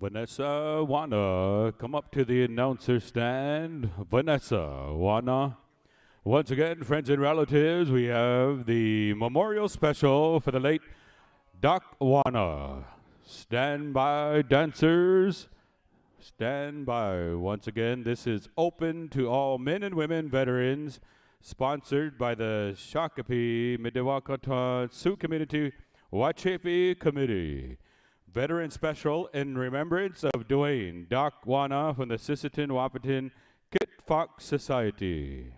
Vanessa, Wana, come up to the announcer stand. Vanessa, Wana. Once again, friends and relatives, we have the memorial special for the late Doc Wana. Stand by, dancers. Stand by. Once again, this is open to all men and women veterans, sponsored by the Shakapi Midewakata Sioux Community Wacipi Committee. Veteran Special in remembrance of Dwayne Doc Wana from the Sisseton Wahpeton Kit Fox Society.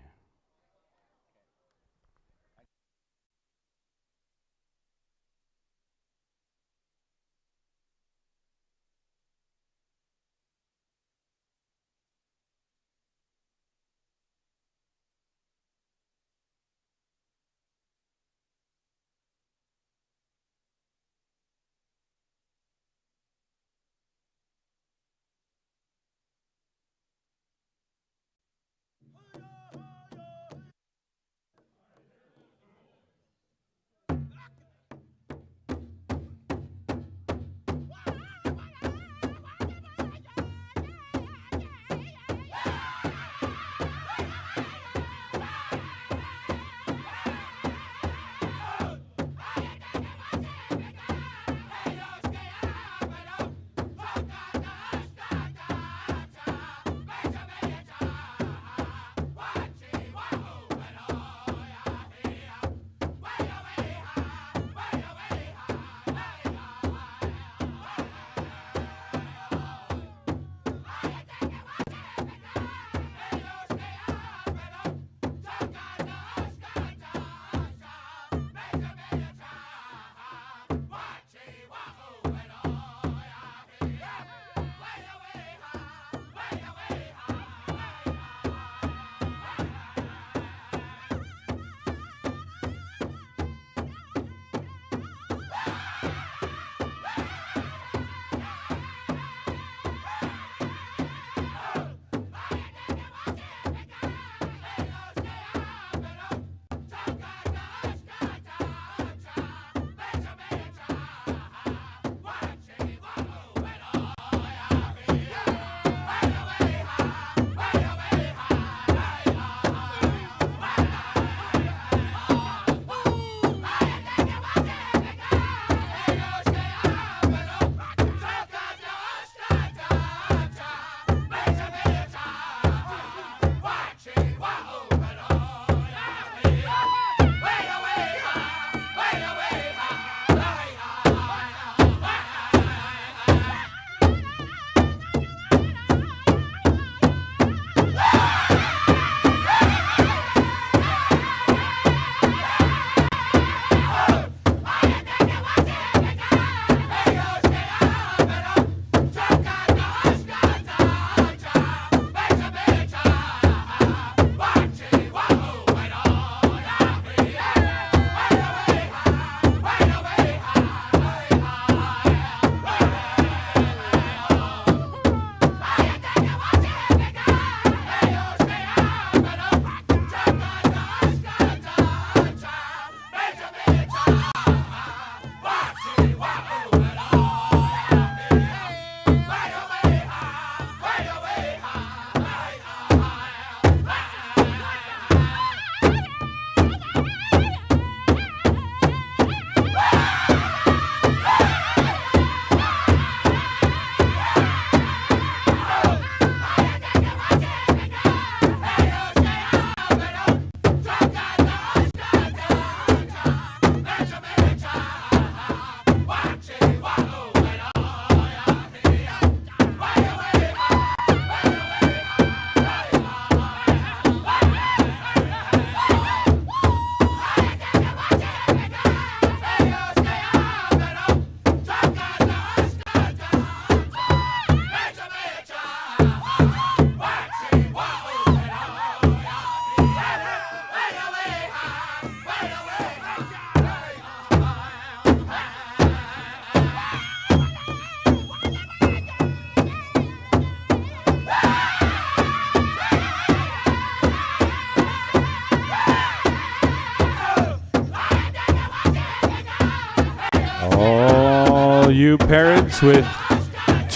All you parents with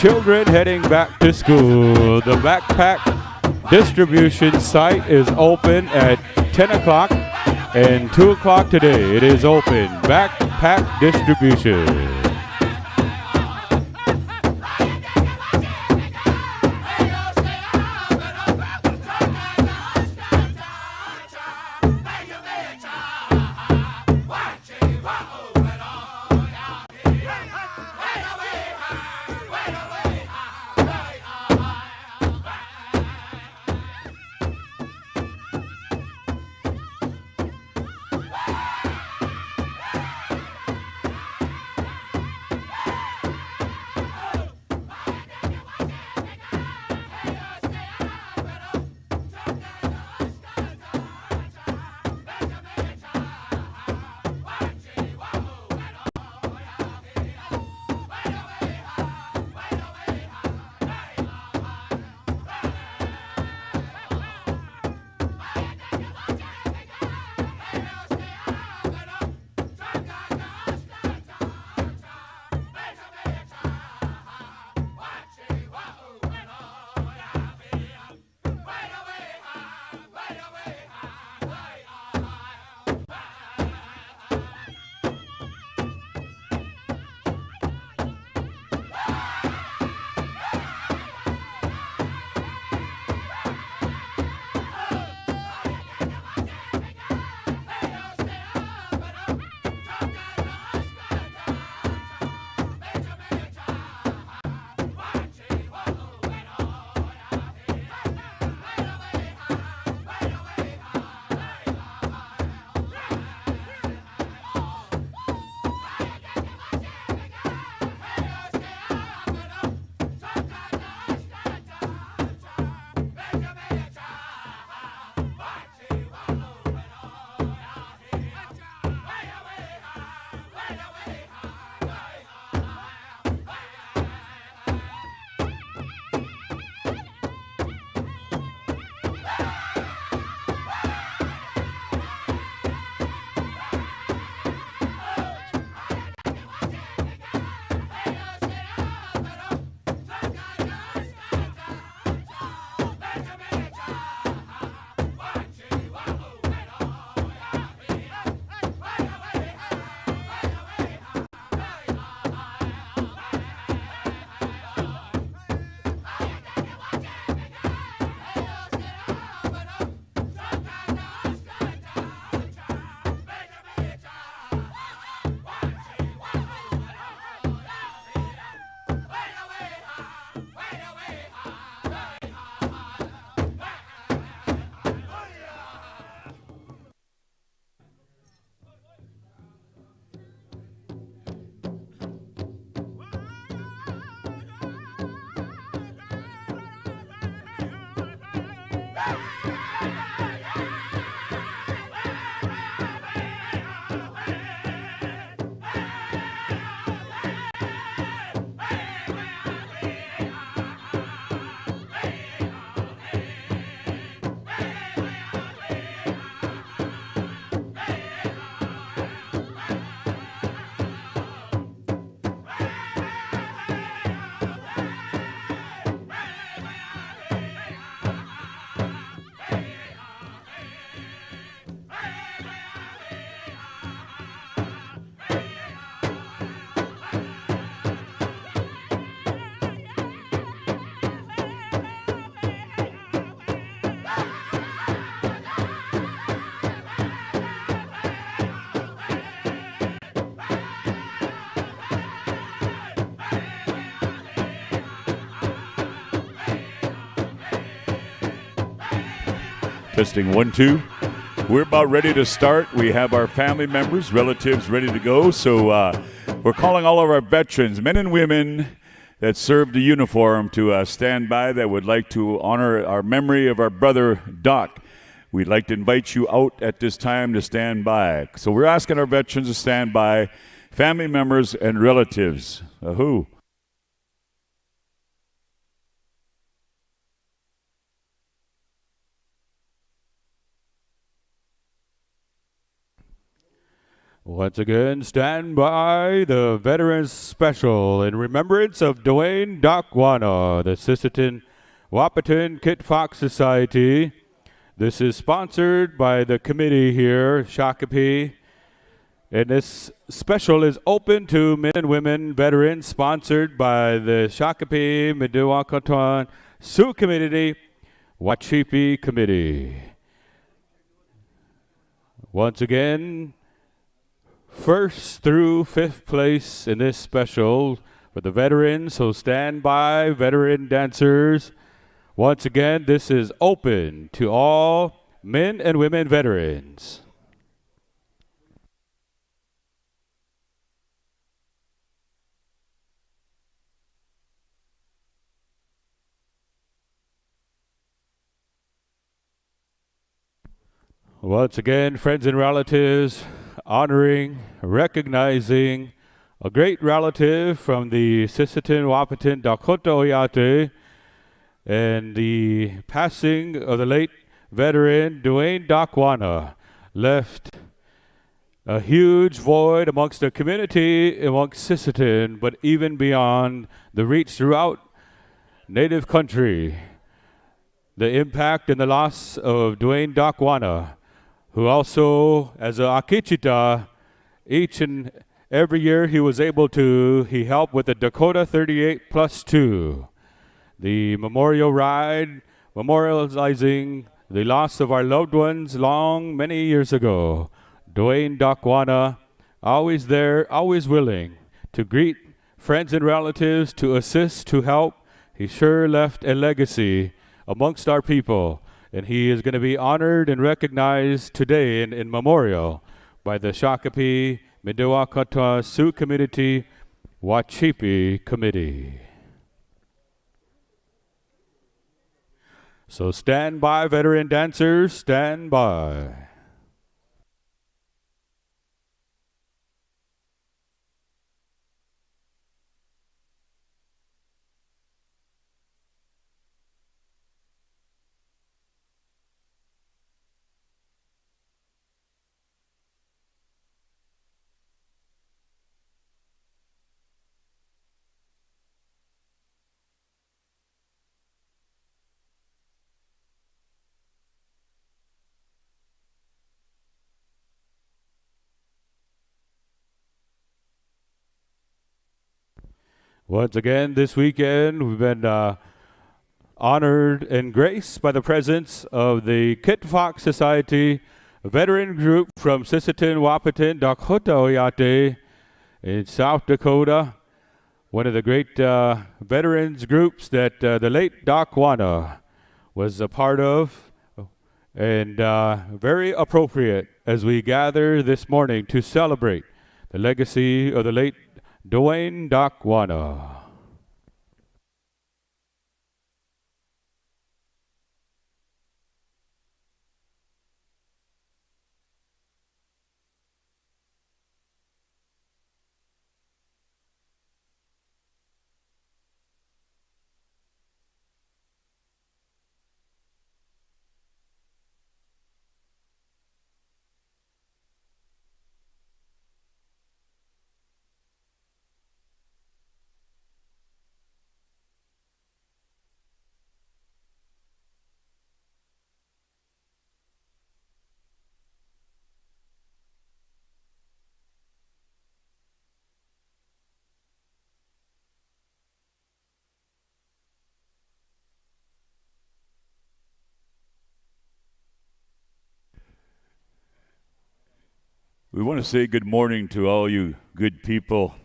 children heading back to school. The backpack distribution site is open at 10 o'clock and 2 o'clock today. It is open. Backpack distribution. Testing 1, 2. We're about ready to start. We have our family members, relatives ready to go. So we're calling all of our veterans, men and women that served the uniform, to stand by, that would like to honor our memory of our brother Doc. We'd like to invite you out at this time to stand by. So we're asking our veterans to stand by, family members and relatives. Ahoo. Once again, stand by the Veterans Special in remembrance of Dwayne Docwana, the Sisseton Wahpeton Kit Fox Society. This is sponsored by the committee here, Shakopee. And this special is open to men and women veterans, sponsored by the Shakopee Mediwakatan Sioux Community Wacipi Committee. Once again, first through fifth place in this special for the veterans, so stand by, veteran dancers. Once again, this is open to all men and women veterans. Once again, friends and relatives, honoring, recognizing a great relative from the Sisseton Wahpeton Dakota Oyate and the passing of the late veteran Dwayne Docwana left a huge void amongst the community, amongst Sisseton, but even beyond the reach throughout Native country. The impact and the loss of Dwayne Docwana, who also, as a Akichita, each and every year he helped with the Dakota 38 plus 2, the memorial ride, memorializing the loss of our loved ones many years ago. Dwayne Docwana, always there, always willing to greet friends and relatives, to assist, to help. He sure left a legacy amongst our people. And he is going to be honored and recognized today in memorial by the Shakopee Mediwakatan Sioux Community Wacipi Committee. So stand by, veteran dancers, stand by. Once again, this weekend, we've been honored and graced by the presence of the Kit Fox Society, a veteran group from Sisseton Wahpeton Dakota Oyate in South Dakota. One of the great veterans groups that the late Docwana was a part of, and very appropriate as we gather this morning to celebrate the legacy of the late Dwayne Docwana. We want to say good morning to all you good people.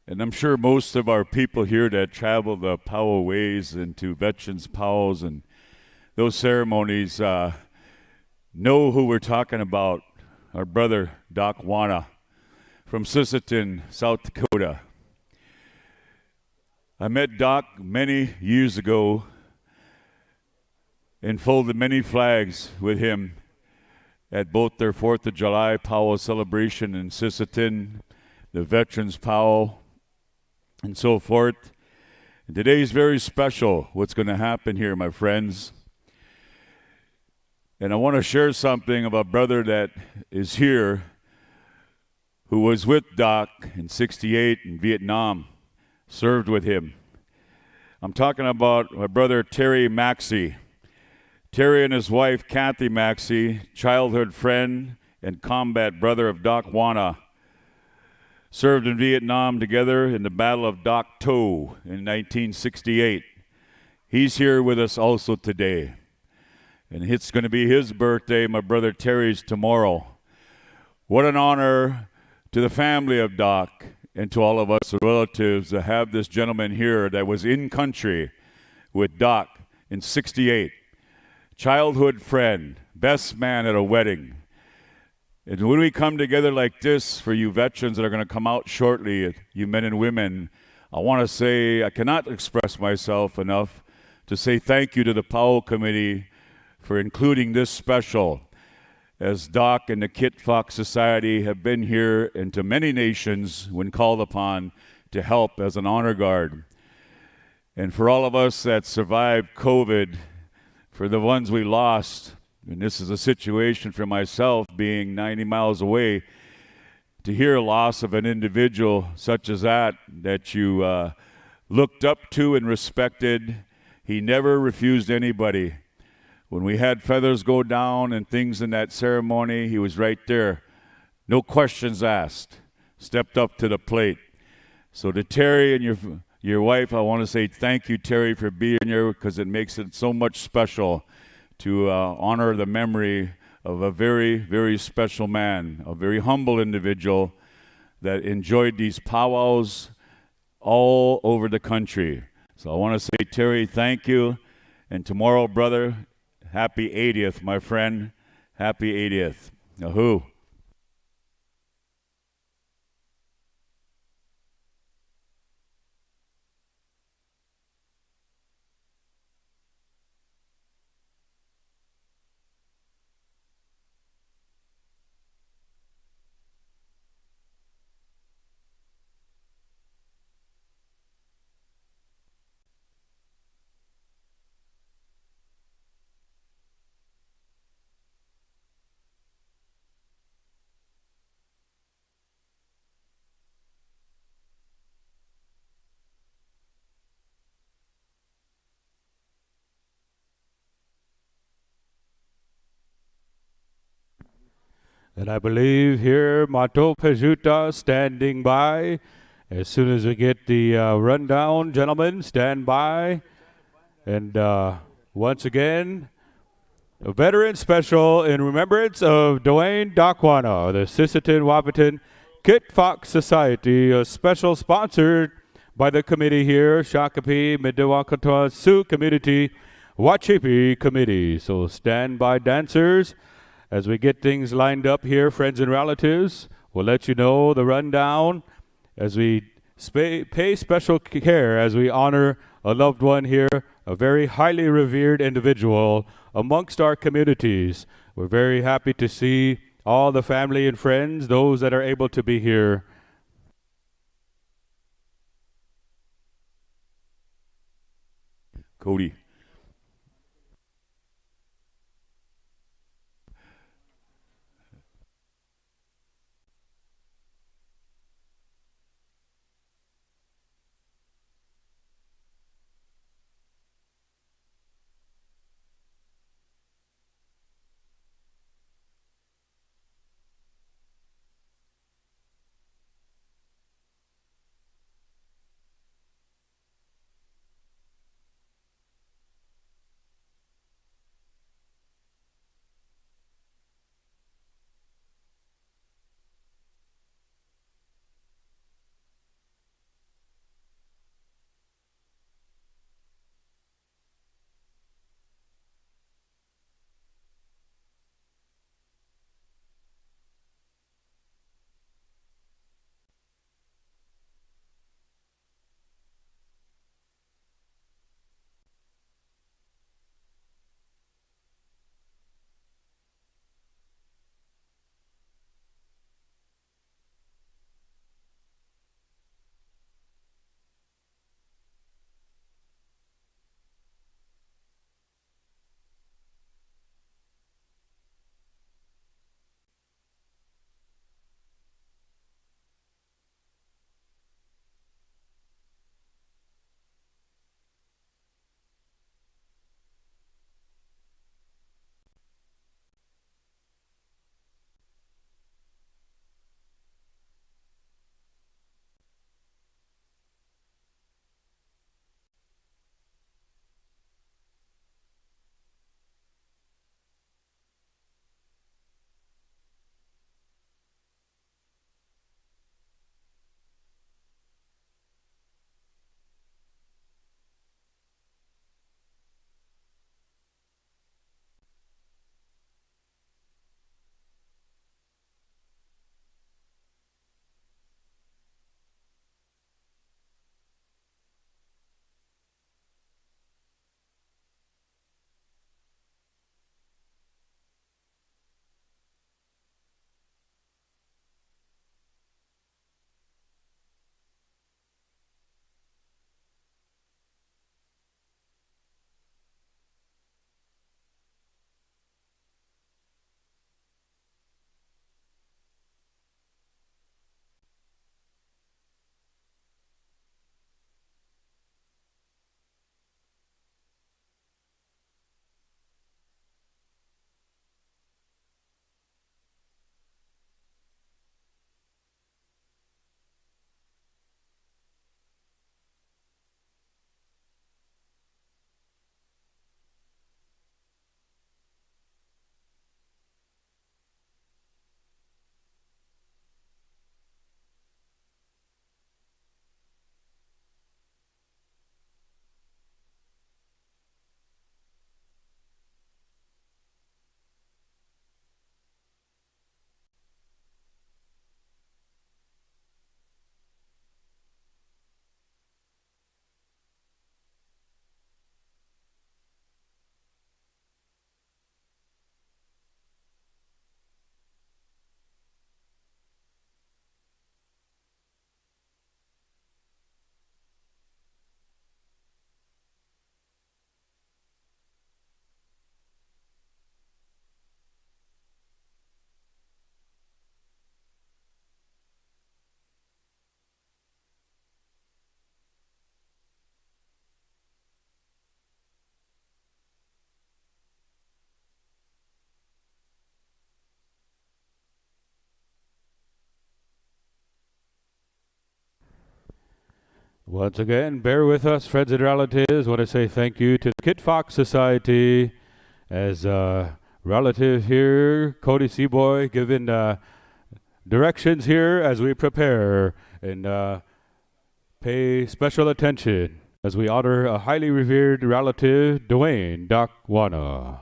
And I'm sure most of our people here that travel the Powwow ways and to veterans powwows and those ceremonies know who we're talking about, our brother Docwana from Sisseton, South Dakota. I met Doc many years ago and folded many flags with him at both their 4th of July powwow celebration in Sisseton, the Veterans Powwow, and so forth. And today is very special, what's going to happen here, my friends. And I want to share something of a brother that is here who was with Doc in 68 in Vietnam, served with him. I'm talking about my brother Terry Maxey. Terry and his wife Kathy Maxey, childhood friend and combat brother of Doc Wana, served in Vietnam together in the Battle of Dak To in 1968. He's here with us also today. And it's going to be his birthday, my brother Terry's tomorrow. What an honor to the family of Doc and to all of us relatives to have this gentleman here that was in country with Doc in 68. Childhood friend, best man at a wedding. And when we come together like this, for you veterans that are going to come out shortly, you men and women, I want to say I cannot express myself enough to say thank you to the Powwow Committee for including this special, as Doc and the Kit Fox Society have been here and to many nations when called upon to help as an honor guard. And for all of us that survived COVID, for the ones we lost, and this is a situation for myself being 90 miles away, to hear a loss of an individual such as that you looked up to and respected. He never refused anybody. When we had feathers go down and things in that ceremony, he was right there. No questions asked. Stepped up to the plate. So to Terry and your wife, I want to say thank you, Terry, for being here, because it makes it so much special to honor the memory of a very, very special man, a very humble individual that enjoyed these powwows all over the country. So I want to say, Terry, thank you. And tomorrow, brother, happy 80th, my friend. Happy 80th. Ahoo. And I believe here Mato Pejuta standing by. As soon as we get the rundown, gentlemen, stand by. And once again, a veteran special in remembrance of Dwayne Dakwana, the Sisseton Wapiton Kit Fox Society, a special sponsored by the committee here, Shakopee Midwakata Sioux Community Wacipi Committee. So stand by, dancers. As we get things lined up here, friends and relatives, we'll let you know the rundown as we pay special care as we honor a loved one here, a very highly revered individual amongst our communities. We're very happy to see all the family and friends, those that are able to be here. Cody. Once again, bear with us, friends and relatives. I want to say thank you to the Kit Fox Society as relative here, Cody Seaboy, giving directions here as we prepare and pay special attention as we honor a highly revered relative, Dwayne Doc Wana.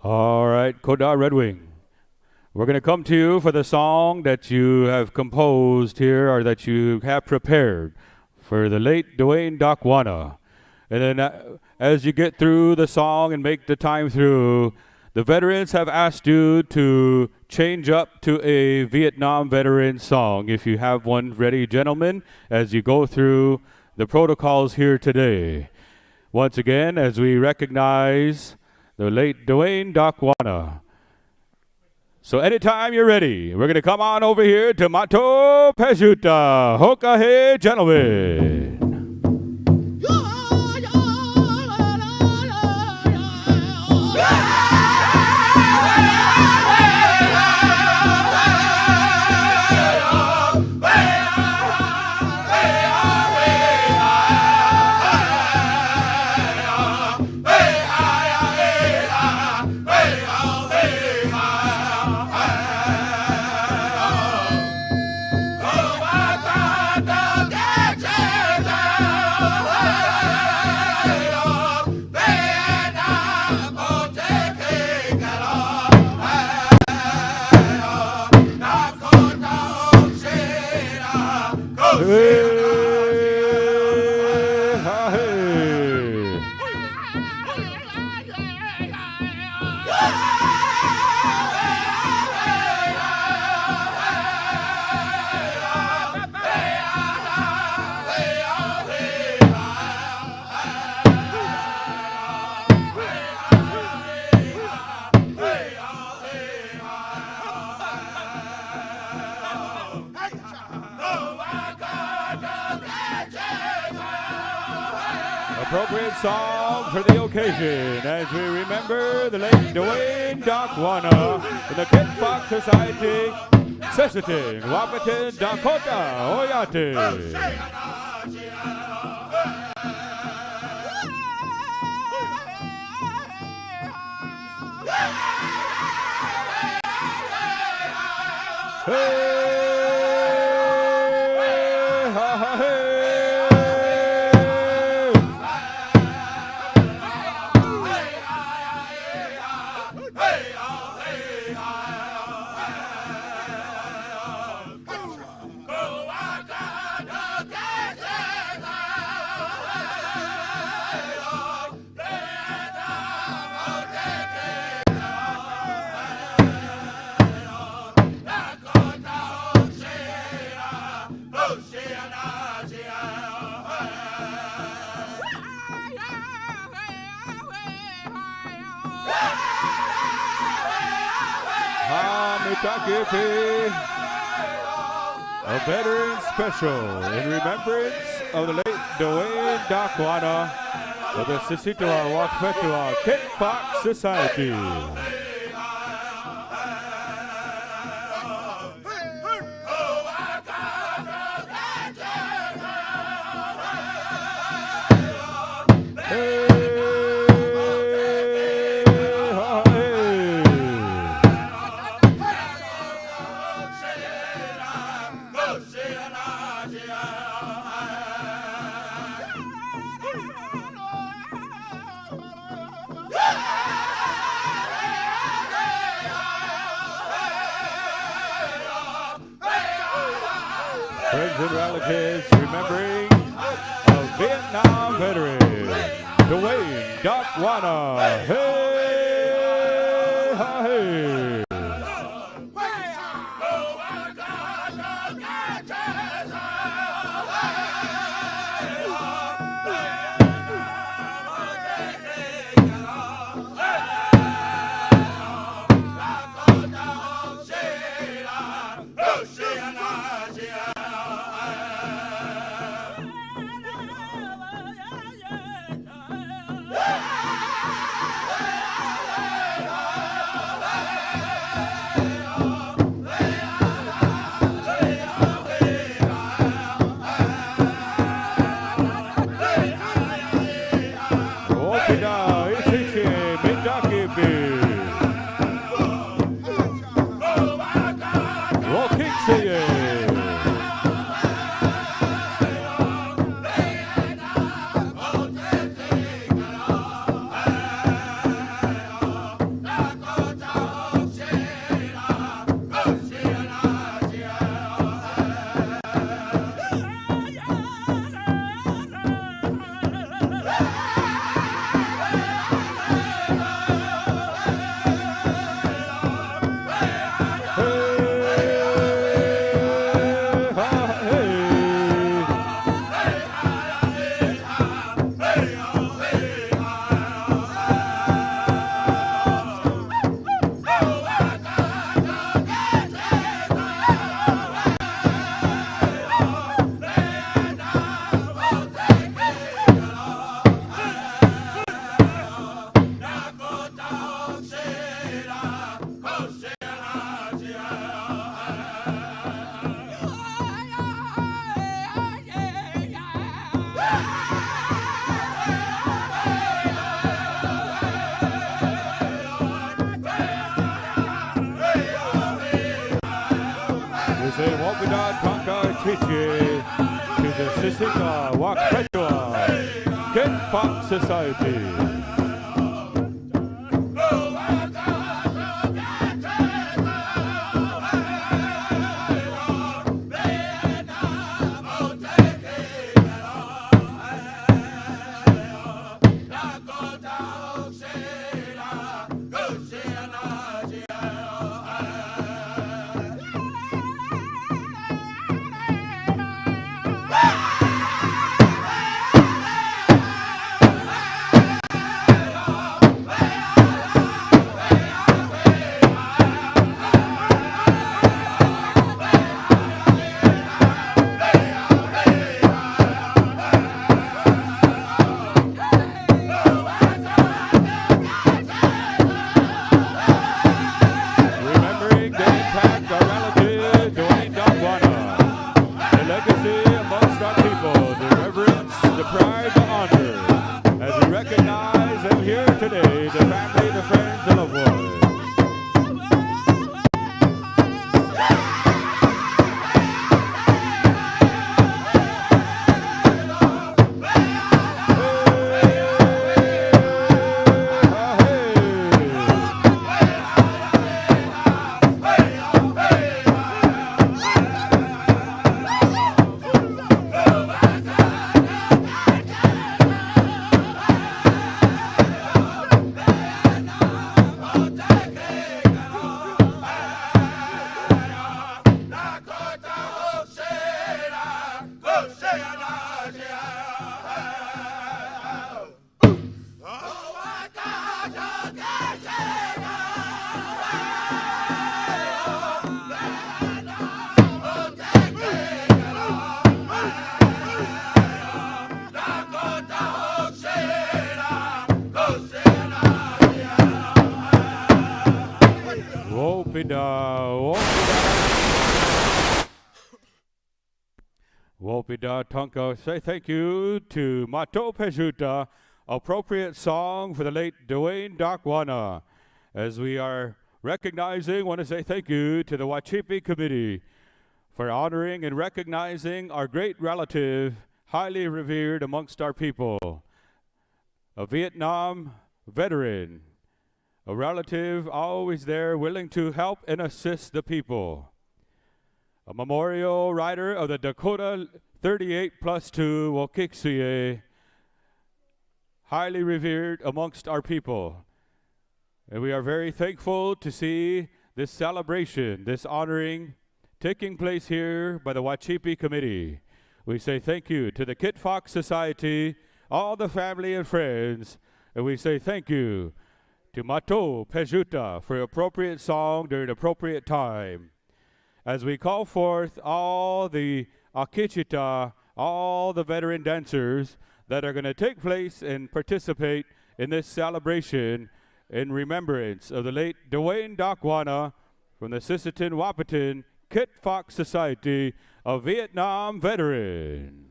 All right, Koda Red Wing. We're going to come to you for the song that you have composed here or that you have prepared for the late Dwayne Doc Wana. And then as you get through the song and make the time through, the veterans have asked you to change up to a Vietnam veteran song. If you have one ready, gentlemen, as you go through the protocols here today. Once again, as we recognize the late Dwayne Doc Wana. So anytime you're ready, we're going to come on over here to Mato Pejuta. Hokahe, gentlemen. Appropriate song for the occasion as we remember the late Dwayne Doc Wana in the Kit Fox Society, Sesitin, Wapitin, Dakota, Oyate. A veteran special in remembrance of the late Dwayne Doc Wana of the Sisitoa Wakpetua Kit Fox Society. Friends and relatives remembering a Vietnam veteran, Dwayne Doc Wana. Hey, ha, hey. Wakichi to the Sisika Wakpetua Kid Fox Society. Wopida Tonka, say thank you to Mato Pejuta, appropriate song for the late Dwayne Dakwana. As we are recognizing, want to say thank you to the Wacipi Committee for honoring and recognizing our great relative, highly revered amongst our people, a Vietnam veteran, a relative always there willing to help and assist the people. A memorial rider of the Dakota 38+2 Wokiksie, highly revered amongst our people. And we are very thankful to see this celebration, this honoring, taking place here by the Wacipi Committee. We say thank you to the Kit Fox Society, all the family and friends, and we say thank you to Mato Pejuta for appropriate song during appropriate time. As we call forth all the Akichita, all the veteran dancers that are going to take place and participate in this celebration in remembrance of the late Dwayne Dakwana from the Sisseton Wahpeton Kit Fox Society, a Vietnam veteran.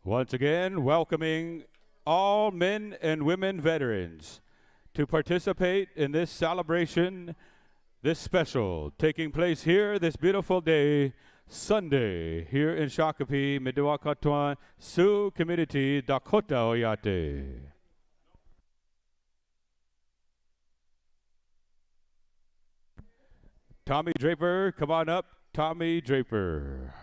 Once again, welcoming all men and women veterans to participate in this celebration, this special, taking place here this beautiful day, Sunday, here in Shakopee, Midwakatuan, Sioux Community, Dakota Oyate. Tommy Draper, come on up, Tommy Draper.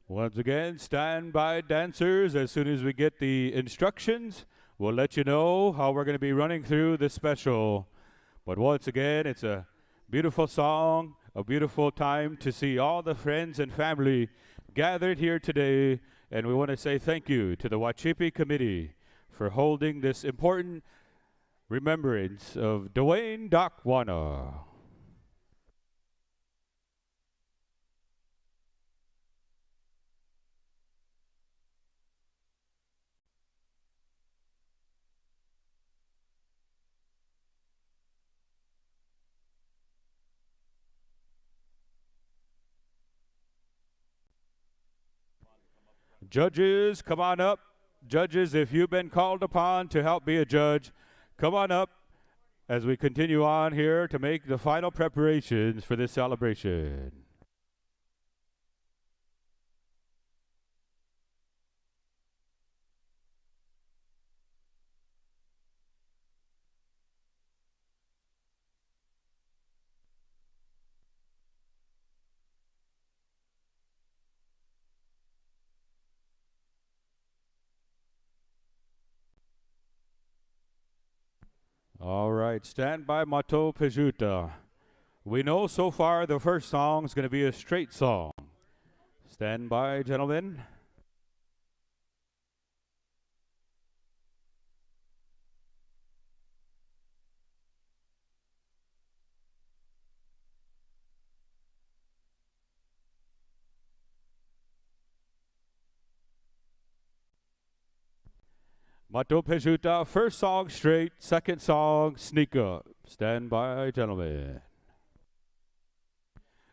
Once again, stand by, dancers. As soon as we get the instructions, we'll let you know how we're going to be running through this special. But once again, it's a beautiful song, a beautiful time to see all the friends and family gathered here today. And we want to say thank you to the Wacipi Committee for holding this important remembrance of Dwayne Dakwana. Judges, come on up. Judges, if you've been called upon to help be a judge, come on up as we continue on here to make the final preparations for this celebration. All right, stand by Mato Pejuta. We know so far the first song is going to be a straight song. Stand by, gentlemen. Mato Pejuta, first song straight, second song sneak up. Stand by, gentlemen.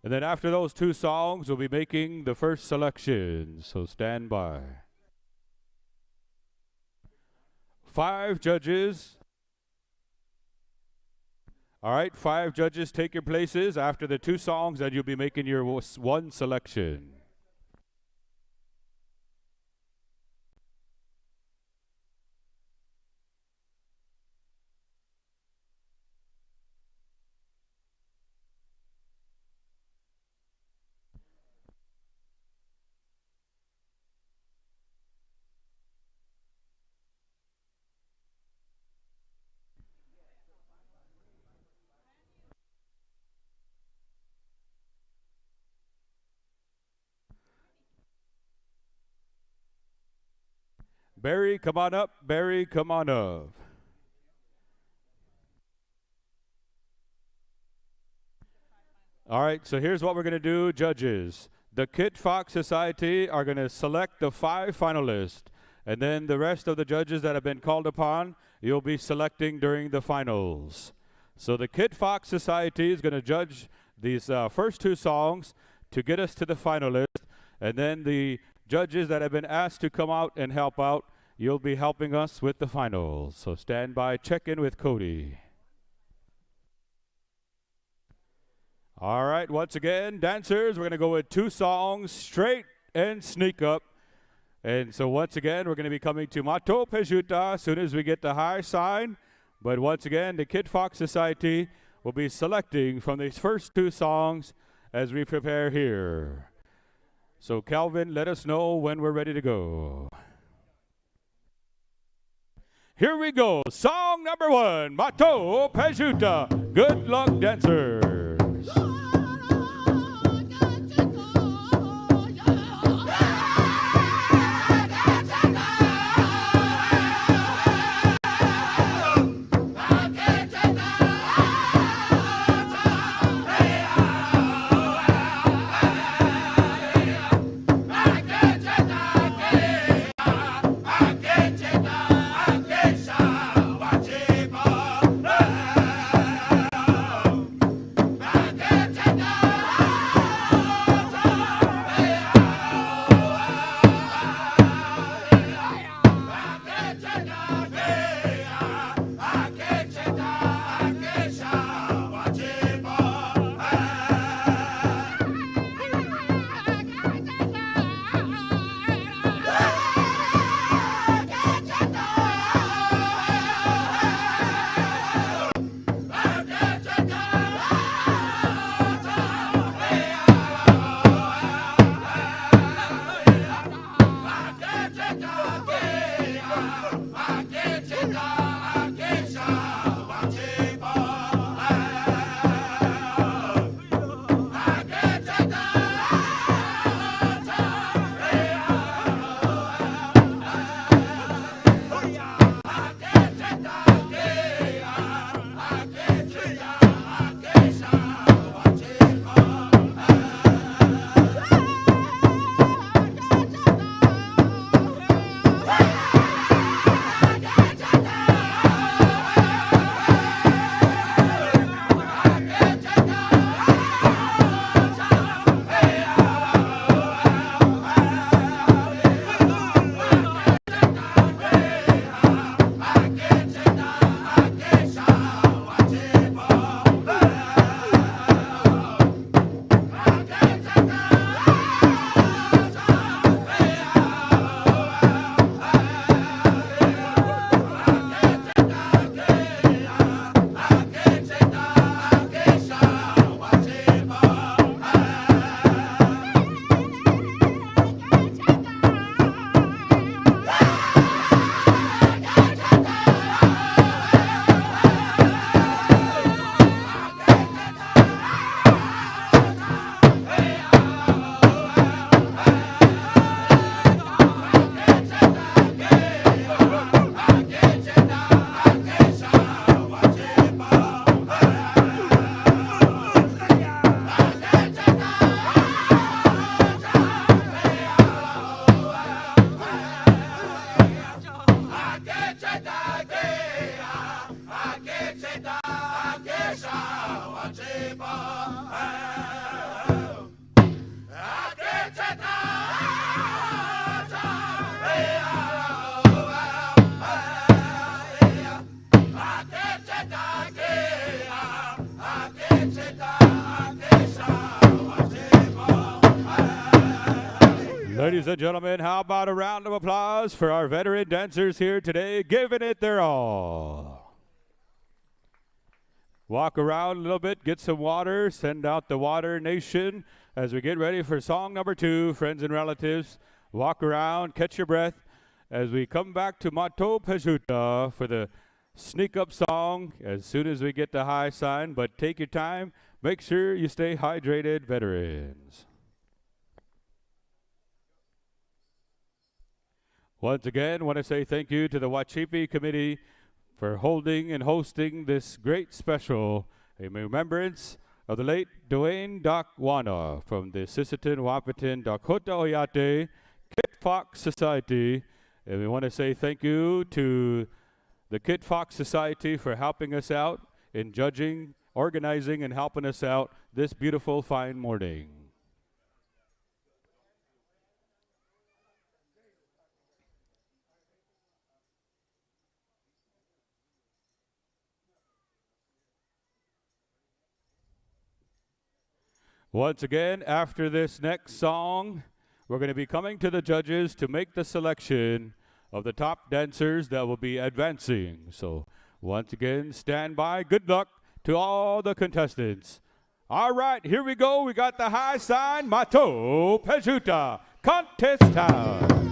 And then after those two songs, we'll be making the first selection, so stand by. 5 judges. All right, 5 judges, take your places after the 2 songs, and you'll be making your one selection. Barry, come on up. Barry, come on up. All right, so here's what we're going to do, judges. The Kit Fox Society are going to select the 5 finalists, and then the rest of the judges that have been called upon, you'll be selecting during the finals. So the Kit Fox Society is going to judge these first 2 songs to get us to the finalists, and then the judges that have been asked to come out and help out, you'll be helping us with the finals. So stand by, check in with Cody. All right, once again, dancers, we're going to go with 2 songs, straight and sneak up. And so once again, we're going to be coming to Mato Pejuta as soon as we get the high sign. But once again, the Kid Fox Society will be selecting from these first 2 songs as we prepare here. So Calvin, let us know when we're ready to go. Here we go, song number 1, Mato Pejuta. Good luck, dancers. Ladies and gentlemen, how about a round of applause for our veteran dancers here today, giving it their all. Walk around a little bit, get some water, send out the water nation as we get ready for song number 2, friends and relatives. Walk around, catch your breath as we come back to Mato Pejuta for the sneak up song as soon as we get the high sign, but take your time, make sure you stay hydrated, veterans. Once again, I want to say thank you to the Wacipi Committee for holding and hosting this great special in remembrance of the late Dwayne Doc Wana from the Sisseton Wapiton Dakota Oyate Kit Fox Society. And we want to say thank you to the Kit Fox Society for helping us out in judging, organizing, and helping us out this beautiful, fine morning. Once again, after this next song, we're going to be coming to the judges to make the selection of the top dancers that will be advancing. So once again, stand by. Good luck to all the contestants. All right, here we go. We got the high sign, Mato Pejuta. Contest time.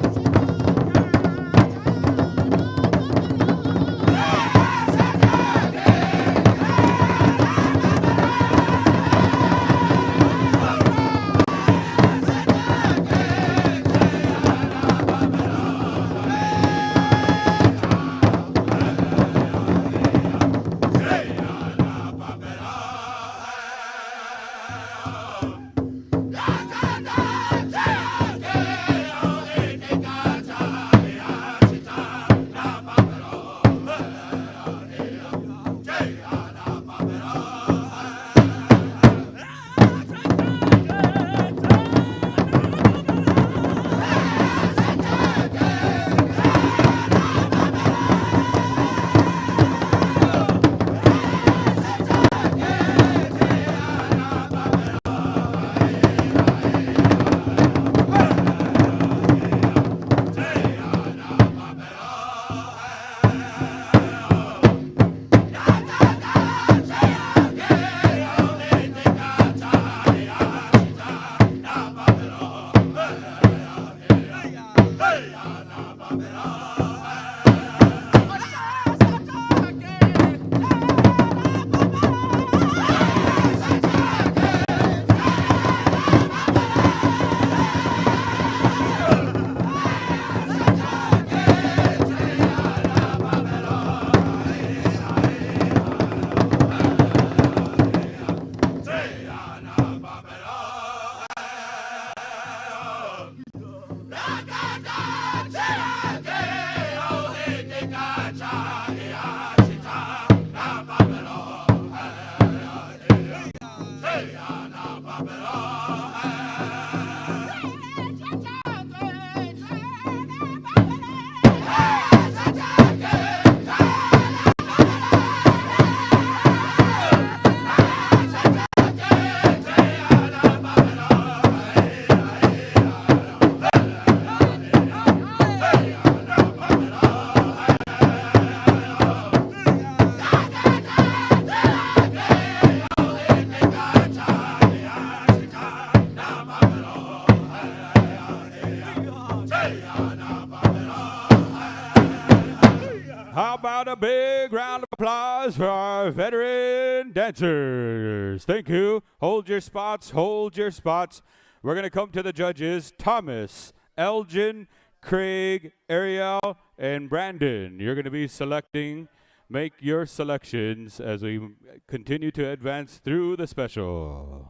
How about a big round of applause for our veteran dancers? Thank you. Hold your spots. Hold your spots. We're going to come to the judges, Thomas, Elgin, Craig, Ariel, and Brandon. You're going to be selecting. Make your selections as we continue to advance through the special.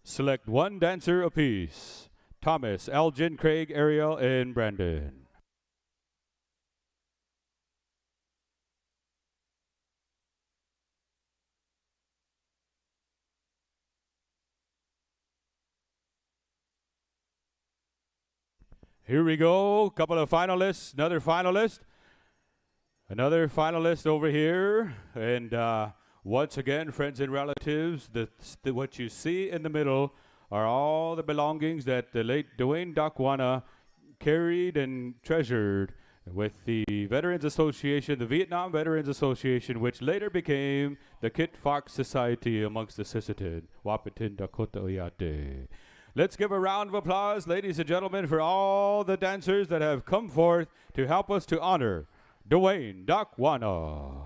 Select one dancer apiece. Thomas, Elgin, Craig, Ariel, and Brandon. Here we go. Couple of finalists. Another finalist. Another finalist over here. And once again, friends and relatives, what you see in the middle are all the belongings that the late Dwayne Dakwana carried and treasured with the Veterans Association, the Vietnam Veterans Association, which later became the Kit Fox Society amongst the Sisseton, Wapitin, Dakota, Oyate. Let's give a round of applause, ladies and gentlemen, for all the dancers that have come forth to help us to honor Dwayne Dakwana.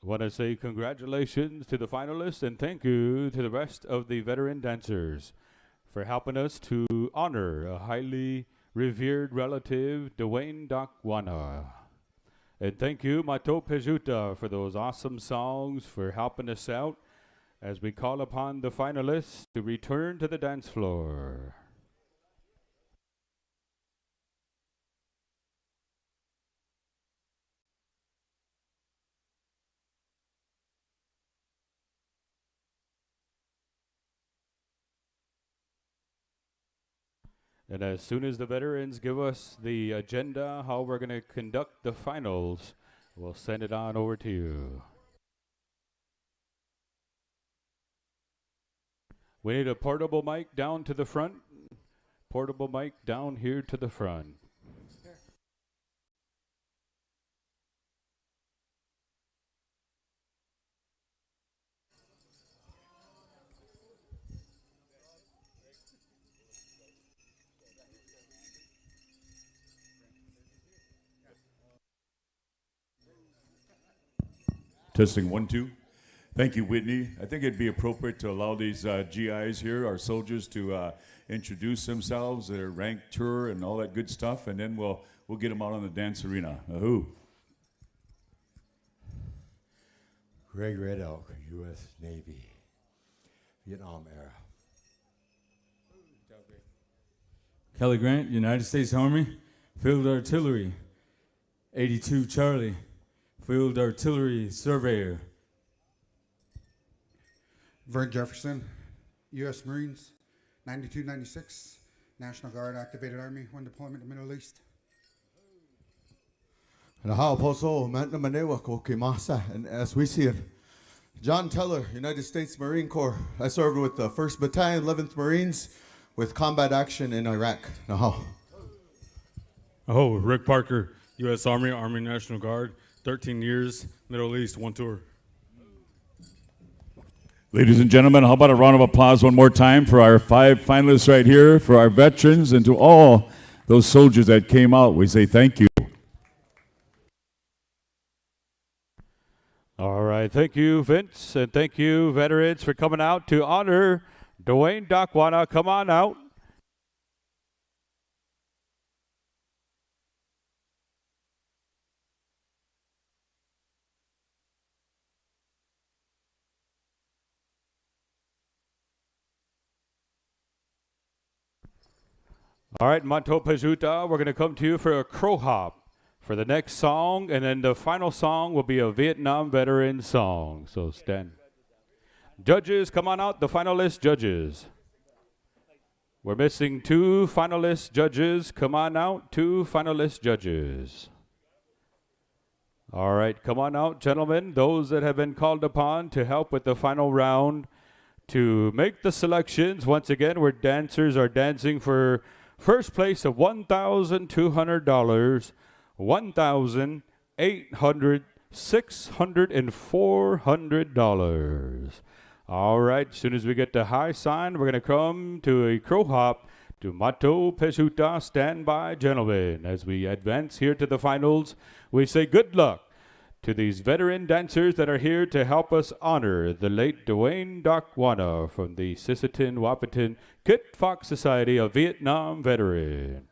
I want to say congratulations to the finalists and thank you to the rest of the veteran dancers for helping us to honor a highly revered relative, Dwayne Dakwana. And thank you, Mato Pejuta, for those awesome songs, for helping us out as we call upon the finalists to return to the dance floor. And as soon as the veterans give us the agenda, how we're going to conduct the finals, we'll send it on over to you. We need a portable mic down to the front. Portable mic down here to the front. Testing 1, 2. Thank you, Whitney. I think it'd be appropriate to allow these GIs here, our soldiers, to introduce themselves, their rank tour, and all that good stuff, and then we'll get them out on the dance arena. Ahoo. Greg Red Elk, U.S. Navy, Vietnam era. Kelly Grant, United States Army, Field Artillery, 82 Charlie, Field Artillery Surveyor. Vern Jefferson, U.S. Marines, 92-96, National Guard, Activated Army, one deployment to the Middle East. Nahaposo, Mantamanewa, Kokimasa, and as we see it, John Teller, United States Marine Corps. I served with the 1st Battalion, 11th Marines, with combat action in Iraq. Nahal. Oh, Rick Parker, U.S. Army, Army National Guard, 13 years, Middle East, one tour. Ladies and gentlemen, how about a round of applause one more time for our 5 finalists right here, for our veterans, and to all those soldiers that came out. We say thank you. All right. Thank you, Vince, and thank you, veterans, for coming out to honor Dwayne Dakwana. Come on out. All right, Manto Pajuta, we're going to come to you for a crow hop for the next song, and then the final song will be a Vietnam veteran song. So stand. Judges, come on out, the finalist judges. We're missing 2 finalist judges. Come on out, 2 finalist judges. All right, come on out, gentlemen, those that have been called upon to help with the final round to make the selections. Once again, where dancers are dancing for first place of $1,200, $1,800, $600, and $400. All right, as soon as we get the high sign, we're going to come to a crow hop to Mato Peshuta. Stand by, gentlemen. As we advance here to the finals, we say good luck to these veteran dancers that are here to help us honor the late Dwayne Dakwana from the Sisseton Wapitin Kit Fox Society, a Vietnam veteran.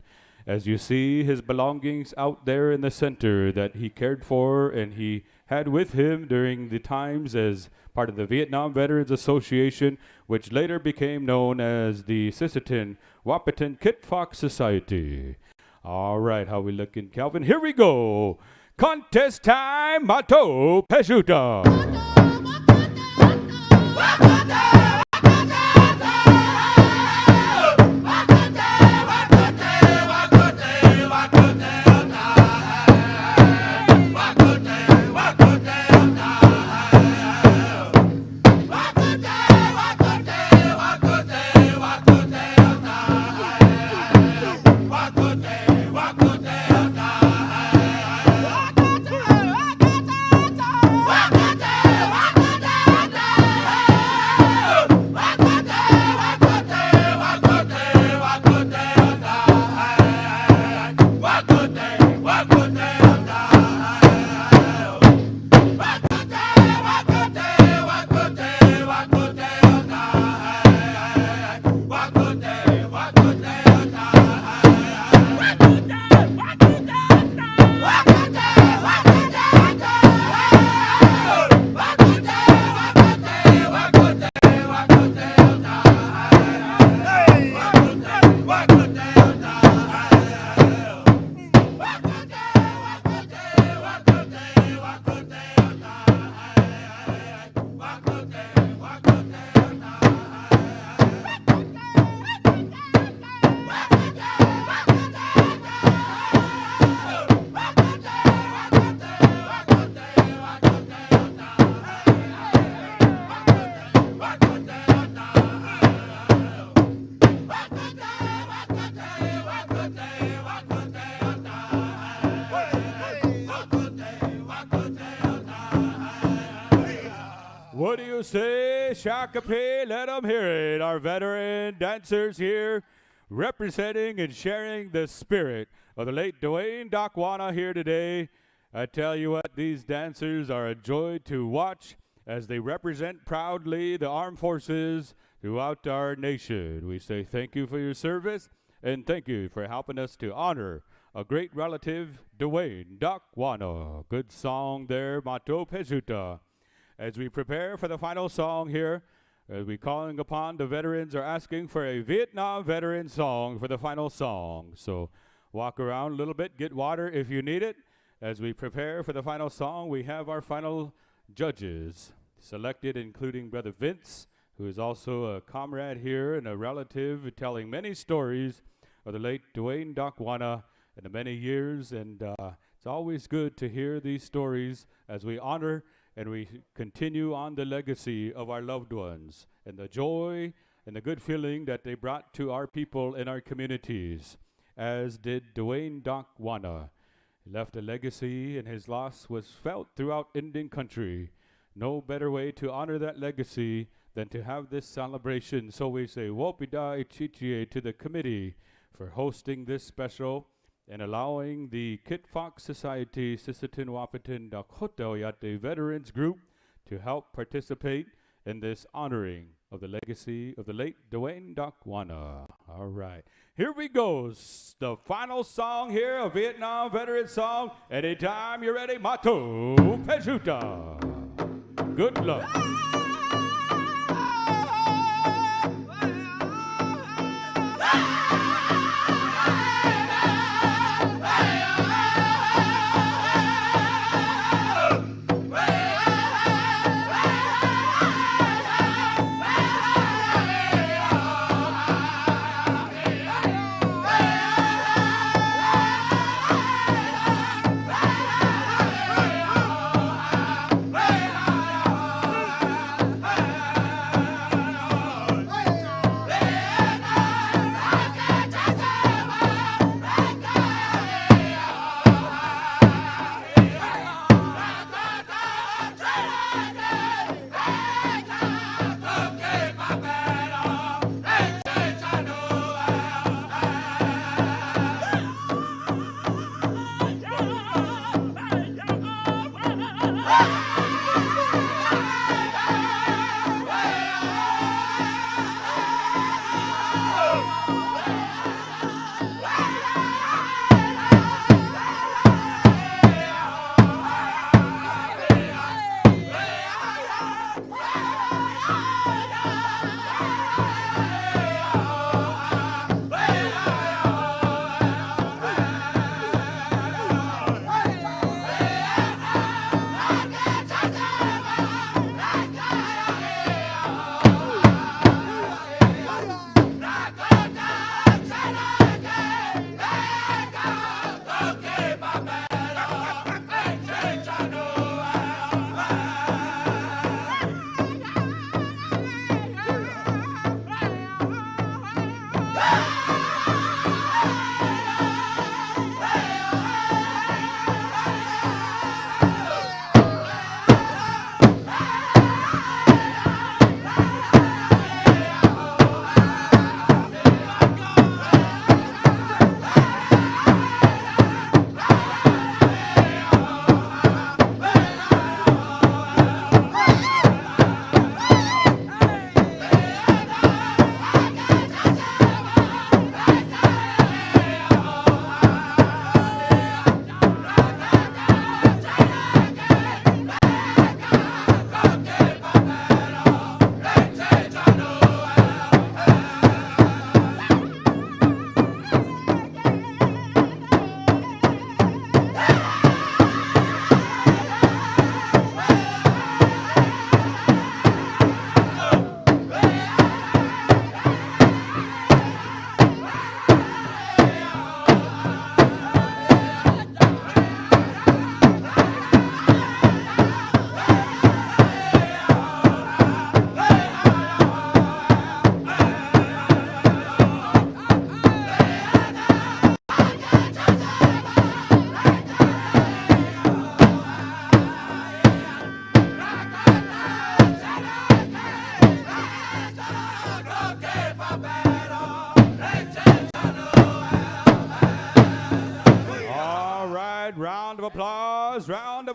As you see his belongings out there in the center that he cared for and he had with him during the times as part of the Vietnam Veterans Association, which later became known as the Sisseton Wapitin Kit Fox Society. All right, how we looking, Calvin? Here we go. Contest time, Mato Peshuta. What do you say, Shakopee? Let them hear it. Our veteran dancers here representing and sharing the spirit of the late Dwayne Dakwana here today. I tell you what, these dancers are a joy to watch as they represent proudly the armed forces throughout our nation. We say thank you for your service and thank you for helping us to honor a great relative, Dwayne Dakwana. Good song there, Mato Pejuta. As we prepare for the final song here, as we calling upon the veterans are asking for a Vietnam veteran song for the final song. So walk around a little bit, get water if you need it. As we prepare for the final song, we have our final judges selected, including Brother Vince, who is also a comrade here and a relative telling many stories of the late Dwayne Dakwana in the many years. And it's always good to hear these stories as we honor and we continue on the legacy of our loved ones and the joy and the good feeling that they brought to our people in our communities, as did Dwayne Dakwana. He left a legacy, and his loss was felt throughout Indian country. No better way to honor that legacy than to have this celebration. So we say, Wopida Ichichie to the committee for hosting this special and allowing the Kit Fox Society Sisseton Wapiton Dakota Oyate Veterans Group to help participate in this honoring of the legacy of the late Dwayne Dakwana. All right, here we go. The final song here, a Vietnam veteran song. Anytime you're ready, Mato Pejuta. Good luck.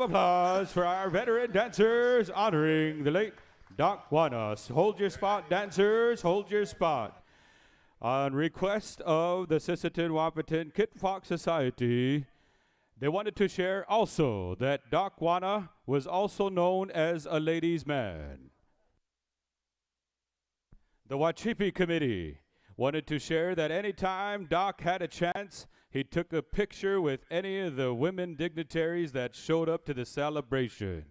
applause for our veteran dancers honoring the late Doc Wana. Hold your spot, dancers, hold your spot. On request of the Sisseton Wahpeton Kit Fox Society, they wanted to share also that Doc Wana was also known as a ladies' man. The Wacipi Committee wanted to share that anytime Doc had a chance, he took a picture with any of the women dignitaries that showed up to the celebration.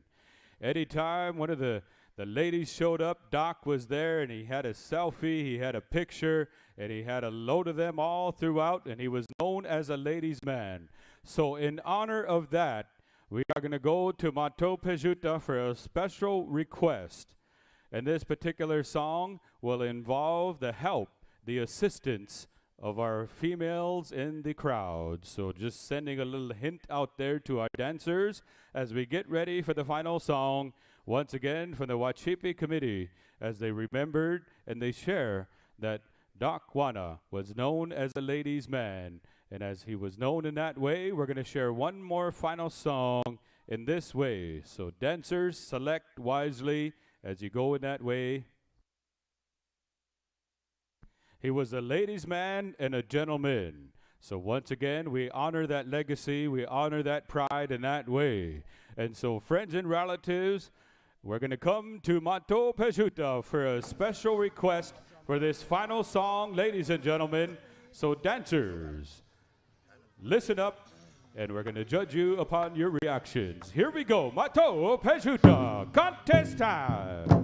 Anytime one of the ladies showed up, Doc was there, and he had a selfie, he had a picture, and he had a load of them all throughout, and he was known as a ladies' man. So in honor of that, we are going to go to Mato Pejuta for a special request. And this particular song will involve the help, the assistance of our females in the crowd. So just sending a little hint out there to our dancers as we get ready for the final song. Once again, from the Wacipi Committee, as they remembered and they share that Doc Wana was known as a ladies' man. And as he was known in that way, we're going to share one more final song in this way. So dancers, select wisely as you go in that way. He was a ladies' man and a gentleman. So once again, we honor that legacy, we honor that pride in that way. And so friends and relatives, we're going to come to Mato Pejuta for a special request for this final song, ladies and gentlemen. So dancers, listen up, and we're going to judge you upon your reactions. Here we go, Mato Pejuta, contest time.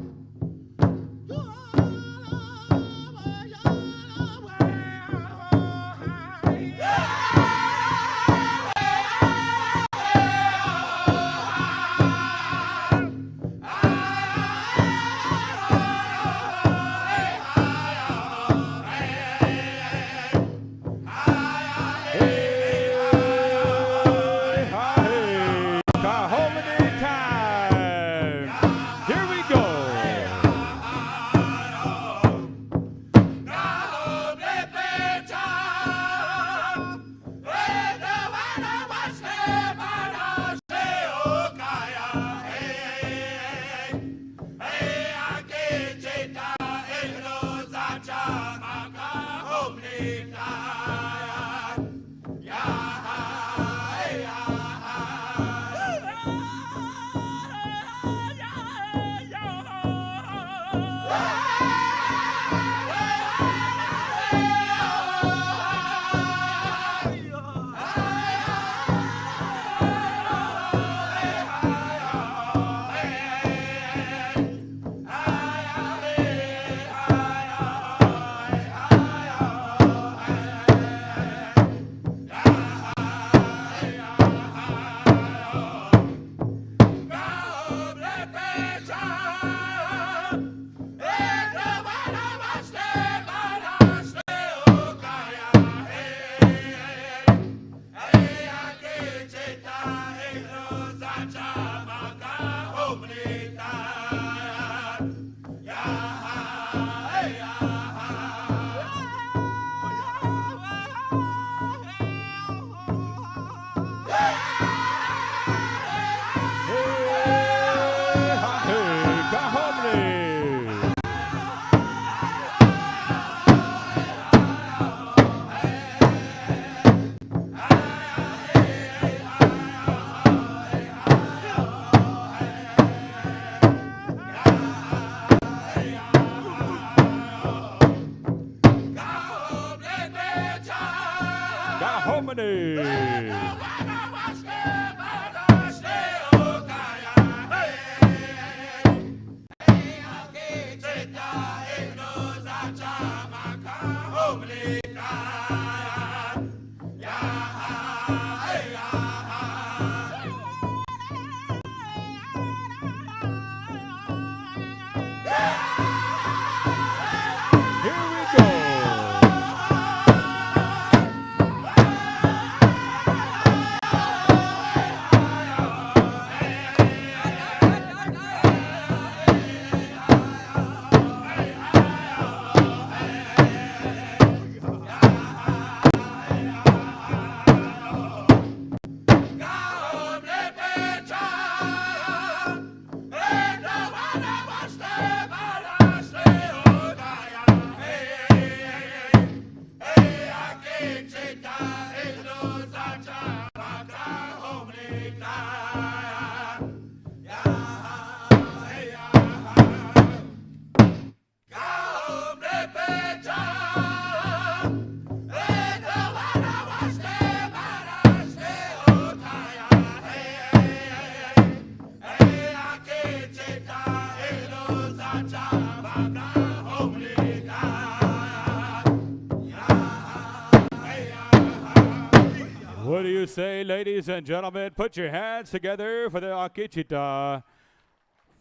say, ladies and gentlemen, put your hands together for the Akichita,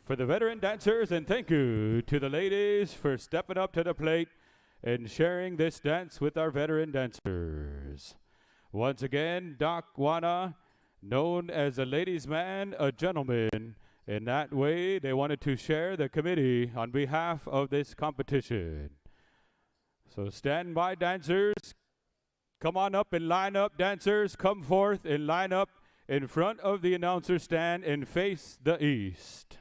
for the veteran dancers, and thank you to the ladies for stepping up to the plate and sharing this dance with our veteran dancers. Once again, Doc Wana, known as a ladies' man, a gentleman. In that way, they wanted to share the committee on behalf of this competition. So stand by, dancers. Come on up and line up, dancers. Come forth and line up in front of the announcer stand and face the east.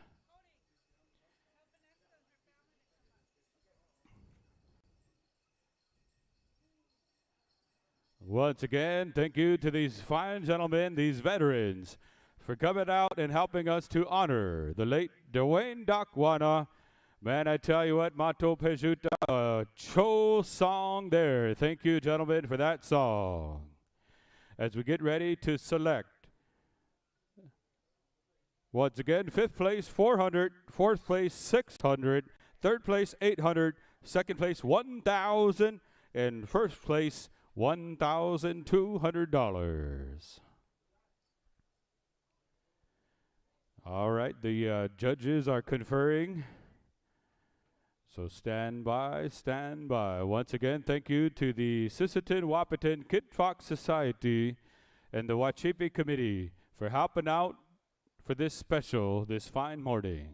Once again, thank you to these fine gentlemen, these veterans, for coming out and helping us to honor the late Dwayne Dakwana. Man, I tell you what, Mato Pejuta, a Cho song there. Thank you, gentlemen, for that song. As we get ready to select, once again, 5th place, 400, 4th place, 600, 3rd place, 800, 2nd place, 1,000, and 1st place, $1,200. All right, the judges are conferring. So stand by, stand by. Once again, thank you to the Sisseton Wahpeton Kit Fox Society and the Wacipi Committee for helping out for this special this fine morning.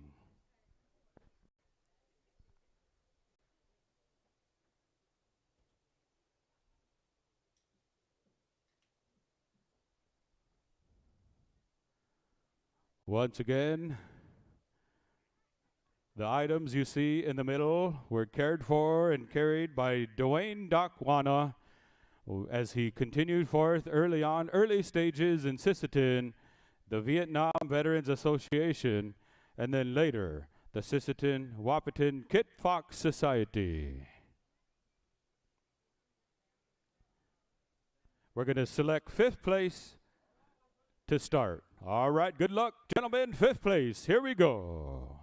Once again, the items you see in the middle were cared for and carried by Dwayne Dakwana as he continued forth early stages in Sisseton, the Vietnam Veterans Association, and then later, the Sisseton Wahpeton Kit Fox Society. We're going to select 5th place to start. All right, good luck, gentlemen. 5th place, here we go.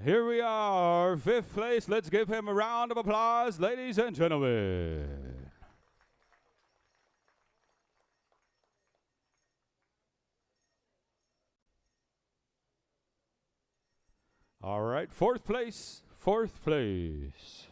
Here we are, 5th place. Let's give him a round of applause, ladies and gentlemen. All right, 4th place, 4th place.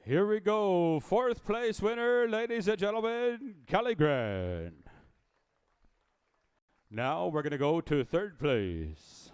Here we go, 4th place winner, ladies and gentlemen, Kelly Grant. Now we're going to go to 3rd place.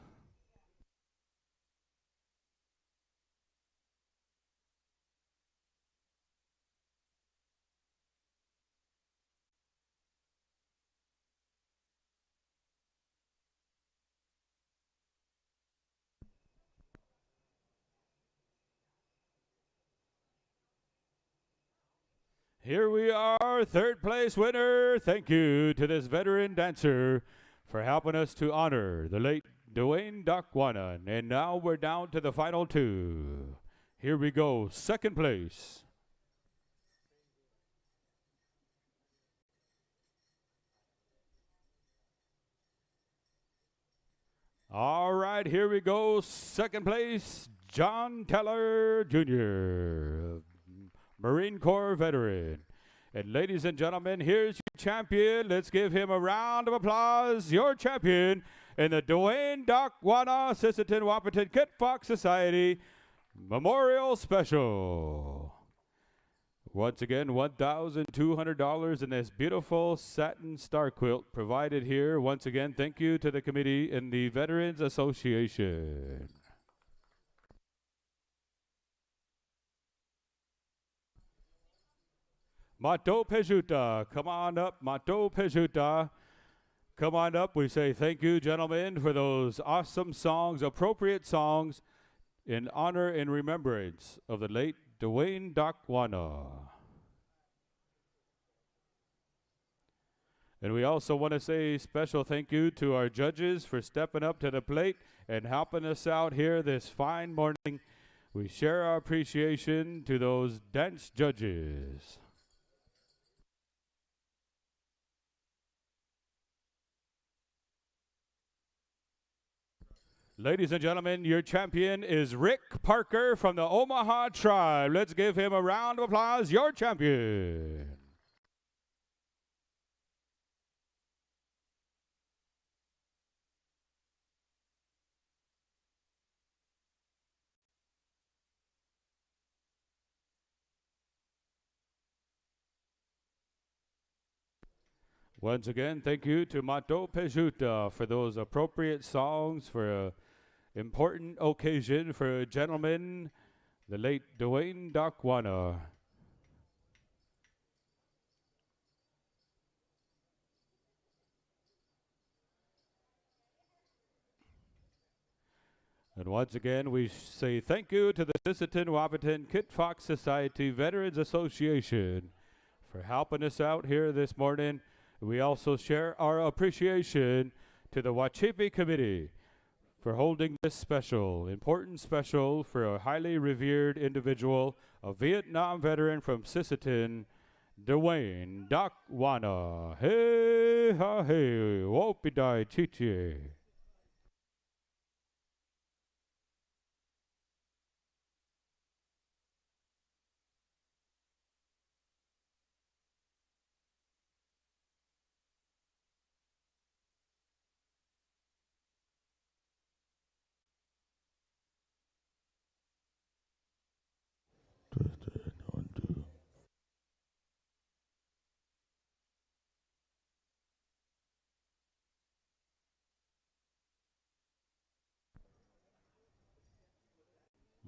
Here we are, 3rd place winner. Thank you to this veteran dancer for helping us to honor the late Dwayne Dakwana. And now we're down to the final 2. Here we go, 2nd place. All right, here we go, 2nd place, John Teller Jr., Marine Corps veteran. And ladies and gentlemen, here's your champion. Let's give him a round of applause. Your champion in the Dwayne Dakwana Sisseton Wahpeton Kit Fox Society Memorial Special. Once again, $1,200 in this beautiful satin star quilt provided here. Once again, thank you to the committee and the Veterans Association. Mato Pejuta, come on up, Mato Pejuta. Come on up. We say thank you, gentlemen, for those awesome songs, appropriate songs in honor and remembrance of the late Dwayne Dakwana. And we also want to say a special thank you to our judges for stepping up to the plate and helping us out here this fine morning. We share our appreciation to those dance judges. Ladies and gentlemen, your champion is Rick Parker from the Omaha Tribe. Let's give him a round of applause, your champion. Once again, thank you to Mato Pejuta for those appropriate songs for an important occasion for a gentleman, the late Dwayne Dakwana. And once again, we say thank you to the Sisseton-Wahpeton Kit Fox Society Veterans Association for helping us out here this morning. We also share our appreciation to the Wacipi Committee for holding this special, important special for a highly revered individual, a Vietnam veteran from Sisseton, Dwayne Dakwana. Hey, ha, hey, wopidai chichi.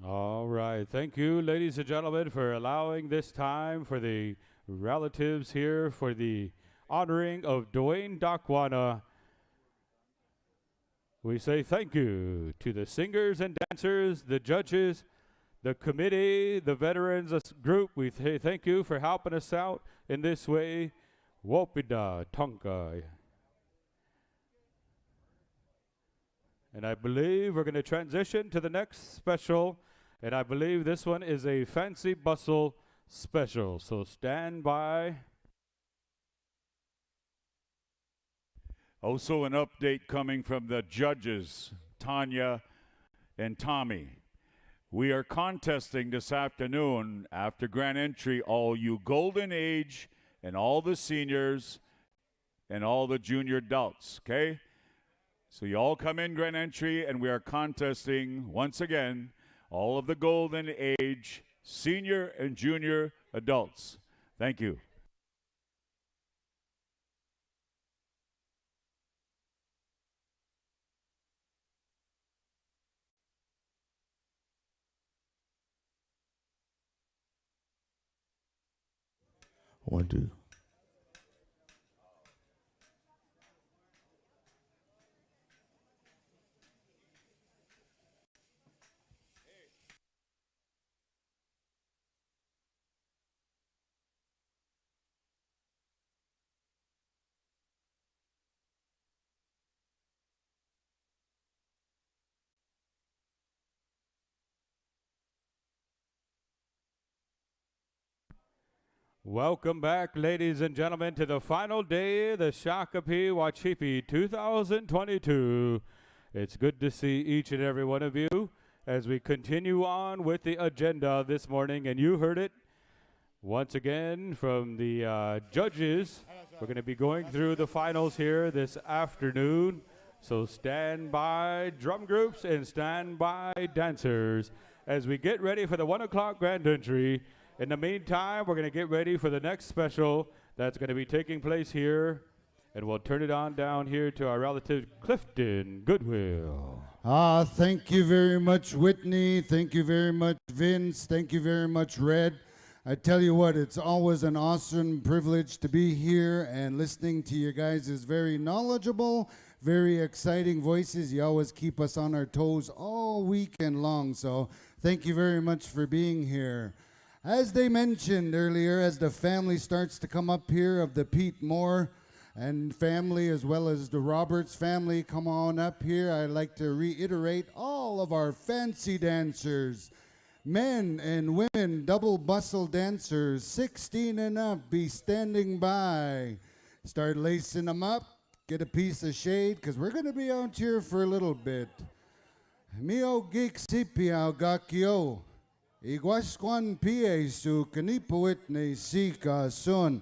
All right. Thank you, ladies and gentlemen, for allowing this time for the relatives here for the honoring of Dwayne Dakwana. We say thank you to the singers and dancers, the judges, the committee, the veterans group. We say thank you for helping us out in this way. Wopida Tonka. And I believe we're going to transition to the next special. And I believe this one is a Fancy Bustle special. So stand by. Also, an update coming from the judges, Tanya and Tommy. We are contesting this afternoon after grand entry all you golden age and all the seniors and all the junior adults, okay? So you all come in grand entry and we are contesting once again all of the golden age senior and junior adults. Thank you. One, two. Welcome back, ladies and gentlemen, to the final day of the Shakopee Wacipi 2022. It's good to see each and every one of you as we continue on with the agenda this morning. And you heard it once again from the judges. We're going to be going through the finals here this afternoon. So stand by, drum groups, and stand by, dancers, as we get ready for the 1 o'clock grand entry. In the meantime, we're going to get ready for the next special that's going to be taking place here. And we'll turn it on down here to our relative Clifton Goodwill. Thank you very much, Whitney. Thank you very much, Vince. Thank you very much, Red. I tell you what, it's always an awesome privilege to be here and listening to you guys is very knowledgeable, very exciting voices. You always keep us on our toes all weekend long. So thank you very much for being here. As they mentioned earlier, as the family starts to come up here of the Pete Moore, and family, as well as the Roberts family, come on up here. I'd like to reiterate all of our fancy dancers, men and women, double bustle dancers, 16 and up, be standing by. Start lacing them up, get a piece of shade, because we're going to be out here for a little bit. Mio geek sipiao gakio, iguasquan pie su kanipuit ne sika sun.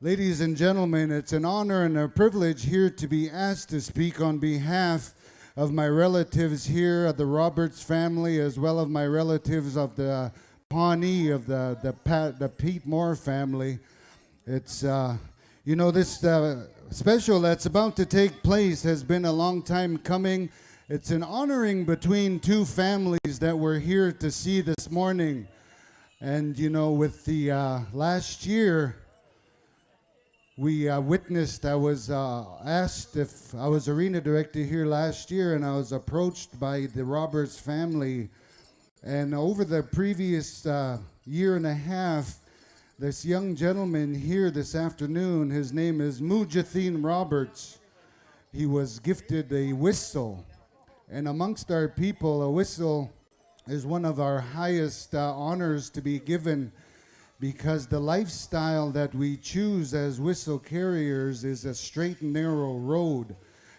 Ladies and gentlemen, it's an honor and a privilege here to be asked to speak on behalf of my relatives here of the Roberts family, as well as my relatives of the Pawnee of the Pete Moore family. It's, this special that's about to take place has been a long time coming. It's an honoring between two families that we're here to see this morning. And, with the last year, we witnessed, I was asked if I was arena director here last year, and I was approached by the Roberts family. And over the previous year and a half, this young gentleman here this afternoon, his name is Mujathin Roberts. He was gifted a whistle. And amongst our people, a whistle is one of our highest honors to be given, because the lifestyle that we choose as whistle carriers is a straight and narrow road.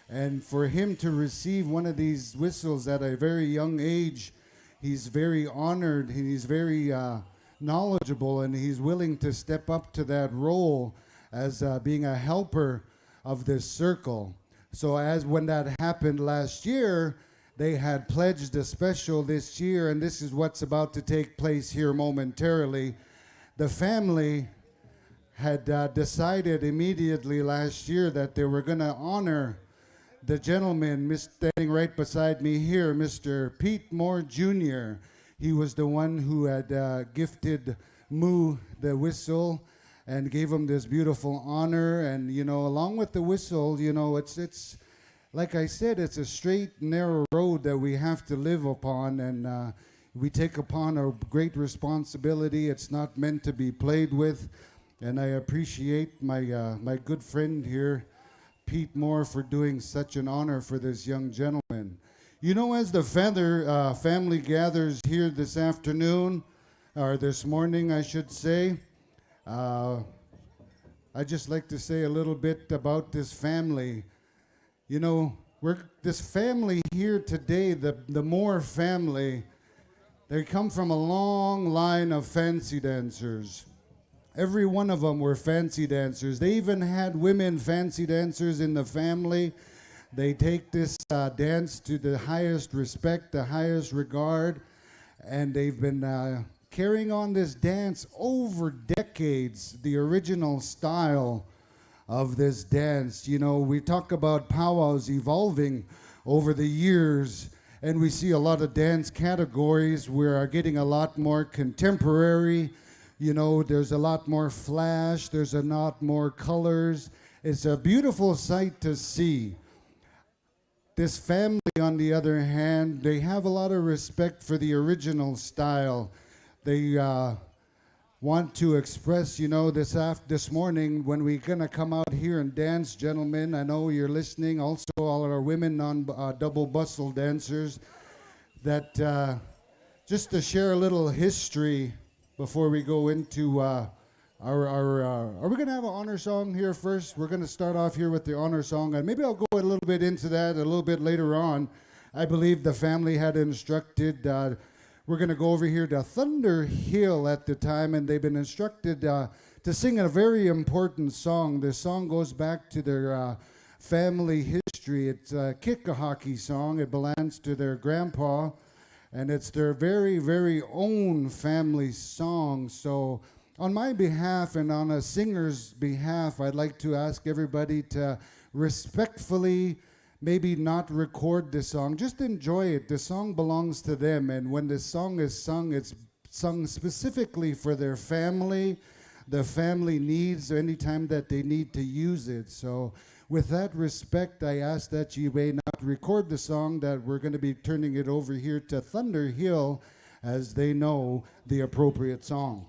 And for him to receive one of these whistles at a very young age, he's very honored, and he's very knowledgeable, and he's willing to step up to that role as being a helper of this circle. So as when that happened last year, they had pledged a special this year, and this is what's about to take place here momentarily. The family had decided immediately last year that they were going to honor the gentleman standing right beside me here, Mr. Pete Moore Jr. He was the one who had gifted Moo the whistle and gave him this beautiful honor. And, along with the whistle, it's like I said, it's a straight, narrow road that we have to live upon, and we take upon a great responsibility. It's not meant to be played with. And I appreciate my good friend here, Pete Moore, for doing such an honor for this young gentleman. As the Feather family gathers here this afternoon, or this morning, I should say, I'd just like to say a little bit about this family. This family here today, the Moore family, they come from a long line of fancy dancers. Every one of them were fancy dancers. They even had women fancy dancers in the family. They take this dance to the highest respect, the highest regard, and they've been carrying on this dance over decades, the original style of this dance. We talk about powwows evolving over the years, and we see a lot of dance categories. We are getting a lot more contemporary. There's a lot more flash. There's a lot more colors. It's a beautiful sight to see. This family, on the other hand, they have a lot of respect for the original style. They want to express, this morning when we're going to come out here and dance, gentlemen, I know you're listening, also all our women double bustle dancers, that just to share a little history before we go into are we going to have an honor song here first? We're going to start off here with the honor song, and maybe I'll go a little bit into that a little bit later on. I believe the family had instructed, we're going to go over here to Thunder Hill at the time, and they've been instructed to sing a very important song. This song goes back to their family history. It's a kick-a-hockey song. It belongs to their grandpa, and it's their very, very own family song. So on my behalf and on a singer's behalf, I'd like to ask everybody to respectfully maybe not record the song. Just enjoy it. The song belongs to them, and when the song is sung, it's sung specifically for their family, the family needs, anytime that they need to use it. So with that respect, I ask that you may not record the song, that we're going to be turning it over here to Thunder Hill as they know the appropriate song.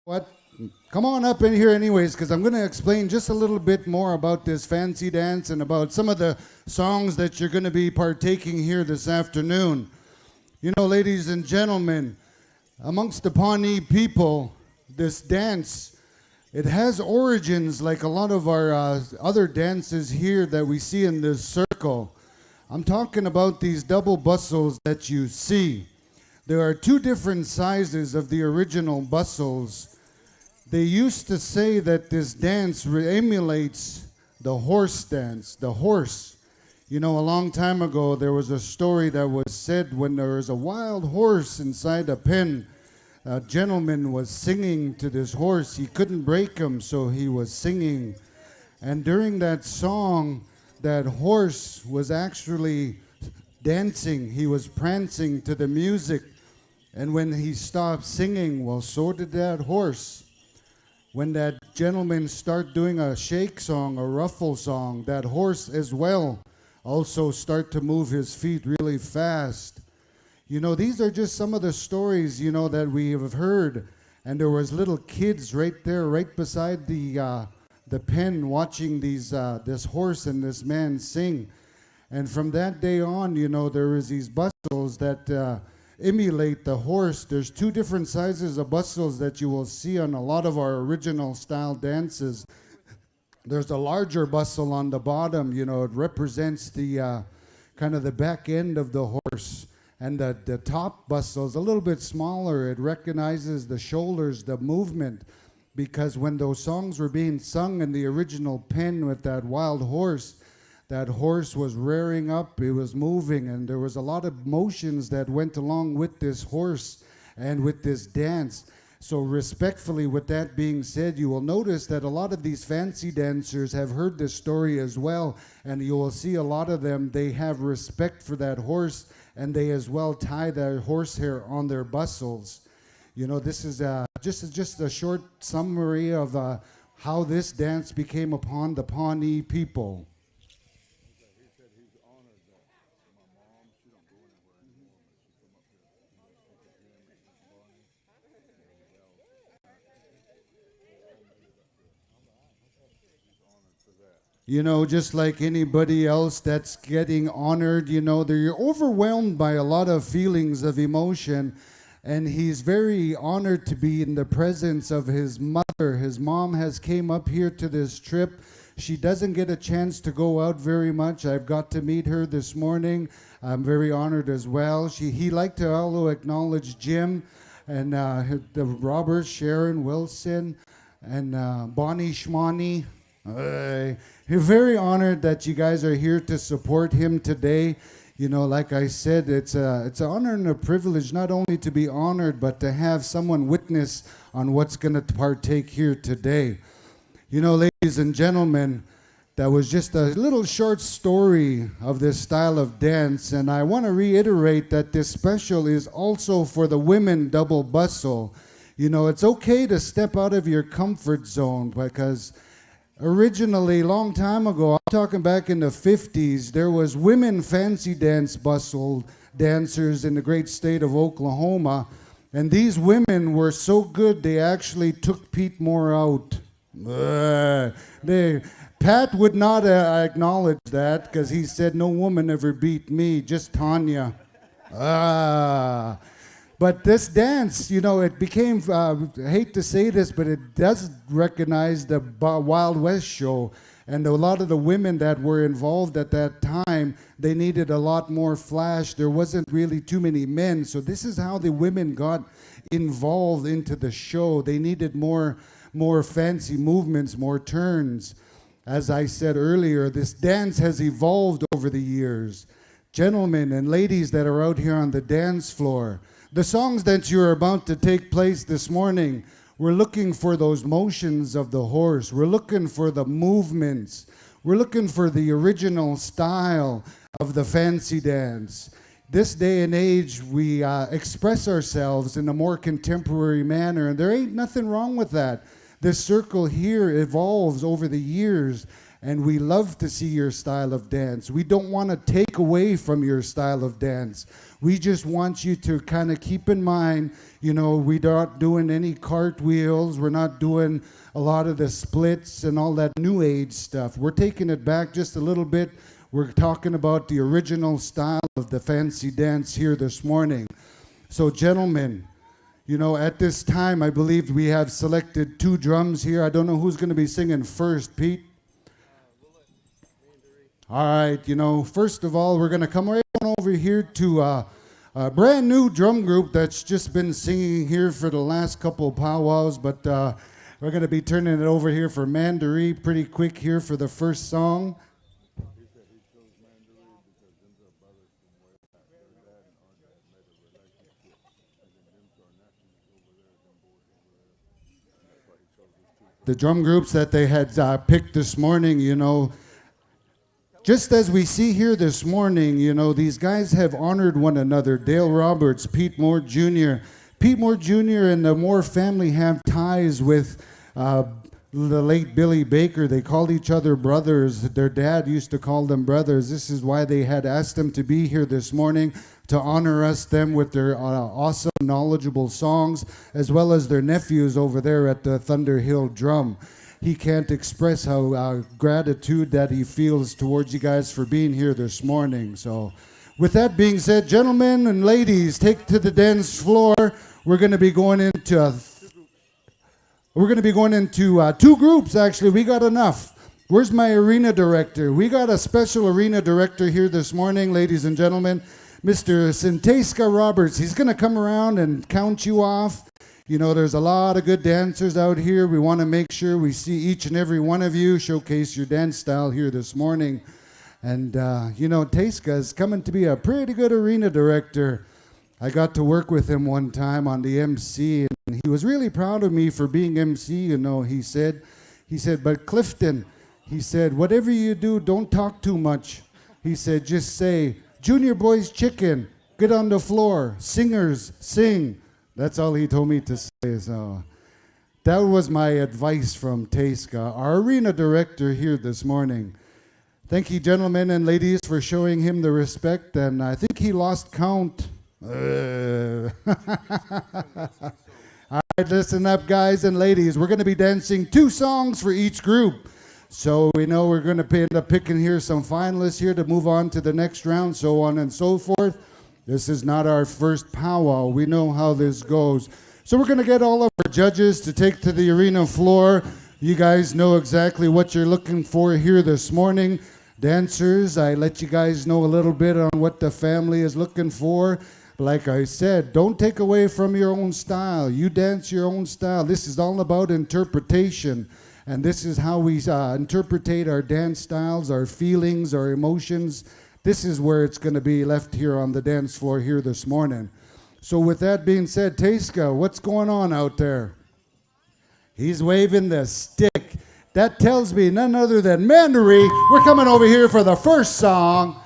What? Come on up in here anyways, because I'm going to explain just a little bit more about this fancy dance and about some of the songs that you're going to be partaking here this afternoon. You know, ladies and gentlemen, amongst the Pawnee people, this dance, it has origins like a lot of our other dances here that we see in this circle. I'm talking about these double bustles that you see. There are two different sizes of the original bustles. They used to say that this dance emulates the horse dance, the horse. You know, a long time ago, there was a story that was said when there was a wild horse inside a pen. A gentleman was singing to this horse. He couldn't break him, so he was singing. And during that song, that horse was actually dancing. He was prancing to the music. And when he stopped singing, well, so did that horse. When that gentleman started doing a shake song, a ruffle song, that horse as well also start to move his feet really fast. You know, these are just some of the stories, you know, that we have heard. And there was little kids right there, right beside the pen, watching this horse and this man sing. And from that day on, you know, there is these bustles that emulate the horse. There's two different sizes of bustles that you will see on a lot of our original style dances. There's a larger bustle on the bottom, you know, it represents the kind of the back end of the horse. And the top bustle is a little bit smaller. It recognizes the shoulders, the movement, because when those songs were being sung in the original pen with that wild horse, that horse was rearing up, it was moving, and there was a lot of motions that went along with this horse and with this dance. So respectfully, with that being said, you will notice that a lot of these fancy dancers have heard this story as well, and you will see a lot of them, they have respect for that horse, and they as well tie their horsehair on their bustles. You know, this is just a short summary of how this dance became upon the Pawnee people. You know, just like anybody else that's getting honored, you know, they're overwhelmed by a lot of feelings of emotion. And he's very honored to be in the presence of his mother. His mom has came up here to this trip. She doesn't get a chance to go out very much. I've got to meet her this morning. I'm very honored as well. He liked to also acknowledge Jim and the Robert, Sharon, Wilson, and Bonnie Schmani. We're very honored that you guys are here to support him today. You know, like I said, it's an honor and a privilege not only to be honored, but to have someone witness on what's going to partake here today. You know, ladies and gentlemen, that was just a little short story of this style of dance, and I want to reiterate that this special is also for the women double bustle. You know, it's okay to step out of your comfort zone because originally, long time ago, I'm talking back in the 50s, there was women fancy dance bustle dancers in the great state of Oklahoma. And these women were so good, they actually took Pete Moore out. Pat would not acknowledge that because he said, no woman ever beat me, just Tanya. But this dance, you know, it became, I hate to say this, but it does recognize the Wild West show. And a lot of the women that were involved at that time, they needed a lot more flash. There wasn't really too many men. So this is how the women got involved into the show. They needed more fancy movements, more turns. As I said earlier, this dance has evolved over the years. Gentlemen and ladies that are out here on the dance floor, the songs that you're about to take place this morning, we're looking for those motions of the horse. We're looking for the movements. We're looking for the original style of the fancy dance. This day and age, we express ourselves in a more contemporary manner, and there ain't nothing wrong with that. This circle here evolves over the years, and we love to see your style of dance. We don't want to take away from your style of dance. We just want you to kind of keep in mind, you know, we're not doing any cartwheels, we're not doing a lot of the splits and all that new age stuff. We're taking it back just a little bit. We're talking about the original style of the fancy dance here this morning. So gentlemen, you know, at this time, I believe we have selected 2 drums here. I don't know who's going to be singing first, Pete. All right, you know, first of all, we're going to come right on over here to a brand new drum group that's just been singing here for the last couple of powwows, but we're going to be turning it over here for Mandaree pretty quick here for the first song. The drum groups that they had picked this morning, you know, just as we see here this morning, you know, these guys have honored one another. Dale Roberts, Pete Moore Jr. Pete Moore Jr. and the Moore family have ties with the late Billy Baker. They called each other brothers. Their dad used to call them brothers. This is why they had asked them to be here this morning to honor them with their awesome, knowledgeable songs, as well as their nephews over there at the Thunder Hill Drum. He can't express how gratitude that he feels towards you guys for being here this morning. So with that being said, gentlemen and ladies, take to the dance floor. We're going to be going into 2 groups, actually. We got enough. Where's my arena director? We got a special arena director here this morning, ladies and gentlemen, Mr. Sinteska Roberts. He's going to come around and count you off. You know, there's a lot of good dancers out here. We want to make sure we see each and every one of you showcase your dance style here this morning. And, you know, Teska is coming to be a pretty good arena director. I got to work with him one time on the MC, and he was really proud of me for being MC. You know, he said, but Clifton, he said, whatever you do, don't talk too much. He said, just say, Junior Boys Chicken, get on the floor, singers, sing. That's all he told me to say. So that was my advice from Teska, our arena director here this morning. Thank you, gentlemen and ladies, for showing him the respect, and I think he lost count. All right, listen up, guys and ladies. We're going to be dancing 2 songs for each group. So we know we're going to end up picking here some finalists here to move on to the next round, so on and so forth. This is not our first powwow. We know how this goes. So we're going to get all of our judges to take to the arena floor. You guys know exactly what you're looking for here this morning. Dancers, I let you guys know a little bit on what the family is looking for. Like I said, don't take away from your own style. You dance your own style. This is all about interpretation. And this is how we interpretate our dance styles, our feelings, our emotions. This is where it's going to be left here on the dance floor here this morning. So with that being said, Teska, what's going on out there? He's waving the stick. That tells me none other than Mandaree. We're coming over here for the first song.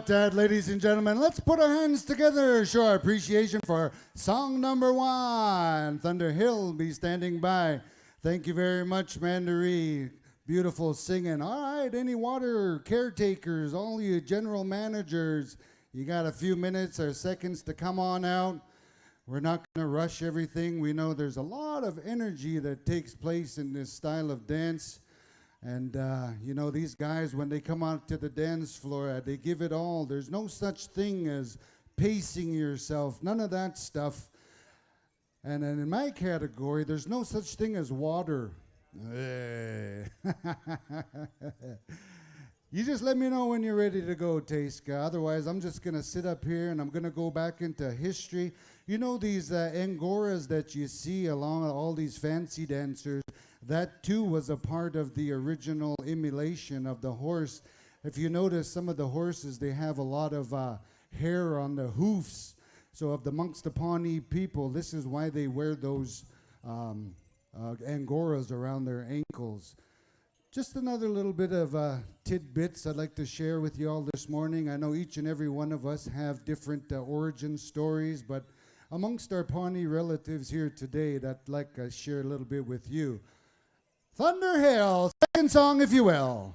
about that, ladies and gentlemen? Let's put our hands together, show our appreciation for song number 1. Thunder Hill be standing by. Thank you very much, Mandaree. Beautiful singing. All right, any water caretakers, all you general managers, you got a few minutes or seconds to come on out. We're not going to rush everything. We know there's a lot of energy that takes place in this style of dance. And, you know, these guys, when they come out to the dance floor, they give it all. There's no such thing as pacing yourself, none of that stuff. And then in my category, there's no such thing as water. You just let me know when you're ready to go, Teiska. Otherwise, I'm just going to sit up here and I'm going to go back into history. You know these angoras that you see along all these fancy dancers, that too was a part of the original emulation of the horse. If you notice, some of the horses, they have a lot of hair on the hoofs. So of the amongst the Pawnee people, this is why they wear those angoras around their ankles. Just another little bit of tidbits I'd like to share with you all this morning. I know each and every one of us have different origin stories, but amongst our Pawnee relatives here today, that I'd like to share a little bit with you. Thunder Hill, second song, if you will.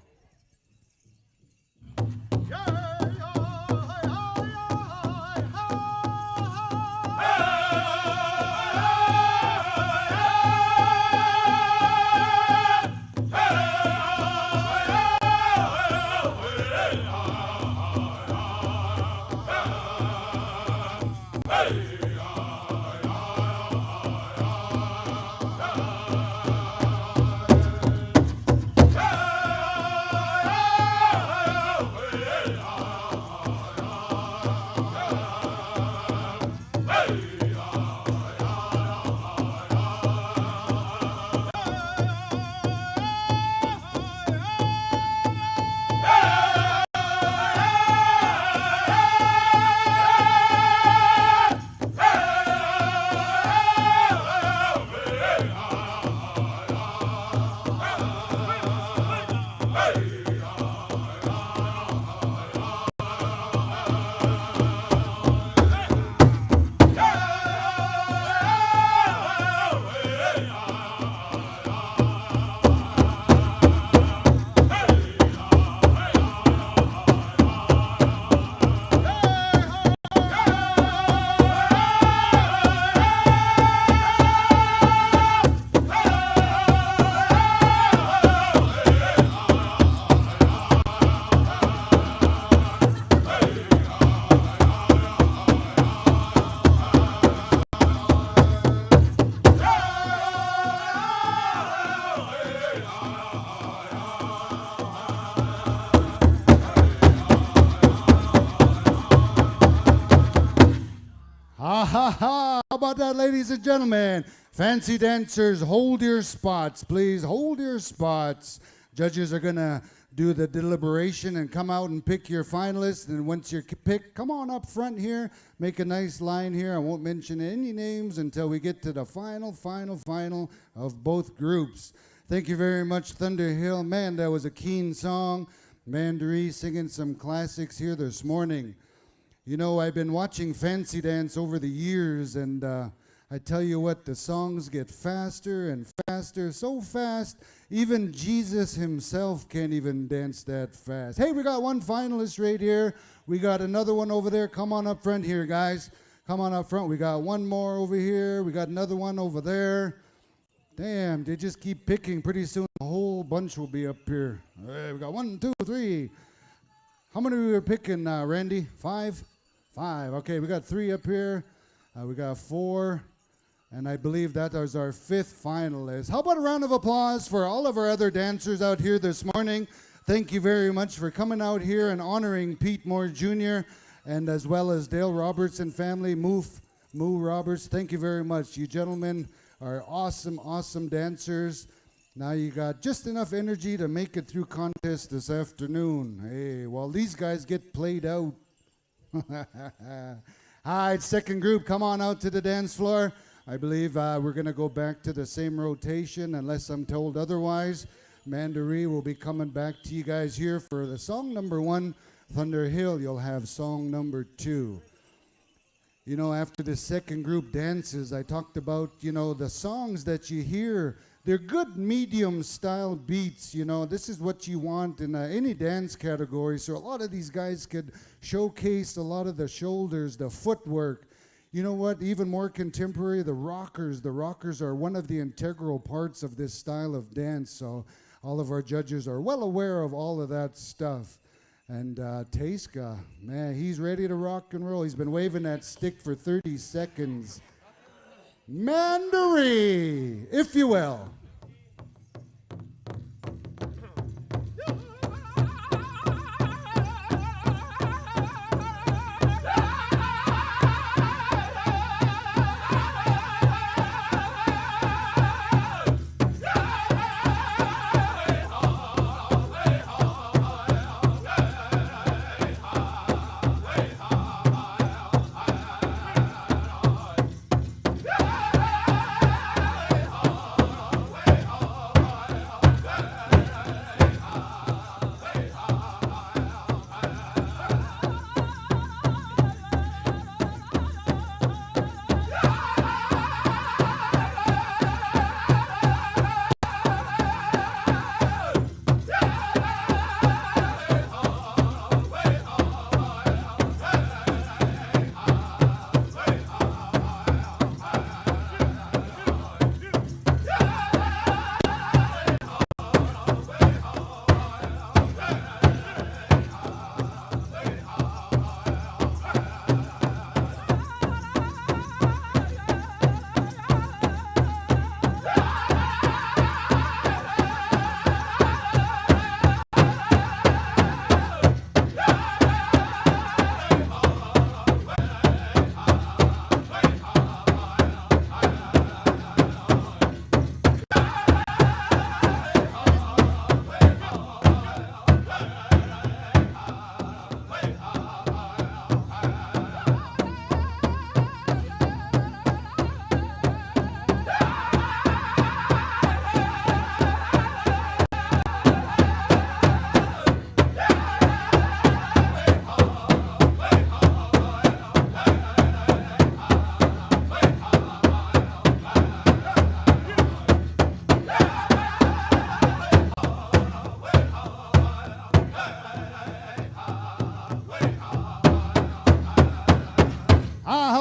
How about that, ladies and gentlemen? Fancy dancers, hold your spots, please. Hold your spots. Judges are going to do the deliberation and come out and pick your finalists. And once you're picked, come on up front here. Make a nice line here. I won't mention any names until we get to the final of both groups. Thank you very much, Thunder Hill. Man, that was a keen song. Mandaree singing some classics here this morning. You know, I've been watching Fancy Dance over the years, and I tell you what, the songs get faster and faster, so fast, even Jesus himself can't even dance that fast. Hey, we got one finalist right here. We got another one over there. Come on up front here, guys. Come on up front. We got one more over here. We got another one over there. Damn, they just keep picking. Pretty soon, a whole bunch will be up here. All right, we got 1, 2, 3. How many we were picking, Randy? 5? 5. Okay, we got 3 up here. We got 4. And I believe that is our 5th finalist. How about a round of applause for all of our other dancers out here this morning? Thank you very much for coming out here and honoring Pete Moore Jr. and as well as Dale Roberts and family, Moo Roberts. Thank you very much. You gentlemen are awesome, awesome dancers. Now you got just enough energy to make it through contest this afternoon. Hey, while these guys get played out. All right, second group, come on out to the dance floor. I believe we're going to go back to the same rotation unless I'm told otherwise. Mandaree will be coming back to you guys here for the song number 1 Thunder Hill, you'll have song number 2. You know, after the second group dances, I talked about, you know, the songs that you hear. They're good medium style beats, you know. This is what you want in any dance category. So a lot of these guys could showcase a lot of the shoulders, the footwork. You know what? Even more contemporary, the rockers. The rockers are one of the integral parts of this style of dance. So all of our judges are well aware of all of that stuff. And Teiska, man, he's ready to rock and roll. He's been waving that stick for 30 seconds. Mandaree, if you will.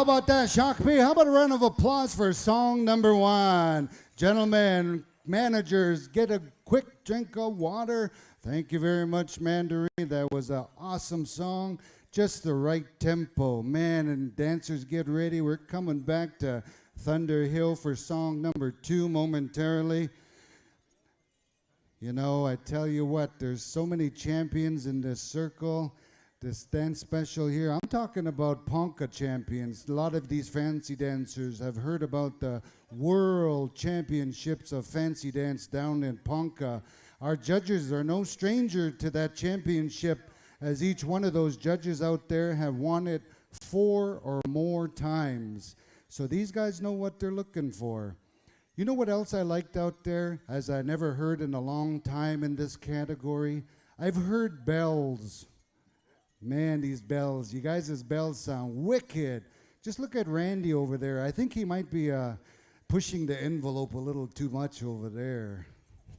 How about that, Shakpi? How about a round of applause for song number 1? Gentlemen, managers, get a quick drink of water. Thank you very much, Mandaree. That was an awesome song. Just the right tempo. Man, and dancers, get ready. We're coming back to Thunder Hill for song number 2 momentarily. You know, I tell you what, there's so many champions in this circle. This dance special here, I'm talking about Ponca champions. A lot of these fancy dancers have heard about the World Championships of Fancy Dance down in Ponca. Our judges are no stranger to that championship, as each one of those judges out there have won it 4 or more times. So these guys know what they're looking for. You know what else I liked out there, as I never heard in a long time in this category? I've heard bells. Man, these bells. You guys' bells sound wicked. Just look at Randy over there. I think he might be pushing the envelope a little too much over there.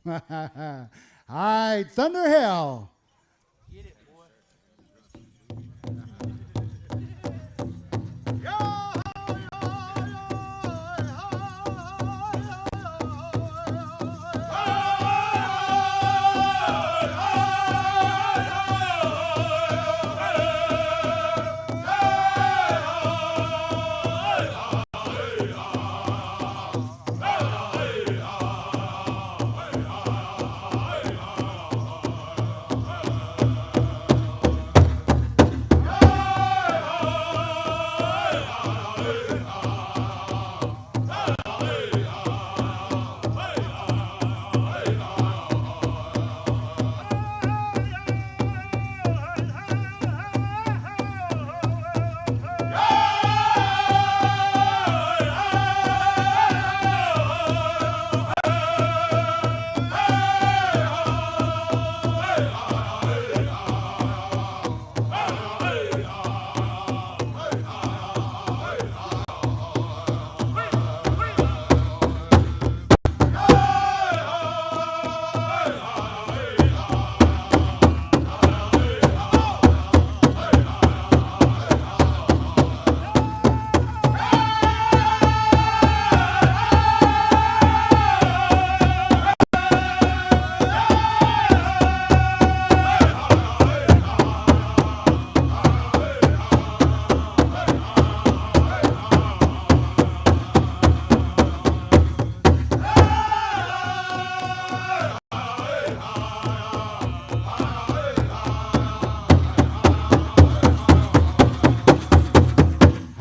All right, Thunder Hill. Get it, boy.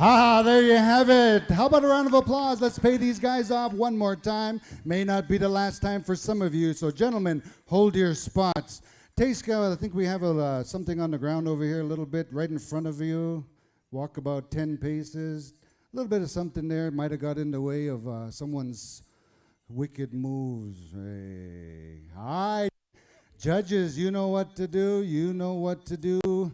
Ah, there you have it. How about a round of applause? Let's pay these guys off one more time. May not be the last time for some of you. So, gentlemen, hold your spots. Tayska, I think we have something on the ground over here a little bit right in front of you. Walk about 10 paces. A little bit of something there might have got in the way of someone's wicked moves. Hey. All right. Judges, you know what to do. You know what to do.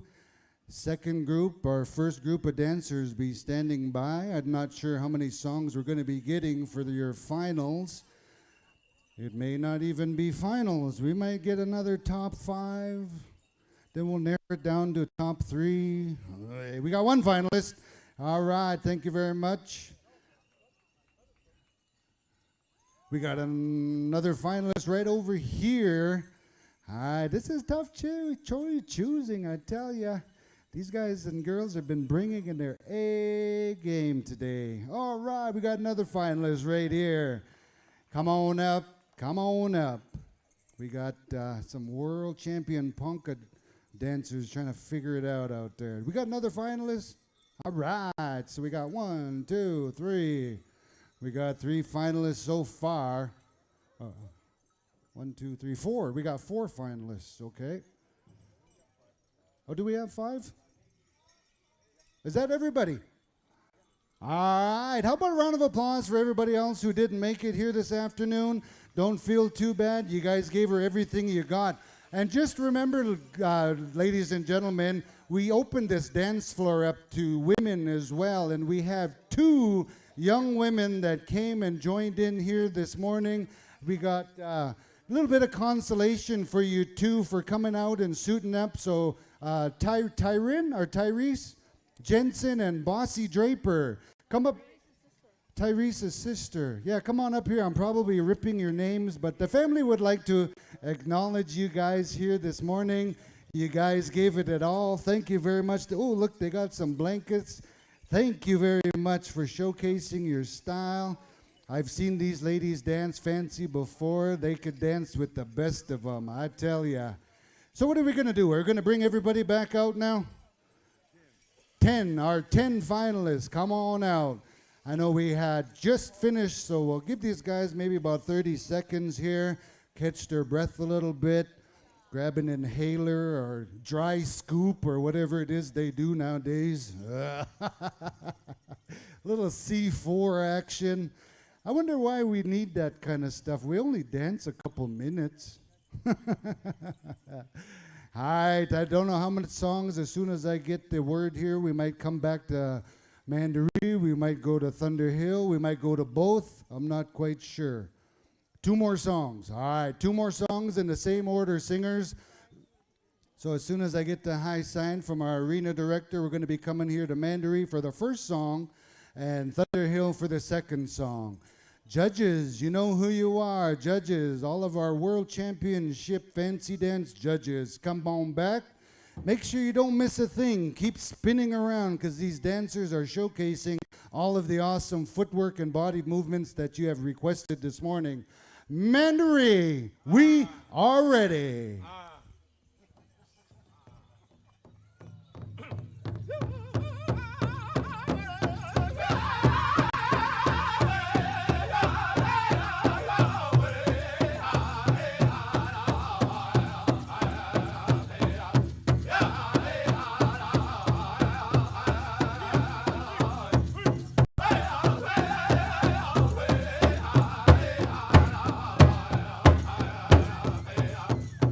Second group, our first group of dancers be standing by. I'm not sure how many songs we're going to be getting for your finals. It may not even be finals. We might get another top 5. Then we'll narrow it down to top 3. We got one finalist. All right, thank you very much. We got another finalist right over here. All right, this is tough choosing, I tell you. These guys and girls have been bringing in their A game today. All right, we got another finalist right here. Come on up, come on up. We got some world champion polka dancers trying to figure it out there. We got another finalist. All right, so we got 1, 2, 3. We got 3 finalists so far. 1, 2, 3, 4. We got 4 finalists, okay. Oh, do we have 5? Is that everybody? All right. How about a round of applause for everybody else who didn't make it here this afternoon? Don't feel too bad. You guys gave her everything you got. And just remember, ladies and gentlemen, we opened this dance floor up to women as well. And we have 2 young women that came and joined in here this morning. We got a little bit of consolation for you 2 for coming out and suiting up. So Tyrese Jensen and Bossy Draper, come up. Tyrese's sister. Yeah, come on up here. I'm probably ripping your names, but the family would like to acknowledge you guys here this morning. You guys gave it all. Thank you very much. Oh, look, they got some blankets. Thank you very much for showcasing your style. I've seen these ladies dance fancy before. They could dance with the best of them, I tell ya. So what are we going to do? We're going to bring everybody back out now? 10, our 10 finalists, come on out. I know we had just finished, so we'll give these guys maybe about 30 seconds here, catch their breath a little bit, grab an inhaler or dry scoop or whatever it is they do nowadays. Little C4 action. I wonder why we need that kind of stuff. We only dance a couple minutes. All right, I don't know how many songs. As soon as I get the word here, we might come back to Mandaree, we might go to Thunder Hill, we might go to both. I'm not quite sure. 2 more songs. All right, 2 more songs in the same order, singers. So as soon as I get the high sign from our arena director, we're going to be coming here to Mandaree for the first song and Thunder Hill for the second song. Judges, you know who you are. Judges, all of our world championship fancy dance judges, come on back. Make sure you don't miss a thing. Keep spinning around because these dancers are showcasing all of the awesome footwork and body movements that you have requested this morning. Mandaree, we are ready.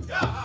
Yeah.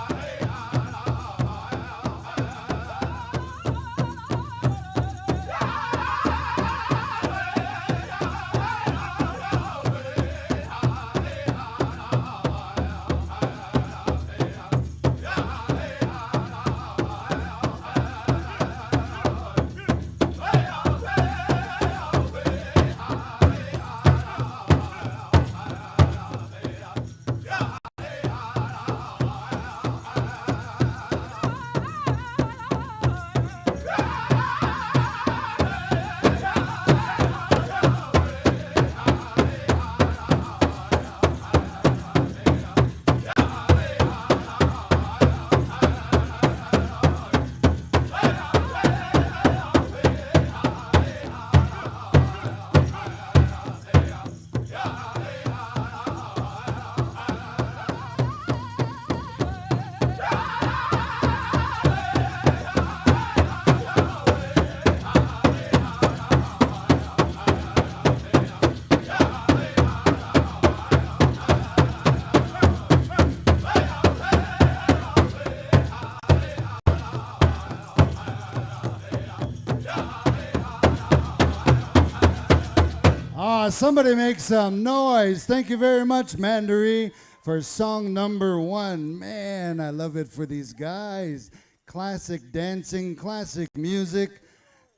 Somebody make some noise. Thank you very much, Mandaree, for song number 1. Man, I love it for these guys. Classic dancing, classic music.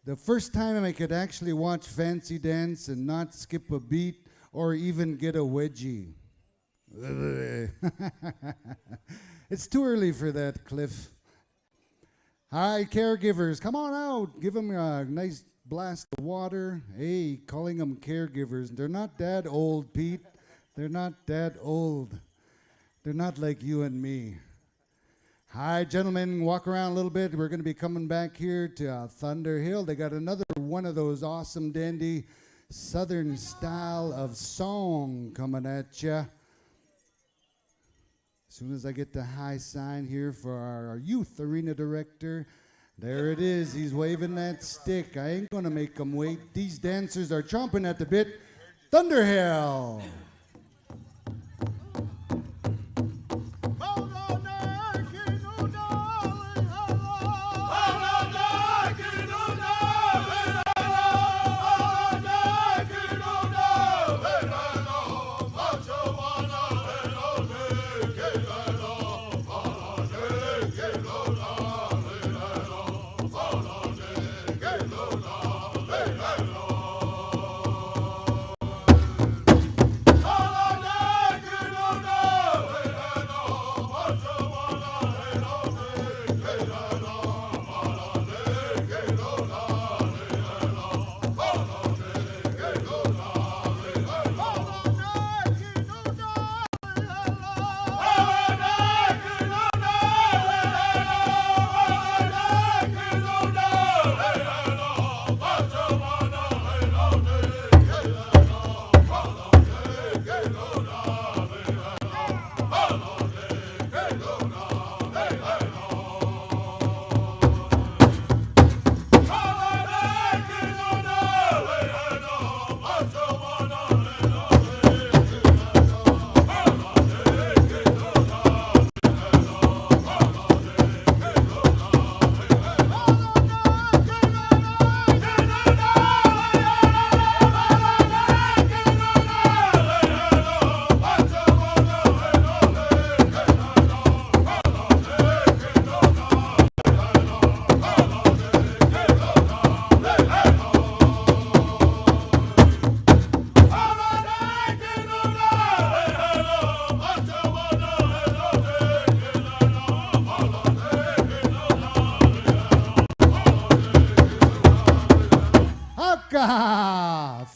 The first time I could actually watch Fancy Dance and not skip a beat or even get a wedgie. It's too early for that, Cliff. Hi, caregivers, come on out. Give them a nice blast of water. Hey, calling them caregivers. They're not that old, Pete. They're not that old. They're not like you and me. Hi, gentlemen, walk around a little bit. We're going to be coming back here to Thunder Hill. They got another one of those awesome, dandy, southern style of song coming at ya. As soon as I get the high sign here for our youth arena director, there it is. He's waving that stick. I ain't going to make them wait. These dancers are chomping at the bit. Thunder Hill.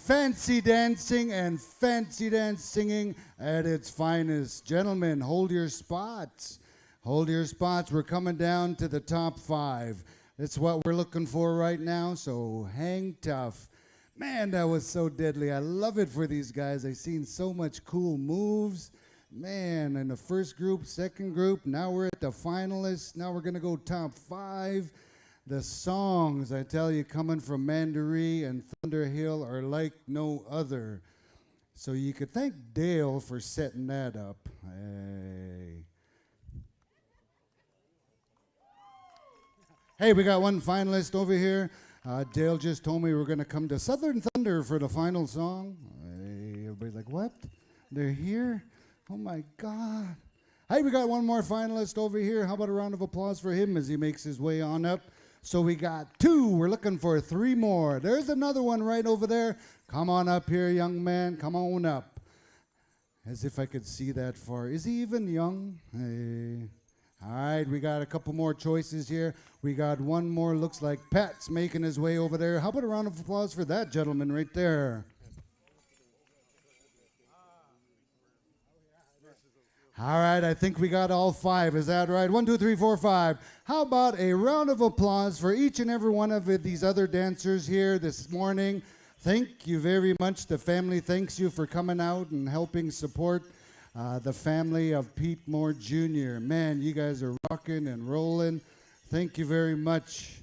Fancy dancing and fancy dance singing at its finest. Gentlemen, hold your spots. Hold your spots. We're coming down to the top 5. That's what we're looking for right now, so hang tough. Man, that was so deadly. I love it for these guys. I've seen so much cool moves. Man, in the first group, second group, now we're at the finalists. Now we're going to go top 5. The songs, I tell you, coming from Mandaree and Thunder Hill are like no other. So you could thank Dale for setting that up. Hey, we got one finalist over here. Dale just told me we're going to come to Southern Thunder for the final song. Hey, everybody's like, what? They're here? Oh, my God. Hey, we got one more finalist over here. How about a round of applause for him as he makes his way on up? So we got 2. We're looking for 3 more. There's another one right over there. Come on up here, young man. Come on up. As if I could see that far. Is he even young? Hey. All right, we got a couple more choices here. We got one more. Looks like Pat's making his way over there. How about a round of applause for that gentleman right there? All right, I think we got all 5. Is that right? 1, 2, 3, 4, 5. How about a round of applause for each and every one of these other dancers here this morning? Thank you very much. The family thanks you for coming out and helping support the family of Pete Moore Jr. Man, you guys are rocking and rolling. Thank you very much.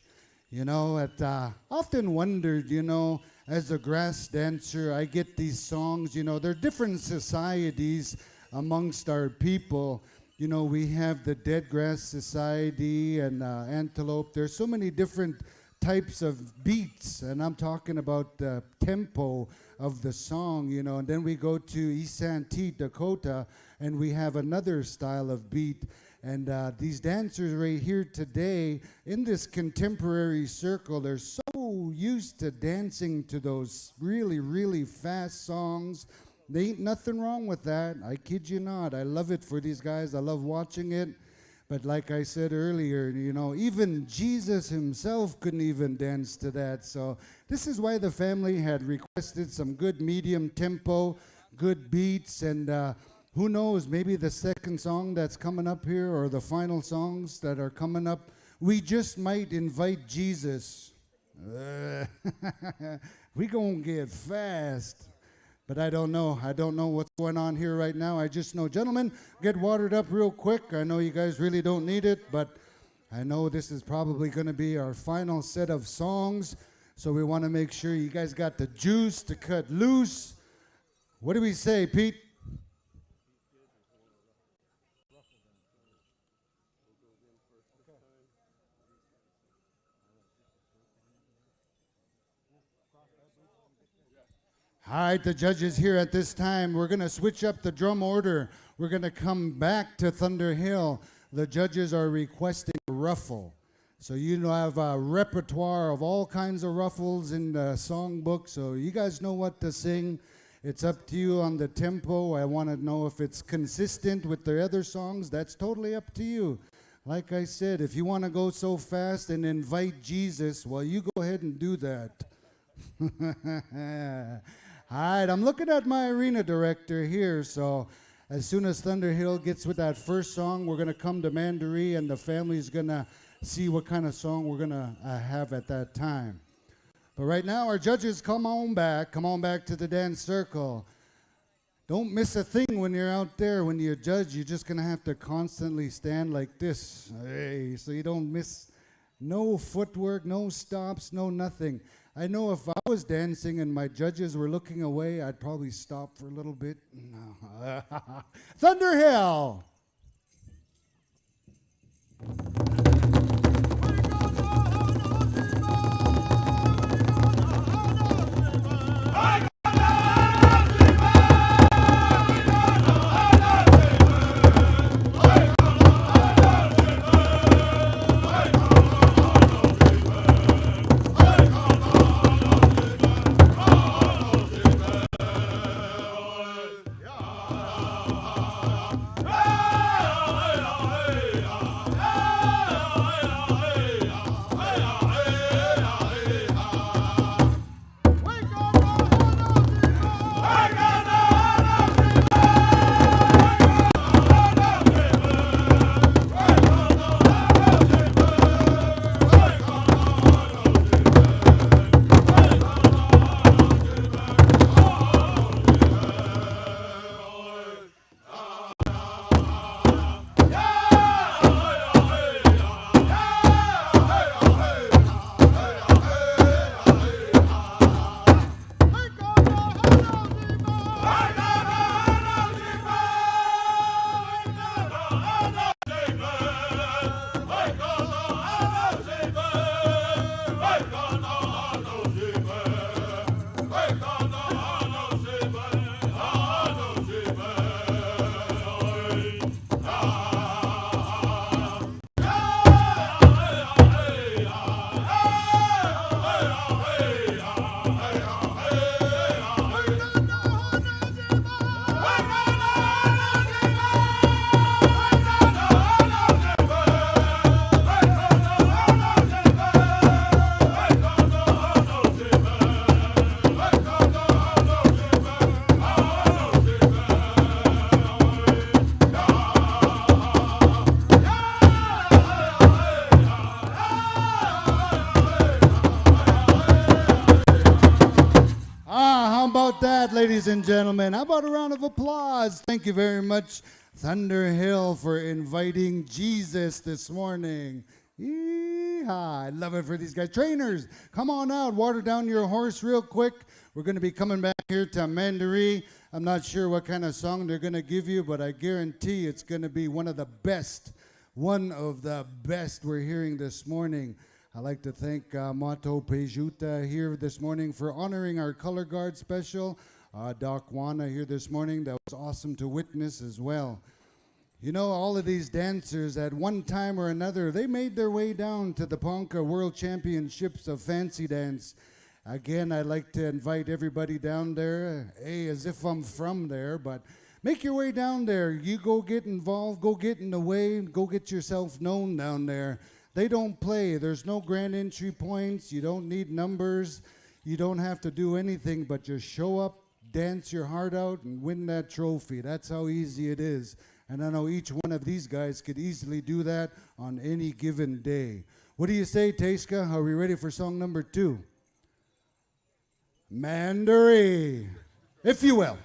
You know, I often wondered, you know, as a grass dancer, I get these songs, you know, they're different societies amongst our people. You know, we have the Dead Grass Society and Antelope. There's so many different types of beats, and I'm talking about the tempo of the song, you know. And then we go to East Santee, Dakota, and we have another style of beat. And these dancers right here today in this contemporary circle, they're so used to dancing to those really, really fast songs. There ain't nothing wrong with that. I kid you not. I love it for these guys. I love watching it. But like I said earlier, you know, even Jesus himself couldn't even dance to that. So this is why the family had requested some good medium tempo, good beats, and who knows, maybe the second song that's coming up here or the final songs that are coming up, we just might invite Jesus. We gonna get fast. But I don't know. I don't know what's going on here right now. I just know, gentlemen, get watered up real quick. I know you guys really don't need it, but I know this is probably going to be our final set of songs. So we want to make sure you guys got the juice to cut loose. What do we say, Pete? All right, the judges here at this time. We're going to switch up the drum order. We're going to come back to Thunder Hill. The judges are requesting a ruffle. So you have a repertoire of all kinds of ruffles in the songbook, so you guys know what to sing. It's up to you on the tempo. I want to know if it's consistent with the other songs. That's totally up to you. Like I said, if you want to go so fast and invite Jesus, well, you go ahead and do that. All right, I'm looking at my arena director here, so as soon as Thunder Hill gets with that first song, we're going to come to Mandaree, and the family's going to see what kind of song we're going to have at that time. But right now, our judges, come on back to the dance circle. Don't miss a thing when you're out there. When you judge, you're just going to have to constantly stand like this, hey, so you don't miss no footwork, no stops, no nothing. I know if I was dancing and my judges were looking away, I'd probably stop for a little bit. No. Thunder Hill! Ladies and gentlemen, how about a round of applause? Thank you very much, Thunder Hill, for inviting Jesus this morning. Yeehaw. I love it for these guys. Trainers, come on out, water down your horse real quick. We're going to be coming back here to Mandaree. I'm not sure what kind of song they're going to give you, but I guarantee it's going to be one of the best we're hearing this morning. I'd like to thank Mato Pejuta here this morning for honoring our Color Guard special. Doc Juana here this morning. That was awesome to witness as well. You know, all of these dancers at one time or another, they made their way down to the Ponca World Championships of Fancy Dance. Again, I'd like to invite everybody down there, as if I'm from there, but make your way down there. You go get involved, go get in the way, go get yourself known down there. They don't play. There's no grand entry points. You don't need numbers. You don't have to do anything but just show up, dance your heart out, and win that trophy. That's how easy it is. And I know each one of these guys could easily do that on any given day. What do you say, Teiska? Are we ready for song number 2? Mandarin, if you will.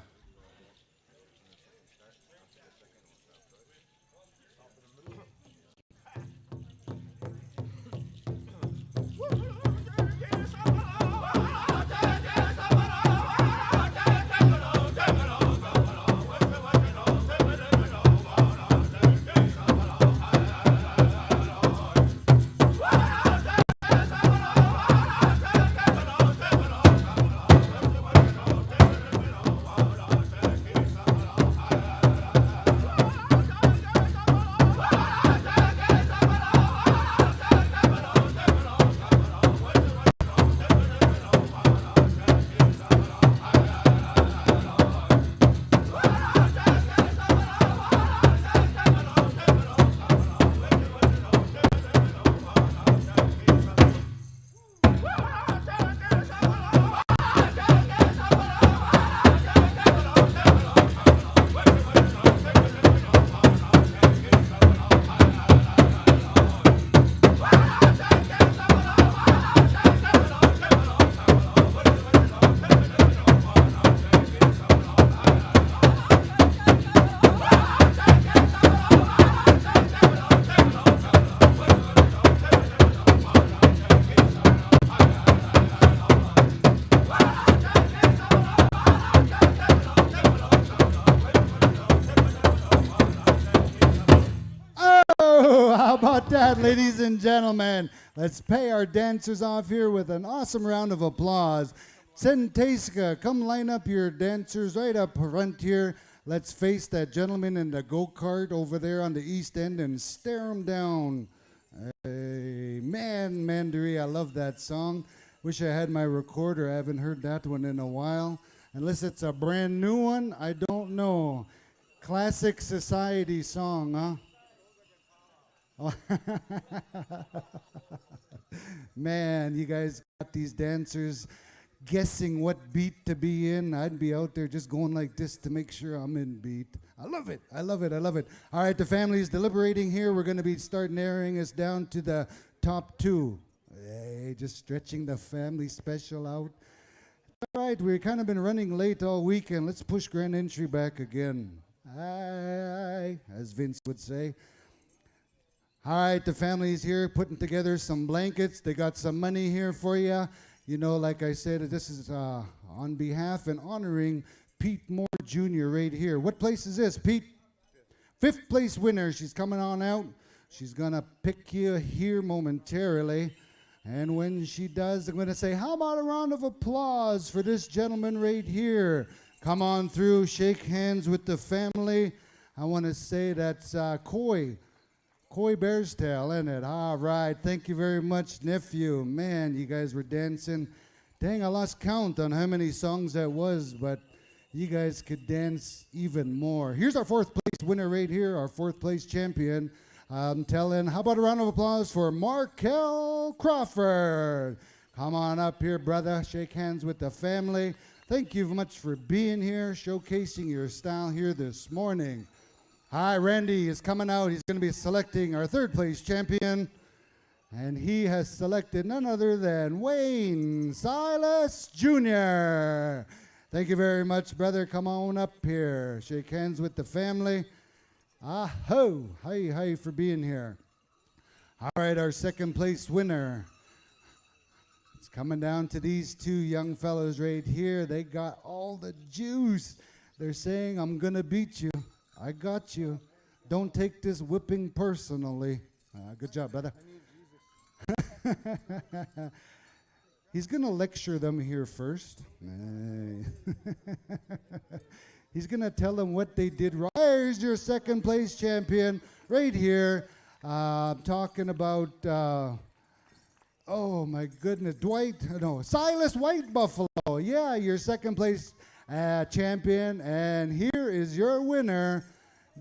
How about that, ladies and gentlemen? Let's pay our dancers off here with an awesome round of applause. Senteiska, come line up your dancers right up front here. Let's face that gentleman in the go-kart over there on the east end and stare him down. Hey, man, Mandarin, I love that song. Wish I had my recorder. I haven't heard that one in a while. Unless it's a brand new one, I don't know. Classic society song, huh? Man, you guys got these dancers guessing what beat to be in. I'd be out there just going like this to make sure I'm in beat. I love it. I love it. I love it. All right, the family's deliberating here. We're going to be starting narrowing us down to the top 2. Hey, just stretching the family special out. All right, we've kind of been running late all weekend. Let's push grand entry back again. Aye, as Vince would say. All right, the family's here putting together some blankets. They got some money here for you. You know, like I said, this is on behalf and honoring Pete Moore Jr. right here. What place is this, Pete? 5th place winner. She's coming on out. She's going to pick you here momentarily. And when she does, I'm going to say, how about a round of applause for this gentleman right here? Come on through, shake hands with the family. I want to say that's Coy Bear's Tail, isn't it? All right, thank you very much, nephew. Man, you guys were dancing. Dang, I lost count on how many songs that was, but you guys could dance even more. Here's our 4th place winner right here, our 4th place champion. I'm telling, how about a round of applause for Markel Crawford? Come on up here, brother. Shake hands with the family. Thank you much for being here, showcasing your style here this morning. Hi, Randy is coming out. He's going to be selecting our 3rd place champion. And he has selected none other than Wayne Silas Jr. Thank you very much, brother. Come on up here. Shake hands with the family. Aho. Hi for being here. All right, our 2nd place winner. It's coming down to these 2 young fellows right here. They got all the juice. They're saying, I'm going to beat you. I got you. Don't take this whipping personally. Good job, brother. He's going to lecture them here first. He's going to tell them what they did right. Here's your second place champion right here. I'm talking about, oh my goodness, Silas White Buffalo. Yeah, your second place champion. And here is your winner,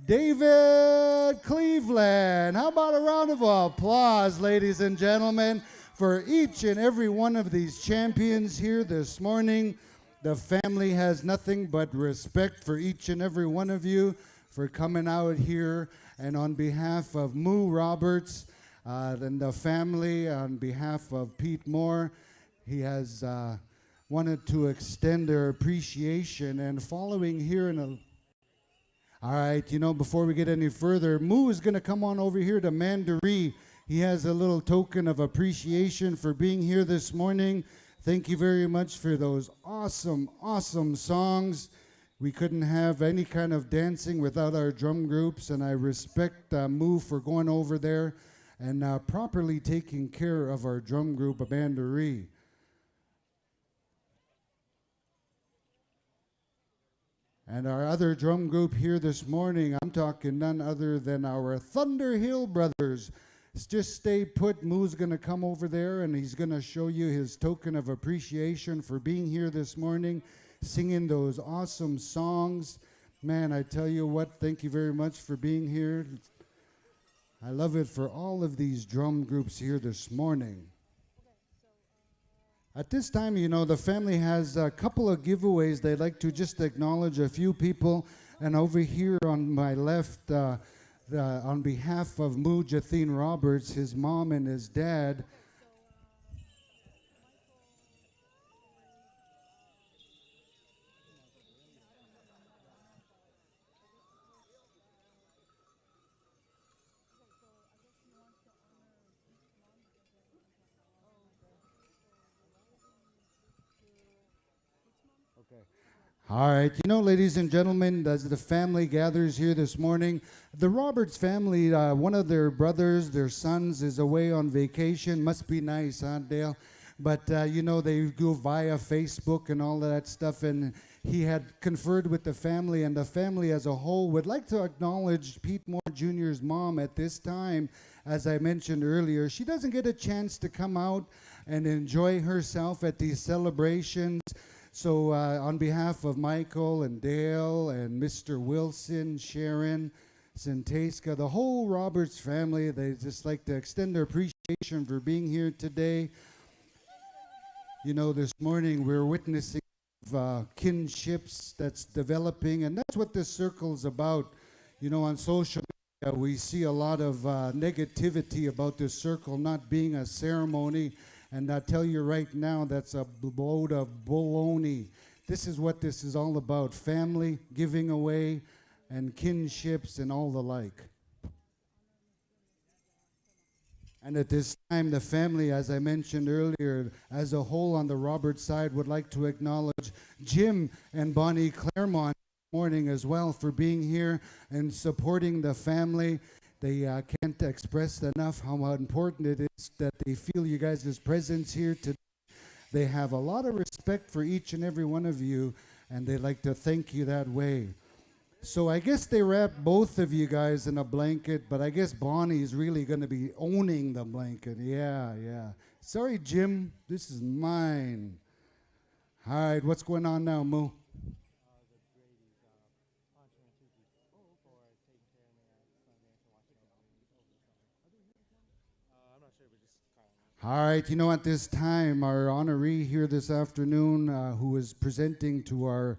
David Cleveland. How about a round of applause, ladies and gentlemen, for each and every one of these champions here this morning. The family has nothing but respect for each and every one of you for coming out here. And on behalf of Moo Roberts and the family, on behalf of Pete Moore, he has wanted to extend their appreciation. And following here in a... All right, before we get any further, Moo is going to come on over here to Mandaree. He has a little token of appreciation for being here this morning. Thank you very much for those awesome, awesome songs. We couldn't have any kind of dancing without our drum groups, and I respect Moo for going over there and properly taking care of our drum group of Mandaree. And our other drum group here this morning, I'm talking none other than our Thunderhill Brothers. Just stay put. Moo's going to come over there, and he's going to show you his token of appreciation for being here this morning, singing those awesome songs. Man, I tell you what, thank you very much for being here. I love it for all of these drum groups here this morning. At this time, the family has a couple of giveaways. They'd like to just acknowledge a few people. And over here on my left, on behalf of Moo Jatheen Roberts, his mom and his dad. All right, ladies and gentlemen, as the family gathers here this morning, the Roberts family, one of their brothers, their sons, is away on vacation. Must be nice, huh, Dale? But, they go via Facebook and all of that stuff, and he had conferred with the family, and the family as a whole would like to acknowledge Pete Moore Jr.'s mom at this time. As I mentioned earlier, she doesn't get a chance to come out and enjoy herself at these celebrations. So on behalf of Michael and Dale and Mr. Wilson, Sharon, Santeska, the whole Roberts family, they just like to extend their appreciation for being here today. This morning we're witnessing kinships that's developing, and that's what this circle's about. On social media, we see a lot of negativity about this circle not being a ceremony. And I tell you right now, that's a load of baloney. This is what this is all about: family, giving away, and kinships, and all the like. And at this time, the family, as I mentioned earlier, as a whole on the Roberts side, would like to acknowledge Jim and Bonnie Claremont this morning as well for being here and supporting the family. They can't express enough how important it is that they feel you guys' presence here today. They have a lot of respect for each and every one of you, and they like to thank you that way. So I guess they wrapped both of you guys in a blanket, but I guess Bonnie's really going to be owning the blanket. Yeah. Sorry, Jim, this is mine. All right, what's going on now, Moo? All right, at this time, our honoree here this afternoon, who is presenting to our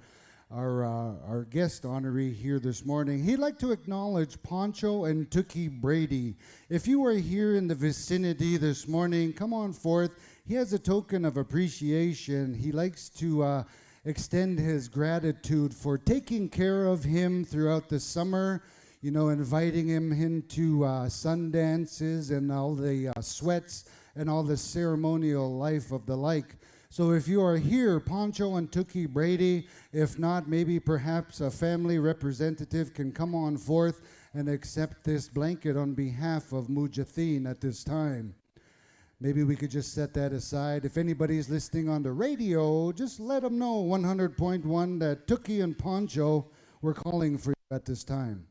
guest honoree here this morning, he'd like to acknowledge Poncho and Tookie Brady. If you are here in the vicinity this morning, come on forth. He has a token of appreciation. He likes to extend his gratitude for taking care of him throughout the summer, inviting him into sun dances and all the sweats and all the ceremonial life of the like. So if you are here, Poncho and Tookie Brady, if not, maybe perhaps a family representative can come on forth and accept this blanket on behalf of Moo Jatheen at this time. Maybe we could just set that aside. If anybody's listening on the radio, just let them know 100.1 that Tookie and Poncho were calling for you at this time.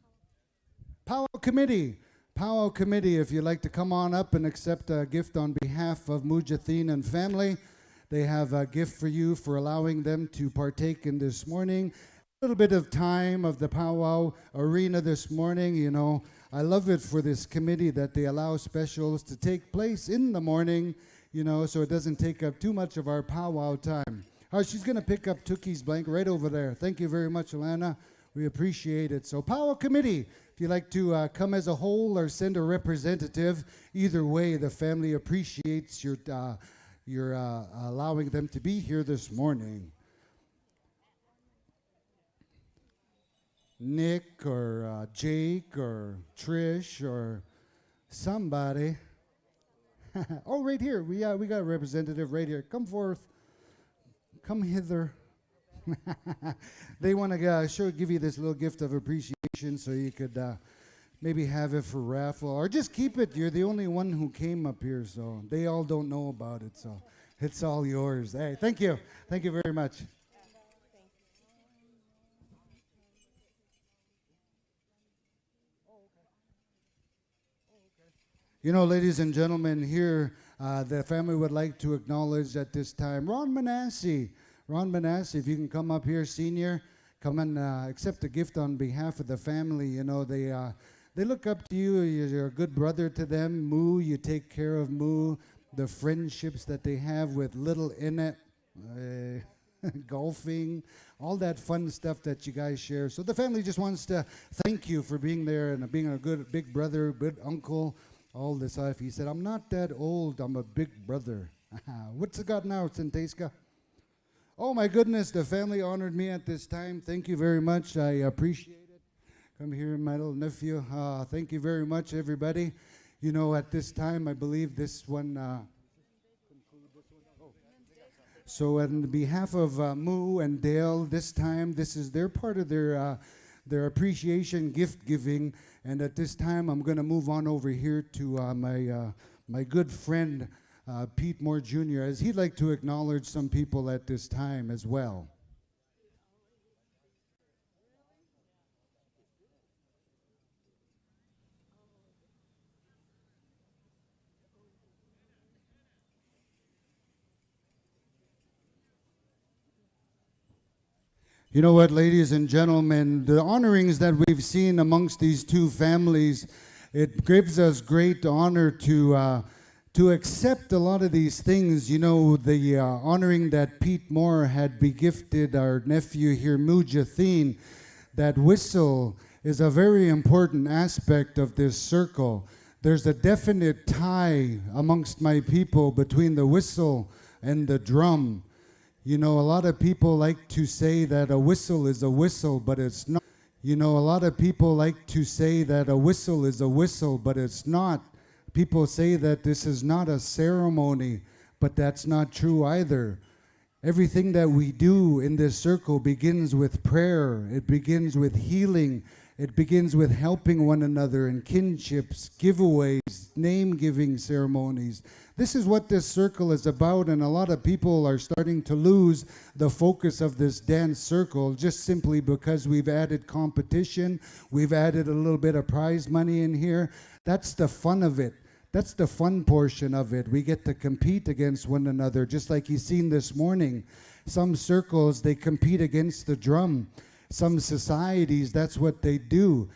Powwow Committee. Powwow Committee, if you'd like to come on up and accept a gift on behalf of Mujathin and family, they have a gift for you for allowing them to partake in this morning. A little bit of time of the Powwow arena this morning, you know. I love it for this committee that they allow specials to take place in the morning, you know, so it doesn't take up too much of our powwow time. All right, she's going to pick up Tookie's blanket right over there. Thank you very much, Alana. We appreciate it. So Powwow Committee, if you'd like to come as a whole or send a representative, either way, the family appreciates your allowing them to be here this morning. Nick or Jake or Trish or somebody. Oh, right here. We got a representative right here. Come forth. Come hither. They want to give you this little gift of appreciation so you could maybe have it for raffle or just keep it. You're the only one who came up here, so they all don't know about it, so it's all yours. Hey, thank you. Thank you very much. You know, ladies and gentlemen, here the family would like to acknowledge at this time Ron Manasseh. Ron Manasseh, if you can come up here, senior, come and accept a gift on behalf of the family. You know, they look up to you. You're a good brother to them. Moo, you take care of Moo. The friendships that they have with little Innit, golfing, all that fun stuff that you guys share. So the family just wants to thank you for being there and being a good big brother, good uncle, all this life. He said, I'm not that old. I'm a big brother. What's it got now, Sinteska? Oh, my goodness. The family honored me at this time. Thank you very much. I appreciate it. Come here, my little nephew. Thank you very much, everybody. You know, at this time, I believe this one... So on behalf of Moo and Dale, this time, this is their part of their appreciation gift giving. And at this time, I'm going to move on over here to my good friend, Pete Moore Jr., as he'd like to acknowledge some people at this time as well. You know what, ladies and gentlemen, the honorings that we've seen amongst these two families, it gives us great honor to accept a lot of these things. You know, the honoring that Pete Moore had begifted our nephew here, Mujathin, that whistle is a very important aspect of this circle. There's a definite tie amongst my people between the whistle and the drum. You know, a lot of people like to say that a whistle is a whistle, but it's not. You know, a lot of people like to say that a whistle is a whistle, but it's not. People say that this is not a ceremony, but that's not true either. Everything that we do in this circle begins with prayer. It begins with healing. It begins with helping one another in kinships, giveaways, name-giving ceremonies. This is what this circle is about, and a lot of people are starting to lose the focus of this dance circle just simply because we've added competition, we've added a little bit of prize money in here. That's the fun of it. That's the fun portion of it. We get to compete against one another, just like you've seen this morning. Some circles, they compete against the drum. Some societies, that's what they do.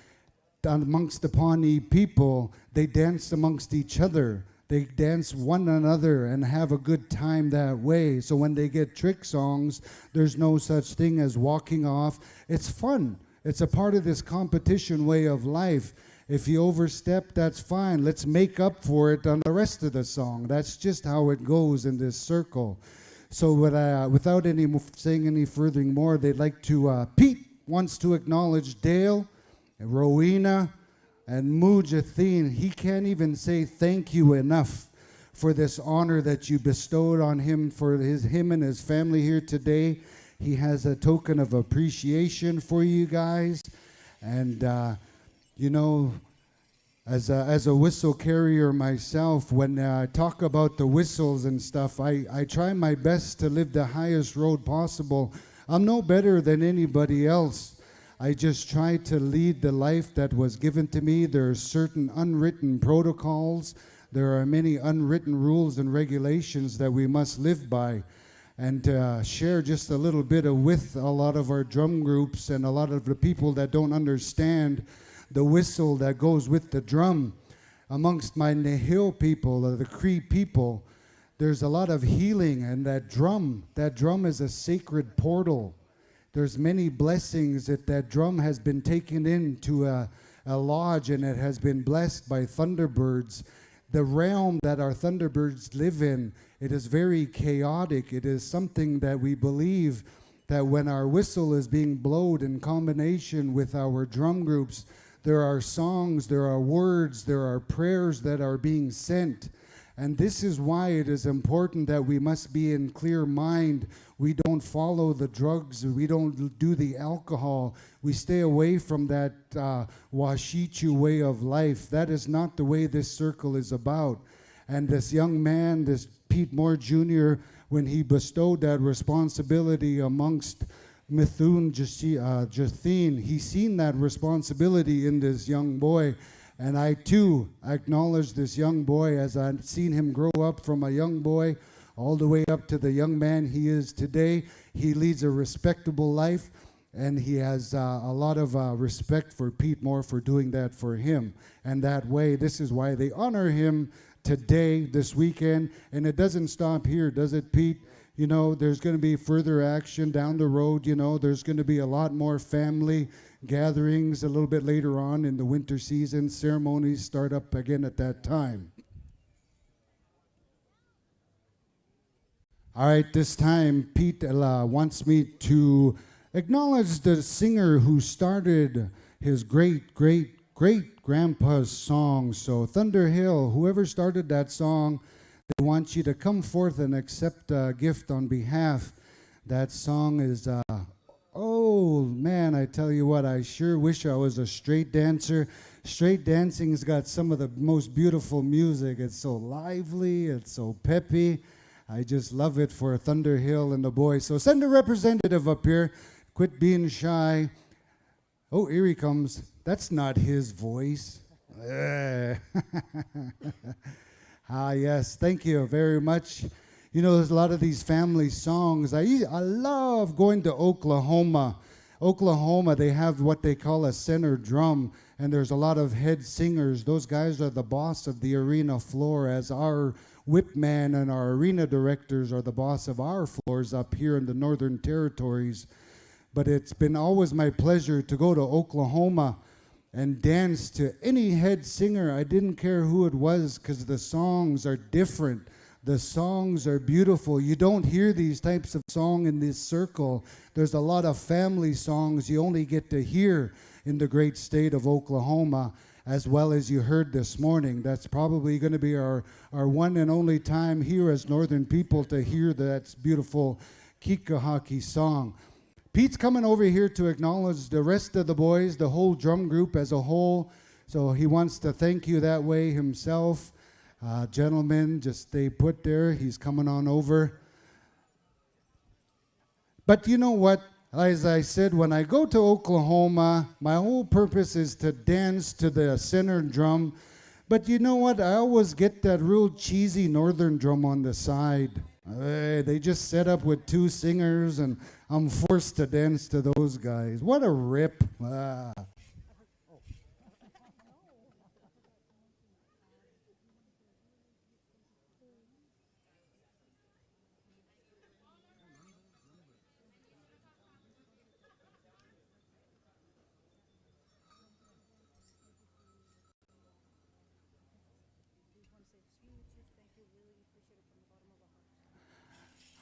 Amongst the Pawnee people, they dance amongst each other. They dance one another and have a good time that way. So when they get trick songs, there's no such thing as walking off. It's fun. It's a part of this competition way of life. If you overstep, that's fine. Let's make up for it on the rest of the song. That's just how it goes in this circle. So without saying any further more, they'd like to, Pete wants to acknowledge Dale, Rowena, and Mujathin. He can't even say thank you enough for this honor that you bestowed on him, for him and his family here today. He has a token of appreciation for you guys. And, you know, As a whistle carrier myself, when I talk about the whistles and stuff, I try my best to live the highest road possible. I'm no better than anybody else. I just try to lead the life that was given to me. There are certain unwritten protocols. There are many unwritten rules and regulations that we must live by. And to share just a little bit with a lot of our drum groups and a lot of the people that don't understand the whistle that goes with the drum. Amongst my Nihil people, the Cree people, there's a lot of healing, and that drum is a sacred portal. There's many blessings that drum has been taken into a lodge, and it has been blessed by thunderbirds. The realm that our thunderbirds live in, it is very chaotic. It is something that we believe that when our whistle is being blown in combination with our drum groups, there are songs, there are words, there are prayers that are being sent. And this is why it is important that we must be in clear mind. We don't follow the drugs, we don't do the alcohol. We stay away from that Wacipi way of life. That is not the way this circle is about. And this young man, this Pete Moore Jr., when he bestowed that responsibility amongst Mithun Jatheen, he seen that responsibility in this young boy. And I too acknowledge this young boy as I've seen him grow up from a young boy all the way up to the young man he is today. He leads a respectable life, and he has a lot of respect for Pete Moore for doing that for him. And that way, this is why they honor him today, this weekend. And it doesn't stop here, does it, Pete? You know, there's going to be further action down the road. You know, there's going to be a lot more family gatherings a little bit later on in the winter season. Ceremonies start up again at that time. All right, this time Pete wants me to acknowledge the singer who started his great-great-great-grandpa's song. So Thunder Hill, whoever started that song, they want you to come forth and accept a gift on behalf. That song is, oh man, I tell you what, I sure wish I was a straight dancer. Straight dancing's got some of the most beautiful music. It's so lively, it's so peppy. I just love it for Thunder Hill and the boys. So send a representative up here. Quit being shy. Oh, here he comes. That's not his voice. Ah, yes, thank you very much. You know, there's a lot of these family songs. I love going to Oklahoma. Oklahoma, they have what they call a center drum, and there's a lot of head singers. Those guys are the boss of the arena floor, as our whip man and our arena directors are the boss of our floors up here in the Northern Territories. But it's been always my pleasure to go to Oklahoma and dance to any head singer. I didn't care who it was, because the songs are different. The songs are beautiful. You don't hear these types of song in this circle. There's a lot of family songs you only get to hear in the great state of Oklahoma, as well as you heard this morning. That's probably going to be our one and only time here as Northern people to hear that beautiful Kikahaki song. Pete's coming over here to acknowledge the rest of the boys, the whole drum group as a whole. So he wants to thank you that way himself. Gentlemen, just stay put there. He's coming on over. But you know what? As I said, when I go to Oklahoma, my whole purpose is to dance to the center drum. But you know what? I always get that real cheesy northern drum on the side. They just set up with two singers, and I'm forced to dance to those guys. What a rip.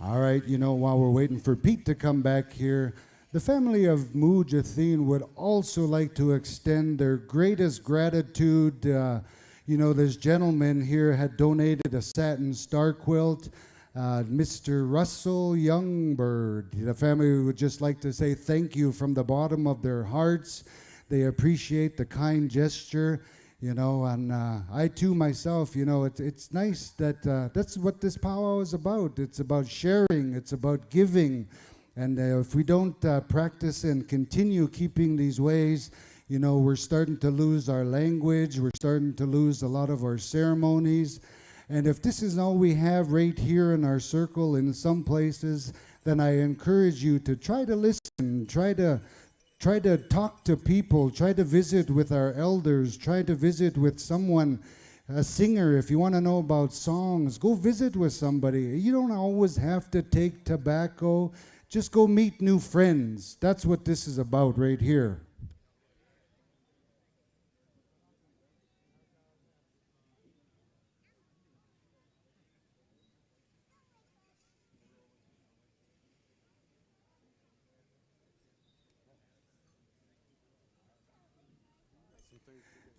All right, you know, while we're waiting for Pete to come back here, the family of Mujathin would also like to extend their greatest gratitude. You know, this gentleman here had donated a satin star quilt. Mr. Russell Youngbird. The family would just like to say thank you from the bottom of their hearts. They appreciate the kind gesture. you know, and I too myself, you know, it's nice that that's what this powwow is about. It's about sharing, it's about giving, and if we don't practice and continue keeping these ways, you know, we're starting to lose our language, we're starting to lose a lot of our ceremonies, and if this is all we have right here in our circle in some places, then I encourage you to try to listen, try to talk to people, try to visit with our elders, try to visit with someone, a singer. If you want to know about songs, go visit with somebody. You don't always have to take tobacco. Just go meet new friends. That's what this is about right here.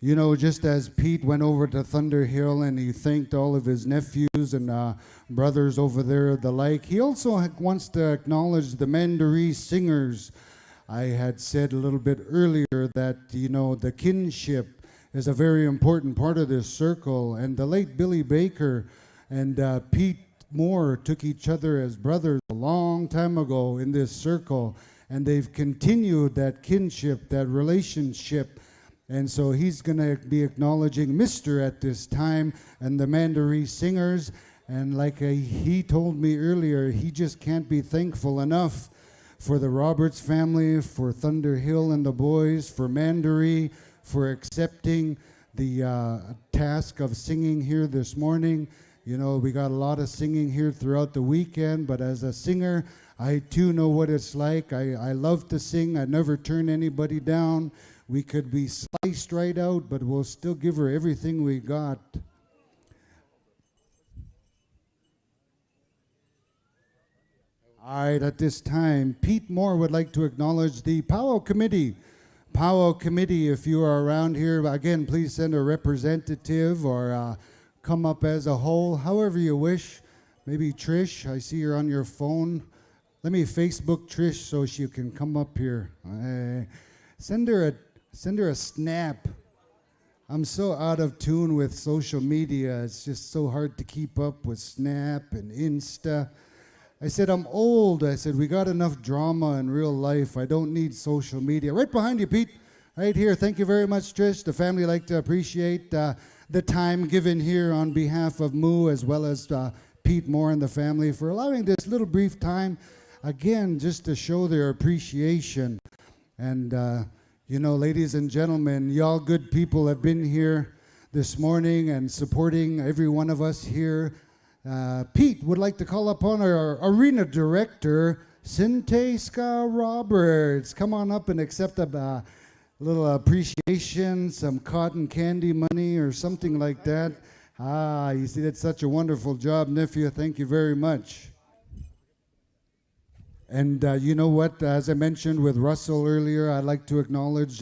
You know, just as Pete went over to Thunder Hill and he thanked all of his nephews and brothers over there, the like, he also wants to acknowledge the Mandaree singers. I had said a little bit earlier that, you know, the kinship is a very important part of this circle, and the late Billy Baker and Pete Moore took each other as brothers a long time ago in this circle, and they've continued that kinship, that relationship. And so he's going to be acknowledging Mr. at this time and the Mandaree singers. And like he told me earlier, he just can't be thankful enough for the Roberts family, for Thunder Hill and the boys, for Mandaree, for accepting the task of singing here this morning. You know, we got a lot of singing here throughout the weekend, but as a singer, I too know what it's like. I love to sing. I never turn anybody down. We could be sliced right out, but we'll still give her everything we got. All right, at this time, Pete Moore would like to acknowledge the Powwow Committee. Powwow Committee, if you are around here, again, please send a representative or come up as a whole, however you wish. Maybe Trish, I see you're on your phone. Let me Facebook Trish so she can come up here. Send her a snap. I'm so out of tune with social media. It's just so hard to keep up with Snap and Insta. I said, I'm old. I said, we got enough drama in real life. I don't need social media. Right behind you, Pete. Right here. Thank you very much, Trish. The family like to appreciate the time given here on behalf of Moo as well as Pete Moore and the family for allowing this little brief time, again, just to show their appreciation. And you know, ladies and gentlemen, y'all good people have been here this morning and supporting every one of us here. Pete would like to call upon our arena director, Cinteska Roberts. Come on up and accept a little appreciation, some cotton candy money or something like that. You see, that's such a wonderful job, nephew. Thank you very much. And you know what, as I mentioned with Russell earlier, I'd like to acknowledge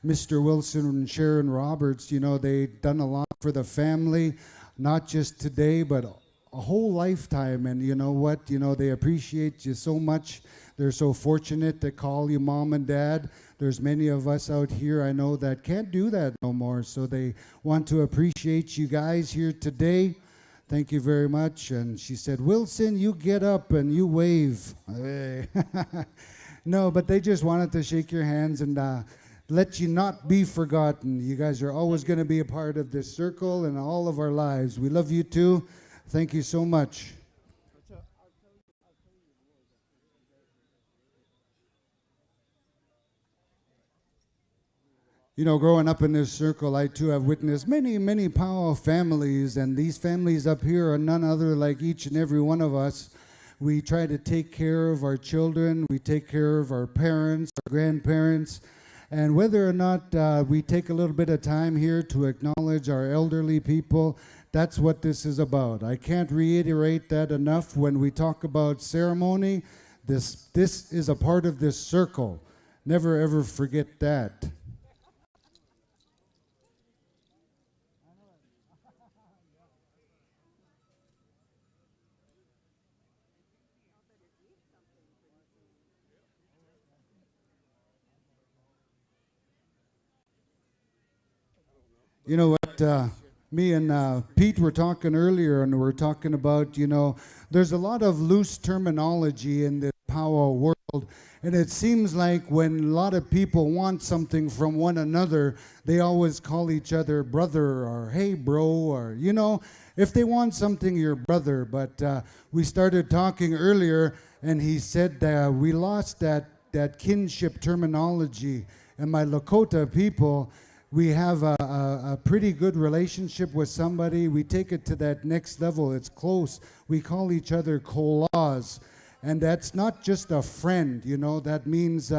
Mr. Wilson and Sharon Roberts. You know, they've done a lot for the family, not just today, but a whole lifetime. And you know what, you know, they appreciate you so much. They're so fortunate to call you mom and dad. There's many of us out here I know that can't do that no more. So they want to appreciate you guys here today. Thank you very much. And she said, Wilson, you get up and you wave. No, but they just wanted to shake your hands and let you not be forgotten. You guys are always going to be a part of this circle and all of our lives. We love you too. Thank you so much. You know, growing up in this circle, I too have witnessed many, many powwow families, and these families up here are none other like each and every one of us. We try to take care of our children, we take care of our parents, our grandparents, and whether or not we take a little bit of time here to acknowledge our elderly people, that's what this is about. I can't reiterate that enough when we talk about ceremony. This is a part of this circle. Never ever forget that. You know what? Me and Pete were talking earlier, and we're talking about, there's a lot of loose terminology in the powwow world, and it seems like when a lot of people want something from one another, they always call each other brother or hey bro, or if they want something, your brother. But we started talking earlier, and he said that we lost that kinship terminology, and my Lakota people, we have a pretty good relationship with somebody. We take it to that next level. It's close. We call each other kolas. And that's not just a friend, that means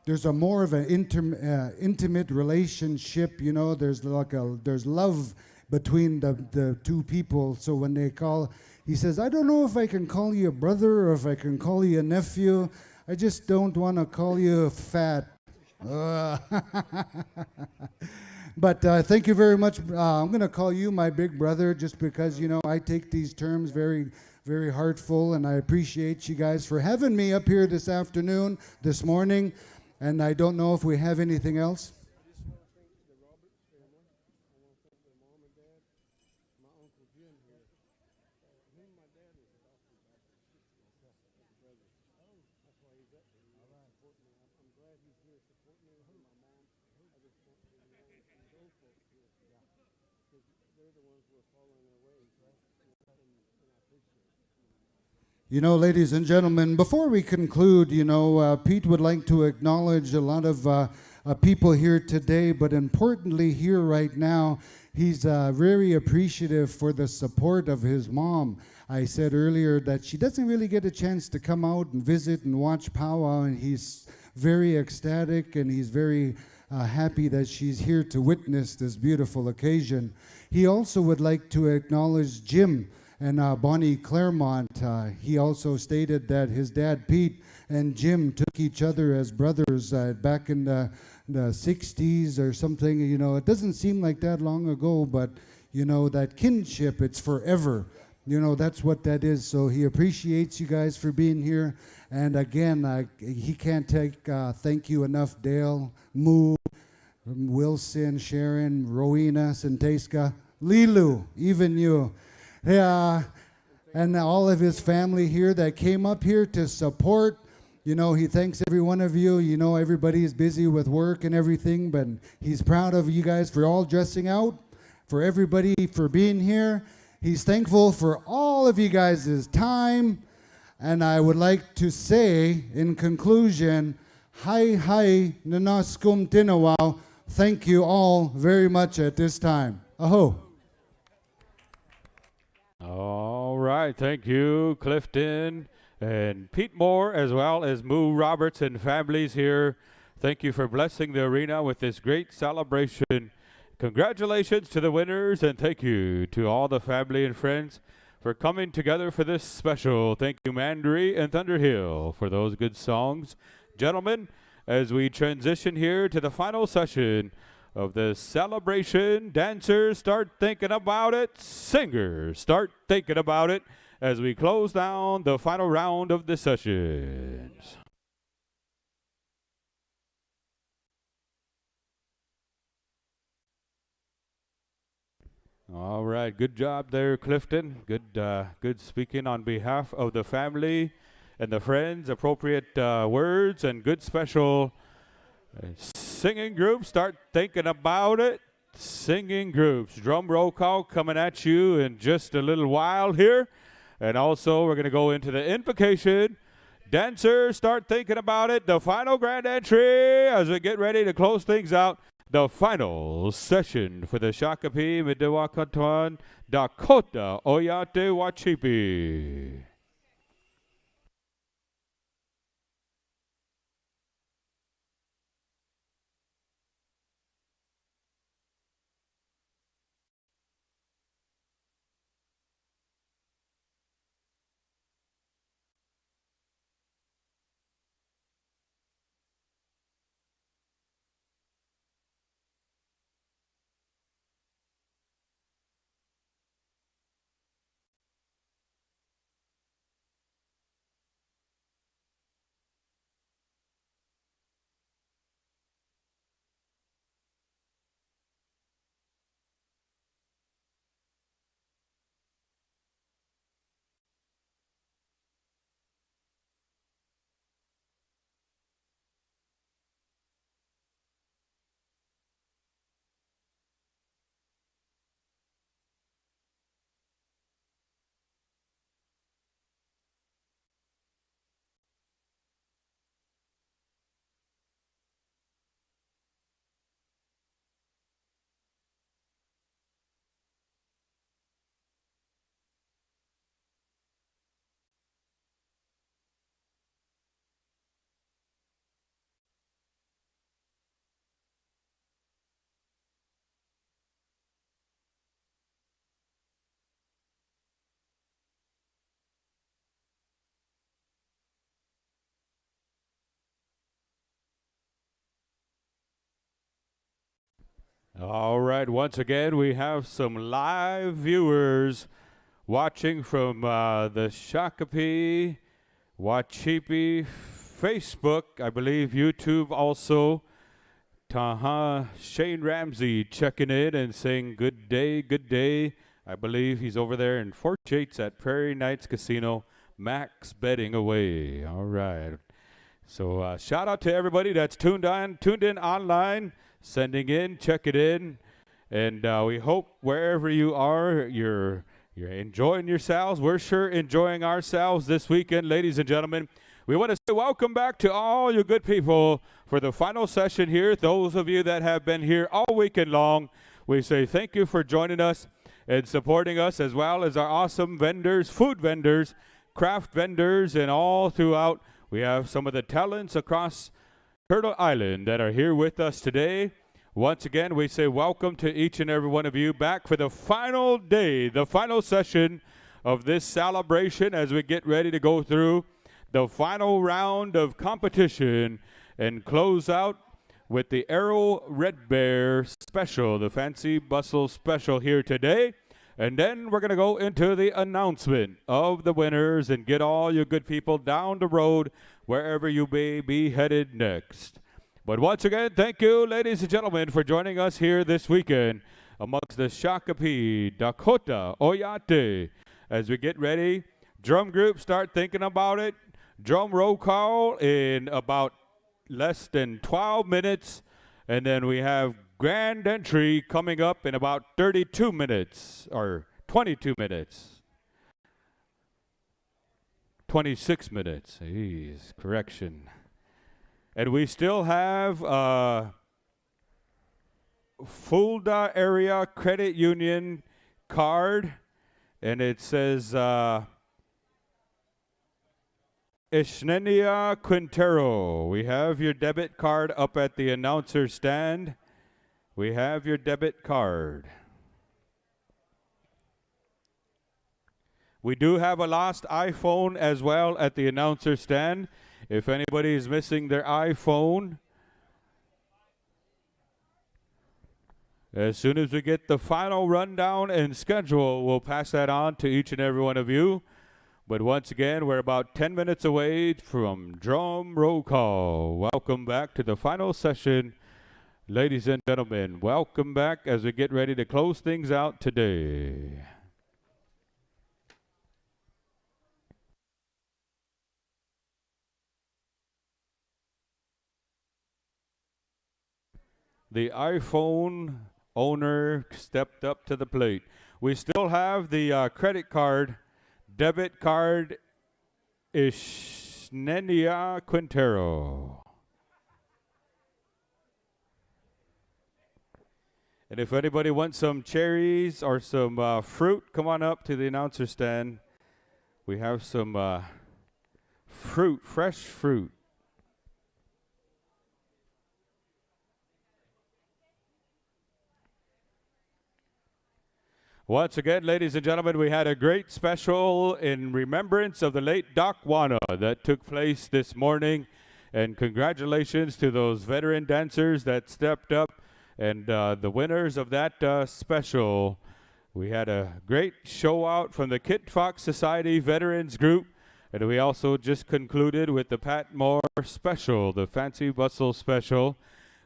there's a more of an intimate relationship, there's there's love between the two people. So when they call, he says, I don't know if I can call you a brother or if I can call you a nephew. I just don't want to call you fat. But thank you very much. I'm going to call you my big brother just because, I take these terms very, very heartful, and I appreciate you guys for having me up here this afternoon, this morning, and I don't know if we have anything else. Ladies and gentlemen, before we conclude, Pete would like to acknowledge a lot of people here today, but importantly here right now, he's very appreciative for the support of his mom. I said earlier that she doesn't really get a chance to come out and visit and watch powwow, and he's very ecstatic, and he's very happy that she's here to witness this beautiful occasion. He also would like to acknowledge Jim and Bonnie Claremont. He also stated that his dad, Pete, and Jim took each other as brothers back in the 60s or something. It doesn't seem like that long ago, but, that kinship, it's forever. That's what that is. So he appreciates you guys for being here. And again, he can't thank you enough, Dale, Moo, Wilson, Sharon, Rowena, Santeska, Lilu, even you. Yeah, and all of his family here that came up here to support. He thanks every one of you. Everybody's busy with work and everything, but he's proud of you guys for all dressing out, for everybody for being here. He's thankful for all of you guys' time. And I would like to say, in conclusion, hi nanaskum tinawao. Thank you all very much at this time. Aho. All right, thank you, Clifton and Pete Moore, as well as Moo Roberts and families here. Thank you for blessing the arena with this great celebration. Congratulations to the winners, and thank you to all the family and friends for coming together for this special. Thank you, Mandarin and Thunderhill, for those good songs. Gentlemen, as we transition here to the final session of the celebration, dancers start thinking about it, singers start thinking about it as we close down the final round of the sessions. All right, good job there, Clifton. Good speaking on behalf of the family and the friends. Appropriate words and good special singing groups. Start thinking about it. Singing groups. Drum roll call coming at you in just a little while here. And also, we're going to go into the invocation. Dancers, start thinking about it. The final grand entry as we get ready to close things out. The final session for the Shakopee Midewakatuan Dakota Oyate Wacipi. All right, once again, we have some live viewers watching from the Shakopee, Wacipi, Facebook, I believe YouTube also. Taha Shane Ramsey checking in and saying good day, good day. I believe he's over there in Fort Yates at Prairie Knights Casino. Max betting away. All right. So shout out to everybody that's tuned in online, sending in, checking in, and we hope wherever you are, you're enjoying yourselves. We're sure enjoying ourselves this weekend, ladies and gentlemen. We want to say welcome back to all you good people for the final session here. Those of you that have been here all weekend long, we say thank you for joining us and supporting us, as well as our awesome vendors, food vendors, craft vendors, and all throughout. We have some of the talents across Turtle Island that are here with us today. Once again, we say welcome to each and every one of you back for the final day, the final session of this celebration as we get ready to go through the final round of competition and close out with the Arrow Red Bear special, the Fancy Bustle special here today. And then we're going to go into the announcement of the winners and get all you good people down the road wherever you may be headed next. But once again, thank you, ladies and gentlemen, for joining us here this weekend amongst the Shakopee, Dakota, Oyate. As we get ready, drum group, start thinking about it. Drum roll call in about less than 12 minutes. And then we have grand entry coming up in about 32 minutes, or 22 minutes. 26 minutes. Jeez, correction. And we still have Fulda Area Credit Union card, and it says Ishnenia Quintero. We have your debit card up at the announcer stand. We have your debit card. We do have a lost iPhone as well at the announcer stand. If anybody is missing their iPhone, as soon as we get the final rundown and schedule, we'll pass that on to each and every one of you. But once again, we're about 10 minutes away from drum roll call. Welcome back to the final session, ladies and gentlemen. Welcome back as we get ready to close things out today. The iPhone owner stepped up to the plate. We still have the credit card, debit card, Ishnenia Quintero. And if anybody wants some cherries or some fruit, come on up to the announcer stand. We have some fruit, fresh fruit. Once again, ladies and gentlemen, we had a great special in remembrance of the late Doc Wana that took place this morning. And congratulations to those veteran dancers that stepped up and the winners of that special. We had a great show out from the Kit Fox Society Veterans Group. And we also just concluded with the Pat Moore special, the Fancy Bustle special.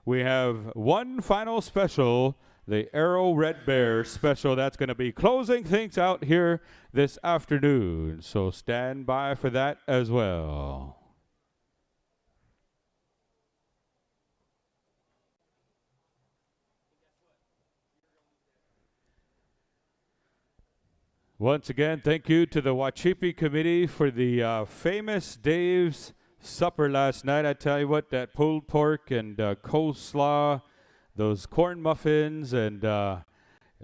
We have one final special, the Arrow Red Bear special, that's going to be closing things out here this afternoon. So stand by for that as well. Once again, thank you to the Wacipi Committee for the famous Dave's supper last night. I tell you what, that pulled pork and coleslaw, those corn muffins, and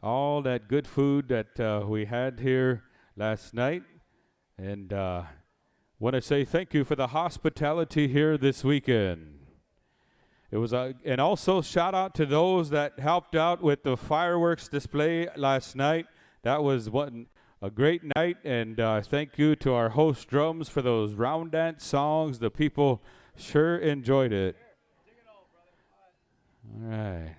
all that good food that we had here last night. And want to say thank you for the hospitality here this weekend. It was and also shout out to those that helped out with the fireworks display last night. That was a great night, and thank you to our host drums for those round dance songs. The people sure enjoyed it. All right.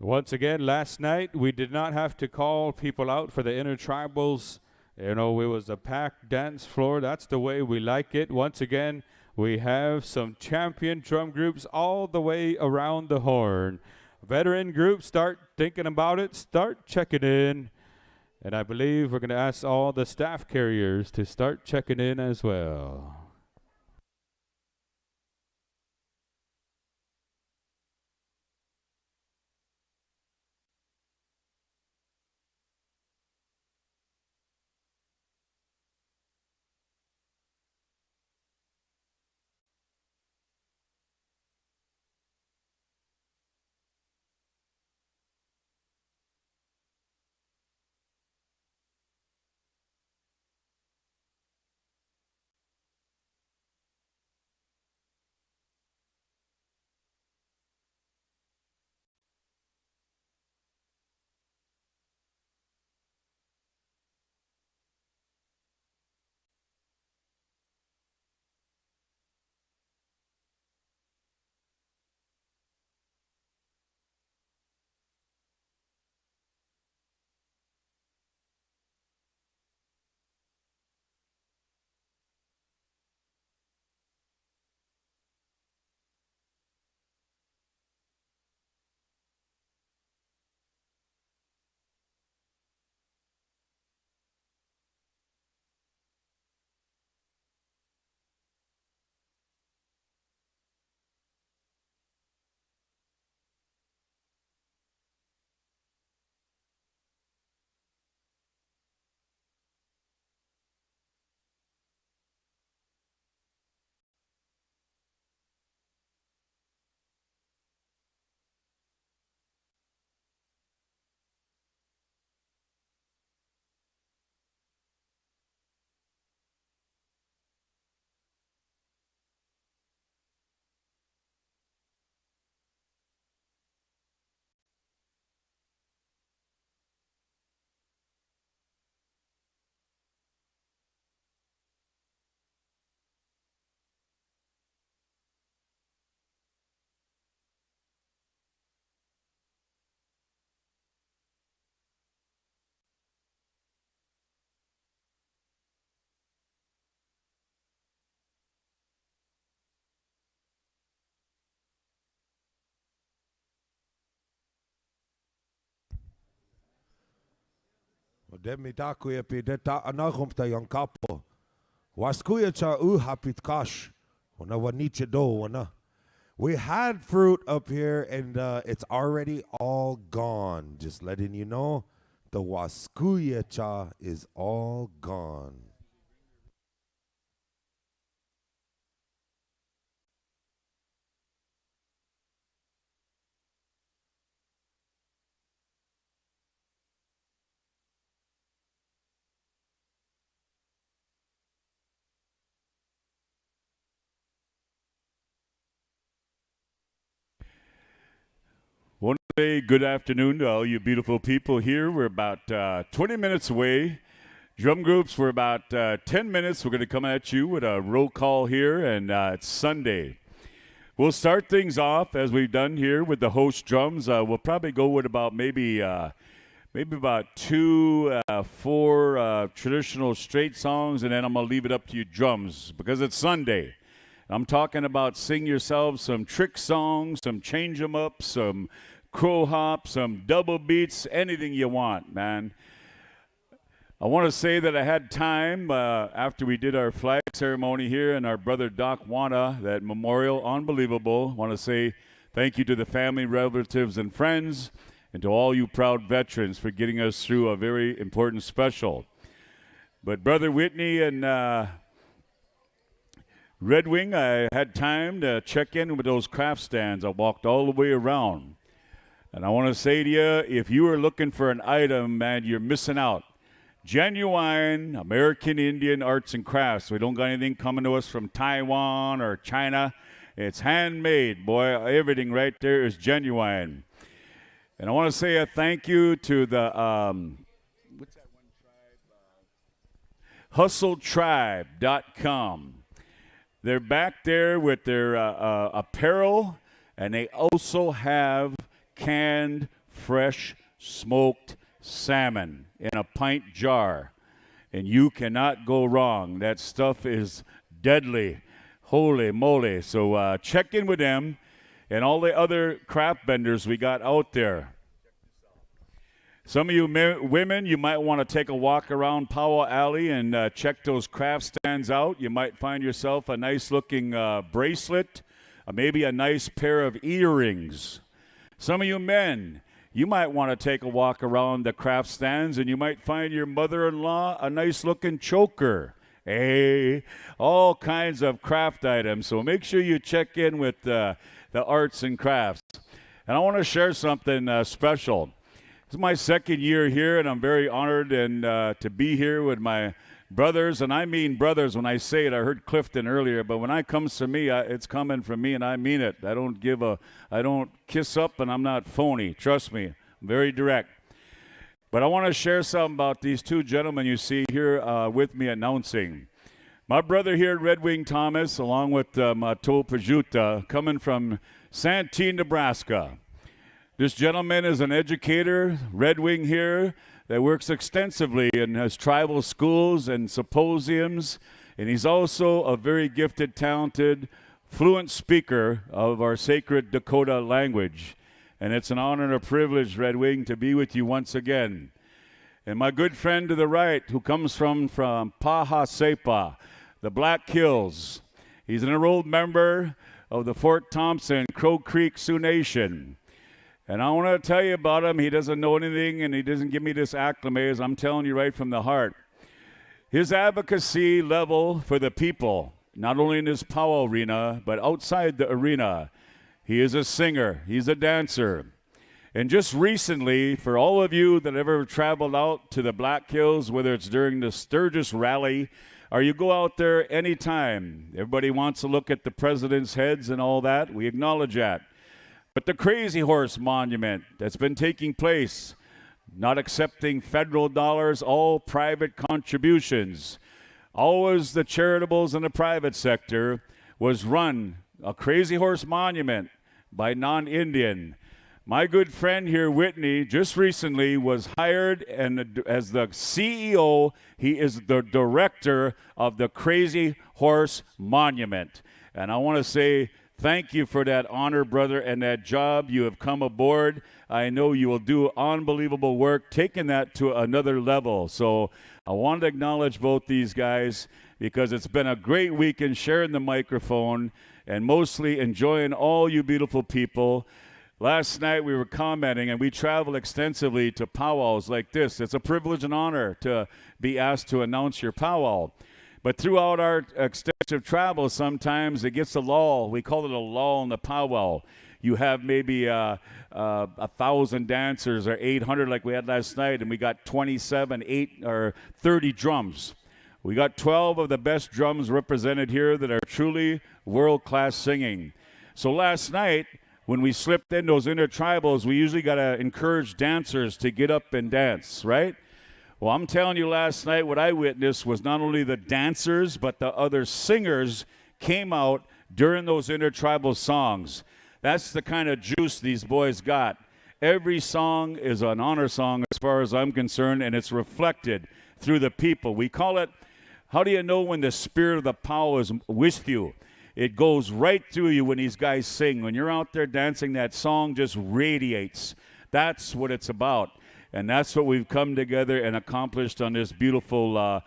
Once again, last night we did not have to call people out for the intertribals. You know, it was a packed dance floor. That's the way we like it. Once again, we have some champion drum groups all the way around the horn. Veteran groups, start thinking about it, start checking in. And I believe we're going to ask all the staff carriers to start checking in as well. Demi takuya pi deta anagumta yang kapo. Waskuya cha uhapit kash. Wana waniche do wana. We had fruit up here and it's already all gone. Just letting you know, the waskuya cha is all gone. Want to say good afternoon to all you beautiful people here. We're about 20 minutes away. Drum groups, we're about 10 minutes. We're going to come at you with a roll call here, and it's Sunday. We'll start things off as we've done here with the host drums. We'll probably go with about maybe about 4 traditional straight songs, and then I'm going to leave it up to you drums because it's Sunday. I'm talking about sing yourselves some trick songs, some change 'em up, some crow hop, some double beats, anything you want, man. I want to say that I had time after we did our flag ceremony here and our brother Doc Wana, that memorial, unbelievable. I want to say thank you to the family, relatives, and friends, and to all you proud veterans for getting us through a very important special. But Brother Whitney and Red Wing, I had time to check in with those craft stands. I walked all the way around. And I want to say to you, if you are looking for an item, man, you're missing out. Genuine American Indian arts and crafts. We don't got anything coming to us from Taiwan or China. It's handmade, boy. Everything right there is genuine. And I want to say a thank you to the what's that one tribe? HustleTribe.com. They're back there with their apparel, and they also have canned fresh smoked salmon in a pint jar. And you cannot go wrong. That stuff is deadly. Holy moly. So check in with them and all the other craft vendors we got out there. Some of you women, you might want to take a walk around Powwow Alley and check those craft stands out. You might find yourself a nice-looking bracelet, maybe a nice pair of earrings. Some of you men, you might want to take a walk around the craft stands and you might find your mother-in-law a nice-looking choker. Hey, all kinds of craft items. So make sure you check in with the arts and crafts. And I want to share something special. This is my second year here, and I'm very honored and to be here with my brothers. And I mean brothers when I say it. I heard Clifton earlier, but when it comes to me, it's coming from me, and I mean it. I don't kiss up, and I'm not phony. Trust me, I'm very direct. But I want to share something about these two gentlemen you see here with me announcing. My brother here, Red Wing Thomas, along with Mato Pajuta, coming from Santee, Nebraska. This gentleman is an educator, Red Wing here, that works extensively in his tribal schools and symposiums, and he's also a very gifted, talented, fluent speaker of our sacred Dakota language. And it's an honor and a privilege, Red Wing, to be with you once again. And my good friend to the right, who comes from Pahasepa, the Black Hills. He's an enrolled member of the Fort Thompson Crow Creek Sioux Nation. And I want to tell you about him. He doesn't know anything, and he doesn't give me this acclimates. I'm telling you right from the heart. His advocacy level for the people, not only in his powwow arena, but outside the arena. He is a singer. He's a dancer. And just recently, for all of you that ever traveled out to the Black Hills, whether it's during the Sturgis Rally, or you go out there anytime, everybody wants to look at the president's heads and all that. We acknowledge that. But the Crazy Horse Monument that's been taking place, not accepting federal dollars, all private contributions, always the charitables in the private sector, was run, a Crazy Horse Monument, by non-Indian. My good friend here, Whitney, just recently was hired and as the CEO. He is the director of the Crazy Horse Monument. And I want to say thank you for that honor, brother, and that job. You have come aboard. I know you will do unbelievable work, taking that to another level. So I want to acknowledge both these guys because it's been a great weekend sharing the microphone and mostly enjoying all you beautiful people. Last night we were commenting, and we travel extensively to powwows like this. It's a privilege and honor to be asked to announce your powwow. But throughout our extensive travel, sometimes it gets a lull. We call it a lull in the powwow. You have maybe 1,000 dancers or 800 like we had last night, and we got 27, 8, or 30 drums. We got 12 of the best drums represented here that are truly world-class singing. So last night, when we slipped in those intertribals, we usually got to encourage dancers to get up and dance, right? Well, I'm telling you, last night what I witnessed was not only the dancers, but the other singers came out during those intertribal songs. That's the kind of juice these boys got. Every song is an honor song as far as I'm concerned, and it's reflected through the people. We call it, how do you know when the spirit of the powwow is with you? It goes right through you when these guys sing. When you're out there dancing, that song just radiates. That's what it's about. And that's what we've come together and accomplished on this beautiful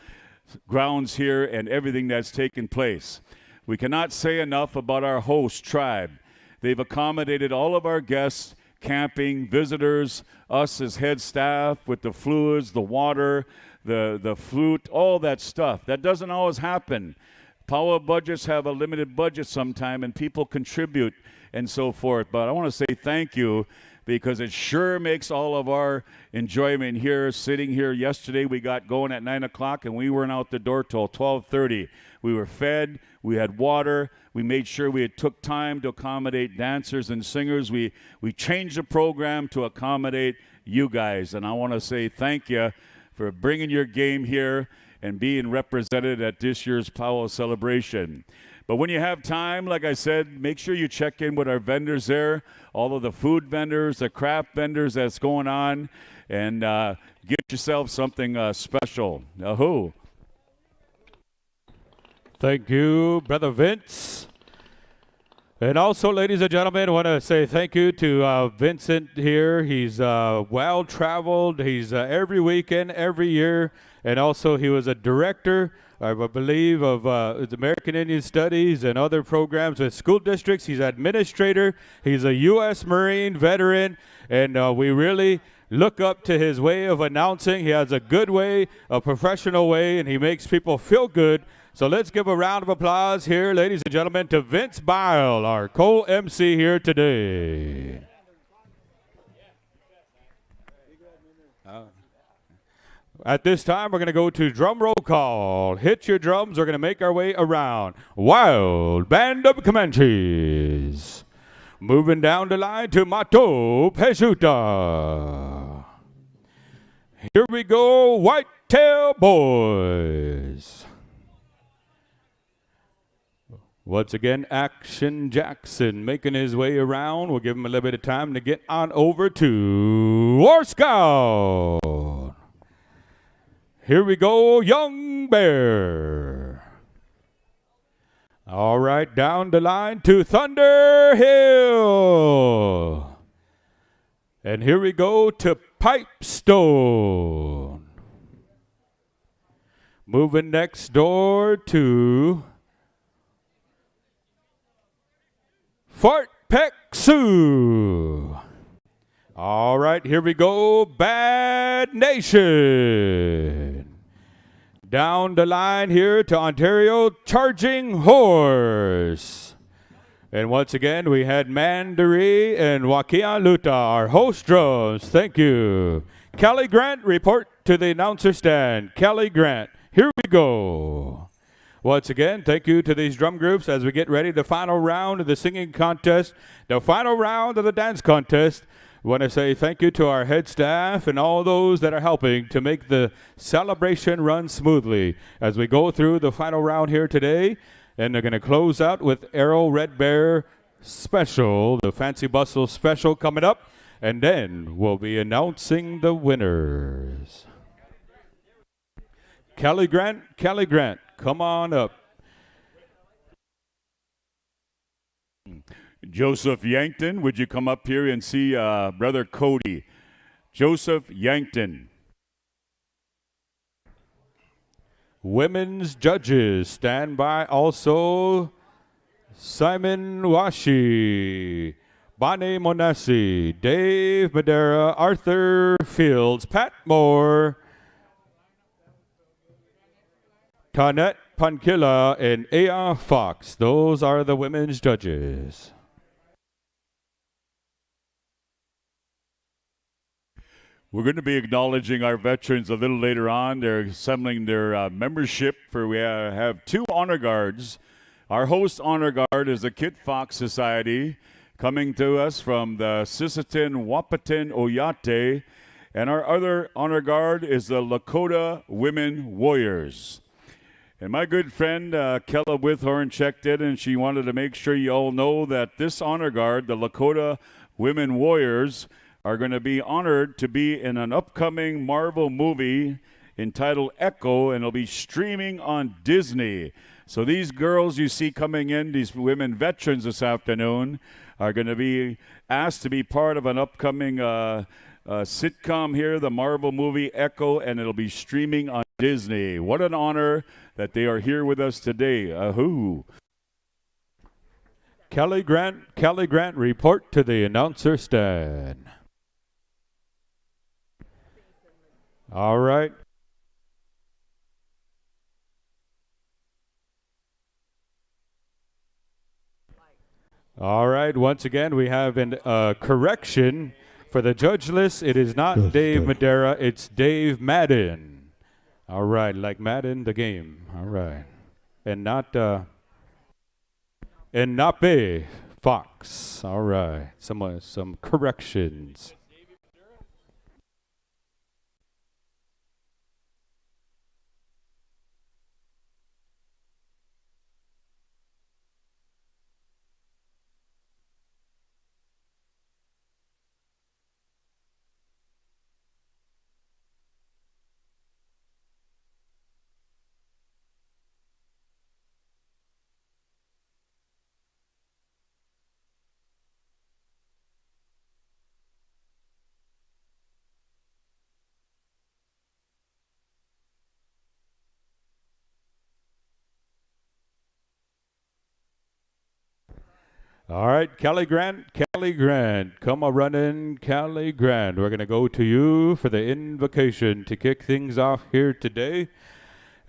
grounds here and everything that's taken place. We cannot say enough about our host tribe. They've accommodated all of our guests, camping, visitors, us as head staff with the fluids, the water, the flute, all that stuff. That doesn't always happen. Powwow budgets have a limited budget sometime, and people contribute and so forth. But I want to say thank you because it sure makes all of our enjoyment here. Sitting here yesterday, we got going at 9 o'clock, and we weren't out the door till 12:30. We were fed. We had water. We made sure we took time to accommodate dancers and singers. We changed the program to accommodate you guys, and I want to say thank you for bringing your game here. and being represented at this year's Powwow celebration. But when you have time, like I said, make sure you check in with our vendors there, all of the food vendors, the craft vendors that's going on, and get yourself something special. Ahoo. Thank you, Brother Vince. And also, ladies and gentlemen, I want to say thank you to Vincent here. He's well-traveled. He's every weekend, every year. And also, he was a director, I believe, of the American Indian Studies and other programs with school districts. He's administrator. He's a U.S. Marine veteran. And we really look up to his way of announcing. He has a good way, a professional way, and he makes people feel good. So let's give a round of applause here, ladies and gentlemen, to Vince Bile, our co-MC here today. At this time, we're going to go to drum roll call. Hit your drums. We're going to make our way around. Wild Band of Comanches. Moving down the line to Mato Peshuta. Here we go, Whitetail Boys. Once again, Action Jackson making his way around. We'll give him a little bit of time to get on over to War Scout. Here we go, Young Bear. All right, down the line to Thunder Hill. And here we go to Pipestone. Moving next door to Fort Peck Sioux. All right, here we go, Bad Nation. Down the line here to Ontario, Charging Horse. And once again, we had Mandaree and Wakia Luta, our host drums. Thank you. Kelly Grant, report to the announcer stand. Kelly Grant, here we go. Once again, thank you to these drum groups as we get ready the final round of the singing contest, the final round of the dance contest. I want to say thank you to our head staff and all those that are helping to make the celebration run smoothly as we go through the final round here today. And they're going to close out with Arrow Red Bear Special, the Fancy Bustle Special coming up. And then we'll be announcing the winners. Kelly Grant, come on up. Joseph Yankton, would you come up here and see Brother Cody? Joseph Yankton. Women's judges, stand by also. Simon Washi, Bonnie Monassi, Dave Madera, Arthur Fields, Pat Moore, Tanet Pankilla, and Aya Fox. Those are the women's judges. We're going to be acknowledging our veterans a little later on. They're assembling their membership for we have two honor guards. Our host honor guard is the Kit Fox Society, coming to us from the Sisseton Wahpeton Oyate, and our other honor guard is the Lakota Women Warriors. And my good friend Kella Withorn checked in, and she wanted to make sure you all know that this honor guard, the Lakota Women Warriors, are going to be honored to be in an upcoming Marvel movie entitled Echo, and it'll be streaming on Disney. So these girls you see coming in, these women veterans this afternoon, are going to be asked to be part of an upcoming sitcom here, the Marvel movie Echo, and it'll be streaming on Disney. What an honor that they are here with us today. Ahoo. Kelly Grant, report to the announcer stand. All right. All right. Once again, we have a correction for the judge list. It is not Dave Madera. It's Dave Madden. All right. Like Madden, the game. All right. And not Nape Fox. All right. Some corrections. All right, Kelly Grant, come a running, Kelly Grant. We're going to go to you for the invocation to kick things off here today.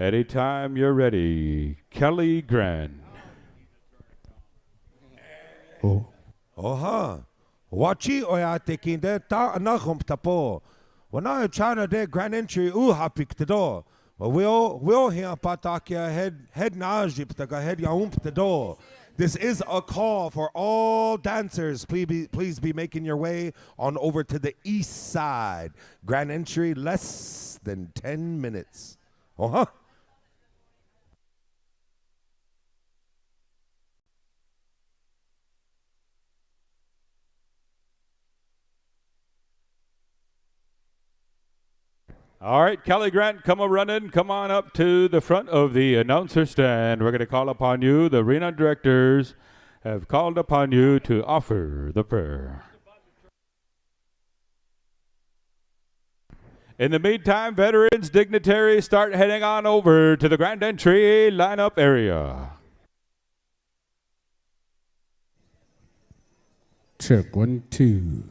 Anytime you're ready, Kelly Grant. Oha. Wachi oya tekinde ta anachum tapo. Wana chana de grand entry hapik tado. We'll hear patakia head najip taka head yaump tado. This is a call for all dancers. Please be making your way on over to the east side. Grand entry less than 10 minutes. Oha. All right, Kelly Grant, come a running. Come on up to the front of the announcer stand. We're going to call upon you. The arena directors have called upon you to offer the prayer. In the meantime, veterans, dignitaries, start heading on over to the grand entry lineup area. Check 1, 2.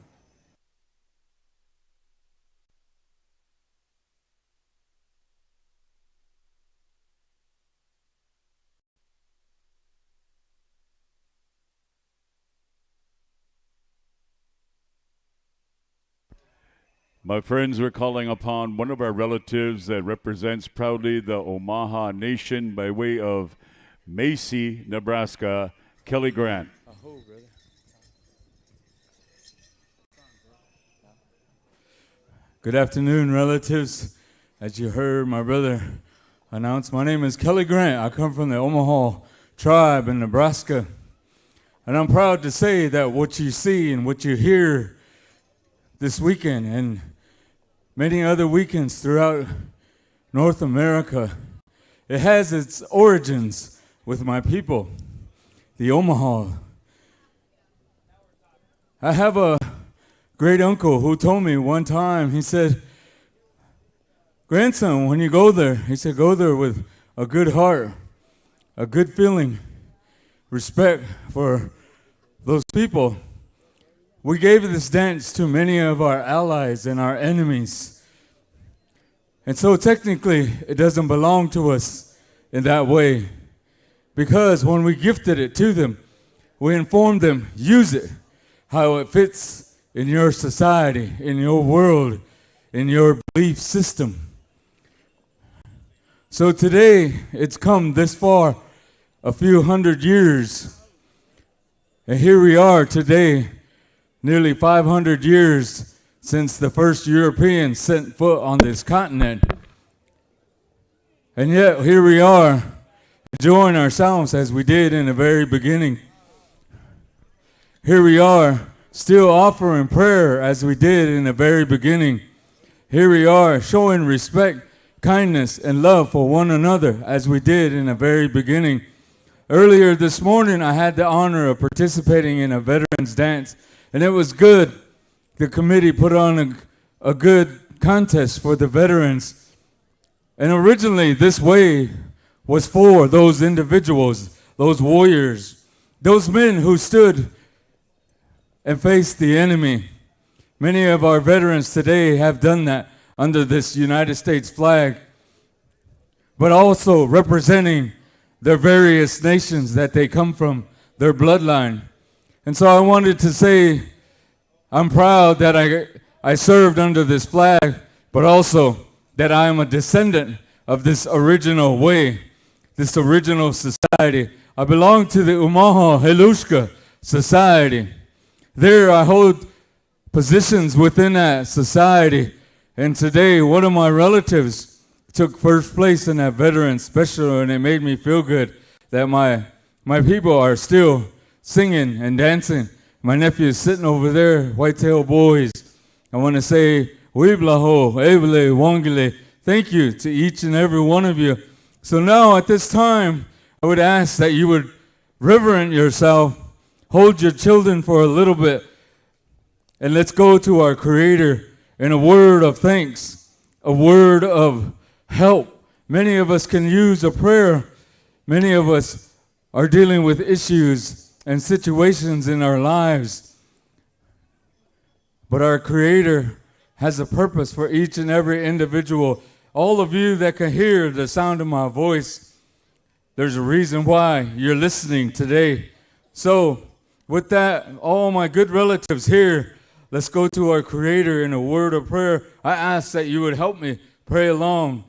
My friends, we're calling upon one of our relatives that represents proudly the Omaha Nation by way of Macy, Nebraska, Kelly Grant. Good afternoon, relatives. As you heard my brother announce, my name is Kelly Grant. I come from the Omaha tribe in Nebraska. And I'm proud to say that what you see and what you hear this weekend and many other weekends throughout North America, it has its origins with my people, the Omaha. I have a great uncle who told me one time, he said, grandson, when you go there, he said, go there with a good heart, a good feeling, respect for those people. We gave this dance to many of our allies and our enemies. And so technically, it doesn't belong to us in that way. Because when we gifted it to them, we informed them, use it, how it fits in your society, in your world, in your belief system. So today, it's come this far, a few hundred years. And here we are today, nearly 500 years since the first Europeans set foot on this continent. And yet, here we are, enjoying ourselves as we did in the very beginning. Here we are, still offering prayer as we did in the very beginning. Here we are, showing respect, kindness, and love for one another as we did in the very beginning. Earlier this morning, I had the honor of participating in a veterans dance, and it was good. The committee put on a good contest for the veterans. And originally, this way was for those individuals, those warriors, those men who stood and faced the enemy. Many of our veterans today have done that under this United States flag, but also representing their various nations that they come from, their bloodline. And so I wanted to say, I'm proud that I served under this flag, but also that I am a descendant of this original way, this original society. I belong to the Omaha Helushka society. There I hold positions within that society. And today, one of my relatives took first place in that veteran special, and it made me feel good that my people are still singing and dancing. My nephew is sitting over there, Whitetail Boys. I want to say, Wiblaho, Evele, Wangele, thank you to each and every one of you. So now at this time, I would ask that you would reverent yourself, hold your children for a little bit, and let's go to our Creator in a word of thanks, a word of help. Many of us can use a prayer. Many of us are dealing with issues and situations in our lives. But our Creator has a purpose for each and every individual. All of you that can hear the sound of my voice, there's a reason why you're listening today. So, with that, all my good relatives here, let's go to our Creator in a word of prayer. I ask that you would help me pray along.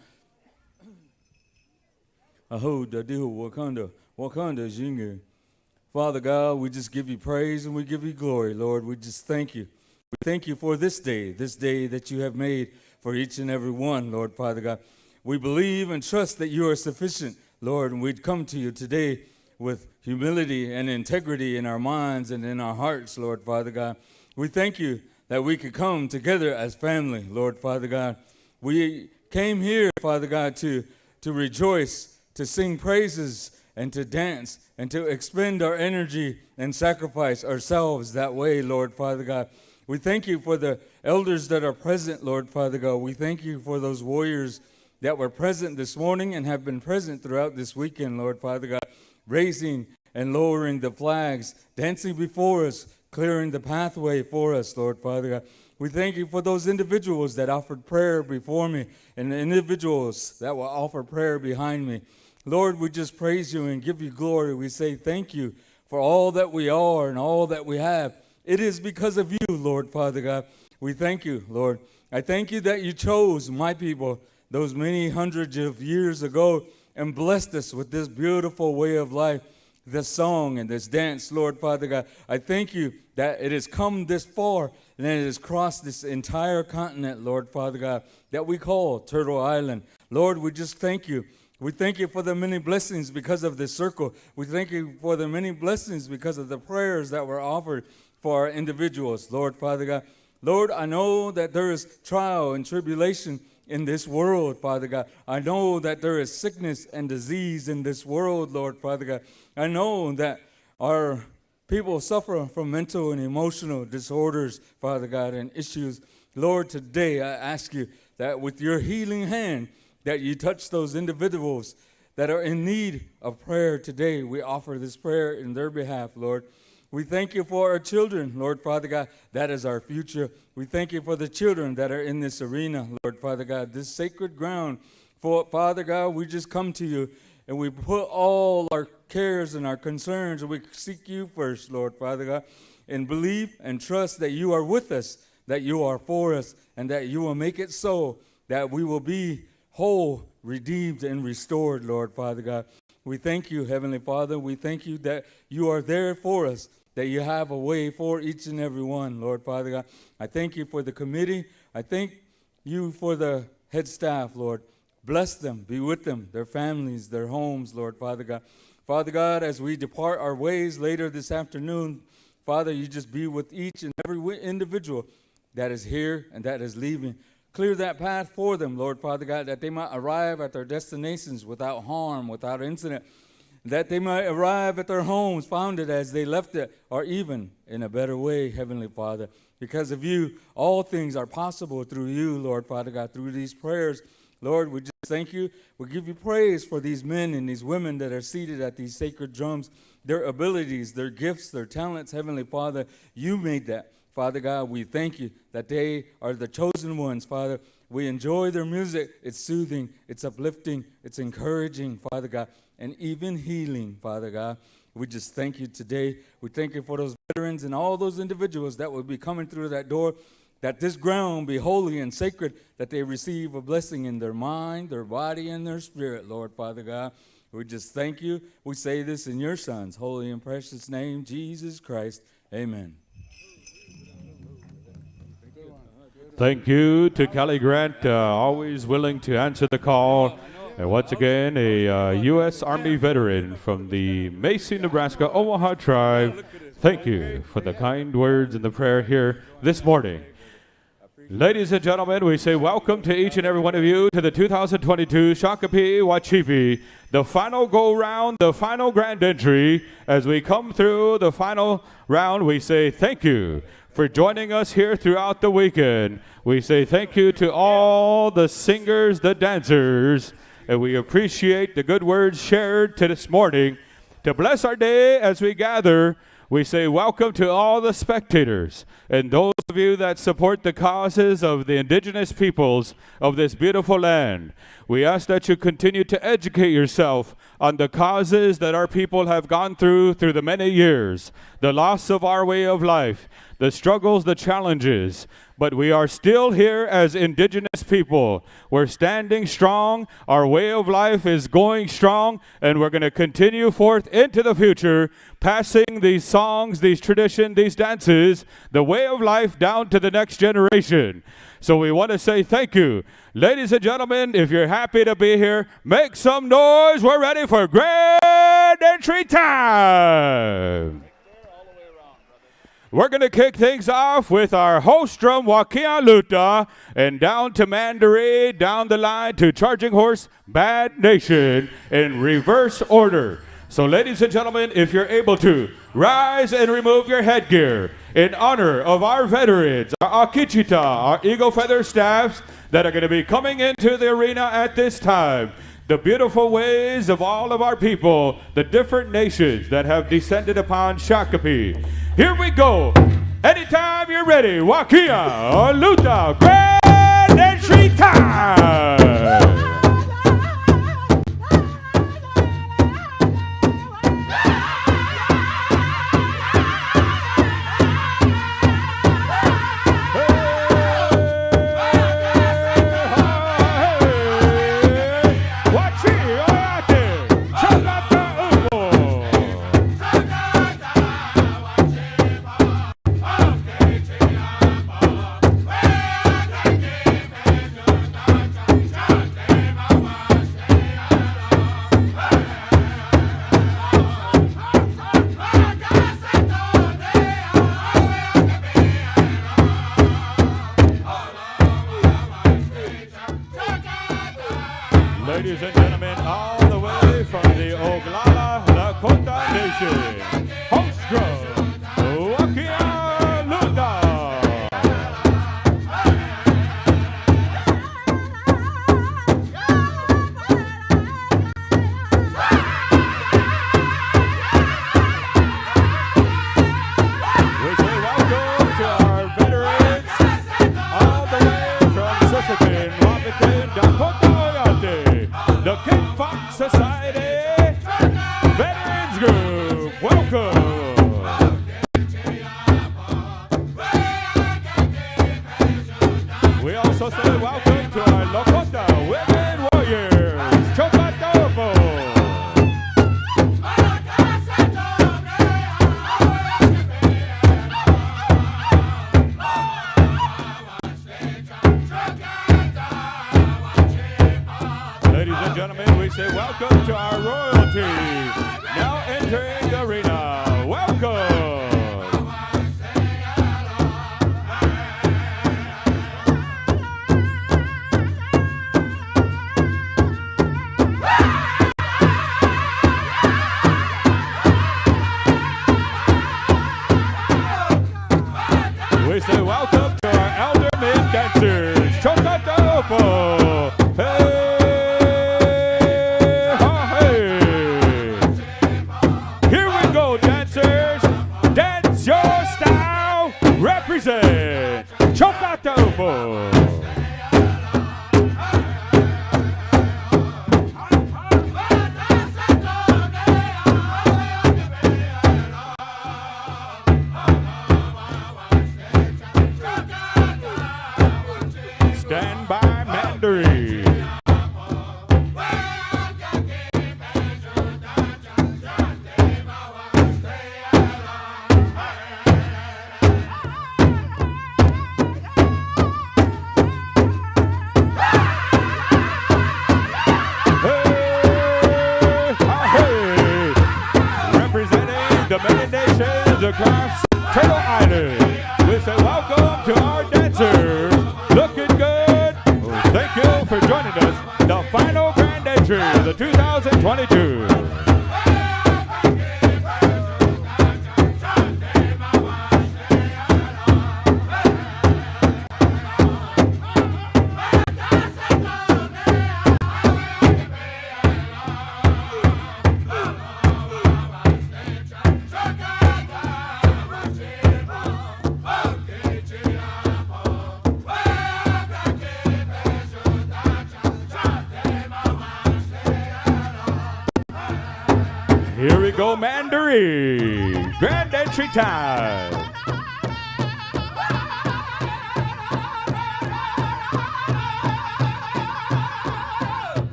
Father God, we just give you praise and we give you glory, Lord. We just thank you. We thank you for this day that you have made for each and every one, Lord, Father God. We believe and trust that you are sufficient, Lord, and we'd come to you today with humility and integrity in our minds and in our hearts, Lord, Father God. We thank you that we could come together as family, Lord, Father God. We came here, Father God, to rejoice, to sing praises, and to dance, and to expend our energy and sacrifice ourselves that way, Lord, Father God. We thank you for the elders that are present, Lord, Father God. We thank you for those warriors that were present this morning and have been present throughout this weekend, Lord, Father God, raising and lowering the flags, dancing before us, clearing the pathway for us, Lord, Father God. We thank you for those individuals that offered prayer before me and the individuals that will offer prayer behind me. Lord, we just praise you and give you glory. We say thank you for all that we are and all that we have. It is because of you, Lord, Father God. We thank you, Lord. I thank you that you chose my people those many hundreds of years ago and blessed us with this beautiful way of life, this song and this dance, Lord, Father God. I thank you that it has come this far and it has crossed this entire continent, Lord, Father God, that we call Turtle Island. Lord, we just thank you. We thank you for the many blessings because of this circle. We thank you for the many blessings because of the prayers that were offered for our individuals, Lord, Father God. Lord, I know that there is trial and tribulation in this world, Father God. I know that there is sickness and disease in this world, Lord, Father God. I know that our people suffer from mental and emotional disorders, Father God, and issues. Lord, today I ask you that with your healing hand, that you touch those individuals that are in need of prayer today. We offer this prayer in their behalf, Lord. We thank you for our children, Lord, Father God. That is our future. We thank you for the children that are in this arena, Lord, Father God, this sacred ground. For, Father God, we just come to you and we put all our cares and our concerns and we seek you first, Lord, Father God, and believe and trust that you are with us, that you are for us, and that you will make it so that we will be whole, redeemed, and restored, Lord, Father God. We thank you, Heavenly Father. We thank you that you are there for us, that you have a way for each and every one, Lord, Father God. I thank you for the committee. I thank you for the head staff, Lord. Bless them, be with them, their families, their homes, Lord, Father God. Father God, as we depart our ways later this afternoon, Father, you just be with each and every individual that is here and that is leaving. Clear that path for them, Lord, Father God, that they might arrive at their destinations without harm, without incident, that they might arrive at their homes founded as they left it, or even in a better way, Heavenly Father. Because of you, all things are possible through you, Lord, Father God, through these prayers. Lord, we just thank you. We give you praise for these men and these women that are seated at these sacred drums, their abilities, their gifts, their talents, Heavenly Father. You made that. Father God, we thank you that they are the chosen ones, Father. We enjoy their music. It's soothing, it's uplifting, it's encouraging, Father God, and even healing, Father God. We just thank you today. We thank you for those veterans and all those individuals that will be coming through that door, that this ground be holy and sacred, that they receive a blessing in their mind, their body, and their spirit, Lord, Father God. We just thank you. We say this in your Son's holy and precious name, Jesus Christ. Amen. Thank you to Kelly Grant, always willing to answer the call. And once again, a U.S. Army veteran from the Macy, Nebraska, Omaha tribe. Thank you for the kind words and the prayer here this morning. Ladies and gentlemen, we say welcome to each and every one of you to the 2022 Shakopee Wacipi, the final go-round, the final grand entry. As we come through the final round, we say thank you for joining us here throughout the weekend. We say thank you to all the singers, the dancers, and we appreciate the good words shared to this morning To bless our day as we gather, we say welcome to all the spectators and those of you that support the causes of the indigenous peoples of this beautiful land. We ask that you continue to educate yourself on the causes that our people have gone through the many years, the loss of our way of life, the struggles, the challenges. But we are still here as indigenous people. We're standing strong. Our way of life is going strong, and we're going to continue forth into the future, passing these songs, these traditions, these dances, the way of life down to the next generation. So we want to say thank you. Ladies and gentlemen, if you're happy to be here, make some noise. We're ready for grand entry time. We're going to kick things off with our host drum, Wakia Luta, and down to Mandaree, down the line to Charging Horse, Bad Nation, in reverse order. So ladies and gentlemen, if you're able to, rise and remove your headgear in honor of our veterans, our Akichita, our Eagle Feather staffs that are going to be coming into the arena at this time. The beautiful ways of all of our people, the different nations that have descended upon Shakopee. Here we go. Anytime you're ready, Wakia Luta, grand entry time. Ladies and gentlemen, all the way from the Oglala, Dakota Nation, host drum, Wakia Luta. We say welcome to our veterans, all the way from Sissikin, Wapikin, Dakota, the King Fox Society Veterans Group. Welcome. We also say welcome to our Lakota Women Warriors. Chokatopo. Ladies and gentlemen, we say welcome to our royalty. Now entering the arena. Welcome. We say welcome to our eldermen dancers. Chokatopo. Hey. Represent Chokatopo. Stand by Mandaree. The many nations across Turtle Island. We say welcome to our dancers. Looking good. Thank you for joining us. The final grand entry of the 2022. go Mandaree. Grand entry time.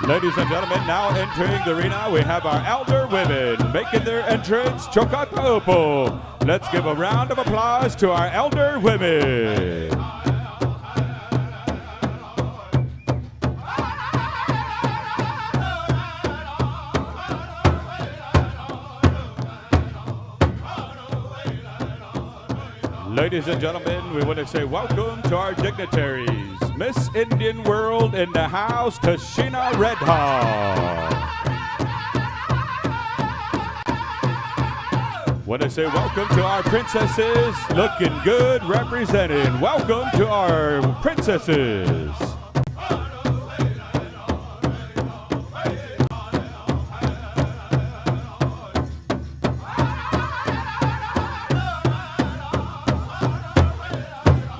Ladies and gentlemen, now entering the arena, we have our elder women making their entrance. Chokata Upo. Let's give a round of applause to our elder women. Ladies and gentlemen, we want to say welcome to our dignitaries. Miss Indian World in the house, Tashina Redhawk. Want to say welcome to our princesses, looking good, representing. Welcome to our princesses.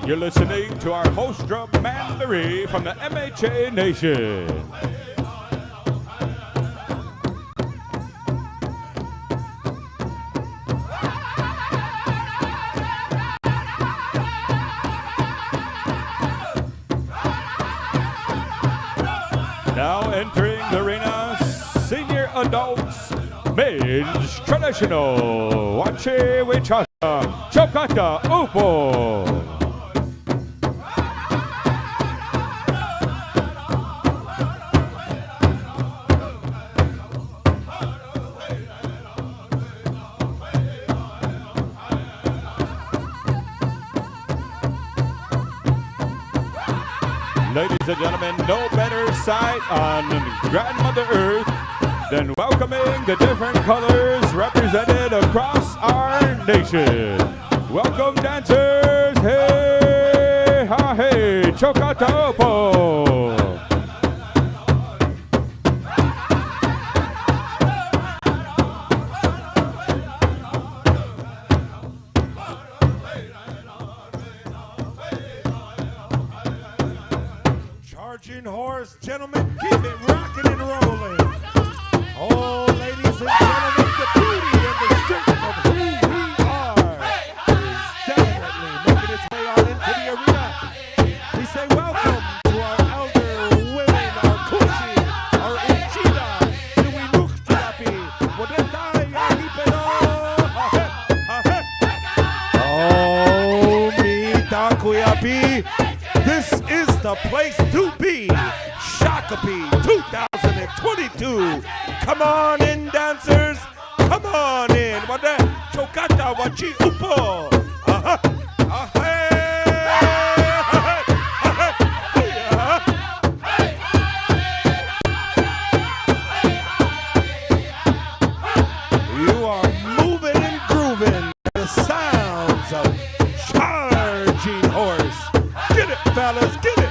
You're listening to our host drum Mandaree from the MHA Nation. Now entering the arena, senior adults, men's traditional, Wacipi, Chokata, Upo. Ladies and gentlemen, no better sight on Grandmother Earth than welcoming the different colors represented across our nation. Welcome dancers, hey, ha, hey, Chokatopo. Horse, gentlemen, keep it rocking and rolling. Oh, ladies and gentlemen, the beauty and the strength of who we are is definitely making its way on into the arena. We say welcome to our elder women, our kushi, our uchida, Nuinukchiapi, Wadetai, Ahipeno. Oh, mi takuyapi. This is the place to be. Shakopee 2022. Come on in, dancers. Come on in. Wada Chokata Wachi Upo. You are moving and grooving. The sounds of charging horse. Get it, fellas, get it.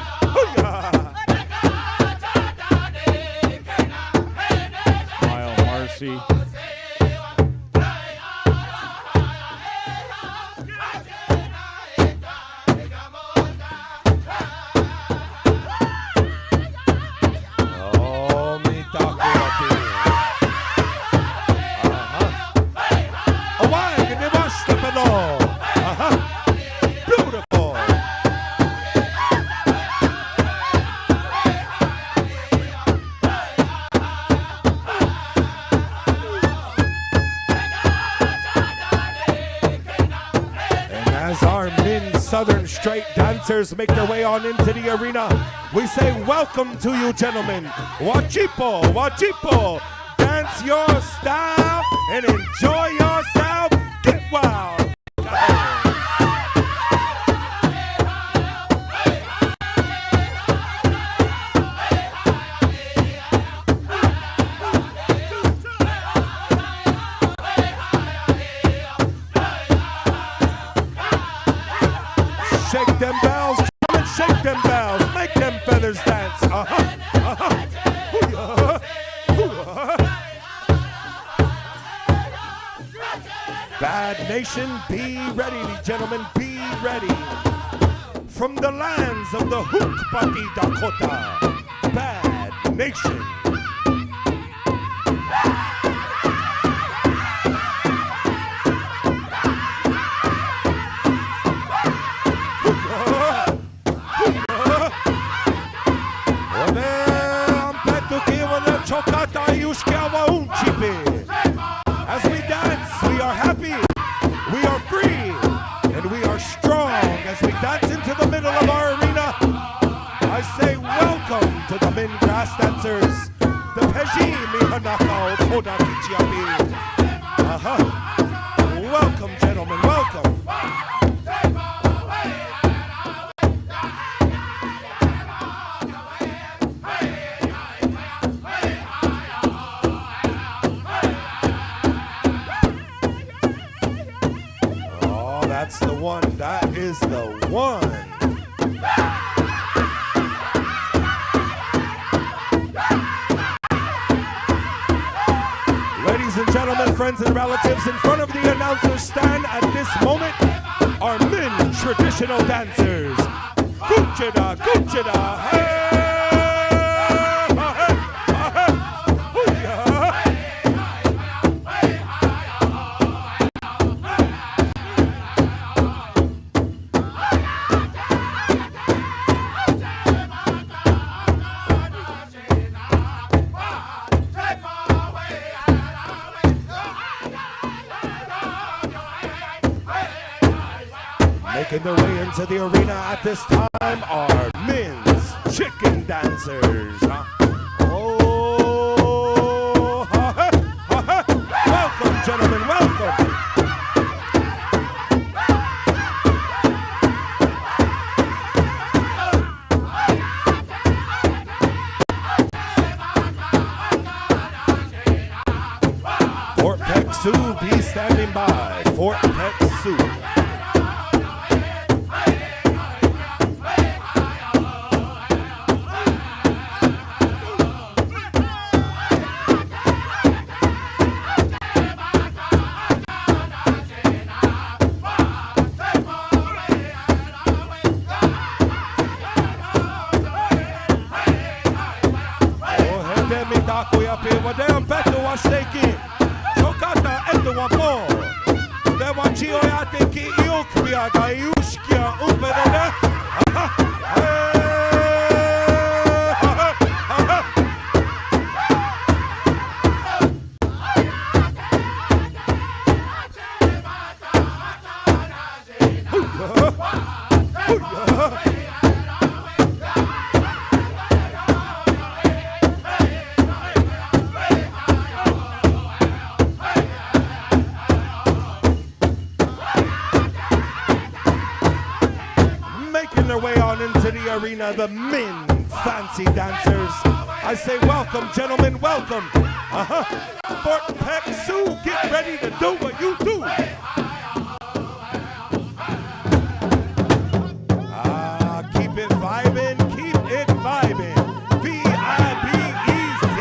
Smile, Marcy. Oh, me takuyapi. Oh, why can you watch the below? Beautiful. As our men Southern Straight dancers make their way on into the arena, we say welcome to you, gentlemen. Wacipo, Wacipo, dance your style and enjoy yourself. Get wild. Shake them bells, shake them bells, make them feathers dance. Bad Nation, be ready, gentlemen, be ready. From the lands of the Hookpaki Dakota, Bad Nation. we are happy, we are free, and we are strong as we dance into the middle of our arena. I say welcome to the men grass dancers. The Peji Mihanakao Koda Kichiabi. Welcome, gentlemen, welcome. Oh, that's the one. That is the one. Ladies and gentlemen, friends and relatives, in front of the announcer stand at this moment are men traditional dancers. Guchida, Guchida, hey! Making their way into the arena at this time are men's chicken dancers. Welcome, gentlemen, welcome. Fort Peck Sioux, be standing by. Fort Peck Sioux. The men fancy dancers. I say welcome, gentlemen, welcome. Fort Peck Sioux, get ready to do what you do. Keep it vibing, keep it vibing. V-I-B-E-C.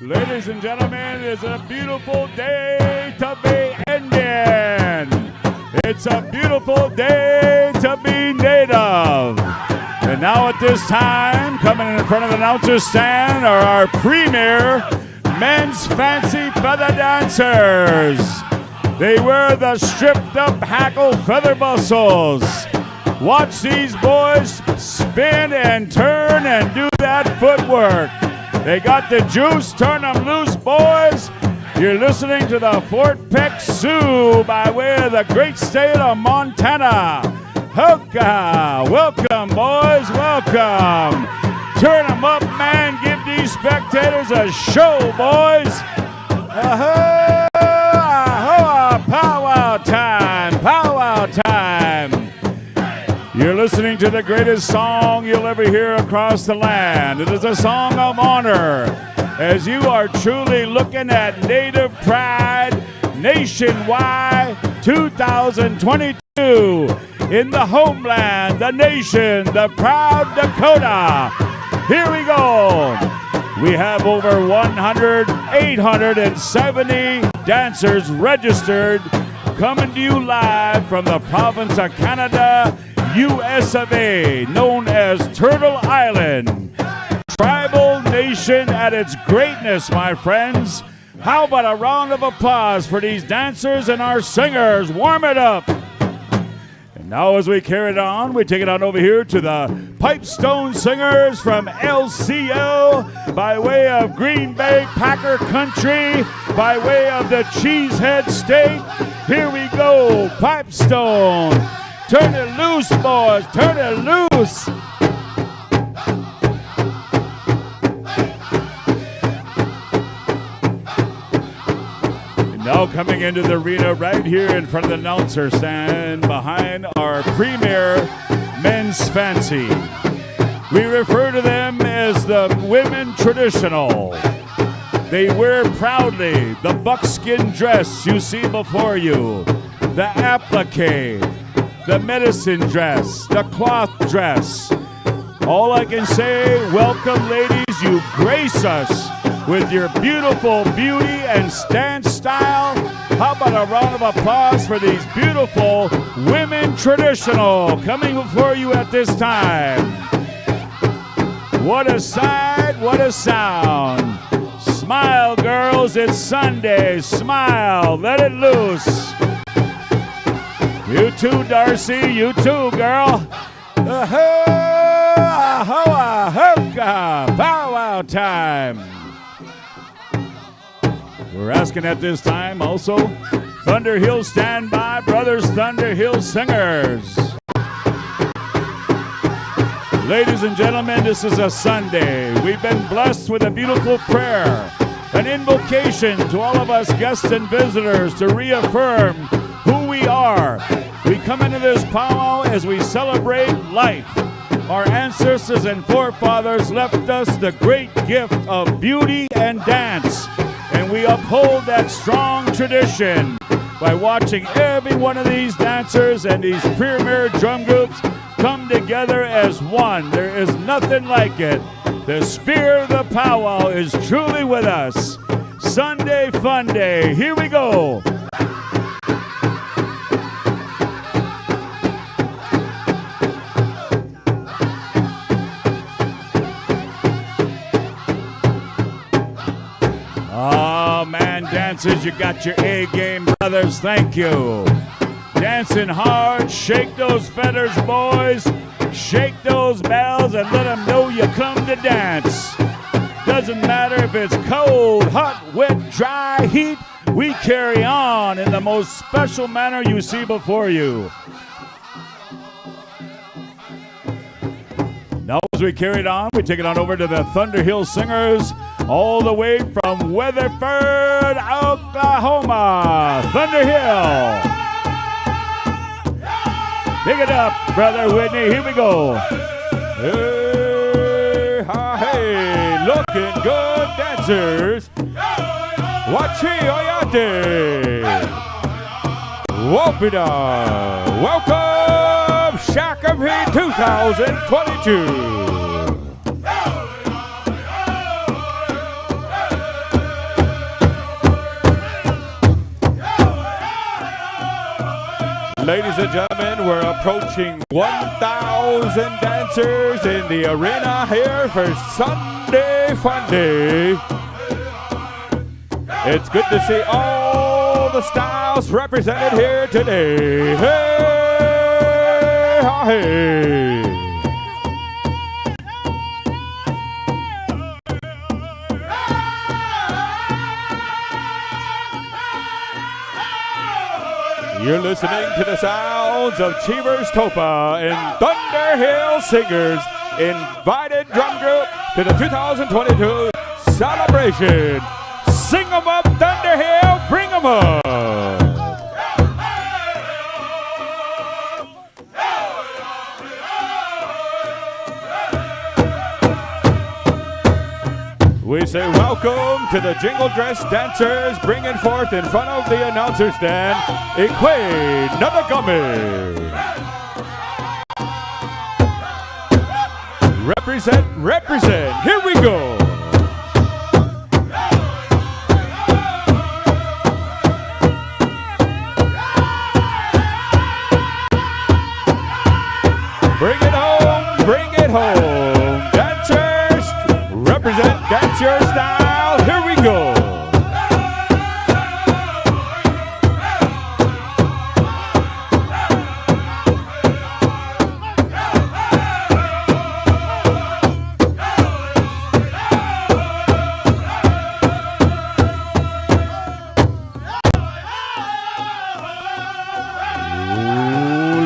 Ladies and gentlemen, it's a beautiful day to be Indian. It's a beautiful day to be Native. And now at this time, coming in front of the announcer stand are our premier men's fancy feather dancers. They wear the stripped up hackle feather bustles. Watch these boys spin and turn and do that footwork. They got the juice, turn them loose, boys. You're listening to the Fort Peck Sioux by way of the great state of Montana. Hoka! Welcome, boys, welcome. Turn them up, man. Give these spectators a show, boys. Powwow time, powwow time. You're listening to the greatest song you'll ever hear across the land. It is a song of honor as you are truly looking at Native Pride Nationwide 2022 in the homeland, the nation, the proud Dakota. Here we go. We have over 870 dancers registered, coming to you live from the province of Canada, US of A, known as Turtle Island. tribal nation at its greatness, my friends. How about a round of applause for these dancers and our singers? Warm it up. And now as we carry it on, we take it on over here to the Pipestone Singers from LCL by way of Green Bay Packer Country, by way of the Cheesehead State. Here we go, Pipestone. Turn it loose, boys, turn it loose. Now coming into the arena right here in front of the announcer stand behind our premier men's fancy. We refer to them as the women traditional. They wear proudly the buckskin dress you see before you, the applique, the medicine dress, the cloth dress. All I can say, welcome ladies, you grace us with your beautiful beauty and stance style. How about a round of applause for these beautiful women traditional coming before you at this time. What a sight, what a sound. Smile, girls, it's Sunday. Smile, let it loose. You too, Darcy, you too, girl. Powwow time. We're asking at this time also, Thunder Hill Standby, Brothers Thunder Hill Singers. Ladies and gentlemen, this is a Sunday. We've been blessed with a beautiful prayer, an invocation to all of us guests and visitors to reaffirm who we are. We come into this powwow as we celebrate life. Our ancestors and forefathers left us the great gift of beauty and dance. And we uphold that strong tradition by watching every one of these dancers and these premier drum groups come together as one. There is nothing like it. The spirit of the powwow is truly with us. Sunday Fun Day. Here we go. Oh, man, dancers, you got your A game, brothers. Thank you. Dancing hard. Shake those feathers, boys. Shake those bells and let them know you come to dance. Doesn't matter if it's cold, hot, wet, dry, heat. We carry on in the most special manner you see before you. Now as we carry it on, we take it on over to the Thunder Hill Singers, all the way from Weatherford, Oklahoma. Thunder Hill. Pick it up, Brother Whitney. Here we go. Hey, ha, hey. Looking good, dancers. Wachi Oyate. Wopida. Welcome, Shakopee 2022. Ladies and gentlemen, we're approaching 1,000 dancers in the arena here for Sunday Fun Day. It's good to see all the styles represented here today. Hey, ha, hey. You're listening to the sounds of Cheevers Topa and Thunder Hill Singers invited drum group to the 2022 celebration. Sing 'em up, Thunder Hill, bring 'em up. We say welcome to the jingle dress dancers bringing forth in front of the announcer stand, Ikwe Nabagami. Represent, represent, here we go. Bring it home, dancers. your style. Here we go.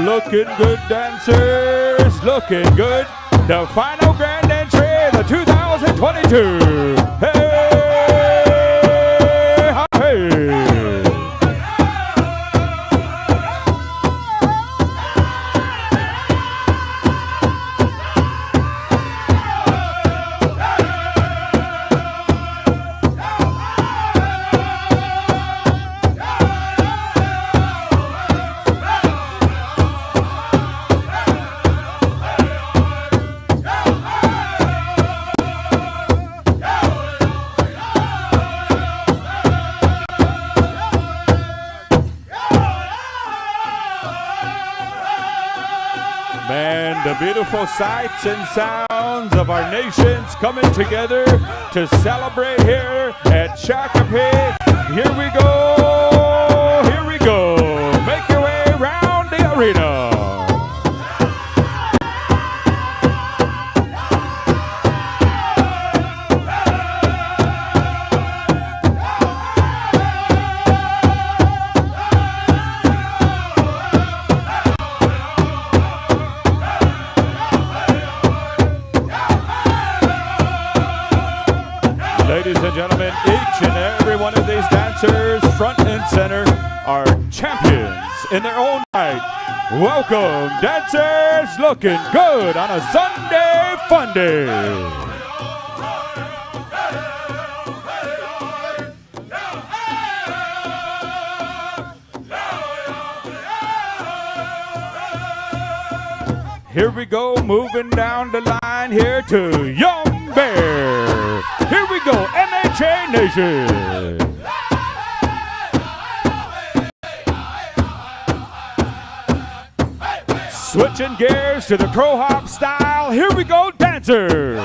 Looking good, dancers, looking good. The final grand entry, the 2022. Hey, hey. The beautiful sights and sounds of our nations coming together to celebrate here at Wacipi. Here we go, here we go. Make your way around the arena. Ladies and gentlemen, each and every one of these dancers, front and center, are champions in their own right. Welcome, dancers, looking good on a Sunday fun day. Here we go, moving down the line here to Young Bear. Here we go, MHA Nation. Switching gears to the crow hop style. Here we go, dancers.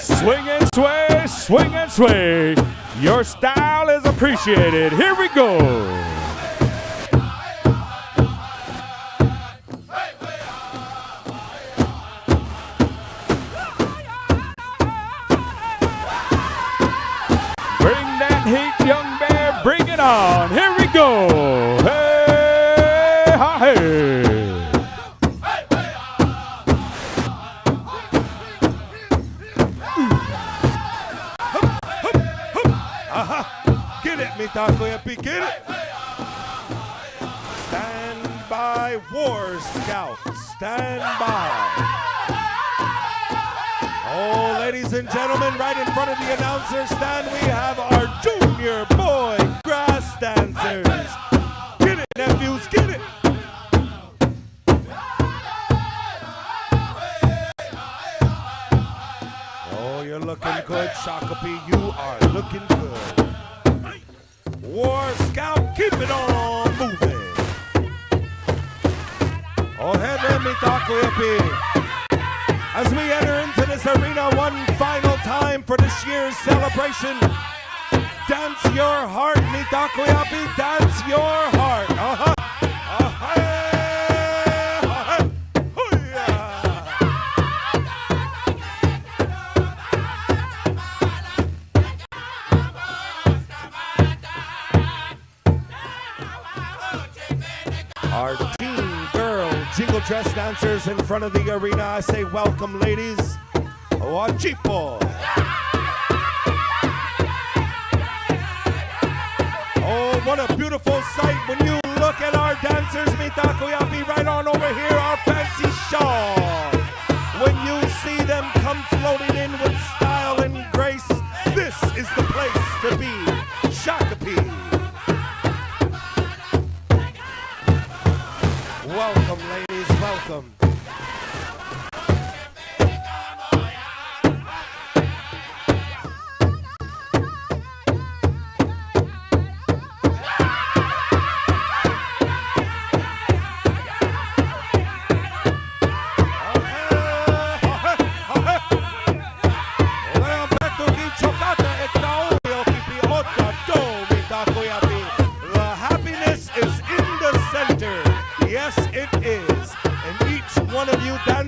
Swing and sway, swing and sway. Your style is appreciated. Here we go. Bring that heat, Young Bear. Bring it on. Here we go. Hey, ha, hey. Wacipi, get it. Stand by, War Scouts. Stand by. Oh, ladies and gentlemen, right in front of the announcer stand, we have our junior boy grass dancers. Get it, nephews, get it. Oh, you're looking good, Wacipi. You are looking good. War Scout, keep it on moving. Oh, head me Wacipi. As we enter into this arena one final time for this year's celebration, dance your heart, me Wacipi, dance your heart. Uh-huh. Our teen girl jingle dress dancers in front of the arena. I say welcome, ladies. Wacipi. Oh, what a beautiful sight when you look at our dancers, me Wacipi, right on over here, our fancy shawl. When you see them come floating in with style and grace, this is the place to be. Wacipi. Welcome, ladies, welcome.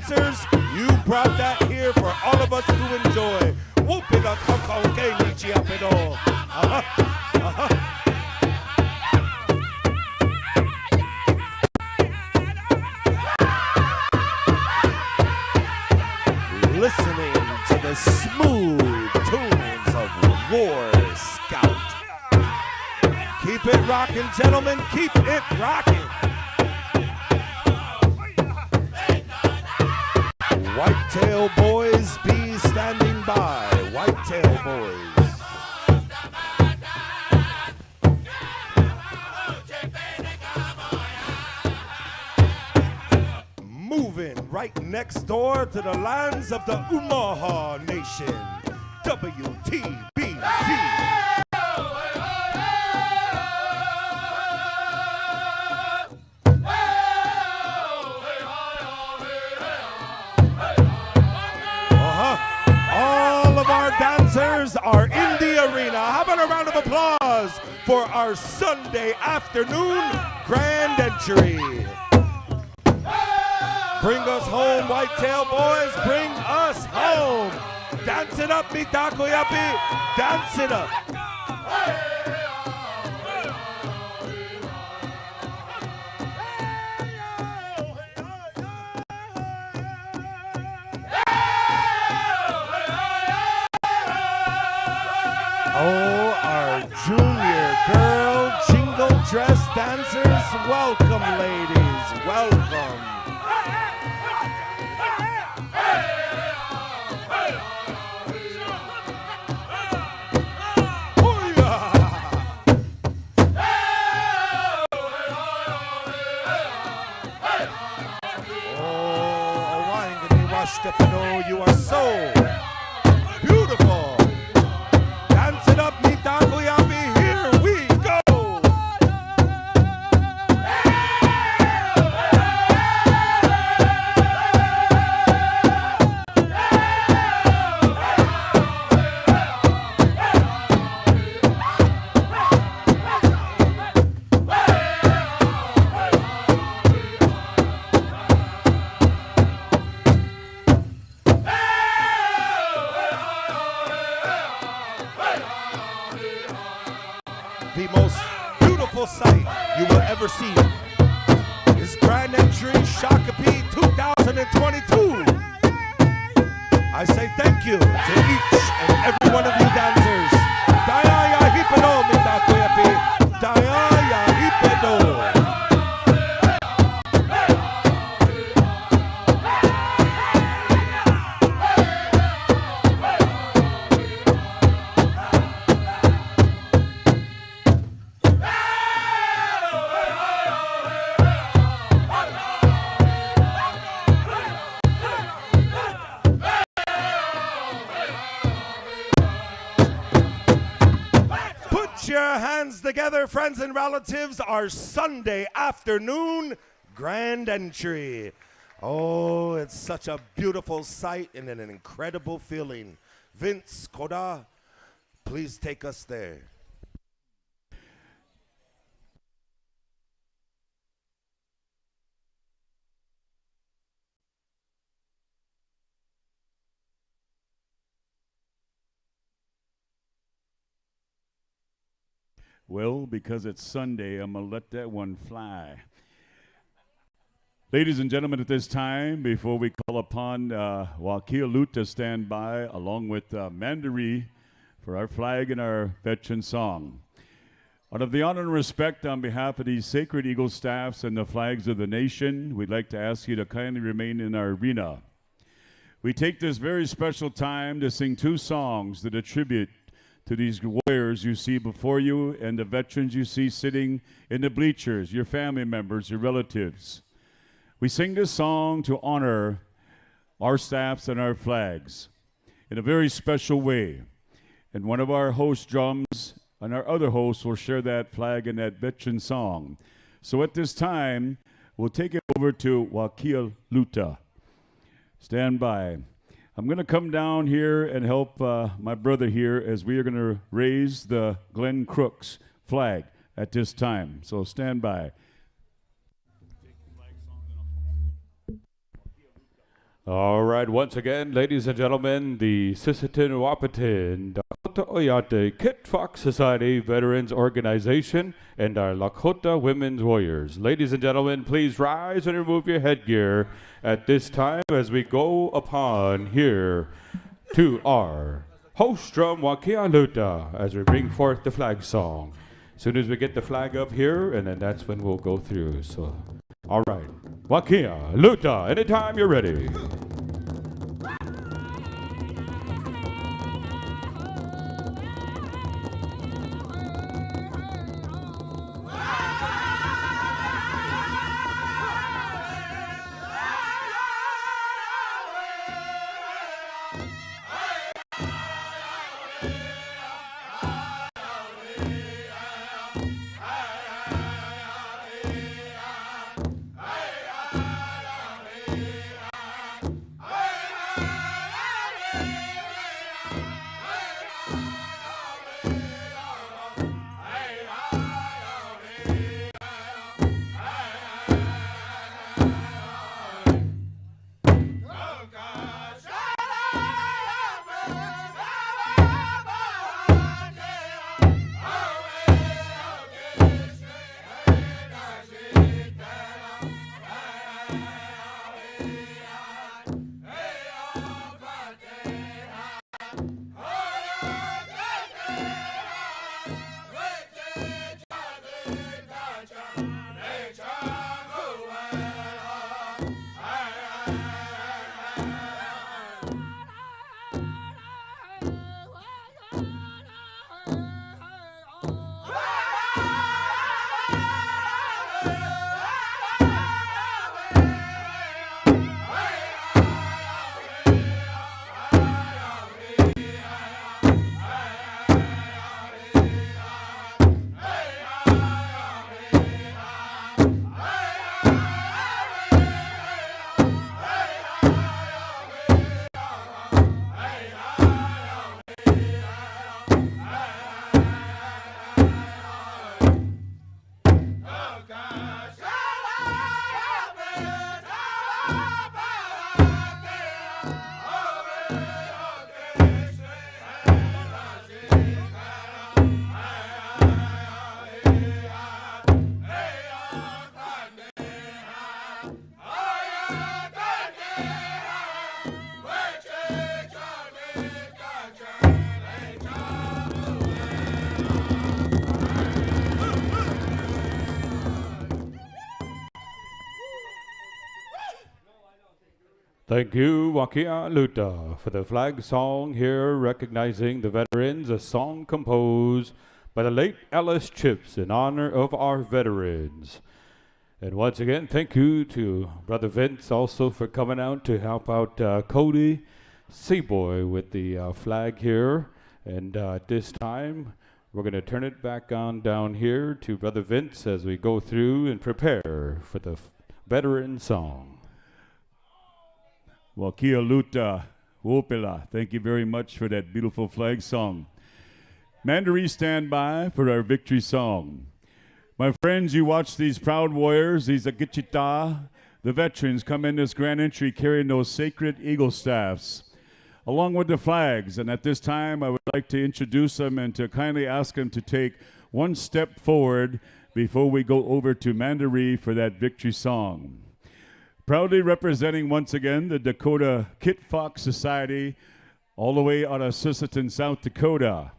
dancers, you brought that here for all of us to enjoy. Whoopida kokonke nichi apedo. Listening to the smooth tunes of War Scout. Keep it rocking, gentlemen, keep it rocking. Whitetail boys be standing by. Whitetail boys. Moving right next door to the lands of the Umaha Nation. WTBC. All of our dancers are in the arena. How about a round of applause for our Sunday afternoon grand entry? Bring us home, Whitetail boys, bring us home. Dance it up, mi takoyapi, dance it up. Oh, our junior girl jingle dress dancers, welcome ladies, welcome. Stepano, you are so beautiful. Dance it up, mi takoyapi, here we go. The most beautiful sight you will ever see is Grand Entry Shakopee 2022. I say thank you to each and every one of you dancers. Daya hipedo mitakoyapi. Daya hipedo. Your hands together, friends and relatives, our Sunday afternoon grand entry. Oh, it's such a beautiful sight and an incredible feeling. Vince, Koda, please take us there. Well, because it's Sunday, I'm going to let that one fly. Ladies and gentlemen, at this time, before we call upon Wakil to stand by, along with Mandaree, for our flag and our veteran song. Out of the honor and respect on behalf of these Sacred Eagle staffs and the flags of the nation, we'd like to ask you to kindly remain in our arena. We take this very special time to sing two songs that attribute to these warriors you see before you and the veterans you see sitting in the bleachers, your family members, your relatives. We sing this song to honor our staffs and our flags in a very special way. And one of our host drums and our other hosts will share that flag and that veteran song. So at this time, we'll take it over to Wakil Luta. Stand by. I'm going to come down here and help my brother here as we are going to raise the Glenn Crooks flag at this time. So stand by. All right, once again, ladies and gentlemen, the Sisseton Wapitin Dakota Oyate Kit Fox Society Veterans Organization and our Lakota Women's Warriors. Ladies and gentlemen, please rise and remove your headgear at this time as we go upon here to our host drum Wakia Luta as we bring forth the flag song. As soon as we get the flag up here, and then that's when we'll go through. So, all right, Wakia Luta, anytime you're ready. Thank you, Wakia Luta, for the flag song here recognizing the veterans, a song composed by the late Ellis Chips in honor of our veterans. And once again, thank you to Brother Vince also for coming out to help out Cody Seaboy with the flag here. And at this time, we're going to turn it back on down here to Brother Vince as we go through and prepare for the veteran song. Wakia Luta, Wopila, thank you very much for that beautiful flag song. Mandaree, stand by for our victory song. My friends, you watch these proud warriors, these Agichita, the veterans, come in this grand entry carrying those sacred eagle staffs, along with the flags. And at this time, I would like to introduce them and to kindly ask them to take one step forward before we go over to Mandaree for that victory song. Proudly representing once again the Dakota Kit Fox Society, all the way out of Sisseton, South Dakota.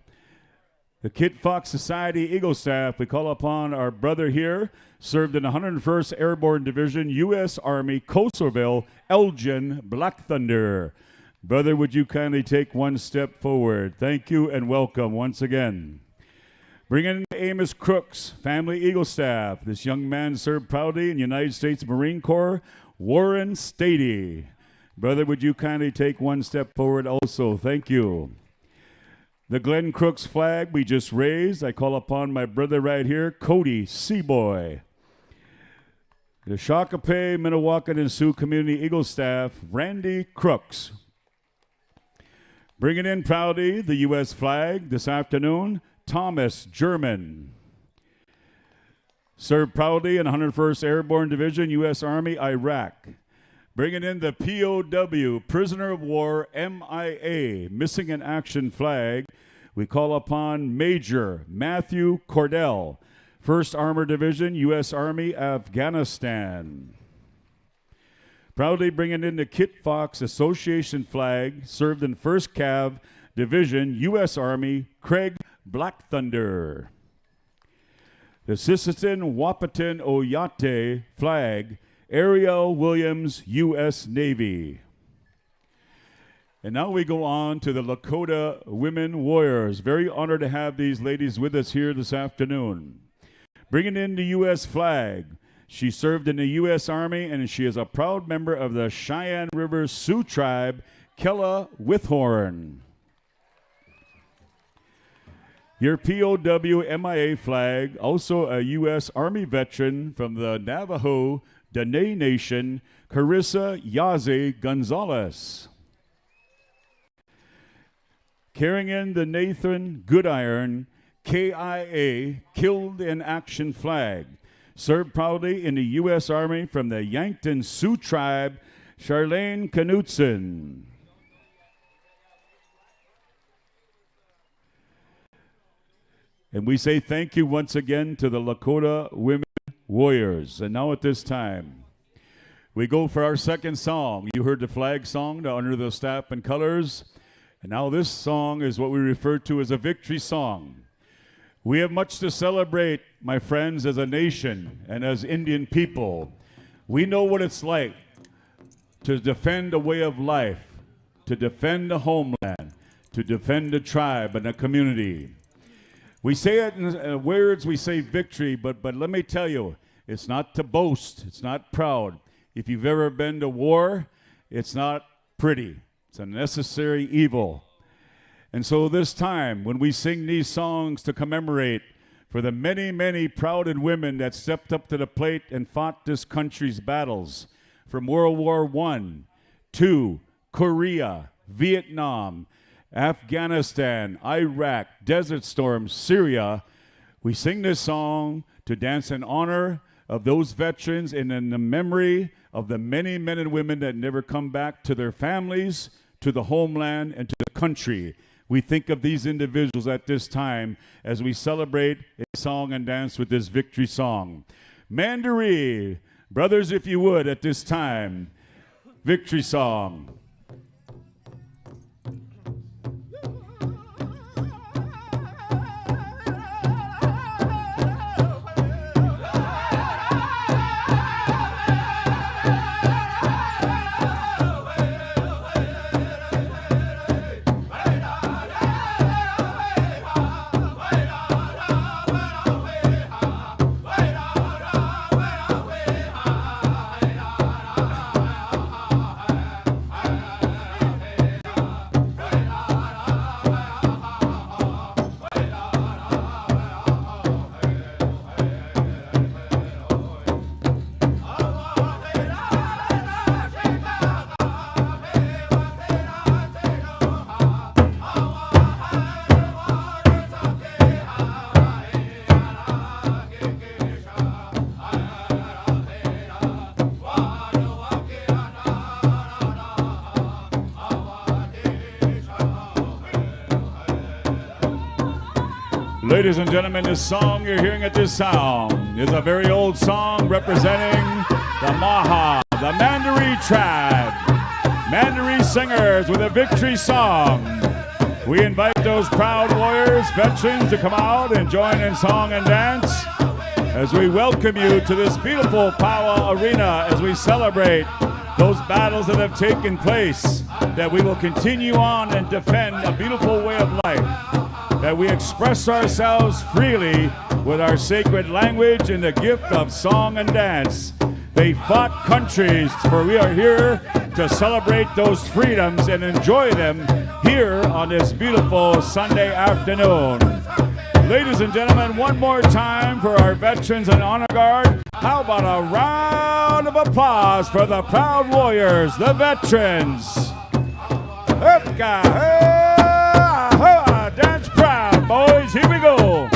The Kit Fox Society Eagle Staff, we call upon our brother here, served in the 101st Airborne Division, U.S. Army, Coastalville, Elgin, Black Thunder. Brother, would you kindly take one step forward? Thank you and welcome once again. Bring in Amos Crooks, Family Eagle Staff. This young man served proudly in the United States Marine Corps, Warren Stady. Brother, would you kindly take one step forward also? Thank you. The Glenn Crooks flag we just raised, I call upon my brother right here, Cody Seaboy. The Shakopee, Minnewacan, and Sioux Community Eagle Staff, Randy Crooks. Bringing in proudly the U.S. flag this afternoon, Thomas German. Served proudly in 101st Airborne Division, U.S. Army, Iraq. Bringing in the POW, Prisoner of War, MIA, Missing in Action flag, we call upon Major Matthew Cordell, 1st Armored Division, U.S. Army, Afghanistan. Proudly bringing in the Kit Fox Association flag, served in 1st Cav Division, U.S. Army, Craig Black Thunder. The Sisseton Wahpeton Oyate flag, Ariel Williams, U.S. Navy. And now we go on to the Dakota Women Warriors. Very honored to have these ladies with us here this afternoon. Bringing in the U.S. flag. She served in the U.S. Army, and she is a proud member of the Cheyenne River Sioux Tribe, Kella Withhorn. Your POW MIA flag, also a U.S. Army veteran from the Navajo Dene Nation, Carissa Yaze Gonzalez. Carrying in the Nathan Goodiron KIA Killed in Action flag. Served proudly in the U.S. Army from the Yankton Sioux Tribe, Charlene Knutson. And we say thank you once again to the Dakota Women Warriors. And now at this time, we go for our second song. You heard the flag song, to honor the staff and colors. And now this song is what we refer to as a victory song. We have much to celebrate, my friends, as a nation and as Indian people. We know what it's like to defend a way of life, to defend a homeland, to defend a tribe and a community. We say it in words, we say victory, but let me tell you, it's not to boast, it's not proud. If you've ever been to war, it's not pretty. It's a necessary evil. And so this time, when we sing these songs to commemorate for the many, many proud women that stepped up to the plate and fought this country's battles from World War I, II, Korea, Vietnam, Afghanistan, Iraq, Desert Storm, Syria, we sing this song to dance in honor of those veterans and in the memory of the many men and women that never come back to their families, to the homeland, and to the country. We think of these individuals at this time as we celebrate a song and dance with this victory song. Mandaree, brothers, if you would, at this time, victory song. Ladies and gentlemen, this song you're hearing at this sound is a very old song representing the Maha, the Mandaree tribe. Mandaree singers with a victory song. We invite those proud warriors, veterans, to come out and join in song and dance as we welcome you to this beautiful Powwow arena as we celebrate those battles that have taken place, that we will continue on and defend a beautiful way of life, that we express ourselves freely with our sacred language and the gift of song and dance. They fought countries, for we are here to celebrate those freedoms and enjoy them here on this beautiful Sunday afternoon. Ladies and gentlemen, one more time for our veterans and honor guard. How about a round of applause for the proud warriors, the veterans. Dance proud, boys. Here we go.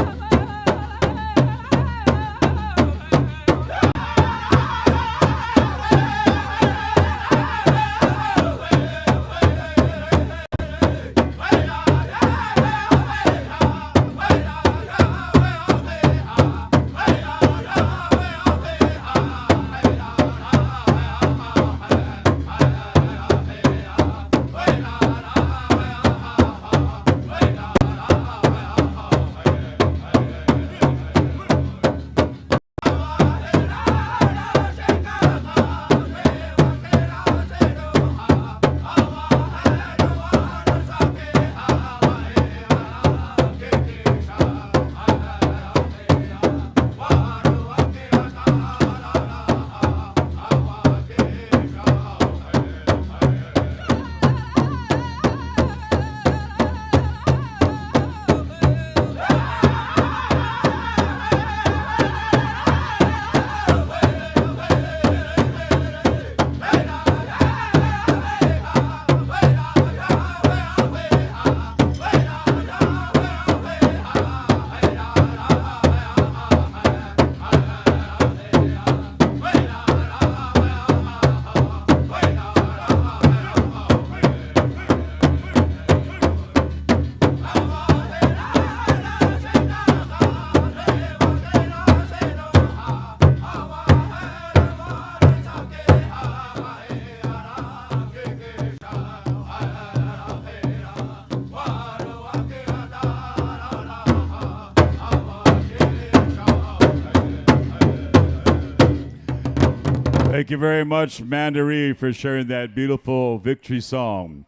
Thank you very much, Mandaree, for sharing that beautiful victory song.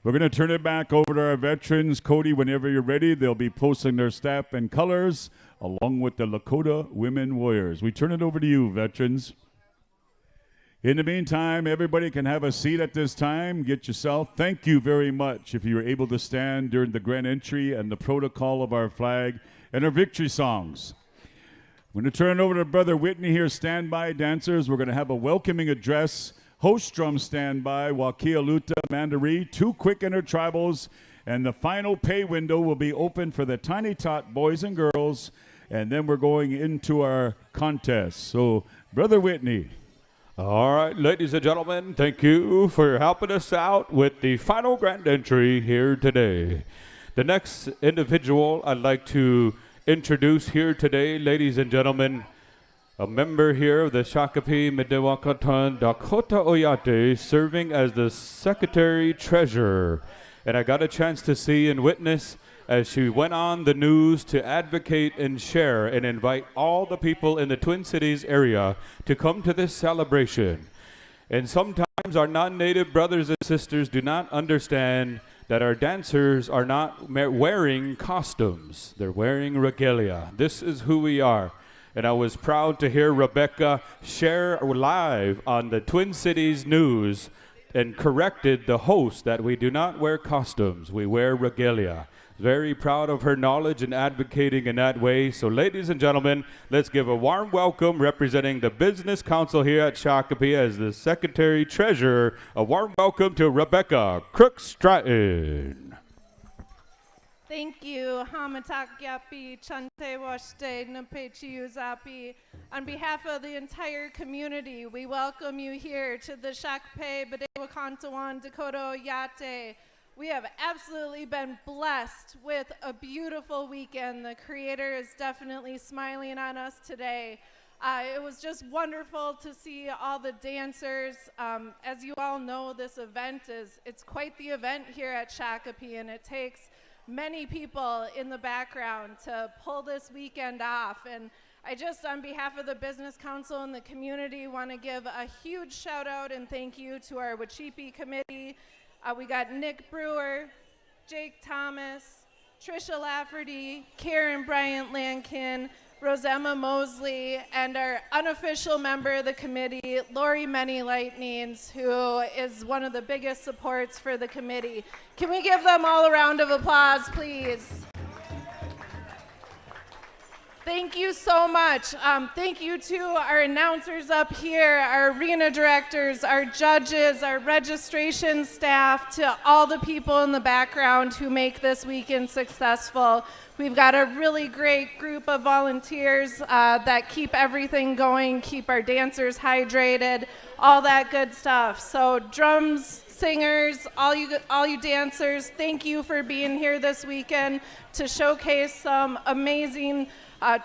We're going to turn it back over to our veterans. Cody, whenever you're ready, they'll be posting their staff and colors along with the Dakota Women Warriors. We turn it over to you, veterans. In the meantime, everybody can have a seat at this time. Get yourself. Thank you very much if you were able to stand during the grand entry and the protocol of our flag and our victory songs. I'm going to turn it over to Brother Whitney here, standby dancers. We're going to have a welcoming address. Host drum standby, Wakia Luta, Mandaree, 2 quick intertribals, and the final pay window will be open for the Tiny Tot boys and girls, and then we're going into our contest. So, Brother Whitney. All right, ladies and gentlemen, thank you for helping us out with the final grand entry here today. The next individual I'd like to introduce here today, ladies and gentlemen, a member here of the Shakopee Midewakatan Dakota Oyate, serving as the Secretary Treasurer. And I got a chance to see and witness as she went on the news to advocate and share and invite all the people in the Twin Cities area to come to this celebration. And sometimes our non-native brothers and sisters do not understand that our dancers are not wearing costumes. They're wearing regalia. This is who we are. And I was proud to hear Rebecca share live on the Twin Cities News and corrected the host that we do not wear costumes, we wear regalia. Very proud of her knowledge and advocating in that way. So ladies and gentlemen, let's give a warm welcome representing the Business Council here at Shakopee as the Secretary Treasurer. A warm welcome to Rebecca Crook-Stratton. Thank you. Hamatakyapi, Chante Washte, Napechiuzapi. On behalf of the entire community, we welcome you here to the Shakopee Badewakantawan Dakota Oyate. We have absolutely been blessed with a beautiful weekend. The Creator is definitely smiling on us today. It was just wonderful to see all the dancers. As you all know, this event it's quite the event here at Shakopee, and it takes many people in the background to pull this weekend off. And I just, on behalf of the Business Council and the community, want to give a huge shout out and thank you to our Wacipi committee. We got Nick Brewer, Jake Thomas, Trisha Lafferty, Karen Bryant Lankin, Rosemma Mosley, and our unofficial member of the committee, Lori Many Lightnings, who is one of the biggest supports for the committee. Can we give them all a round of applause, please? Thank you so much. Thank you to our announcers up here, our arena directors, our judges, our registration staff, to all the people in the background who make this weekend successful. We've got a really great group of volunteers that keep everything going, keep our dancers hydrated, all that good stuff. So drums, singers, all you dancers, thank you for being here this weekend to showcase some amazing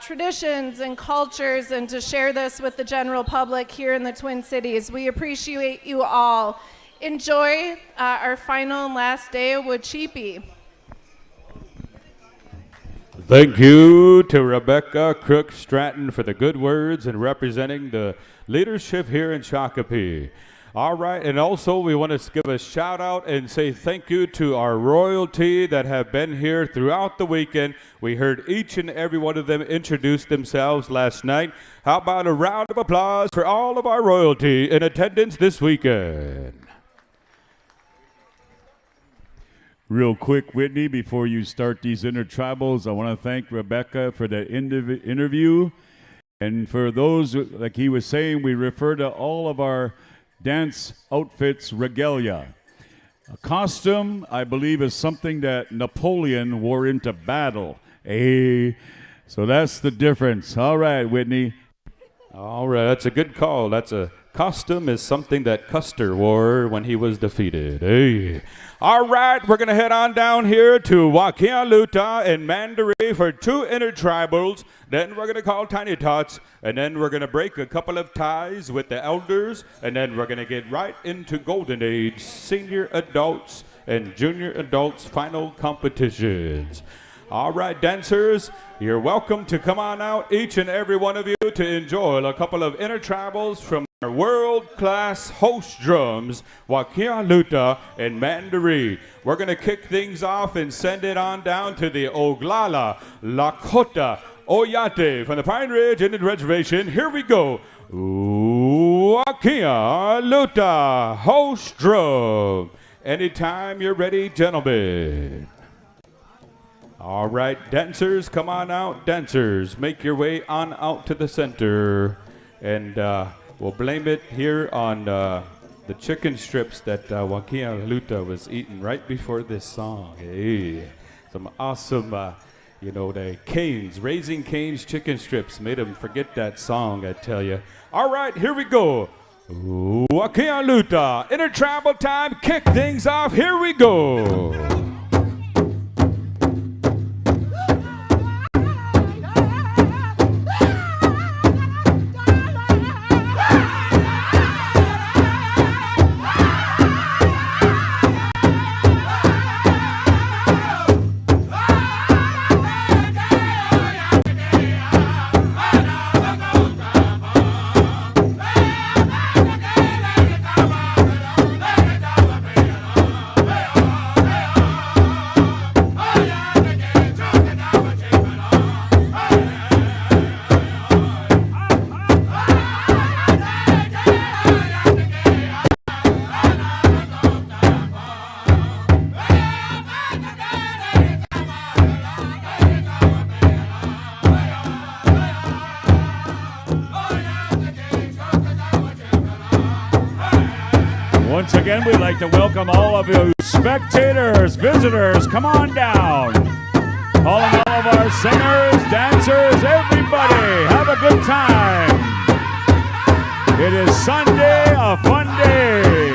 traditions and cultures and to share this with the general public here in the Twin Cities. We appreciate you all. Enjoy our final and last day of Wacipi. Thank you to Rebecca Crook-Stratton for the good words and representing the leadership here in Shakopee. All right, and also we want to give a shout out and say thank you to our royalty that have been here throughout the weekend. We heard each and every one of them introduce themselves last night. How about a round of applause for all of our royalty in attendance this weekend? Real quick, Whitney, before you start these intertribals, I want to thank Rebecca for that interview. And for those, like he was saying, we refer to all of our dance outfits regalia. A costume, I believe, is something that Napoleon wore into battle. Hey, so that's the difference. All right, Whitney. All right, that's a good call. That's a costume is something that Custer wore when he was defeated. Hey. All right, we're going to head on down here to Wakia Luta and Mandaree for 2 intertribals. Then we're going to call Tiny Tots, and then we're going to break a couple of ties with the elders, and then we're going to get right into Golden Age, senior adults, and junior adults final competitions. All right, dancers, you're welcome to come on out, each and every one of you, to enjoy a couple of intertribals from our world-class host drums, Wakia Luta and Mandaree. We're going to kick things off and send it on down to the Oglala, Lakota, Oyate from the Pine Ridge Indian Reservation. Here we go. Wakia Luta, host drum. Anytime you're ready, gentlemen. All right, dancers, come on out. Dancers, make your way on out to the center. And we'll blame it here on the chicken strips that Wakia Luta was eating right before this song. Hey, some awesome, the Canes, Raising Cane's chicken strips made him forget that song, I tell you. All right, here we go. Wakia Luta, intertribal time, kick things off. Here we go. Once again, we'd like to welcome all of you spectators, visitors, come on down. Calling all of our singers, dancers, everybody, have a good time. It is Sunday, a fun day.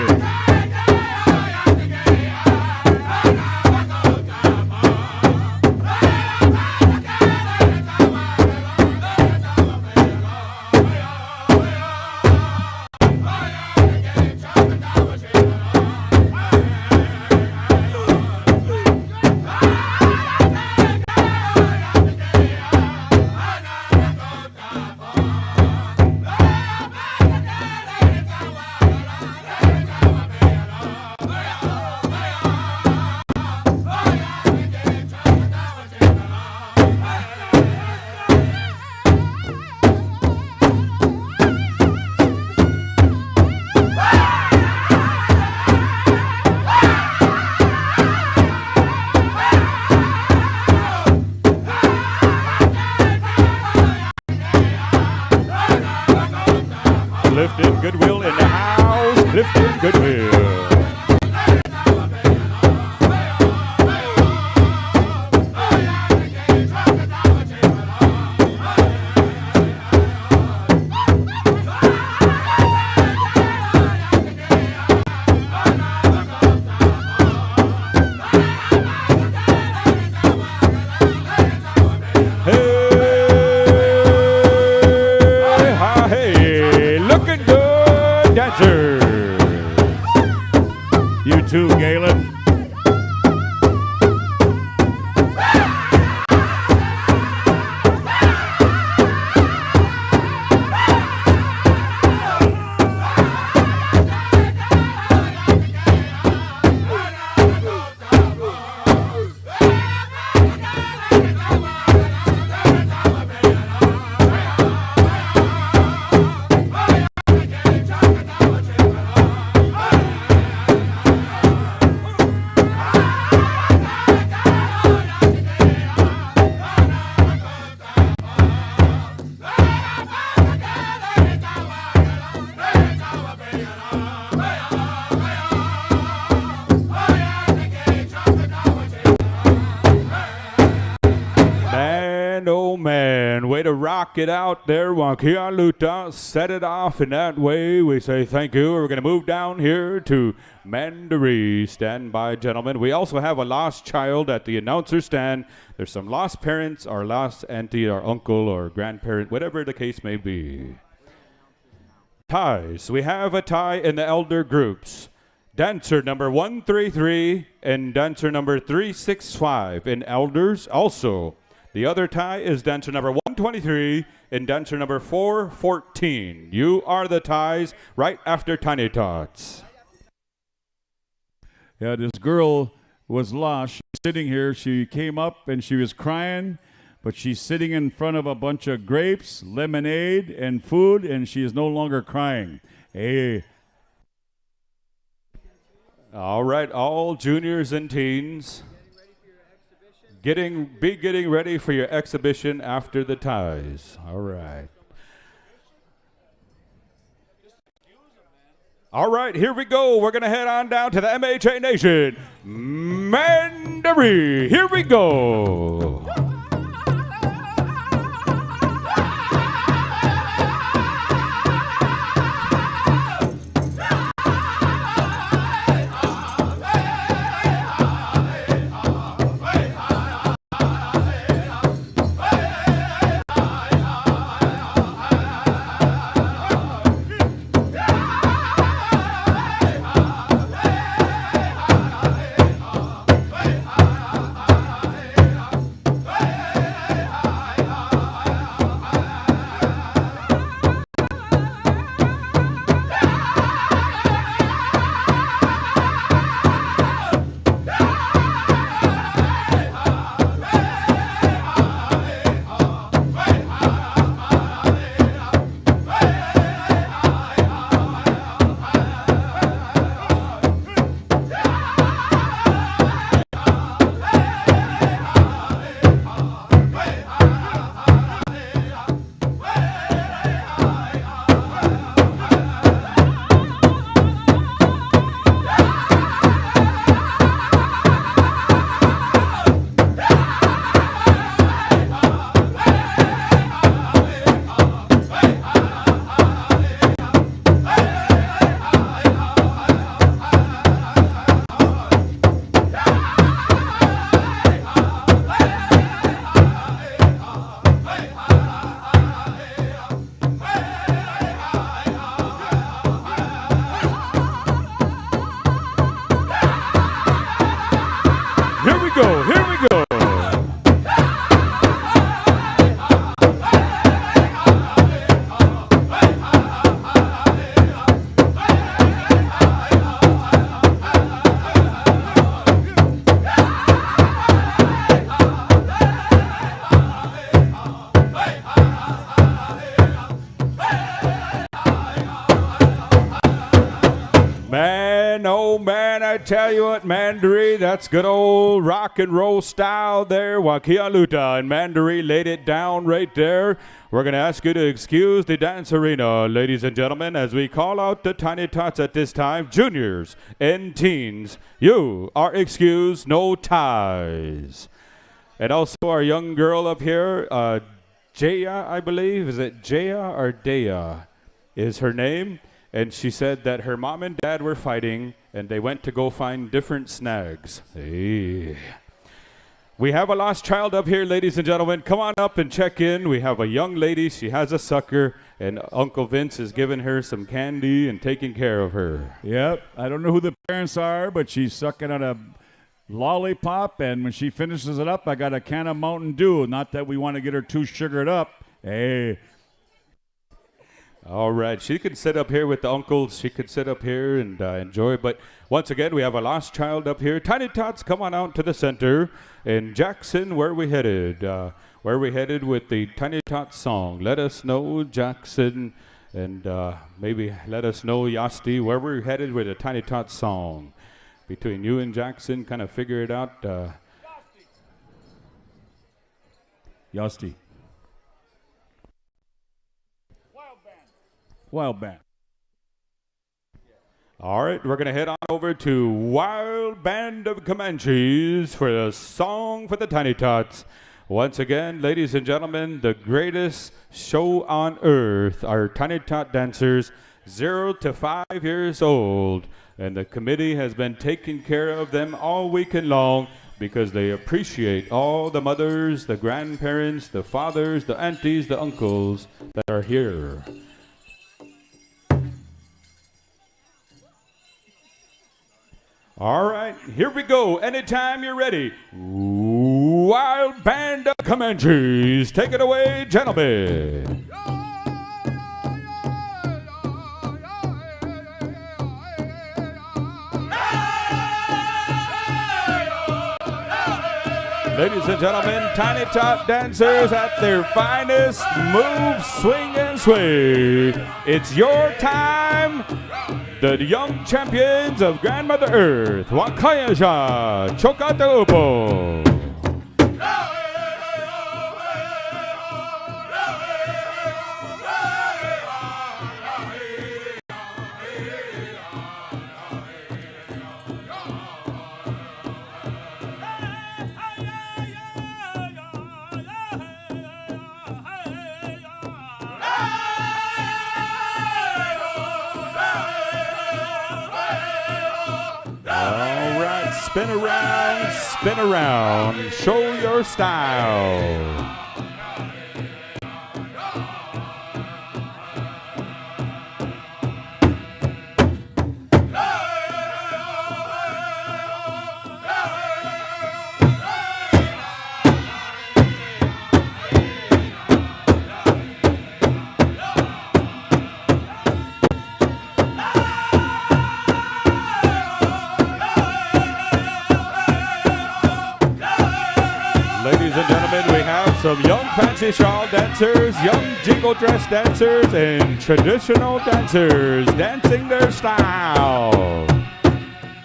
Clifton Goodwill in the house. Clifton Goodwill. You too, Galen. Way to rock it out there, Wakia Luta. Set it off in that way. We say thank you. We're going to move down here to Mandaree. Stand by, gentlemen. We also have a lost child at the announcer stand. There's some lost parents, or lost auntie, or uncle, or grandparent, whatever the case may be. Ties. We have a tie in the elder groups. dancer number 133 and dancer number 365. And elders also. The other tie is dancer number 123 and dancer number 414. You are the ties right after Tiny Tots. Yeah, this girl was lost. She's sitting here. She came up and she was crying, but she's sitting in front of a bunch of grapes, lemonade, and food, and she is no longer crying. Hey. All right, all juniors and teens. Be getting ready for your exhibition after the ties. All right. All right, here we go. We're going to head on down to the MHA Nation. Mandaree, here we go. Man, oh man, I tell you what, Mandaree, that's good old rock and roll style there. Wakialuta and Mandaree laid it down right there. We're going to ask you to excuse the dance arena, ladies and gentlemen, as we call out the Tiny Tots at this time. Juniors and teens, you are excused, no ties. And also our young girl up here, Jaya, I believe. Is it Jaya or Dea is her name? And she said that her mom and dad were fighting, and they went to go find different snags. Hey. We have a lost child up here, ladies and gentlemen. Come on up and check in. We have a young lady. She has a sucker, and Uncle Vince is giving her some candy and taking care of her. Yep. I don't know who the parents are, but she's sucking on a lollipop, and when she finishes it up, I got a can of Mountain Dew. Not that we want to get her too sugared up. Hey. All right, she can sit up here with the uncles. She could sit up here and enjoy. But once again, we have a lost child up here. Tiny Tots, come on out to the center. And Jackson, where are we headed? Where are we headed with the Tiny Tots song? Let us know, Jackson, and maybe let us know, Yasti, where we're headed with the Tiny Tots song. Between you and Jackson, kind of figure it out. Yasti. Wild Band. All right, we're going to head on over to Wild Band of Comanches for a song for the Tiny Tots. Once again, ladies and gentlemen, the greatest show on earth, our Tiny Tot dancers, 0 to 5 years old. And the committee has been taking care of them all weekend long because they appreciate all the mothers, the grandparents, the fathers, the aunties, the uncles that are here. All right, here we go. Anytime you're ready. Wild Band of Comanches. Take it away, gentlemen. Ladies and gentlemen, tiny top dancers at their finest. Move, swing, and sway. It's your time. The young champions of Grandmother Earth, Wakayaja, Chokata Upo. Spin around, show your style. Some young fancy shawl dancers, young jingle dress dancers, and traditional dancers dancing their style.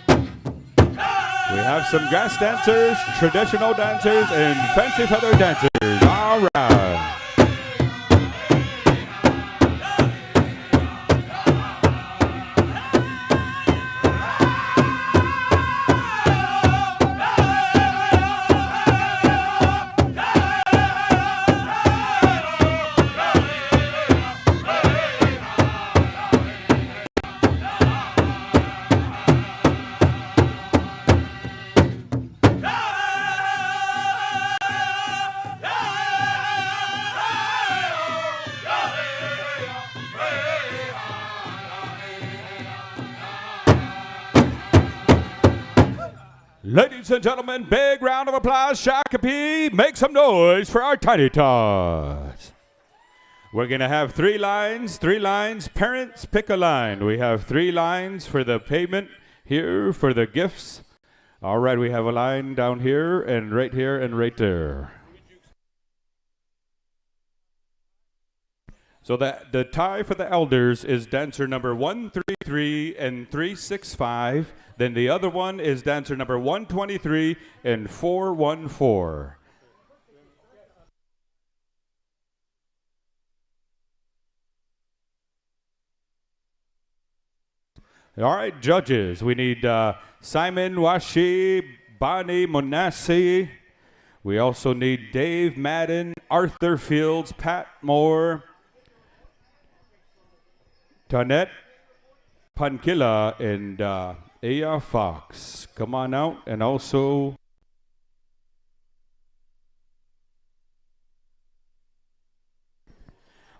We have some grass dancers, traditional dancers, and fancy feather dancers. All right. Ladies and gentlemen, big round of applause. Shakopee, make some noise for our Tiny Tots. We're going to have three lines. Parents, pick a line. We have 3 lines for the payment here for the gifts. All right, we have a line down here and right there. So the tie for the elders is dancer number 133 and 365. Then the other one is dancer number 123 and 414. All right, judges. We need Simon Washi, Bonnie Monassi. We also need Dave Madden, Arthur Fields, Pat Moore, Tonette Pankila, and Aya Fox. Come on out. And also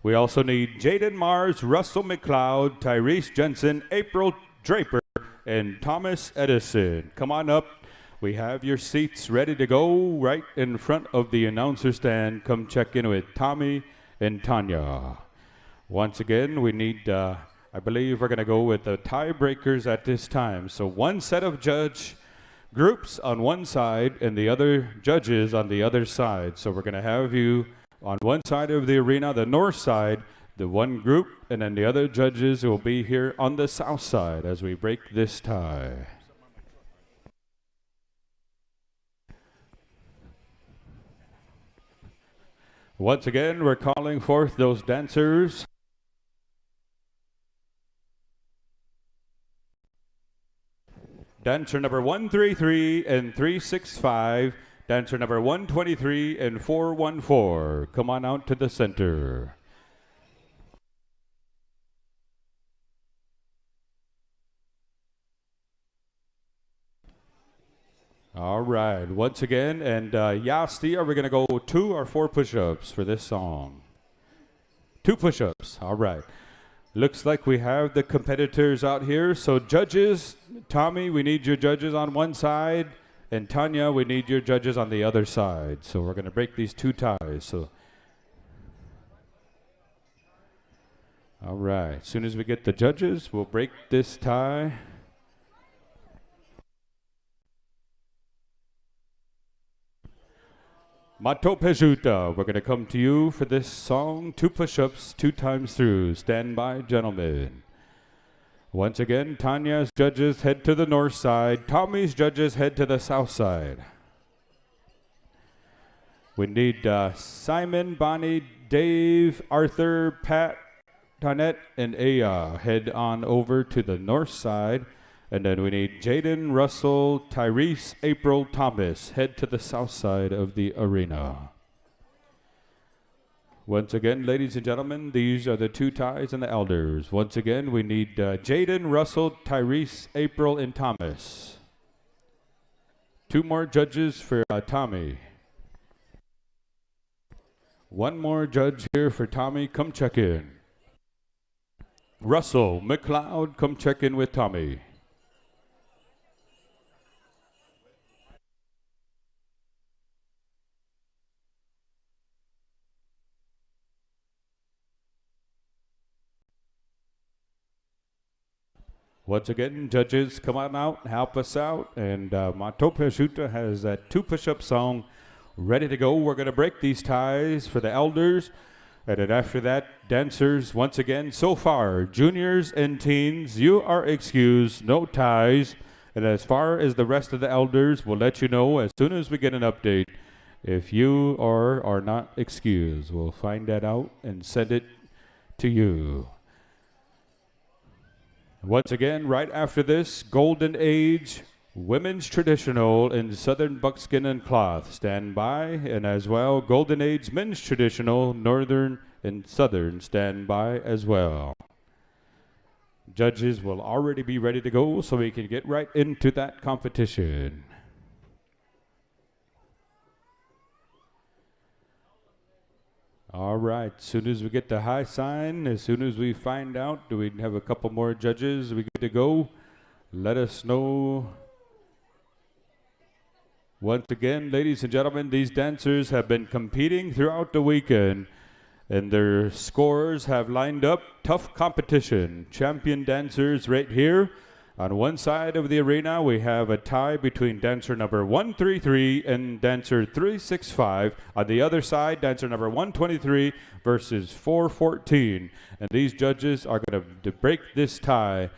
we also need Jaden Mars, Russell McLeod, Tyrese Jensen, April Draper, and Thomas Edison. Come on up. We have your seats ready to go right in front of the announcer stand. Come check in with Tommy and Tanya. Once again, we need, I believe we're going to go with the tiebreakers at this time. So one set of judge groups on one side and the other judges on the other side. So we're going to have you on one side of the arena, the north side, the one group, and then the other judges will be here on the south side as we break this tie. Once again, we're calling forth those dancers. Dancer number 133 and 365. Dancer number 123 and 414. Come on out to the center. All right, once again, and Yasti, are we going to go 2 or 4 push-ups for this song? 2 push-ups, all right. Looks like we have the competitors out here. So judges, Tommy, we need your judges on one side, and Tanya, we need your judges on the other side. So we're going to break these two ties. So, all right. As soon as we get the judges, we'll break this tie. Mato Pejuta, we're going to come to you for this song. 2 push-ups, 2 times through. Stand by, gentlemen. Once again, Tanya's judges head to the north side. Tommy's judges head to the south side. We need Simon, Bonnie, Dave, Arthur, Pat, Tonette, and Aya head on over to the north side. And then we need Jaden, Russell, Tyrese, April, Thomas head to the south side of the arena. Once again, ladies and gentlemen, these are the 2 ties and the elders. Once again, we need Jaden, Russell, Tyrese, April, and Thomas. 2 more judges for Tommy. 1 more judge here for Tommy. Come check in. Russell, McLeod, come check in with Tommy. Once again, judges, come on out, help us out. And Mato Pejuta has that 2 push-up song ready to go. We're going to break these ties for the elders. And then after that, dancers, once again, so far, juniors and teens, you are excused, no ties. And as far as the rest of the elders, we'll let you know as soon as we get an update if you are not excused. We'll find that out and send it to you. Once again, right after this, Golden Age, Women's Traditional in Southern Buckskin and Cloth. Stand by. And as well, Golden Age Men's Traditional, Northern and Southern. Stand by as well. Judges will already be ready to go so we can get right into that competition. All right, as soon as we get the high sign, as soon as we find out, do we have a couple more judges? We good to go? Let us know. Once again, ladies and gentlemen, these dancers have been competing throughout the weekend, and their scores have lined up. Tough competition. Champion dancers right here. On one side of the arena, we have a tie between dancer number 133 and dancer 365. On the other side, dancer number 123 versus 414. And these judges are going to break this tie.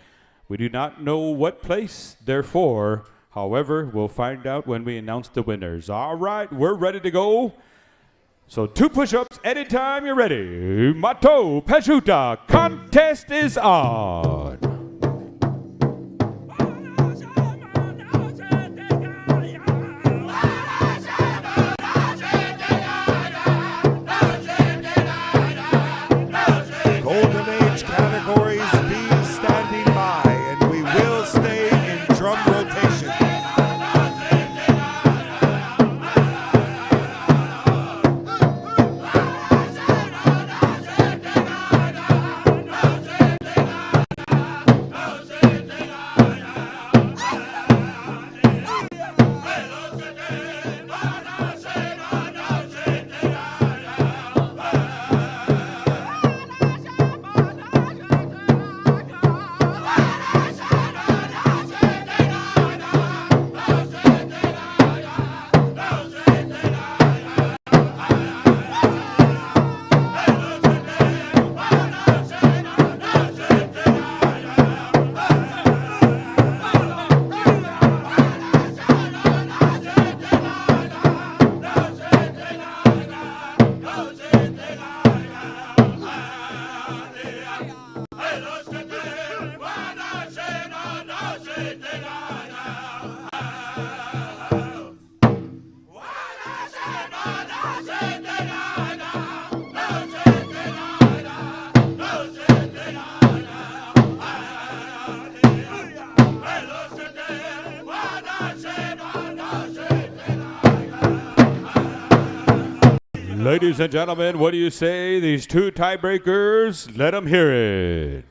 We do not know what place they're for. However, we'll find out when we announce the winners. All right, we're ready to go. So 2 push-ups anytime you're ready. Mato Pejuta, contest is on. Ladies and gentlemen, what do you say? These two tiebreakers, let them hear it.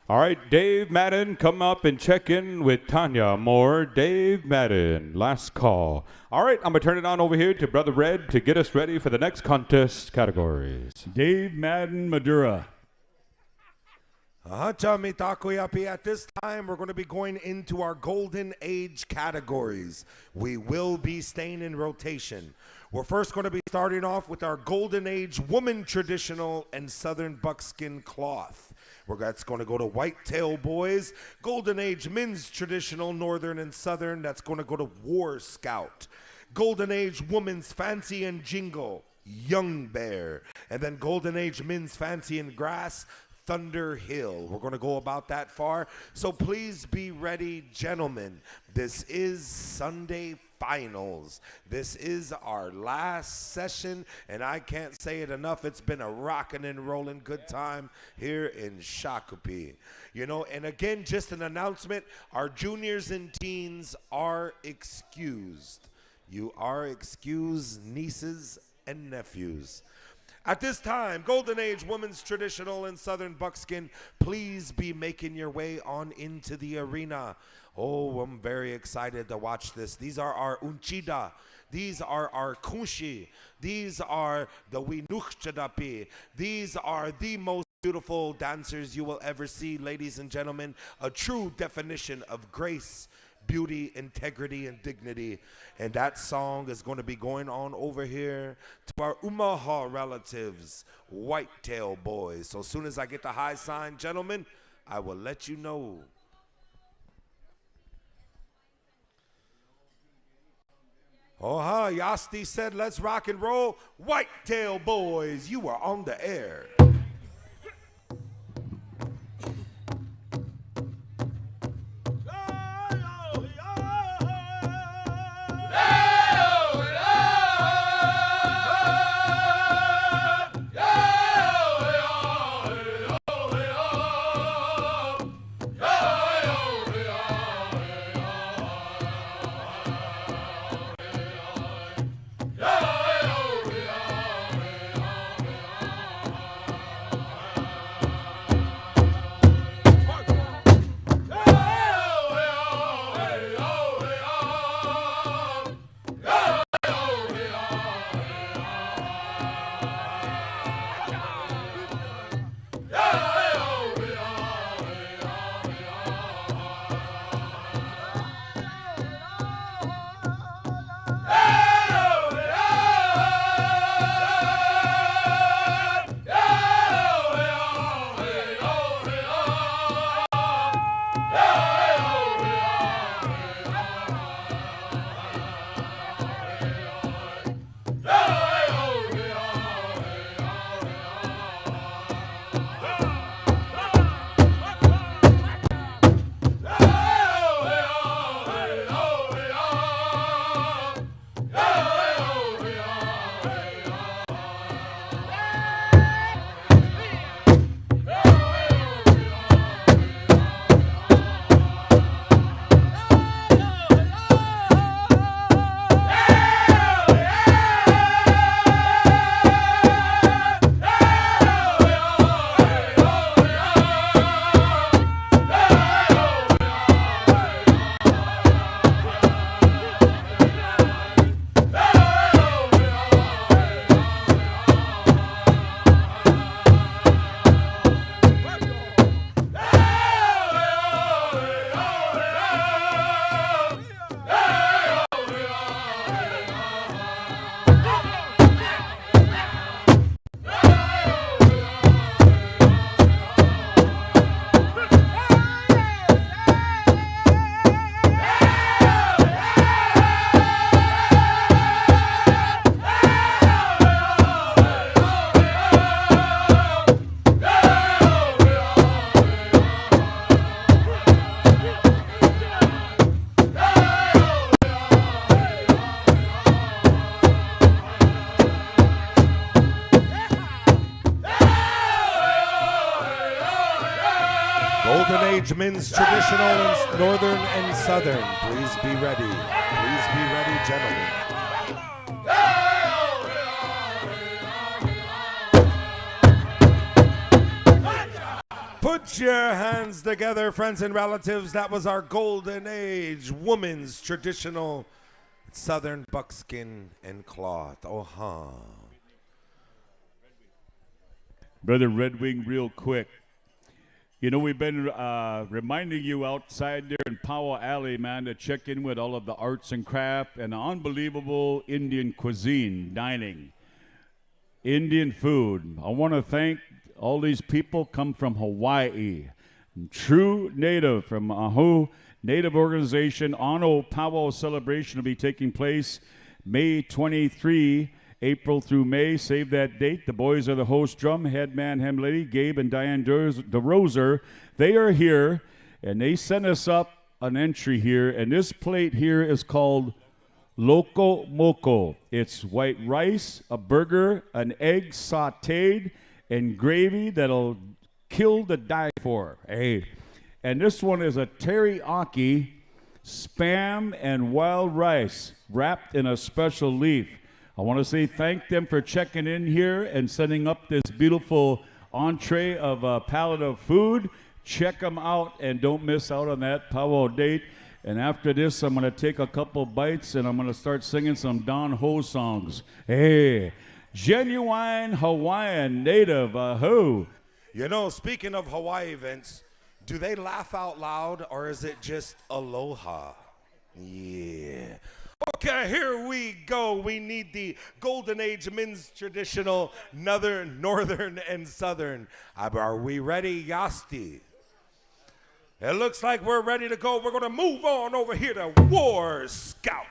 All right, Dave Madden, come up and check in with Tanya Moore. Dave Madden, last call. All right, I'm going to turn it on over here to Brother Red to get us ready for the next contest categories. Dave Madden, Madura. At this time, we're going to be going into our Golden Age categories. We will be staying in rotation. We're first going to be starting off with our Golden Age Woman Traditional and Southern Buckskin Cloth. That's going to go to Whitetail Boys. Golden Age Men's Traditional, Northern and Southern. That's going to go to War Scout. Golden Age Women's Fancy and Jingle, Young Bear. And then Golden Age Men's Fancy and Grass, Thunder Hill. We're going to go about that far. So please be ready, gentlemen. This is Sunday Finals. This is our last session, and I can't say it enough. It's been a rockin' and rollin' good time here in Shakopee. You know, and again, just an announcement, our juniors and teens are excused. You are excused, nieces and nephews. At this time, Golden Age Women's Traditional and Southern Buckskin, please be making your way on into the arena. Oh, I'm very excited to watch this. These are our Unchida. These are our Kunshi. These are the Winuchchadapi. These are the most beautiful dancers you will ever see, ladies and gentlemen. A true definition of grace, beauty, integrity, and dignity. And that song is going to be going on over here to our Umaha relatives, Whitetail Boys. So as soon as I get the high sign, gentlemen, I will let you know. Oh, Yasti said, let's rock and roll. Whitetail Boys, you are on the air. Men's Traditional and Northern and Southern. Please be ready. Please be ready, gentlemen. Put your hands together, friends and relatives. That was our golden age woman's traditional southern buckskin and cloth. Oh, Brother Red Wing, real quick. You know, we've been reminding you outside there in Powwow Alley, man, to check in with all of the arts and craft and unbelievable Indian cuisine, dining, Indian food. I want to thank all these people come from Hawaii. True Native from Ahu Native Organization. Ano Powwow celebration will be taking place May 23, April through May. Save that date. The boys are the host drum, head man, hem lady, Gabe and Diane DeRoser. They are here, and they sent us up an entry here, and this plate here is called Loco Moco. It's white rice, a burger, an egg sautéed, and gravy that'll kill to die for. Hey, and this one is a teriyaki, spam, and wild rice wrapped in a special leaf. I want to say thank them for checking in here and setting up this beautiful entree of a palette of food. Check them out and don't miss out on that powwow date. And after this, I'm going to take a couple bites and I'm going to start singing some Don Ho songs. Hey, genuine Hawaiian native, ahoo. you know, speaking of Hawaii events, do they laugh out loud or is it just aloha? Yeah. Okay, here we go. We need the Golden Age men's traditional northern and southern. Are we ready, Yasti? It looks like we're ready to go. We're going to move on over here to War Scout.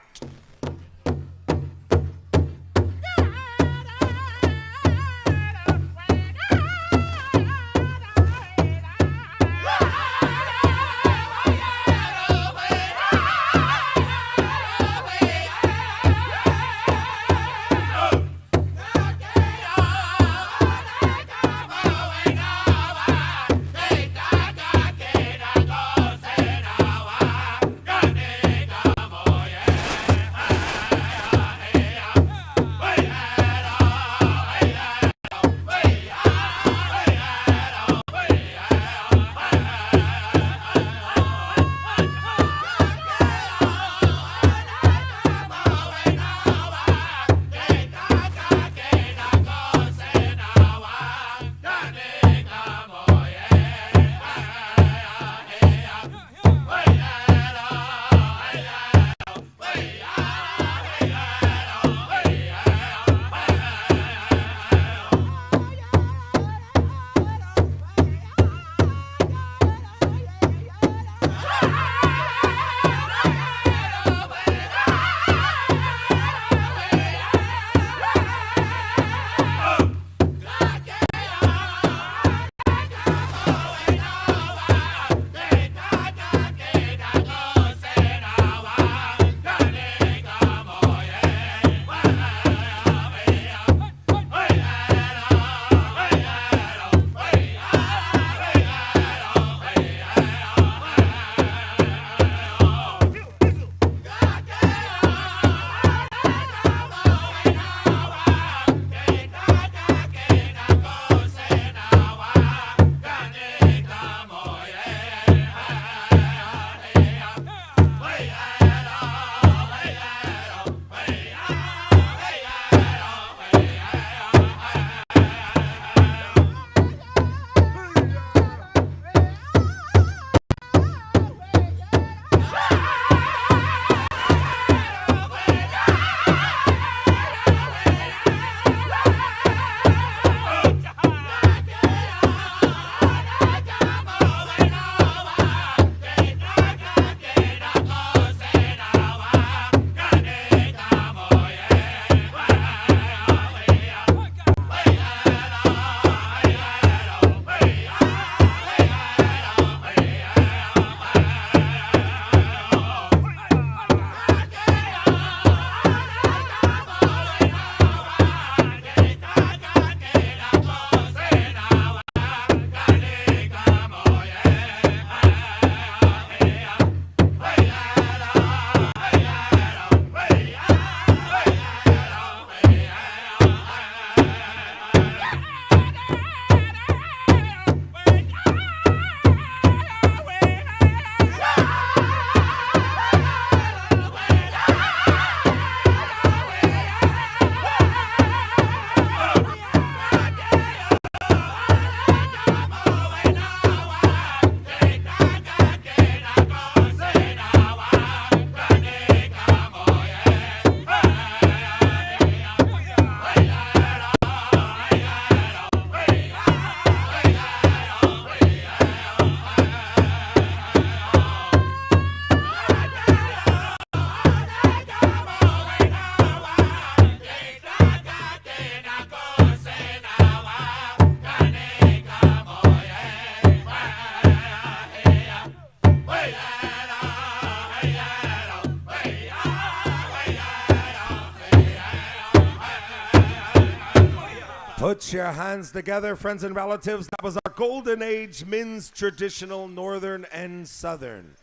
Put your hands together, friends and relatives. That was our Golden Age men's traditional Northern and Southern.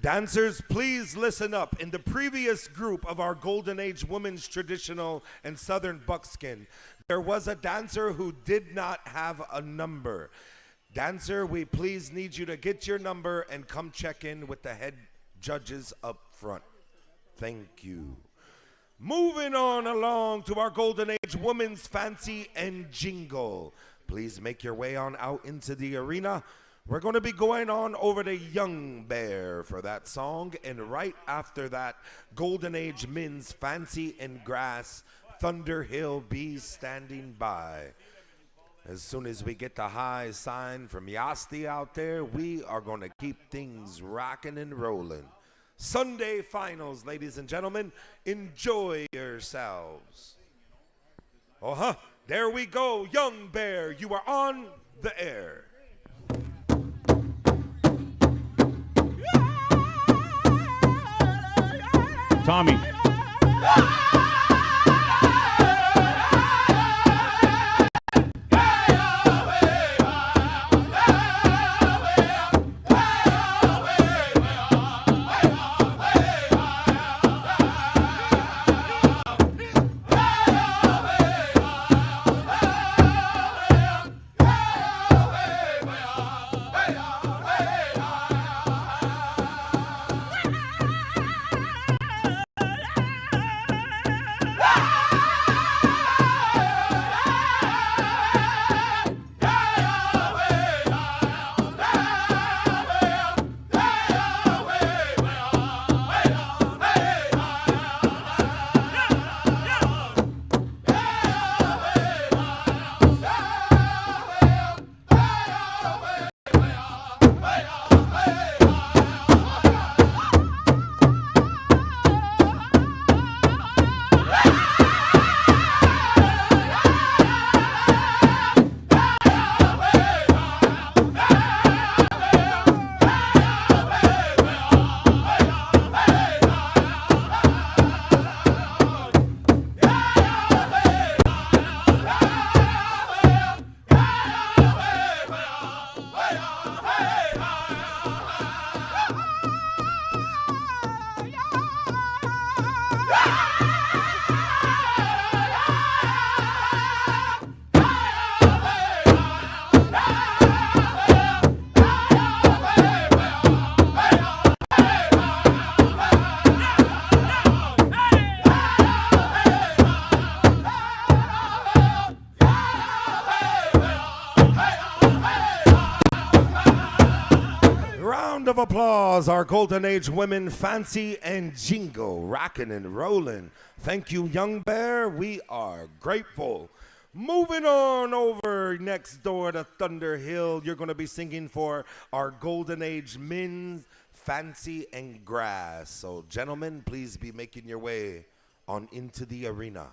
Dancers, please listen up. In the previous group of our Golden Age women's traditional and Southern buckskin, there was a dancer who did not have a number. Dancer, we please need you to get your number and come check in with the head judges up front. Thank you. Moving on along to our Golden Age women's fancy and jingle. Please make your way on out into the arena. We're going to be going on over to Young Bear for that song, and right after that, Golden Age men's fancy and grass, Thunder Hill be standing by. As soon as we get the high sign from Yasti out there, we are going to keep things rocking and rolling. Sunday finals, ladies and gentlemen. Enjoy yourselves. There we go. Young Bear, you are on the air. Tommy. Of applause, our Golden Age women fancy and jingle, rocking and rolling. Thank you, Young Bear. We are grateful. Moving on over next door to Thunder Hill, you're going to be singing for our Golden Age men's fancy and grass. So, gentlemen, please be making your way on into the arena.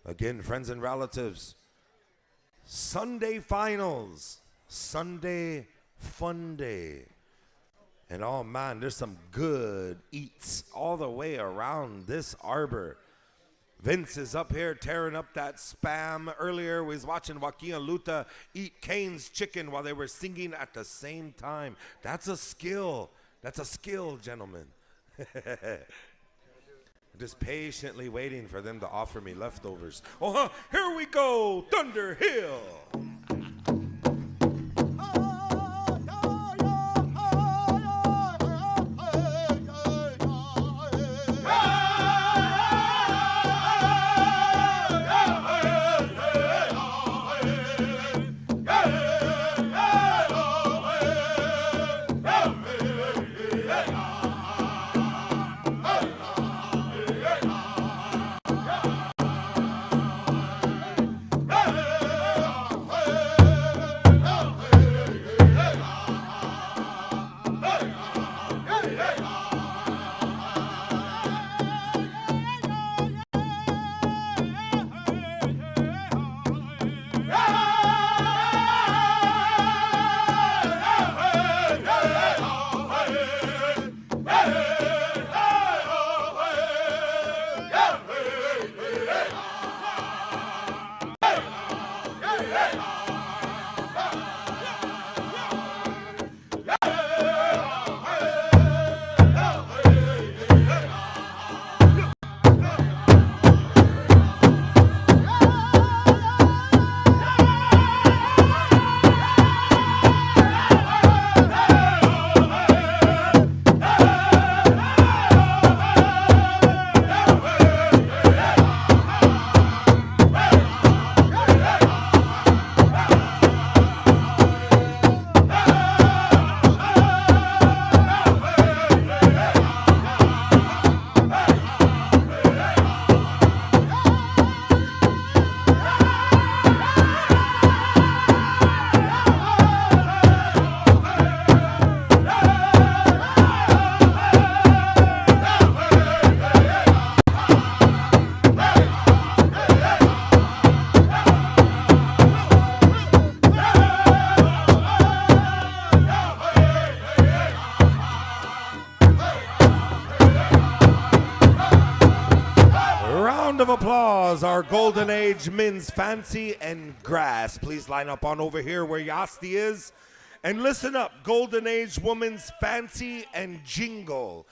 Again, friends and relatives, Sunday finals, Sunday fun day. And oh man, there's some good eats all the way around this arbor. Vince is up here tearing up that spam. Earlier, we was watching Joaquin Luta eat Kane's chicken while they were singing at the same time. That's a skill. That's a skill, gentlemen. Just patiently waiting for them to offer me leftovers. Here we go, Thunder Hill. our Golden Age men's fancy and grass. Please line up on over here where Yasti is. And listen up, Golden Age women's fancy and jingle.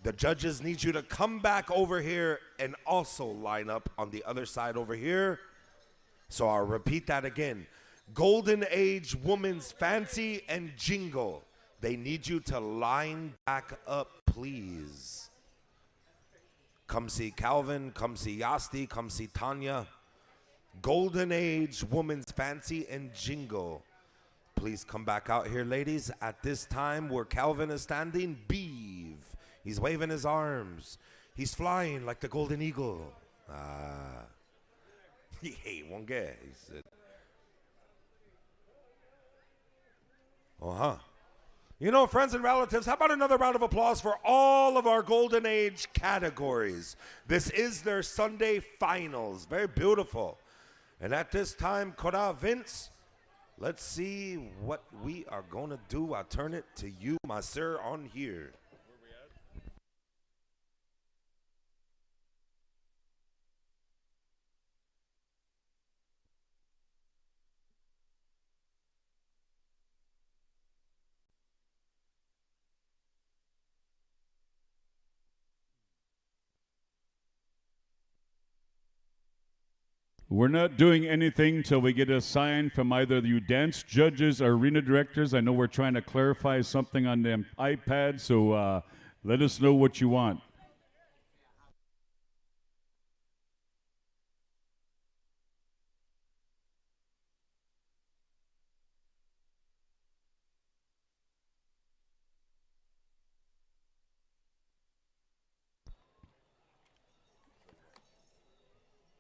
The judges need you to come back over here and also line up on the other side over here. So I'll repeat that again. Golden Age women's fancy and jingle. They need you to line back up, please. Come see Calvin, come see Yasti, come see Tanya. Golden Age women's fancy and jingle. Please come back out here, ladies. At this time where Calvin is standing, Beeve. He's waving his arms. He's flying like the golden eagle. He won't get. He said, You know, friends and relatives, how about another round of applause for all of our Golden Age categories? This is their Sunday finals. Very beautiful. And at this time, Kora, Vince, let's see what we are going to do. I'll turn it to you, my sir, on here. We're not doing anything till we get a sign from either you dance judges or arena directors. I know we're trying to clarify something on the iPad, so let us know what you want.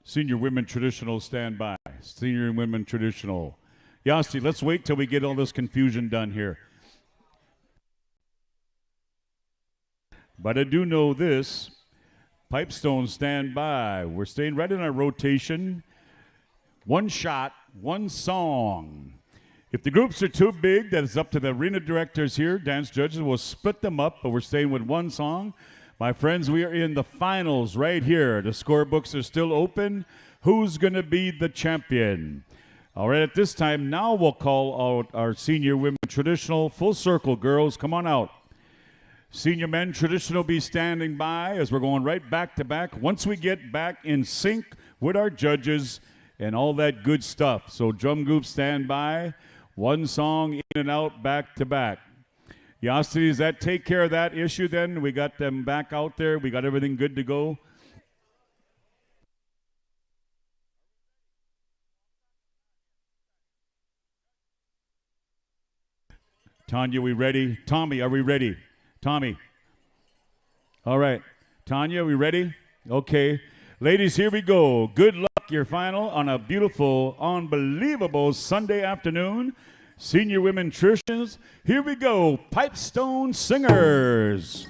Senior women traditional, stand by. Senior women traditional. Yasti, let's wait till we get all this confusion done here. But I do know this. Pipestone, stand by. We're staying right in our rotation. One shot, one song. If the groups are too big, that is up to the arena directors here. Dance judges will split them up, but we're staying with one song. My friends, we are in the finals right here. The scorebooks are still open. Who's going to be the champion? All right, at this time, now we'll call out our senior women traditional. Full circle, girls, come on out. Senior men traditional be standing by as we're going right back to back. Once we get back in sync with our judges and all that good stuff. So drum group stand by. One song in and out, back to back. Yasti, does that take care of that issue then? We got them back out there. We got everything good to go. Tanya, we ready? Tommy, are we ready? Tommy. All right. Tanya, we ready? Okay. Ladies, here we go. Good luck, your final on a beautiful, unbelievable Sunday afternoon. Senior women traditions, here we go, Pipestone Singers.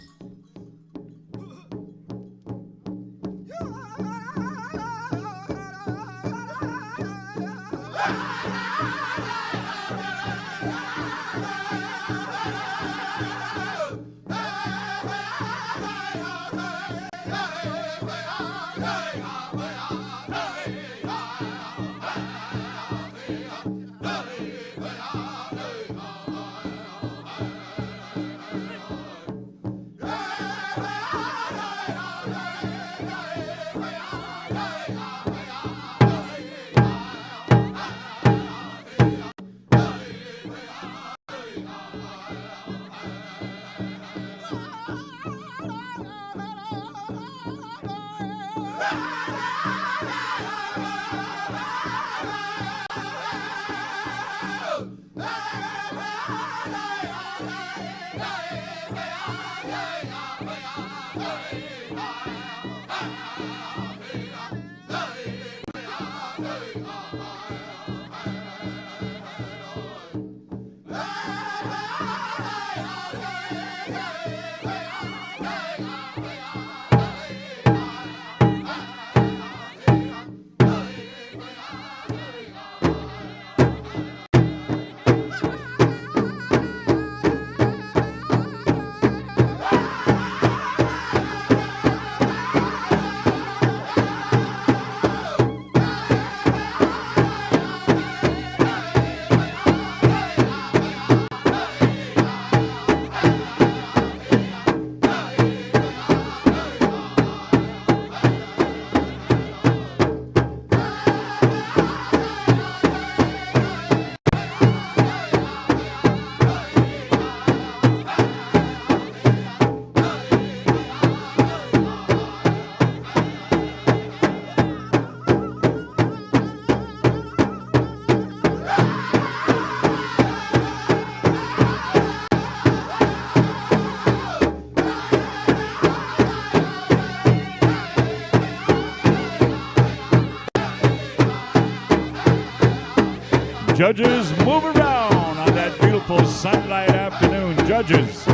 Judges, move around on that beautiful sunlight afternoon. Judges.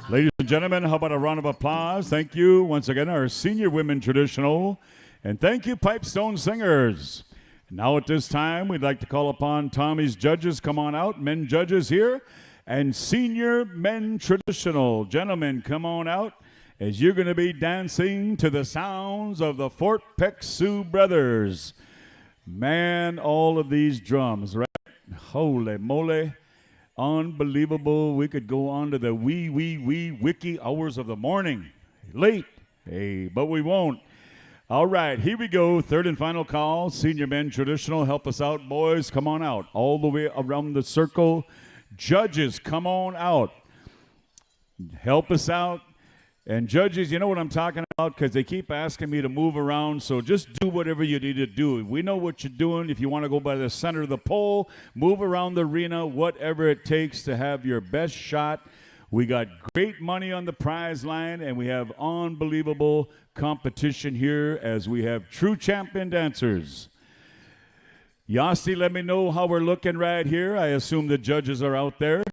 Ladies and gentlemen, how about a round of applause? Thank you once again, our senior women traditional. And thank you, Pipestone Singers. Now at this time, we'd like to call upon Tommy's judges. Come on out, men judges here. And senior men traditional. Gentlemen, come on out as you're going to be dancing to the sounds of the Fort Peck Sioux Brothers. Man, all of these drums, right? Holy moly. Unbelievable. We could go on to the wee wiki hours of the morning. Late. Hey, but we won't. All right, here we go. Third and final call. Senior men traditional. Help us out, boys. Come on out. All the way around the circle. Judges, come on out. Help us out. And judges, you know what I'm talking about because they keep asking me to move around, so just do whatever you need to do. We know what you're doing. If you want to go by the center of the pole, move around the arena, whatever it takes to have your best shot. We got great money on the prize line, and we have unbelievable competition here as we have true champion dancers. Yasti, let me know how we're looking right here. I assume the judges are out there.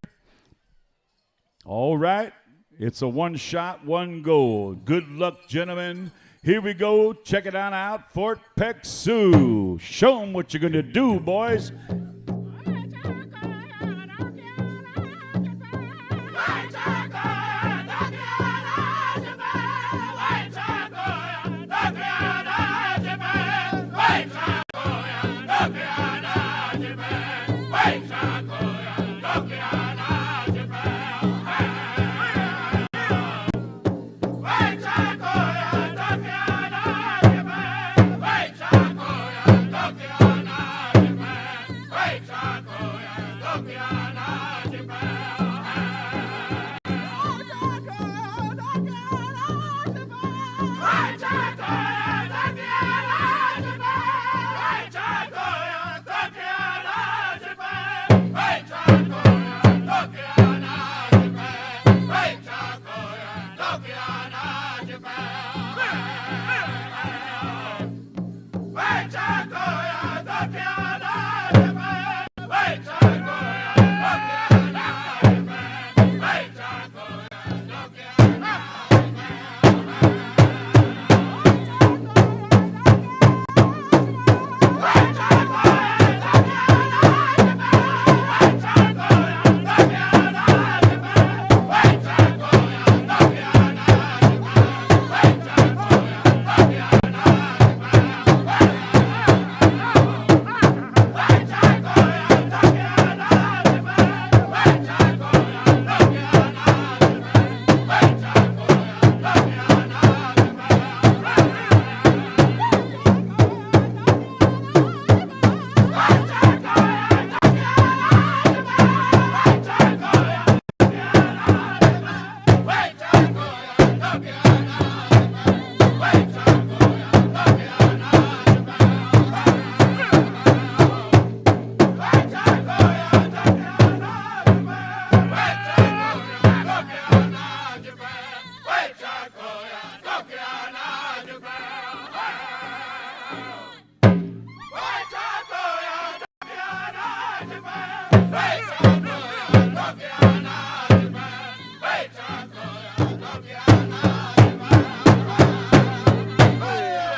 All right. It's a one shot, one goal. Good luck, gentlemen. Here we go. Check it on out. Fort Peck Sioux. Show them what you're going to do, boys.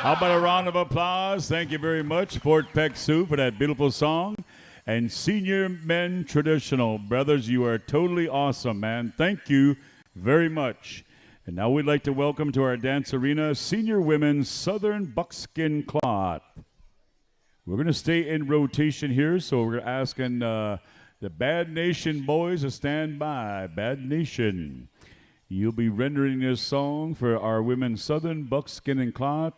How about a round of applause? Thank you very much, Fort Peck Sioux, for that beautiful song. And senior men traditional. Brothers, you are totally awesome, man. Thank you very much. And now we'd like to welcome to our dance arena senior women's Southern Buckskin Cloth. We're going to stay in rotation here, so we're asking the Bad Nation boys to stand by. Bad Nation, you'll be rendering this song for our women's Southern Buckskin and Cloth.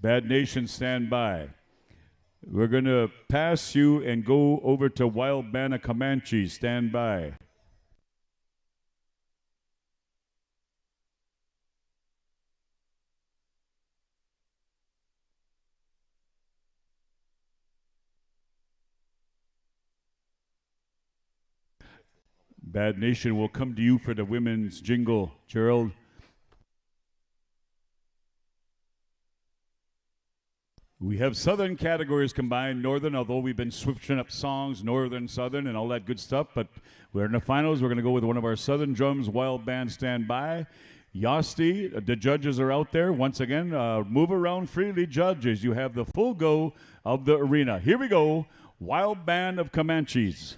Bad Nation, stand by. We're going to pass you and go over to Wild Band of Comanche. Stand by. Bad Nation will come to you for the women's jingle, Gerald. We have Southern categories combined, Northern, although we've been switching up songs, Northern, Southern, and all that good stuff, but we're in the finals. We're going to go with one of our Southern drums, Wild Band, stand by. Yosti, the judges are out there. Once again, move around freely, judges. You have the full go of the arena. Here we go, Wild Band of Comanches.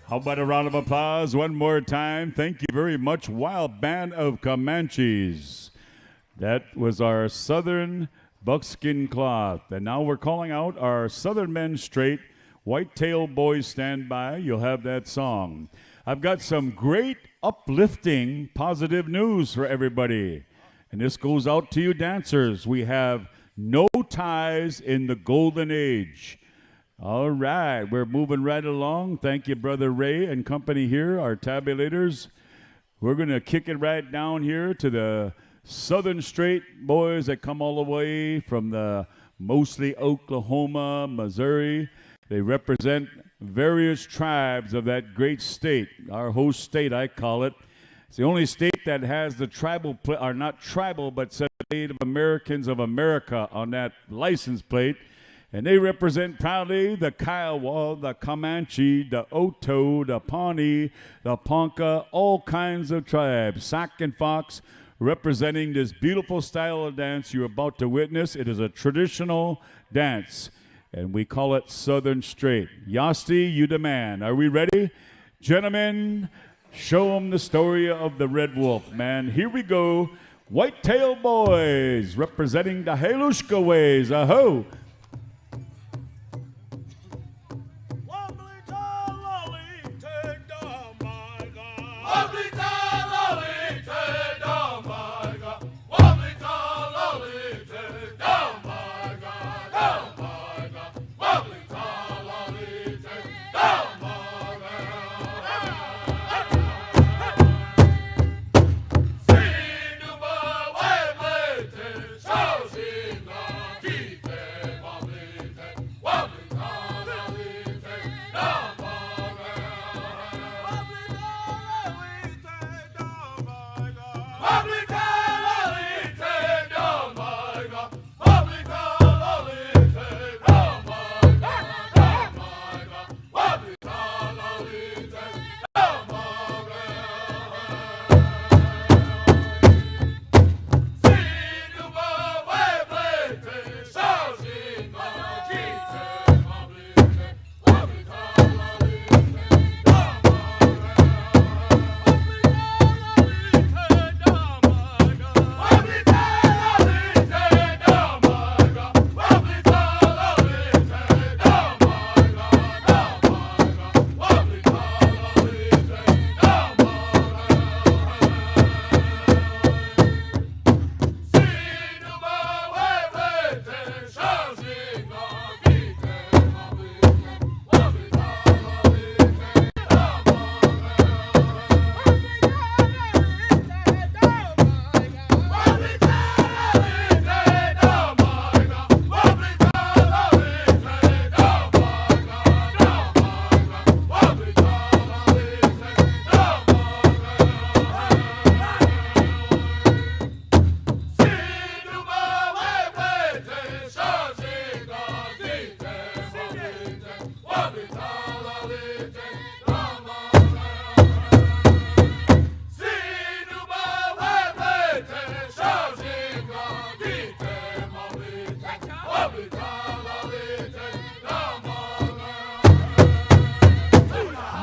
How about a round of applause one more time? Thank you very much, Wild Band of Comanches. That was our Southern buckskin cloth. And now we're calling out our Southern men straight. Whitetail Boys, stand by. You'll have that song. I've got some great, uplifting, positive news for everybody. And this goes out to you dancers. We have no ties in the golden age. All right, we're moving right along. Thank you, Brother Ray and company here, our tabulators. We're going to kick it right down here to the Southern Straight boys that come all the way from the mostly Oklahoma, Missouri. They represent various tribes of that great state, our host state, I call it. It's the only state that has the tribal, or not tribal, but says Native Americans of America on that license plate. And they represent proudly the Kiowa, the Comanche, the Oto, the Pawnee, the Ponca, all kinds of tribes. Sac and Fox representing this beautiful style of dance you're about to witness. It is a traditional dance, and we call it Southern Straight. Yosti, you the man. Are we ready? Gentlemen, show them the story of the Red Wolf, man. Here we go. Whitetail Boys, representing the Halushka ways. Aho!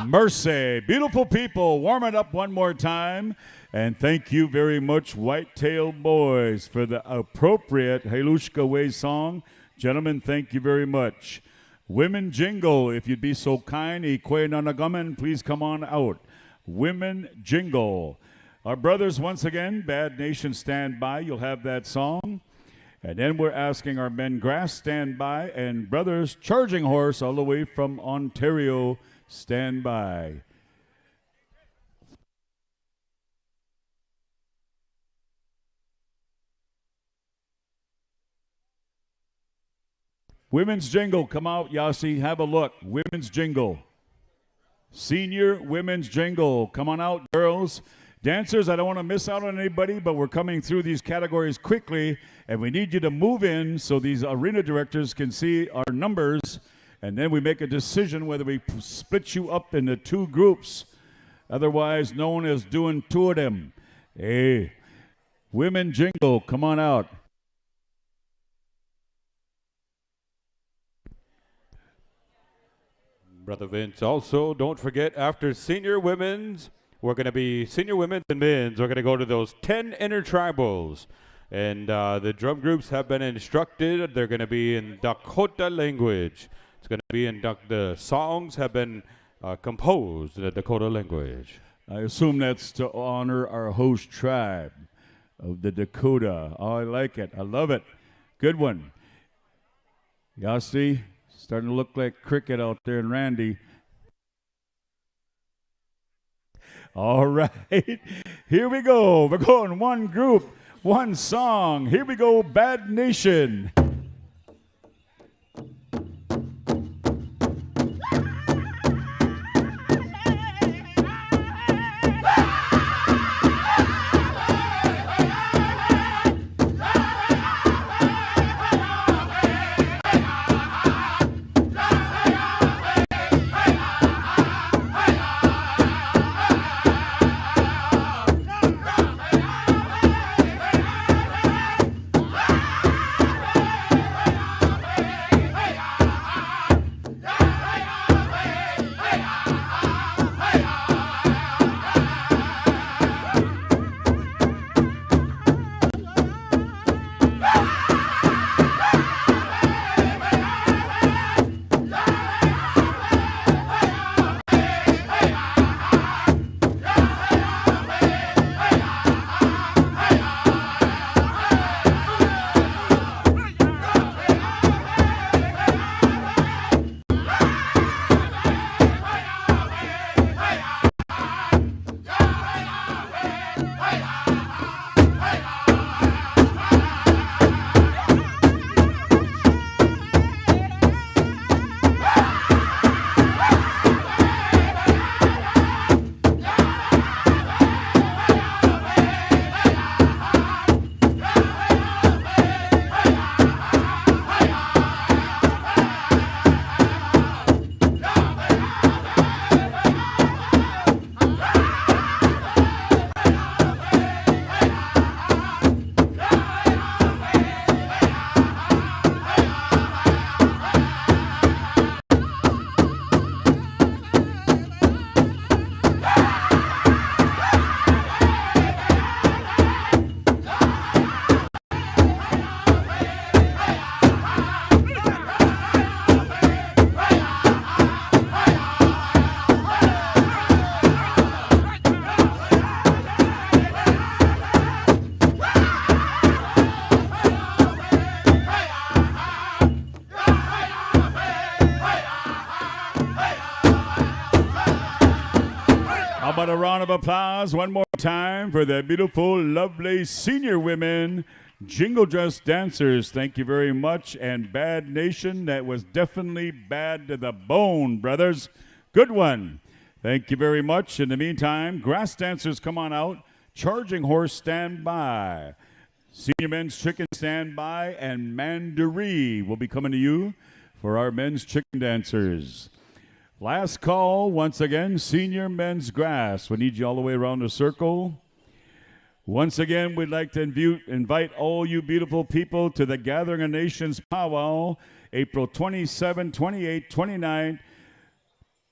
Mercy. Beautiful people, warm it up one more time. And thank you very much, Whitetail Boys, for the appropriate Halushka Way song. Gentlemen, thank you very much. Women Jingle, if you'd be so kind, Ikwe Nanagaman, please come on out. Women Jingle. Our brothers, once again, Bad Nation, stand by. You'll have that song. And then we're asking our men Grass, stand by. And brothers, Charging Horse, all the way from Ontario, stand by. Women's Jingle, come out, Yasi, have a look. Women's Jingle. Senior Women's Jingle. Come on out, girls. Dancers, I don't want to miss out on anybody, but we're coming through these categories quickly, and we need you to move in so these arena directors can see our numbers, and then we make a decision whether we split you up into two groups, otherwise known as doing two of them. Hey, Women Jingle, come on out. Brother Vince, also, don't forget, after senior women's, we're going to be senior women's and men's. We're going to go to those 10 intertribals. And the drum groups have been instructed. They're going to be in Dakota language. It's going to be in the songs have been composed in the Dakota language. I assume that's to honor our host tribe of the Dakota. Oh, I like it. I love it. Good one. Yasti, starting to look like cricket out there in Randy. All right. Here we go. We're going one group, one song. Here we go, Bad Nation. about a round of applause one more time for the beautiful, lovely senior women, jingle dress dancers. Thank you very much. And Bad Nation, that was definitely bad to the bone, brothers. Good one. Thank you very much. In the meantime, grass dancers, come on out. Charging horse, stand by. Senior men's chicken, stand by. And Mandaree will be coming to you for our men's chicken dancers. Last call, once again, senior men's grass. We need you all the way around the circle. Once again, we'd like to invite all you beautiful people to the Gathering of Nations Powwow, April 27, 28, 29,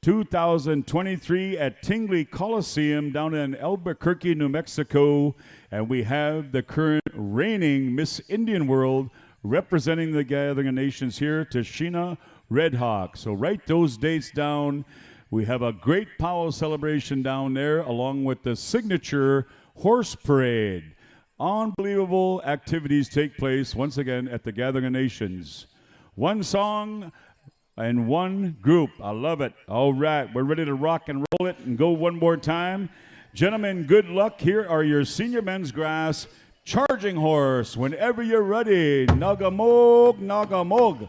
2023 at Tingley Coliseum down in Albuquerque, New Mexico. And we have the current reigning Miss Indian World representing the Gathering of Nations here, Tashina Redhawk. So write those dates down. We have a great powwow celebration down there along with the signature horse parade. Unbelievable activities take place once again at the Gathering of Nations. One song and one group. I love it. All right, we're ready to rock and roll it and go one more time. Gentlemen, good luck. Here are your senior men's grass charging horse. Whenever you're ready, Nagamog, Nagamog.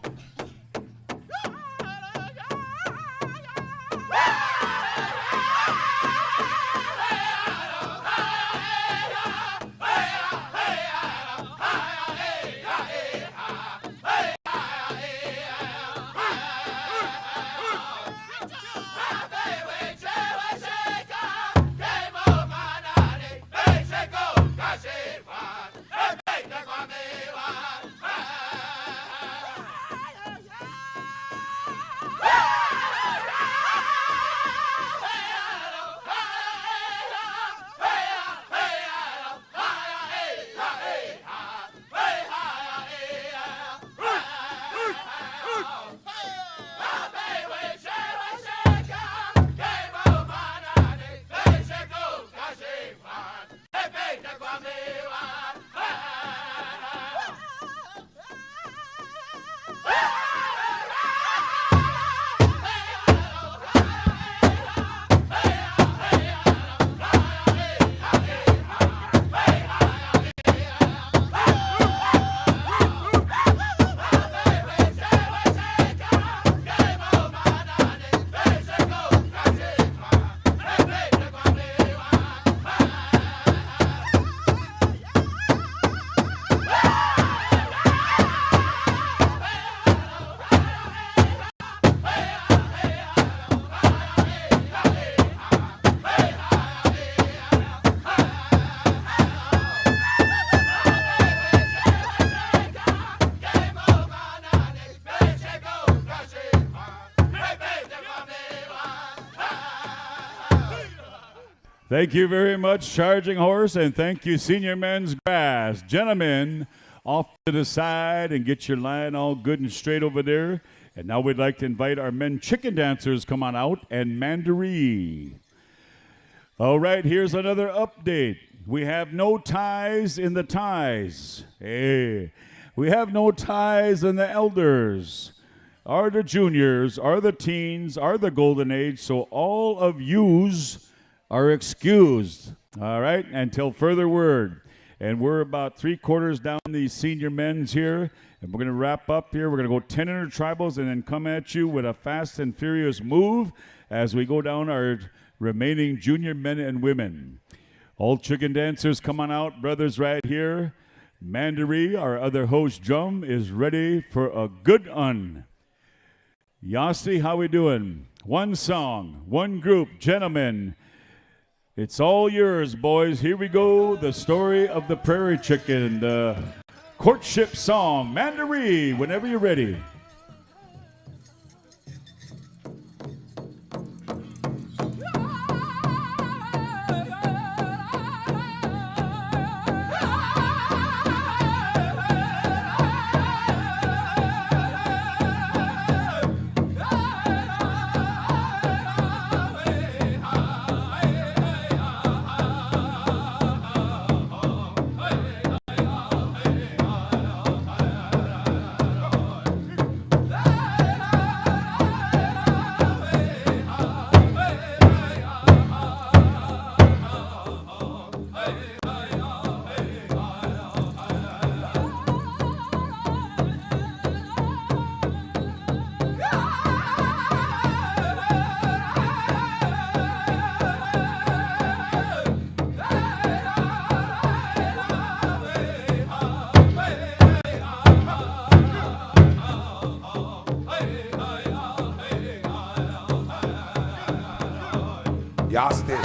Thank you very much, Charging Horse, and thank you, Senior Men's Grass. Gentlemen, off to the side and get your line all good and straight over there. And now we'd like to invite our men chicken dancers come on out and Mandaree. All right, here's another update. We have no ties in the ties. Hey, we have no ties in the elders. Are the juniors, are the teens, are the golden age, so all of yous are excused, all right, until further word. And we're about 3/4 down these senior men's here, and we're going to wrap up here. We're going to go 10 intertribals and then come at you with a fast and furious move as we go down our remaining junior men and women. All chicken dancers, come on out, brothers, right here. Mandaree, our other host drum, is ready for a good un. Yasi, how we doing? One song, one group, gentlemen. It's all yours, boys. Here we go. The story of the prairie chicken, the courtship song. Mandaree, whenever you're ready. Yasti.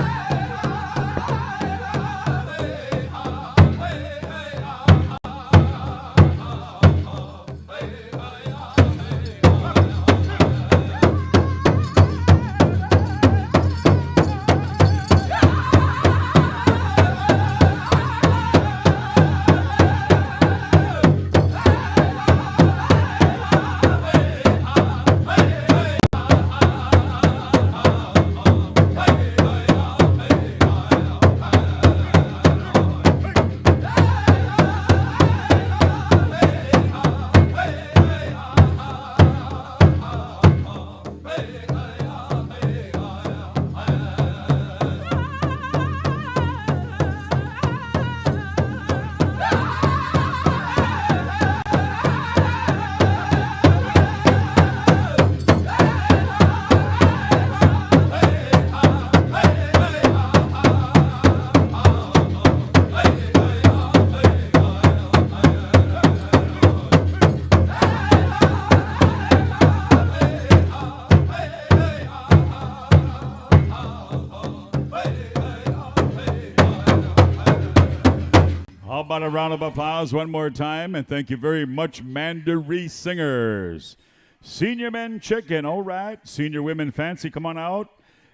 How about a round of applause one more time? And thank you very much, Mandaree Singers. Senior men chicken, all right. Senior women fancy, come on out.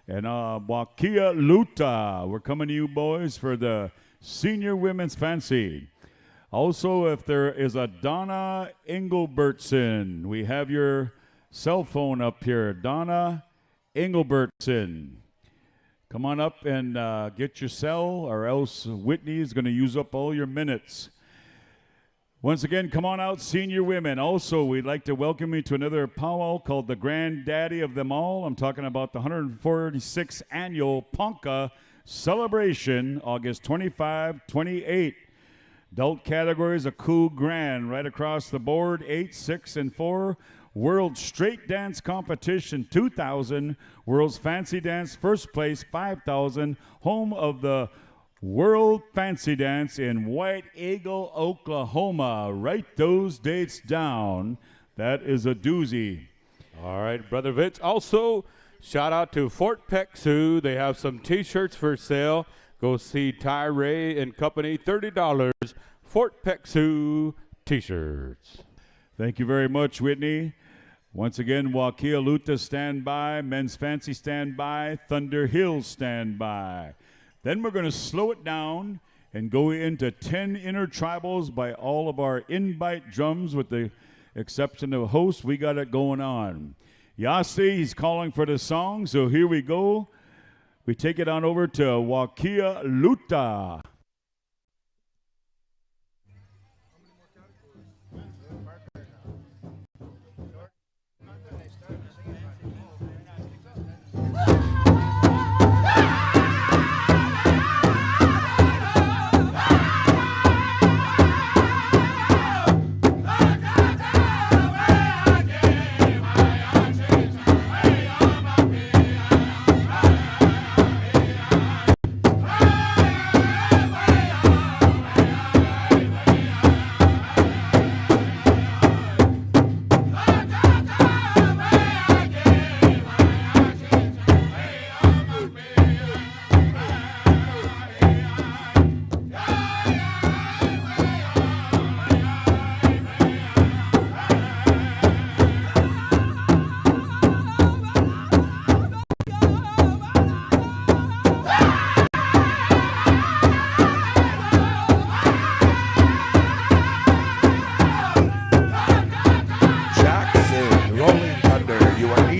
And Wakia Luta, we're coming to you boys for the senior women's fancy. Also, if there is a Donna Engelbertson, we have your cell phone up here. Donna Engelbertson. Come on up and get your cell, or else Whitney is going to use up all your minutes. Once again, come on out, senior women. Also, we'd like to welcome you to another powwow called the Granddaddy of them all. I'm talking about the 146th annual Ponca celebration, August 25, 28. Adult categories, a cool grand right across the board, 8, 6, and 4. World Straight Dance Competition, 2,000. World's Fancy Dance, first place, 5,000. Home of the World Fancy Dance in White Eagle, Oklahoma. Write those dates down. That is a doozy. All right, Brother Vince. Also, shout out to Fort Peck Sioux. They have some T-shirts for sale. Go see Ty Ray and Company, $30. Fort Peck Sioux T-shirts. Thank you very much, Whitney. Once again, Wakia Luta stand by, Men's Fancy stand by, Thunder Hills stand by. Then we're going to slow it down and go into 10 intertribals by all of our in-bite drums, with the exception of host. We got it going on. Yasi, he's calling for the song, so here we go. We take it on over to Wakia Luta.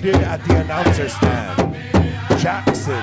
At the announcer stand, Jackson.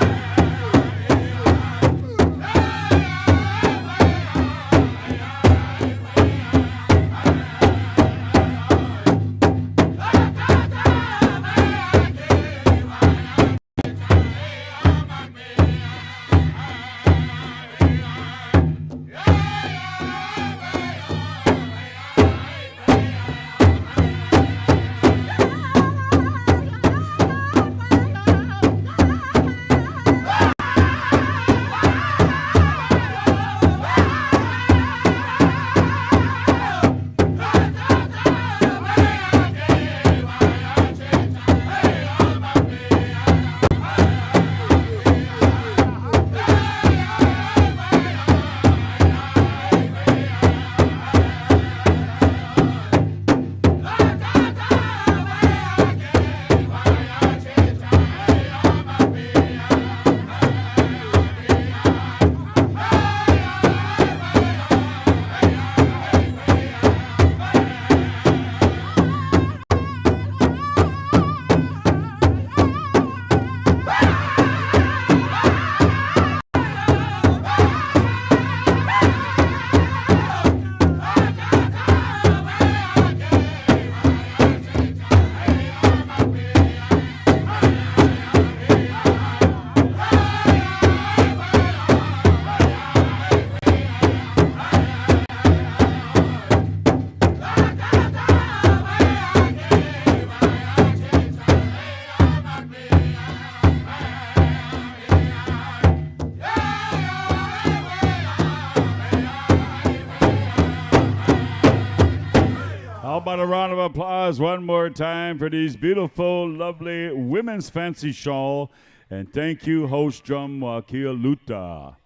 applause one more time for these beautiful, lovely women's fancy shawl. And thank you, host Drum Wakia Luta.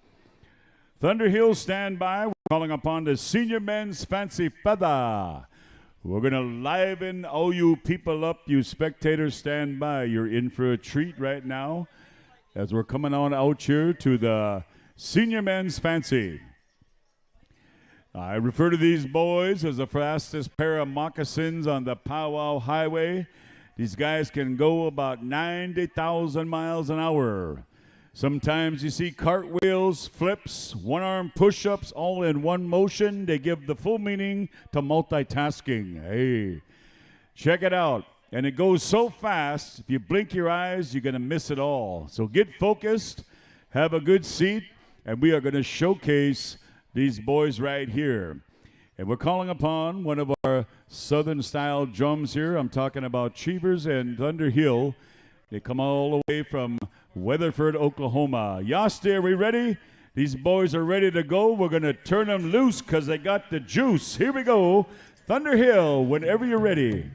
Thunder Hill, stand by. We're calling upon the senior men's fancy feather. We're going to liven all you people up. You spectators, stand by. You're in for a treat right now as we're coming on out here to the senior men's fancy. I refer to these boys as the fastest pair of moccasins on the Powwow Highway. These guys can go about 90,000 miles an hour. Sometimes you see cartwheels, flips, one-arm push-ups all in one motion. They give the full meaning to multitasking. Hey, check it out. And it goes so fast, if you blink your eyes, you're going to miss it all. So get focused, have a good seat, and we are going to showcase these boys right here. And we're calling upon one of our Southern-style drums here. I'm talking about Cheevers and Thunder Hill. They come all the way from Weatherford, Oklahoma. Yasti, are we ready? These boys are ready to go. We're going to turn them loose because they got the juice. Here we go. Thunder Hill, whenever you're ready.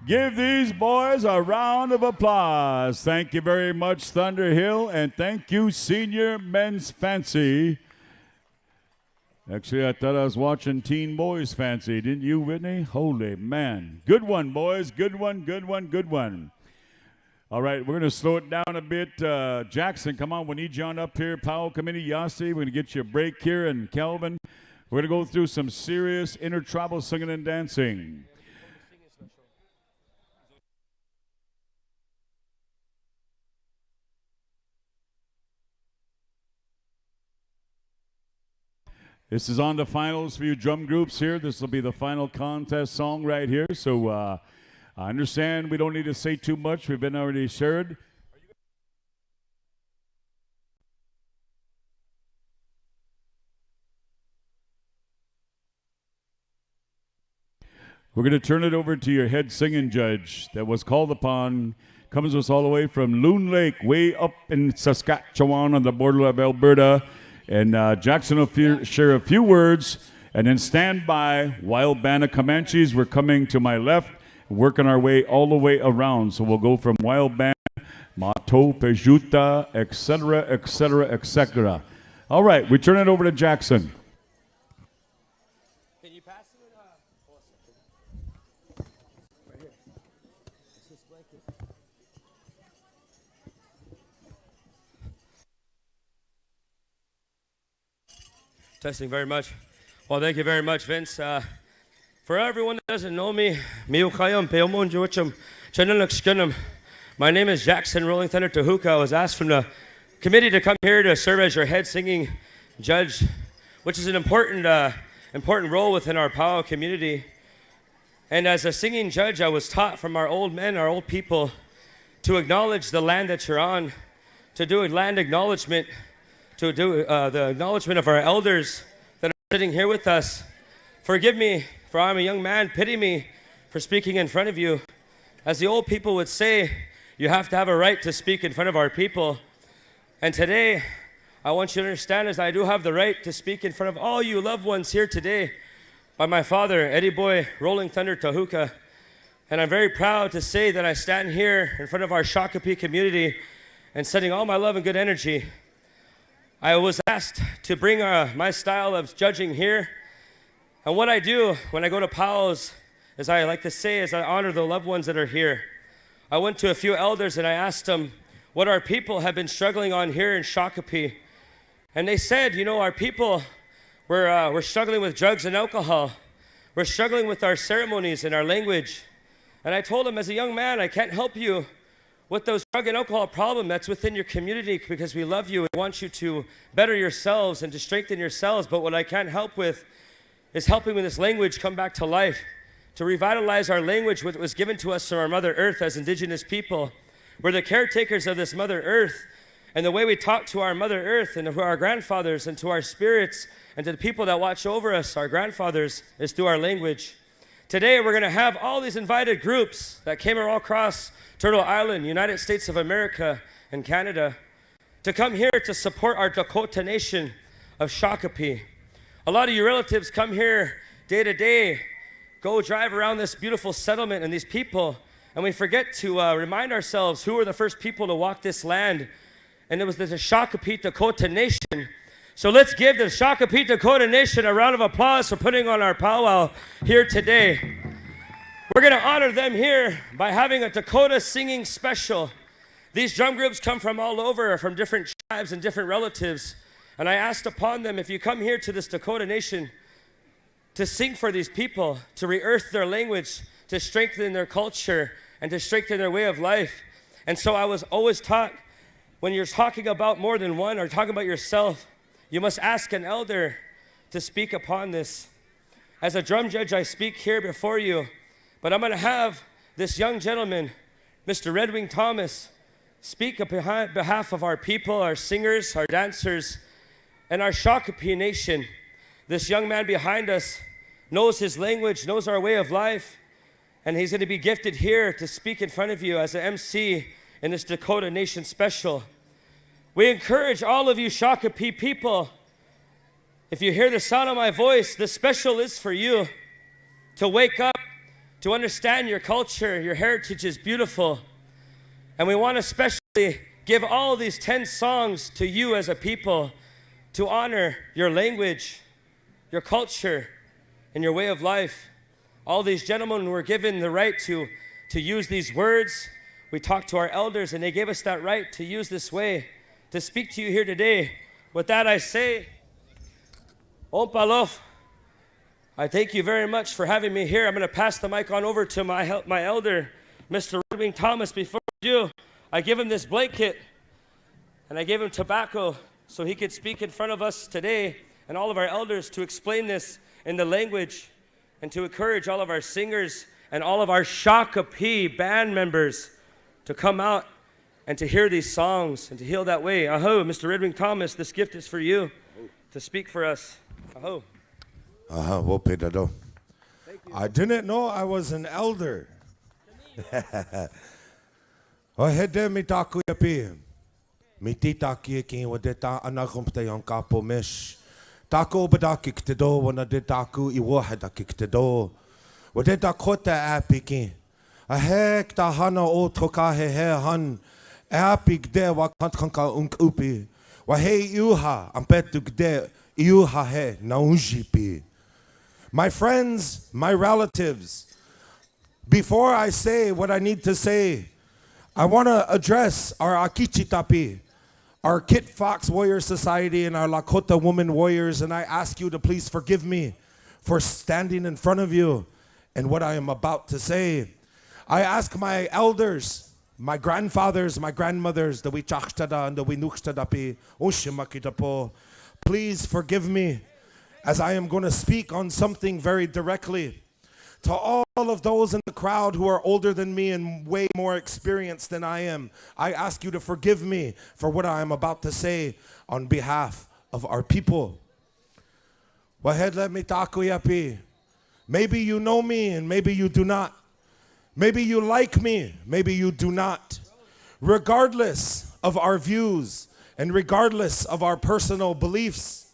Give these boys a round of applause. Thank you very much, Thunder Hill, and thank you, Senior Men's Fancy. Actually, I thought I was watching Teen Boys Fancy. Didn't you, Whitney? Holy man. Good one, boys. Good one, good one, good one. All right, we're going to slow it down a bit. Jackson, come on. We need you on up here. Powwow Committee, Yasi, we're going to get you a break here. And Calvin, we're going to go through some serious intertribal singing and dancing. This is on the finals for you drum groups here. This will be the final contest song right here. So I understand we don't need to say too much. We've been already shared. We're going to turn it over to your head singing judge that was called upon. Comes to us all the way from Loon Lake, way up in Saskatchewan on the border of Alberta. And Jackson will share a few words, and then stand by. Wild Band of Comanches, we're coming to my left, working our way all the way around. So we'll go from Wild Band, Mato, Pejuta, etc., etc., etc. All right, we turn it over to Jackson. Can you pass it? Right here. It's this blanket. Testing very much. Well, thank you very much, Vince. For everyone that doesn't know me, my name is Jackson Rolling Thunder Tahuka. I was asked from the committee to come here to serve as your head singing judge, which is an important role within our Powwow community. And as a singing judge, I was taught from our old men, our old people, to acknowledge the land that you're on, to do a land acknowledgement, to do the acknowledgement of our elders that are sitting here with us. Forgive me, for I'm a young man. Pity me for speaking in front of you. As the old people would say, you have to have a right to speak in front of our people. And today, I want you to understand is I do have the right to speak in front of all you loved ones here today by my father, Eddie Boy, Rolling Thunder Tahuka. And I'm very proud to say that I stand here in front of our Shakopee community and sending all my love and good energy. I was asked to bring my style of judging here. And what I do when I go to powwows, as I like to say, is I honor the loved ones that are here. I went to a few elders and I asked them what our people have been struggling on here in Shakopee. And they said, you know, our people, we're struggling with drugs and alcohol. We're struggling with our ceremonies and our language. And I told them, as a young man, I can't help you with those drug and alcohol problem that's within your community because we love you and want you to better yourselves and to strengthen yourselves. But what I can't help with is helping with this language come back to life, to revitalize our language, which was given to us from our Mother Earth as Indigenous people. We're the caretakers of this Mother Earth. And the way we talk to our Mother Earth and to our grandfathers and to our spirits and to the people that watch over us, our grandfathers, is through our language. Today, we're going to have all these invited groups that came all across Turtle Island, United States of America, and Canada to come here to support our Dakota nation of Shakopee. A lot of you relatives come here day to day, go drive around this beautiful settlement and these people, and we forget to remind ourselves who were the first people to walk this land, and it was the Shakopee Dakota nation. So let's give the Shakopee Dakota nation a round of applause for putting on our powwow here today. We're going to honor them here by having a Dakota singing special. These drum groups come from all over, from different tribes and different relatives. And I asked upon them, if you come here to this Dakota nation to sing for these people, to re-earth their language, to strengthen their culture, and to strengthen their way of life. And so I was always taught, when you're talking about more than one or talking about yourself, you must ask an elder to speak upon this. As a drum judge, I speak here before you, but I'm going to have this young gentleman, Mr. Red Wing Thomas, speak on behalf of our people, our singers, our dancers, and our Shakopee nation. This young man behind us knows his language, knows our way of life, and he's going to be gifted here to speak in front of you as an MC in this Dakota Nation special. We encourage all of you Shakopee people, if you hear the sound of my voice, this special is for you to wake up, to understand your culture, your heritage is beautiful. And we want to especially give all these 10 songs to you as a people to honor your language, your culture, and your way of life. All these gentlemen were given the right to use these words. We talked to our elders and they gave us that right to use this way to speak to you here today. With that I say, Ompalof, I thank you very much for having me here. I'm going to pass the mic on over to my elder, Mr. Red Wing Thomas. Before I do, I give him this blanket and I gave him tobacco so he could speak in front of us today and all of our elders to explain this in the language and to encourage all of our singers and all of our Shakopee band members to come out and to hear these songs and to heal that way. Aho, Mr. Red Wing Thomas, this gift is for you to speak for us. Aho. We'll pay that though. I didn't know I was an elder. O hede mi taku ya pi. Mi tita ki ki wa de ta anakum te yon kapo mish. Taku badaki te do wana de taku I wahada ki te do. Wa de ta kota api ki. A hek ta hana o toka he han. Api gde wa kanka upi. Wa he iuha ampetu gde iuha he na unjipi. My friends, my relatives, before I say what I need to say, I want to address our Akichitapi, our Kit Fox Warrior Society and our Lakota Woman Warriors, and I ask you to please forgive me for standing in front of you and what I am about to say. I ask my elders, my grandfathers, my grandmothers, the Wichachtada and the Winuchtadapi, Oshimakitapo, please forgive me as I am going to speak on something very directly. To all of those in the crowd who are older than me and way more experienced than I am, I ask you to forgive me for what I am about to say on behalf of our people. Maybe you know me and maybe you do not. Maybe you like me, maybe you do not. Regardless of our views and regardless of our personal beliefs,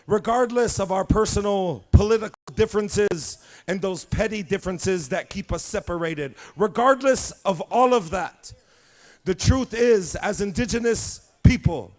regardless of our personal political differences and those petty differences that keep us separated, regardless of all of that, the truth is, as indigenous people,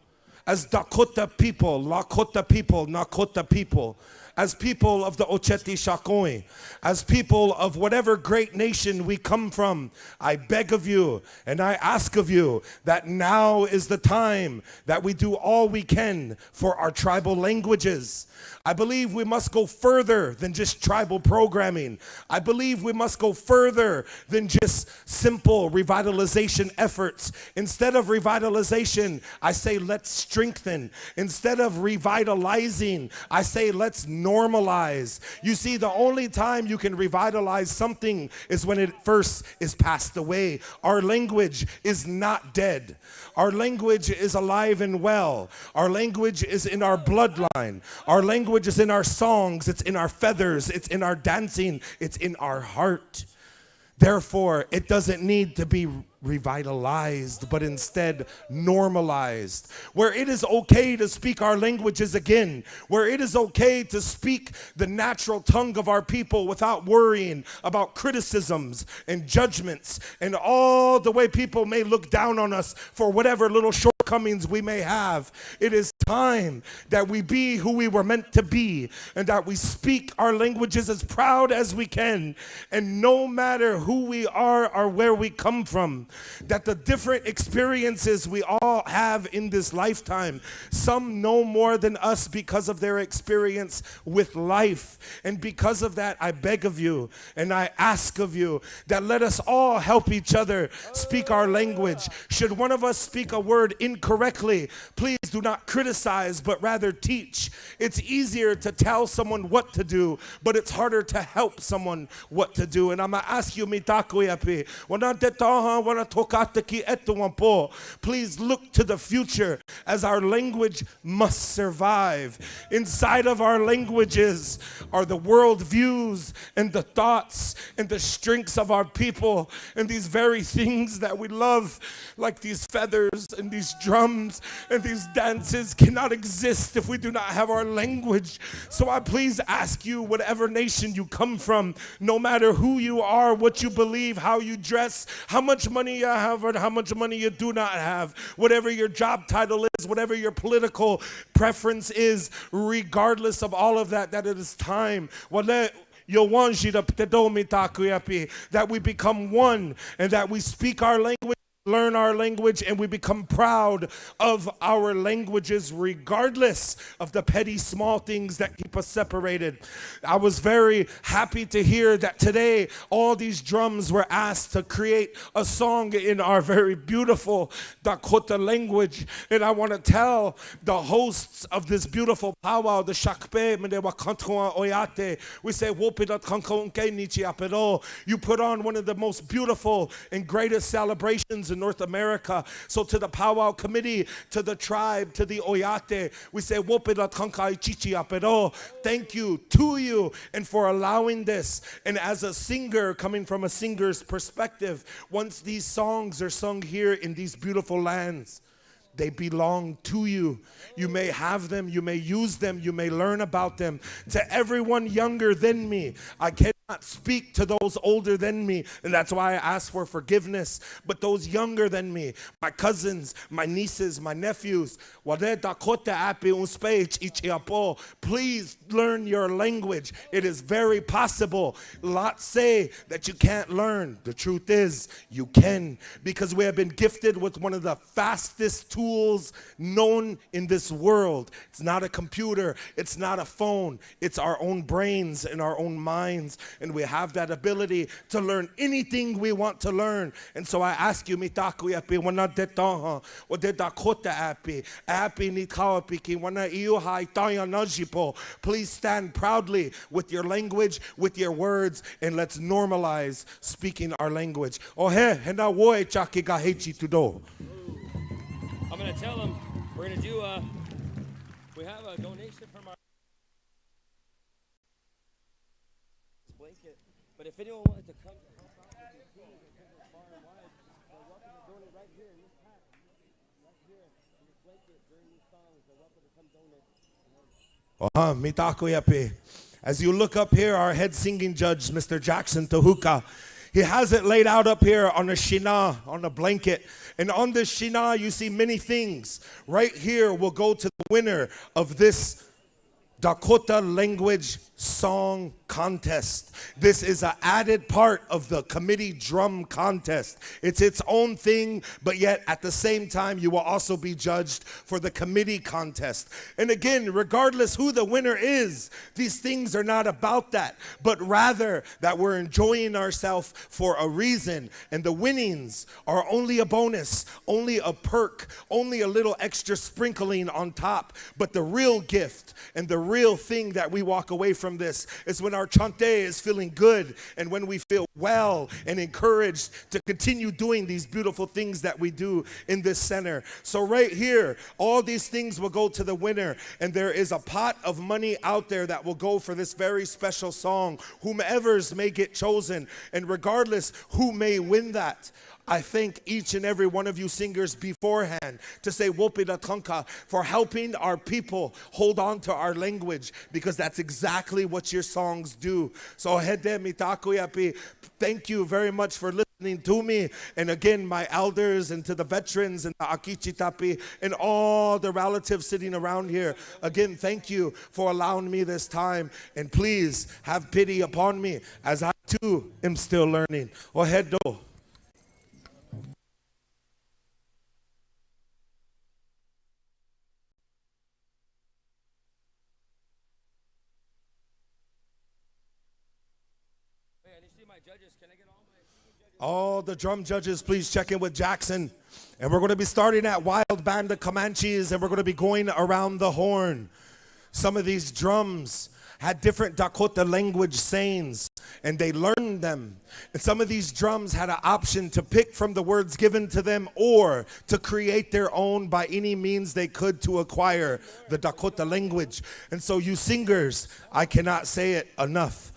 as Dakota people, Lakota people, Nakota people, as people of the Ocheti Shakoi, as people of whatever great nation we come from, I beg of you and I ask of you that now is the time that we do all we can for our tribal languages. I believe we must go further than just tribal programming. I believe we must go further than just simple revitalization efforts. Instead of revitalization, I say let's strengthen. Instead of revitalizing, I say let's normalize. You see, the only time you can revitalize something is when it first is passed away. Our language is not dead. Our language is alive and well. Our language is in our bloodline. Our language is in our songs. It's in our feathers. It's in our dancing. It's in our heart. Therefore, it doesn't need to be revitalized, but instead normalized, where it is okay to speak our languages again, where it is okay to speak the natural tongue of our people without worrying about criticisms and judgments and all the way people may look down on us for whatever little shortcomings we may have. It is time that we be who we were meant to be and that we speak our languages as proud as we can, and no matter who we are or where we come from, that the different experiences we all have in this lifetime, some know more than us because of their experience with life. And because of that, I beg of you and I ask of you that let us all help each other speak our language. Should one of us speak a word incorrectly, please do not criticize, but rather teach. It's easier to tell someone what to do, but it's harder to help someone what to do. And I'm going to ask you, please look to the future, as our language must survive. Inside of our languages are the world views and the thoughts and the strengths of our people, and these very things that we love, like these feathers and these drums and these dances, cannot exist if we do not have our language. So I please ask you, whatever nation you come from, no matter who you are, what you believe, how you dress, how much money you have or how much money you do not have, whatever your job title is, whatever your political preference is, regardless of all of that, that it is time that we become one and that we speak our language, learn our language, and we become proud of our languages regardless of the petty small things that keep us separated. I was very happy to hear that today all these drums were asked to create a song in our very beautiful Dakota language, and I want to tell the hosts of this beautiful powwow, the Shakpe, we say you put on one of the most beautiful and greatest celebrations in North America. So to the powwow committee, to the tribe, to the Oyate, we say thank you to you and for allowing this. And as a singer, coming from a singer's perspective, once these songs are sung here in these beautiful lands, they belong to you. You may have them, you may use them, you may learn about them. To everyone younger than me, I cannot speak to those older than me, and that's why I ask for forgiveness. But those younger than me, my cousins, my nieces, my nephews, please learn your language. It is very possible. Lots say that you can't learn. The truth is, you can, because we have been gifted with one of the fastest tools known in this world. It's not a computer, it's not a phone, it's our own brains and our own minds. And we have that ability to learn anything we want to learn. And so I ask you, mitaku yapi, wana detonha, o de Dakota api, api ni kawapiki, wana iuha itaya najipo. Please stand proudly with your language, with your words, and let's normalize speaking our language. Ohe, hena woe chaki gahechi tudo. I'm going to tell them we're going to do we have a donation from our blanket. But if anyone wanted to come to help out with your team far and wide, they're welcome to donate right here in this pack. Right here in this blanket during these songs. They're welcome to come donate. As you look up here, our head singing judge, Mr. Jackson Tahuka, he has it laid out up here on a shina, on a blanket. And on this shina, you see many things. Right here will go to the winner of this Dakota language song contest. This is an added part of the committee drum contest. It's its own thing, but yet at the same time, you will also be judged for the committee contest. And again, regardless who the winner is, these things are not about that, but rather that we're enjoying ourselves for a reason. And the winnings are only a bonus, only a perk, only a little extra sprinkling on top. But the real gift and the real thing that we walk away from this is when our chante is feeling good and when we feel well and encouraged to continue doing these beautiful things that we do in this center. So right here, all these things will go to the winner, and there is a pot of money out there that will go for this very special song, whomever's may get chosen, and regardless who may win that, I thank each and every one of you singers beforehand to say Wopida Tonka for helping our people hold on to our language, because that's exactly what your songs do. So Hede Mitakuyapi, thank you very much for listening to me. And again, my elders and to the veterans and the Akichitapi and all the relatives sitting around here, again, thank you for allowing me this time. And please have pity upon me as I too am still learning. Ohedo. All the drum judges, please check in with Jackson. And we're going to be starting at Wild Band of Comanches, and we're going to be going around the horn. Some of these drums had different Dakota language sayings, and they learned them. And some of these drums had an option to pick from the words given to them or to create their own by any means they could to acquire the Dakota language. And so you singers, I cannot say it enough.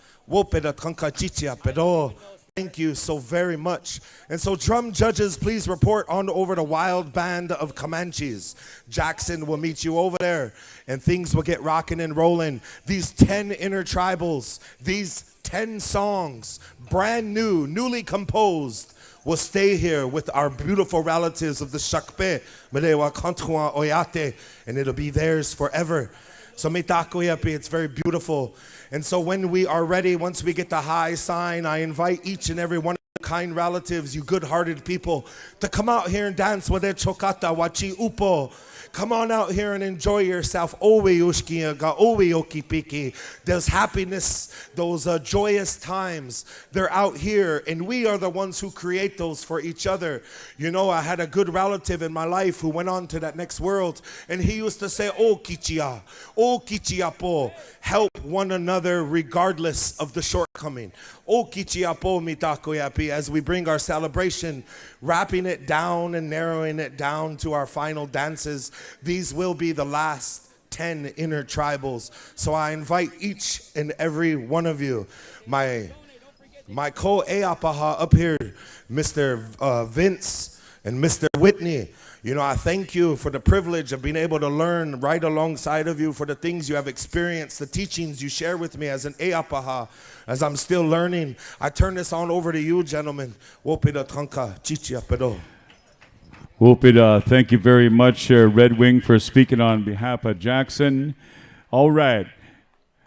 Thank you so very much. And so drum judges, please report on over to Wild Band of Comanches. Jackson will meet you over there, and things will get rocking and rolling. These 10 intertribals, these 10 songs, brand new, newly composed, will stay here with our beautiful relatives of the Shakpe, Melewa Kantua Oyate, and it'll be theirs forever. So Mitakuyapi, it's very beautiful. And so when we are ready, once we get the high sign, I invite each and every one of you kind relatives, you good-hearted people, to come out here and dance with their chokata, wachi upo. Come on out here and enjoy yourself. There's happiness, those joyous times. They're out here, and we are the ones who create those for each other. You know, I had a good relative in my life who went on to that next world, and he used to say, "Oh kichia, oh kichiapo, help one another regardless of the shortcoming. Oh kichiapo mitakoyapi," as we bring our celebration, wrapping it down and narrowing it down to our final dances. These will be the last 10 intertribals. So I invite each and every one of you, my ko-eapaha up here, Mr. Vince and Mr. Whitney, You know, I thank you for the privilege of being able to learn right alongside of you, for the things you have experienced, the teachings you share with me as an Eapaha, as I'm still learning. I turn this on over to you, gentlemen. Wopida Tanka, Chichiapedo. Whoopida, thank you very much, Red Wing, for speaking on behalf of Jackson. All right.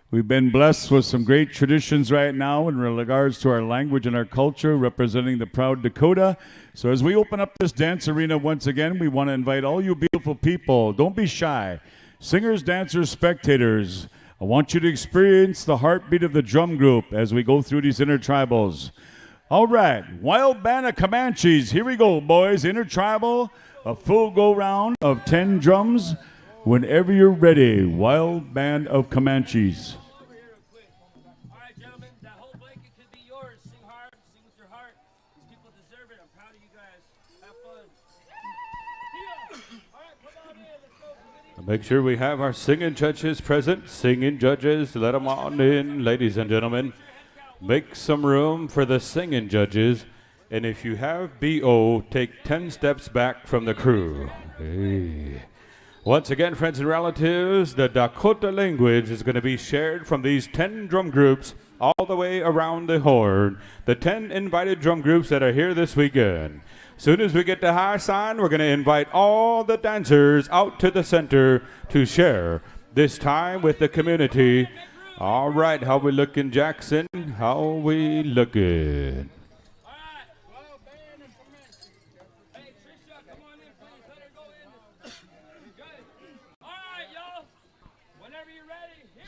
We've been blessed with some great traditions right now in regards to our language and our culture, representing the proud Dakota. So as we open up this dance arena once again, we want to invite all you beautiful people. Don't be shy. Singers, dancers, spectators. I want you to experience the heartbeat of the drum group as we go through these intertribals. All right, Wild Band of Comanches. Here we go, boys. Intertribal, a full go-round of 10 drums. Whenever you're ready, Wild Band of Comanches. All right, gentlemen, that whole blanket could be yours. Sing hard, sing with your heart. These people deserve it. I'm proud of you guys. Have fun. All right, come on in. Let's go. Make sure we have our singing judges present. Singing judges, let them on in, ladies and gentlemen. Make some room for the singing judges. And if you have BO, take 10 steps back from the crew. Hey. Once again, friends and relatives, the Dakota language is going to be shared from these 10 drum groups all the way around the horn. The 10 invited drum groups that are here this weekend. Soon as we get to high sign, we're going to invite all the dancers out to the center to share this time with the community. All right, how we looking, Jackson? How we looking?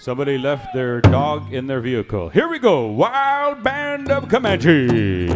Somebody left their dog in their vehicle. Here we go, Wild Band of Comanches.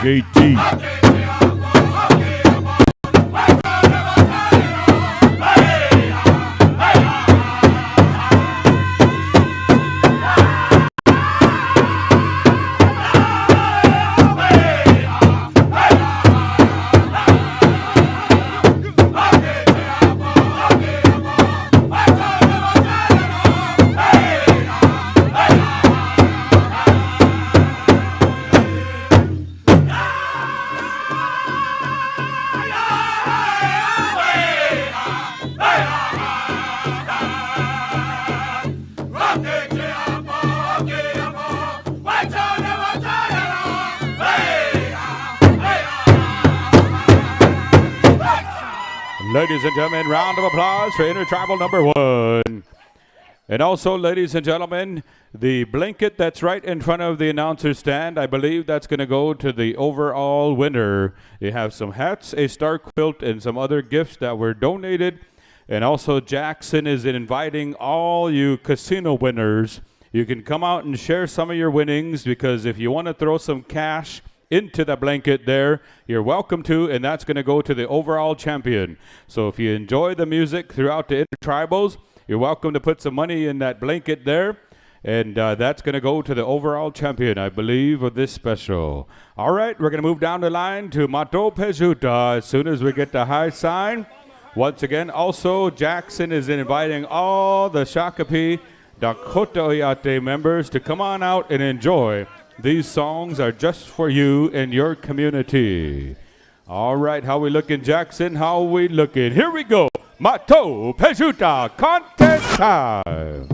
JT. Ladies and gentlemen, round of applause for Intertribal number 1. And also, ladies and gentlemen, the blanket that's right in front of the announcer stand, I believe that's going to go to the overall winner. You have some hats, a star quilt, and some other gifts that were donated. And also, Jackson is inviting all you casino winners. You can come out and share some of your winnings, because if you want to throw some cash into the blanket there, you're welcome to, and that's going to go to the overall champion. So if you enjoy the music throughout the intertribals, you're welcome to put some money in that blanket there, and that's going to go to the overall champion, I believe, of this special. All right, we're going to move down the line to Mato Pejuta as soon as we get the high sign. Once again, also, Jackson is inviting all the Shakopee Dakota Oyate members to come on out and enjoy. These songs are just for you and your community. All right, how we looking, Jackson? How we looking? Here we go. Mato Pejuta contest time.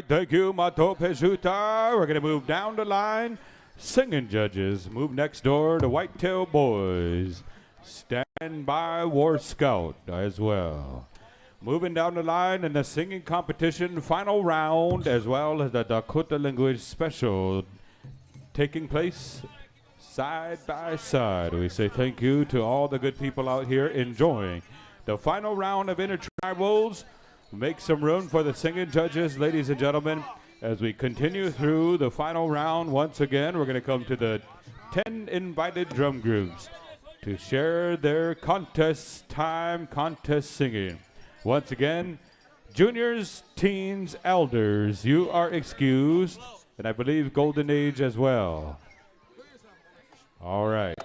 Thank you, Mato Pejuta. We're going to move down the line. Singing judges, move next door to Whitetail Boys. Stand by War Scout as well. Moving down the line in the singing competition final round, as well as the Dakota language special taking place side by side. We say thank you to all the good people out here enjoying the final round of intertribals. Make some room for the singing judges, ladies and gentlemen, as we continue through the final round. Once again, we're going to come to the 10 invited drum groups to share their contest time, contest singing. Once again, juniors, teens, elders, you are excused, and I believe golden age as well. All right.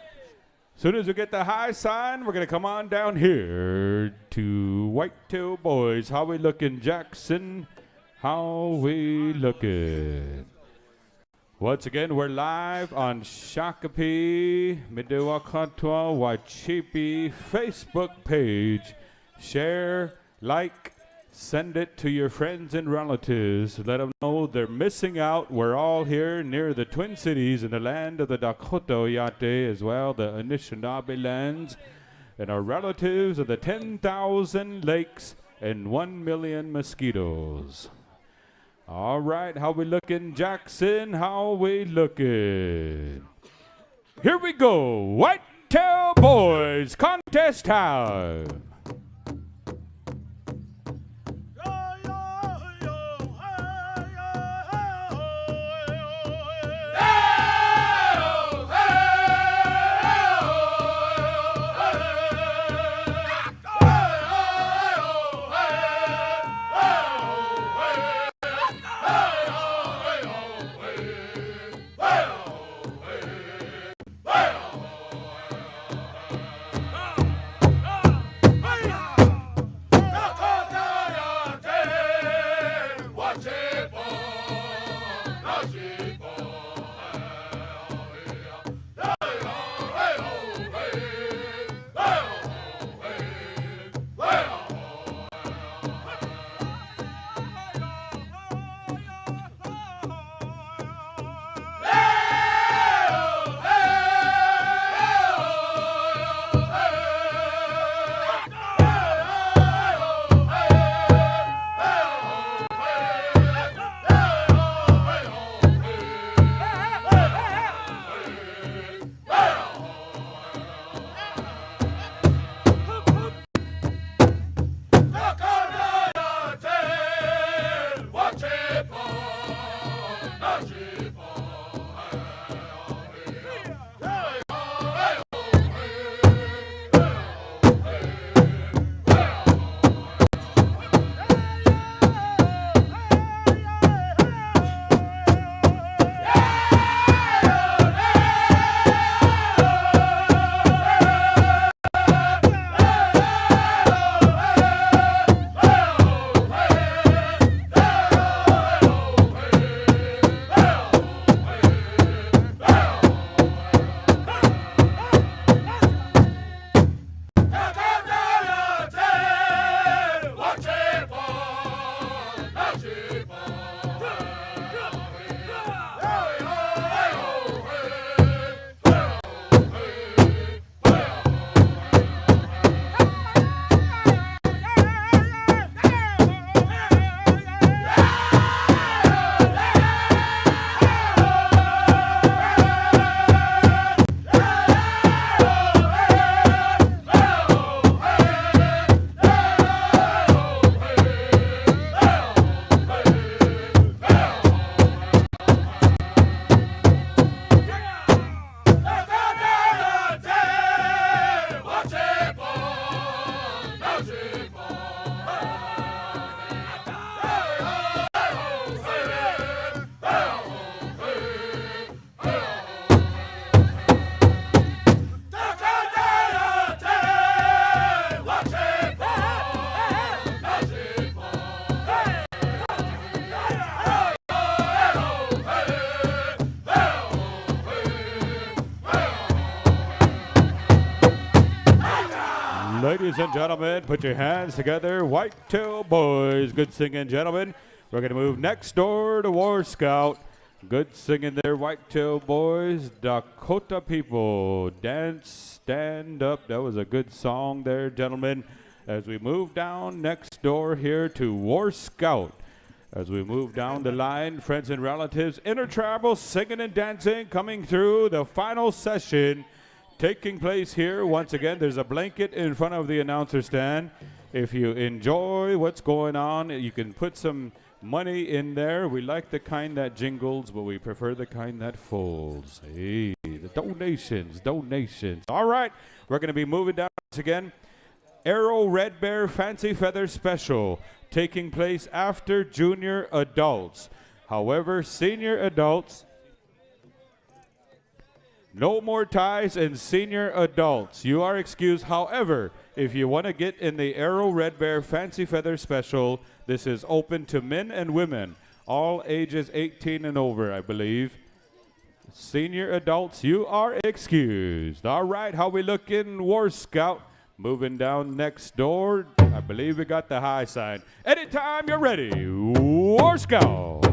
Soon as we get the high sign, we're going to come on down here to Whitetail Boys. How we looking, Jackson? How we looking? Once again, we're live on Shakopee, Midewakatwa, Wacipi Facebook page. Share, like, send it to your friends and relatives. Let them know they're missing out. We're all here near the Twin Cities in the land of the Dakota Oyate, as well the Anishinaabe lands, and our relatives of the 10,000 lakes and 1 million mosquitoes. All right, how we looking, Jackson? How we looking? Here we go. Whitetail Boys contest time. Ladies and gentlemen, put your hands together. Whitetail Boys, good singing, gentlemen. We're going to move next door to War Scout. Good singing there, Whitetail Boys. Dakota people, dance, stand up. That was a good song there, gentlemen. as we move down next door here to War Scout. As we move down the line, friends and relatives, intertribal singing and dancing coming through the final session taking place here. Once again, there's a blanket in front of the announcer stand. If you enjoy what's going on, you can put some money in there. We like the kind that jingles, but we prefer the kind that folds. Hey, the donations. All right, we're going to be moving down once again. Arrow Red Bear Fancy Feather Special taking place after junior adults. However, senior adults, no more ties in senior adults. You are excused. However, if you want to get in the Arrow Red Bear Fancy Feather Special, this is open to men and women, all ages 18 and over, I believe. Senior adults, you are excused. All right, how we looking, War Scout? Moving down next door, I believe we got the high sign. Anytime you're ready, War Scout.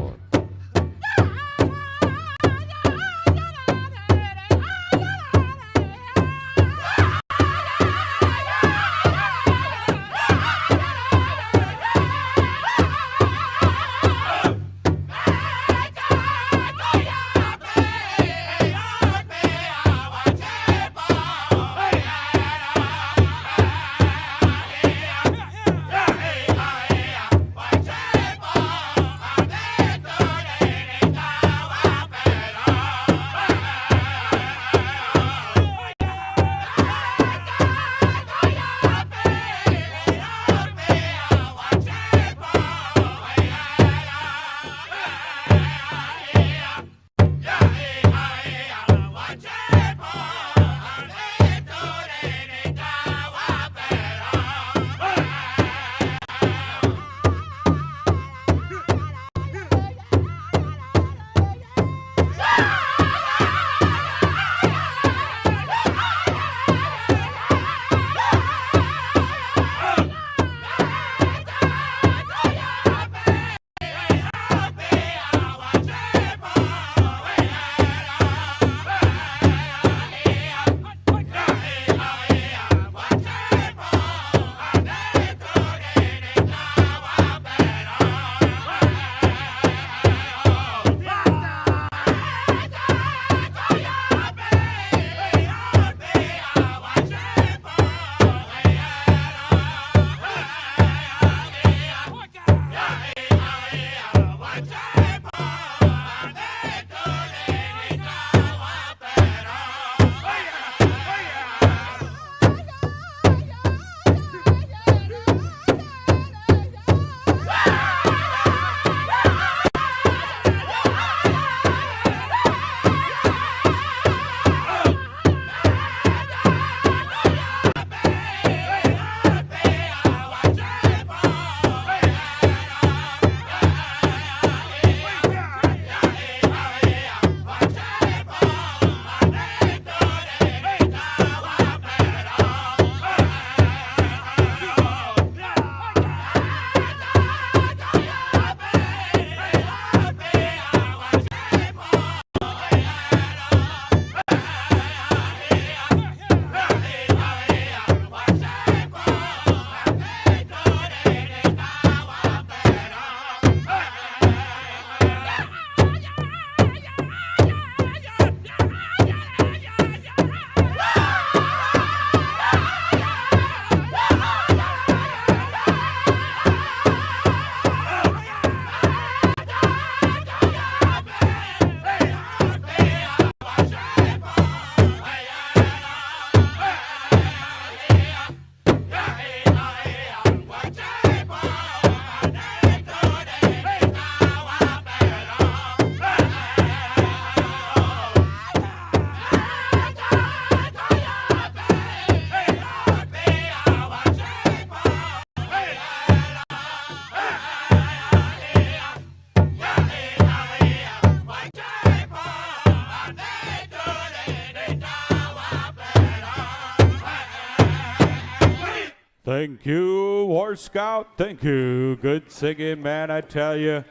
Thank you, War Scout. Thank you. Good singing, man. I tell you,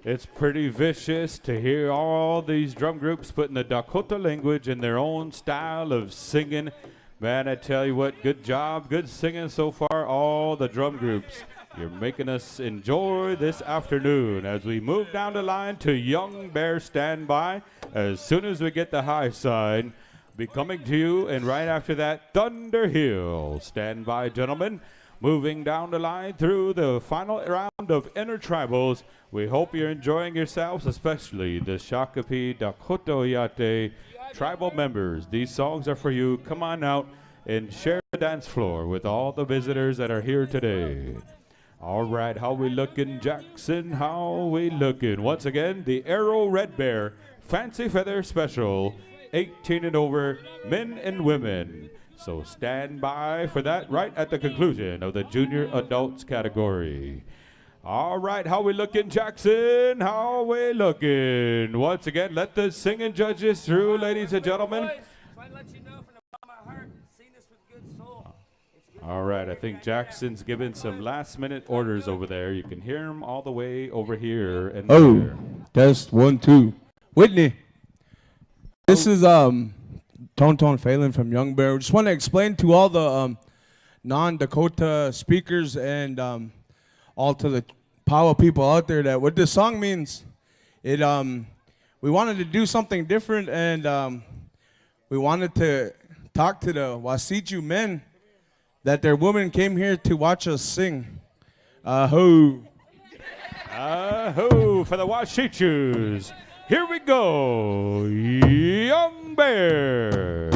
it's pretty vicious to hear all these drum groups putting the Dakota language in their own style of singing. Man, I tell you what, good job, good singing so far, all the drum groups. You're making us enjoy this afternoon as we move down the line to Young Bear Standby. As soon as we get the high sign, be coming to you, and right after that, Thunder Hill. Stand by, gentlemen. Moving down the line through the final round of intertribals. We hope you're enjoying yourselves, especially the Wacipi, Dakota, Yate tribal members. These songs are for you. Come on out and share the dance floor with all the visitors that are here today. All right, how we looking, Jackson? How we looking? Once again, the Arrow Red Bear Fancy Feather Special, 18 and over, men and women. So stand by for that right at the conclusion of the junior adults category. All right, how we looking, Jackson? How we looking? Once again, let the singing judges through, ladies and gentlemen. All right, I think Jackson's giving some last-minute orders over there. You can hear him all the way over here and there. Test 1, 2. Whitney, this is Tonton Phelan from Young Bear. Just want to explain to all the non-Dakota speakers and all to the Powwow people out there that what this song means. It we wanted to do something different, and we wanted to talk to the Wacipi men that their women came here to watch us sing. Ho! Ho for the Wacichus. Here we go, Young Bear.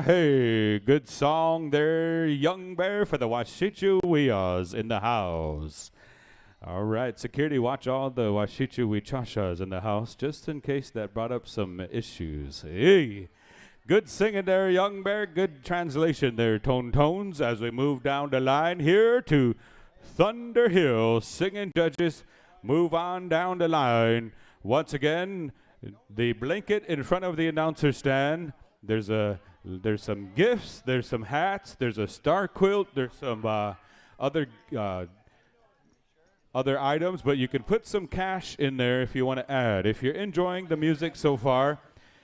Hey, good song there, Young Bear, for the Wacipi Weas in the house. All right, security, watch all the Wacipi Wichashas in the house, just in case that brought up some issues. Hey, good singing there, Young Bear. Good translation there, Tones, as we move down the line here to Thunder Hill. Singing judges, move on down the line. Once again, the blanket in front of the announcer stand. There's some gifts, there's some hats, there's a star quilt, there's some other other items, but you can put some cash in there if you want to add. If you're enjoying the music so far,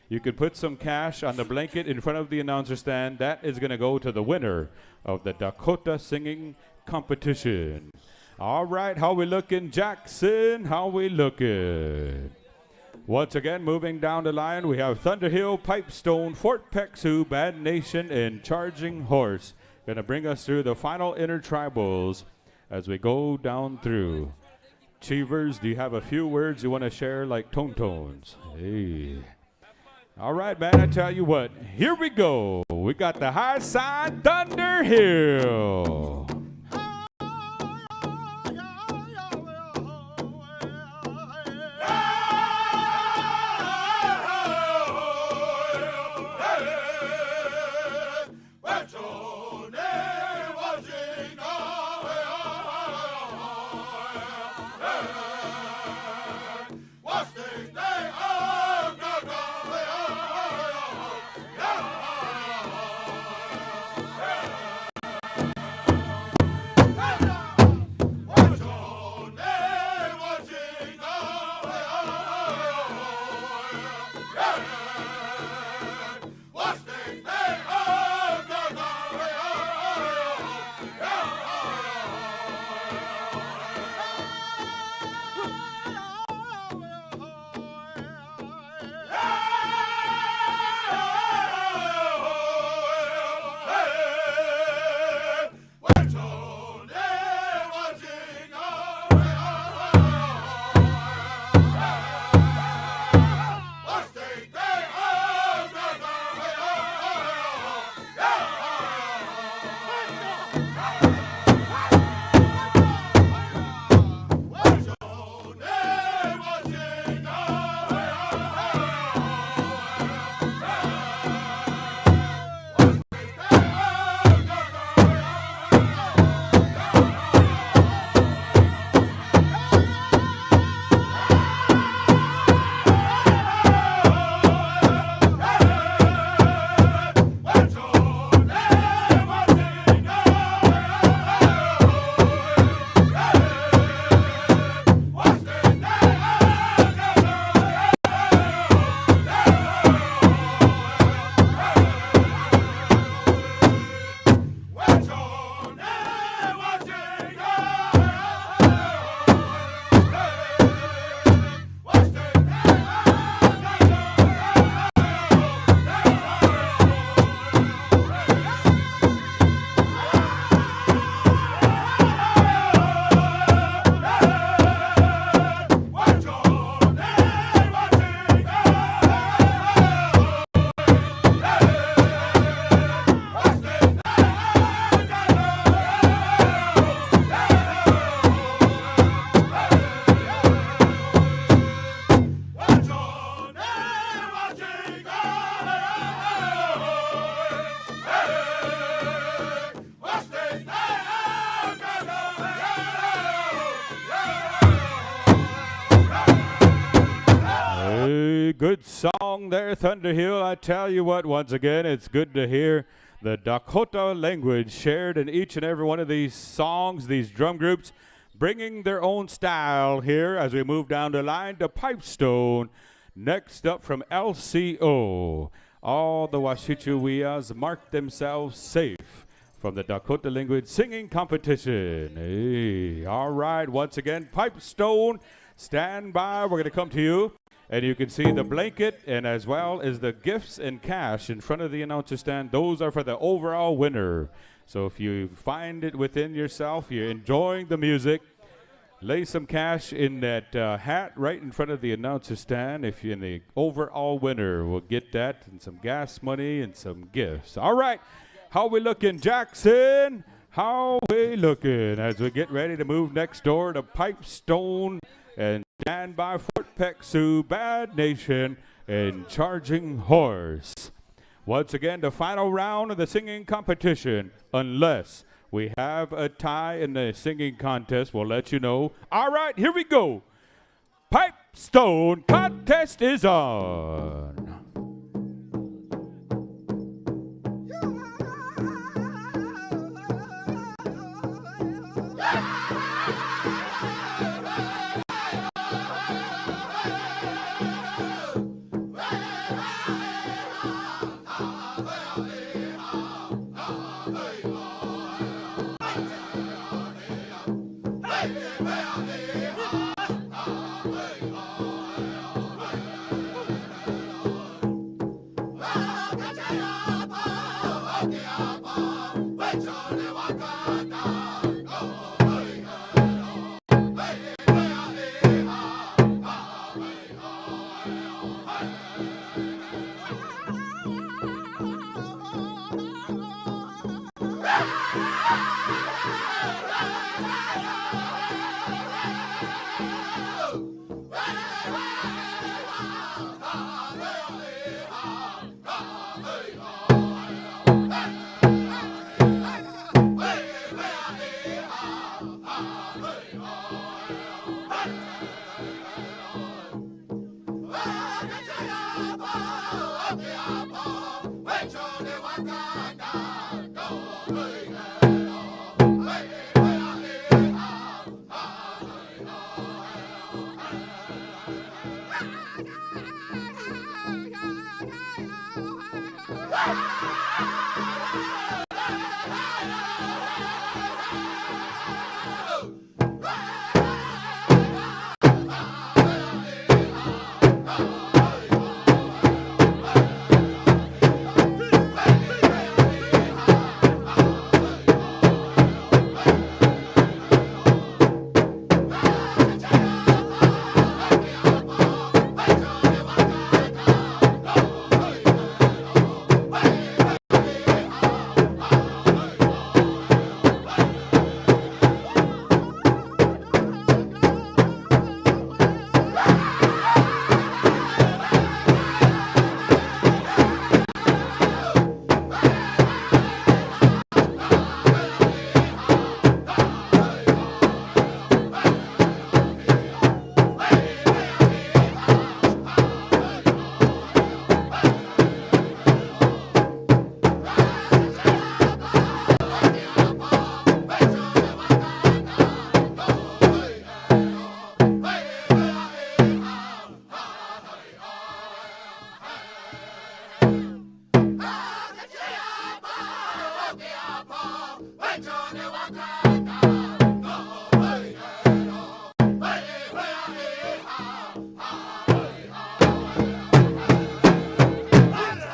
you can put some cash on the blanket in front of the announcer stand. That is going to go to the winner of the Dakota singing competition. All right, how we looking, Jackson? How we looking? Once again, moving down the line, we have Thunderhill, Pipestone, Fort Peck Sioux, Bad Nation, and Charging Horse. Going to bring us through the final intertribals as we go down through. Cheevers, do you have a few words you want to share like Tones? Hey. All right, man, I tell you what, here we go. We got the high side Thunderhill. Good song there, Thunderhill. I tell you what, once again, it's good to hear the Dakota language shared in each and every one of these songs, these drum groups, bringing their own style here as we move down the line to Pipestone. Next up from LCO, all the Wacipi marked themselves safe from the Dakota language singing competition. Hey, all right, once again, Pipestone, stand by. We're going to come to you. And you can see the blanket and as well as the gifts and cash in front of the announcer stand. Those are for the overall winner. So if you find it within yourself, you're enjoying the music, lay some cash in that hat right in front of the announcer stand. If you're in the overall winner, we'll get that and some gas money and some gifts. All right. How we looking, Jackson? How we looking as we get ready to move next door to Pipestone and stand by Fort Peck Sioux, Bad Nation, and Charging Horse. Once again, the final round of the singing competition, unless we have a tie in the singing contest, we'll let you know. All right, here we go. Pipestone contest is on.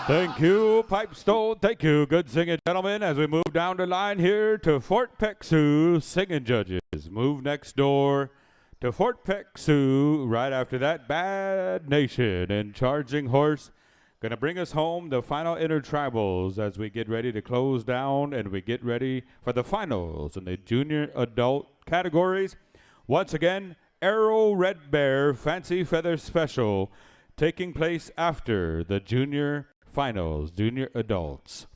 Thank you, Pipestone. Thank you, good singing gentlemen. As we move down the line here to Fort Peck Sioux, singing judges. Move next door to Fort Peck Sioux. Right after that, Bad Nation and Charging Horse. Gonna bring us home the final intertribals as we get ready to close down and we get ready for the finals in the junior adult categories. Once again, Arrow Red Bear Fancy Feather Special taking place after the junior finals, junior adults.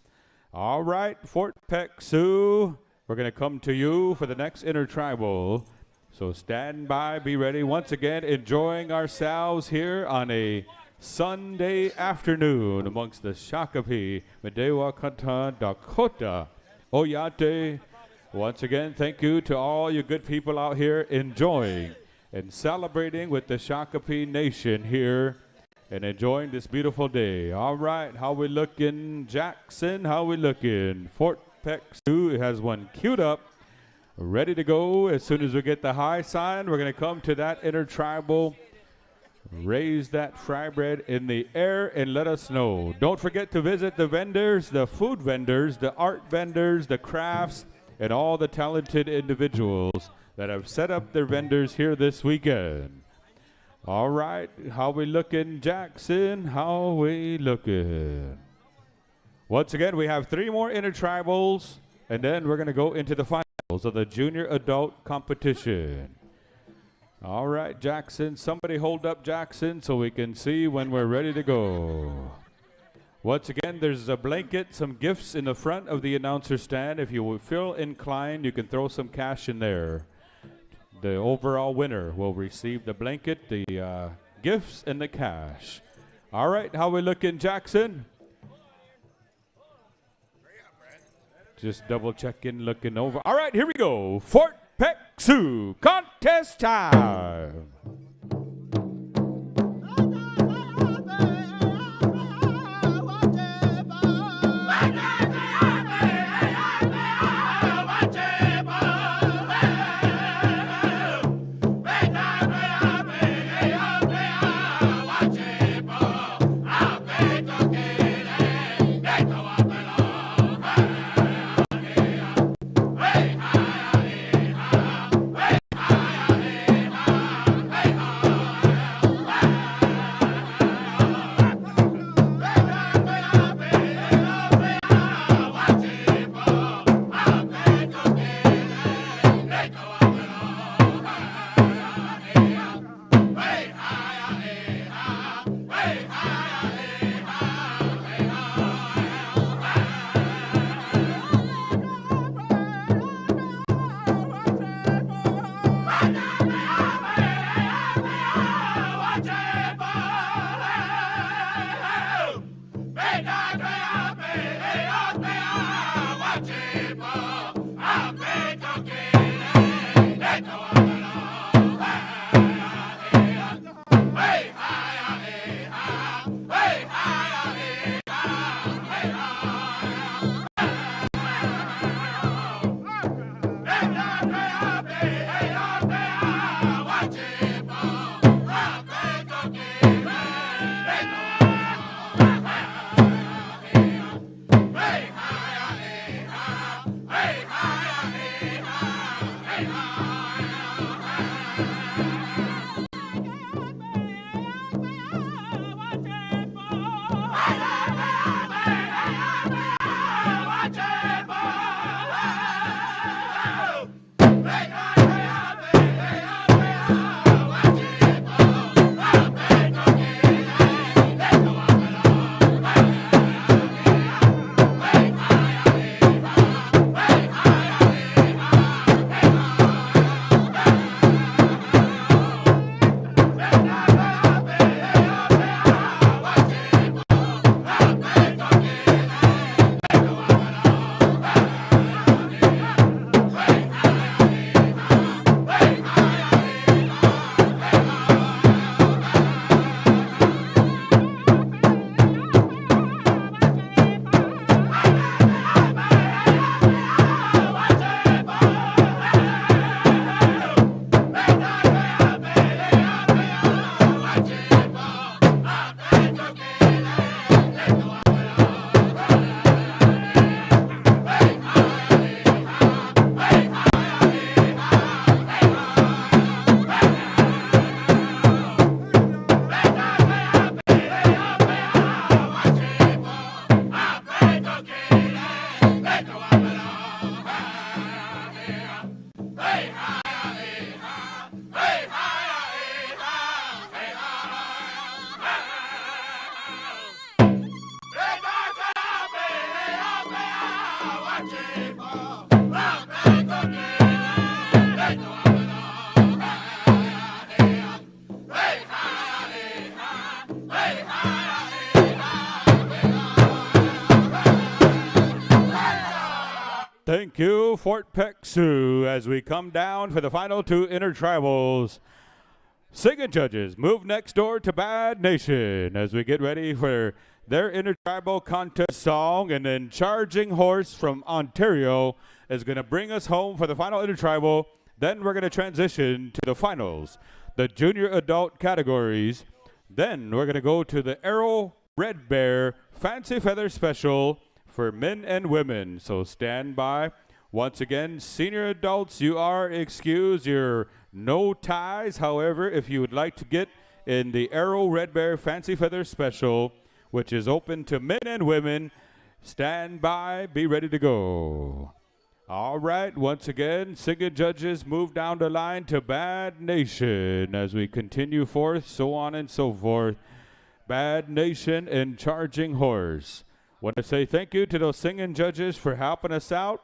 All right, Fort Peck Sioux, we're going to come to you for the next intertribal. So stand by, be ready. Once again, enjoying ourselves here on a Sunday afternoon amongst the Shakopee, Medewakanta, Dakota, Oyate. Once again, thank you to all you good people out here enjoying and celebrating with the Shakopee Nation here and enjoying this beautiful day. All right, how we looking, Jackson? How we looking? Fort Peck Sioux has one queued up, ready to go. As soon as we get the high sign, we're going to come to that intertribal. Raise that fry bread in the air and let us know. Don't forget to visit the vendors, the food vendors, the art vendors, the crafts, and all the talented individuals that have set up their vendors here this weekend. All right, how we looking, Jackson? How we looking? Once again, we have 3 more intertribals, and then we're going to go into the finals of the junior adult competition. All right, Jackson. Somebody hold up Jackson so we can see when we're ready to go. Once again, there's a blanket, some gifts in the front of the announcer stand. If you feel inclined, you can throw some cash in there. The overall winner will receive the blanket, the gifts, and the cash. All right, how we looking, Jackson? Just double checking, looking over. All right, here we go. Fort Peck Sioux contest time. Thank you, Fort Peck Sioux, as we come down for the final two intertribals. Singing judges move next door to Bad Nation as we get ready for their intertribal contest song, and then Charging Horse from Ontario is going to bring us home for the final intertribal. Then we're going to transition to the finals, the junior adult categories. Then we're going to go to the Arrow Red Bear Fancy Feather Special for men and women. So stand by. Once again, senior adults, you are excused. You're no ties. However, if you would like to get in the Arrow Red Bear Fancy Feather Special, which is open to men and women, stand by, be ready to go. All right, once again, singing judges move down the line to Bad Nation as we continue forth, so on and so forth. Bad Nation and Charging Horse. Want to say thank you to those singing judges for helping us out.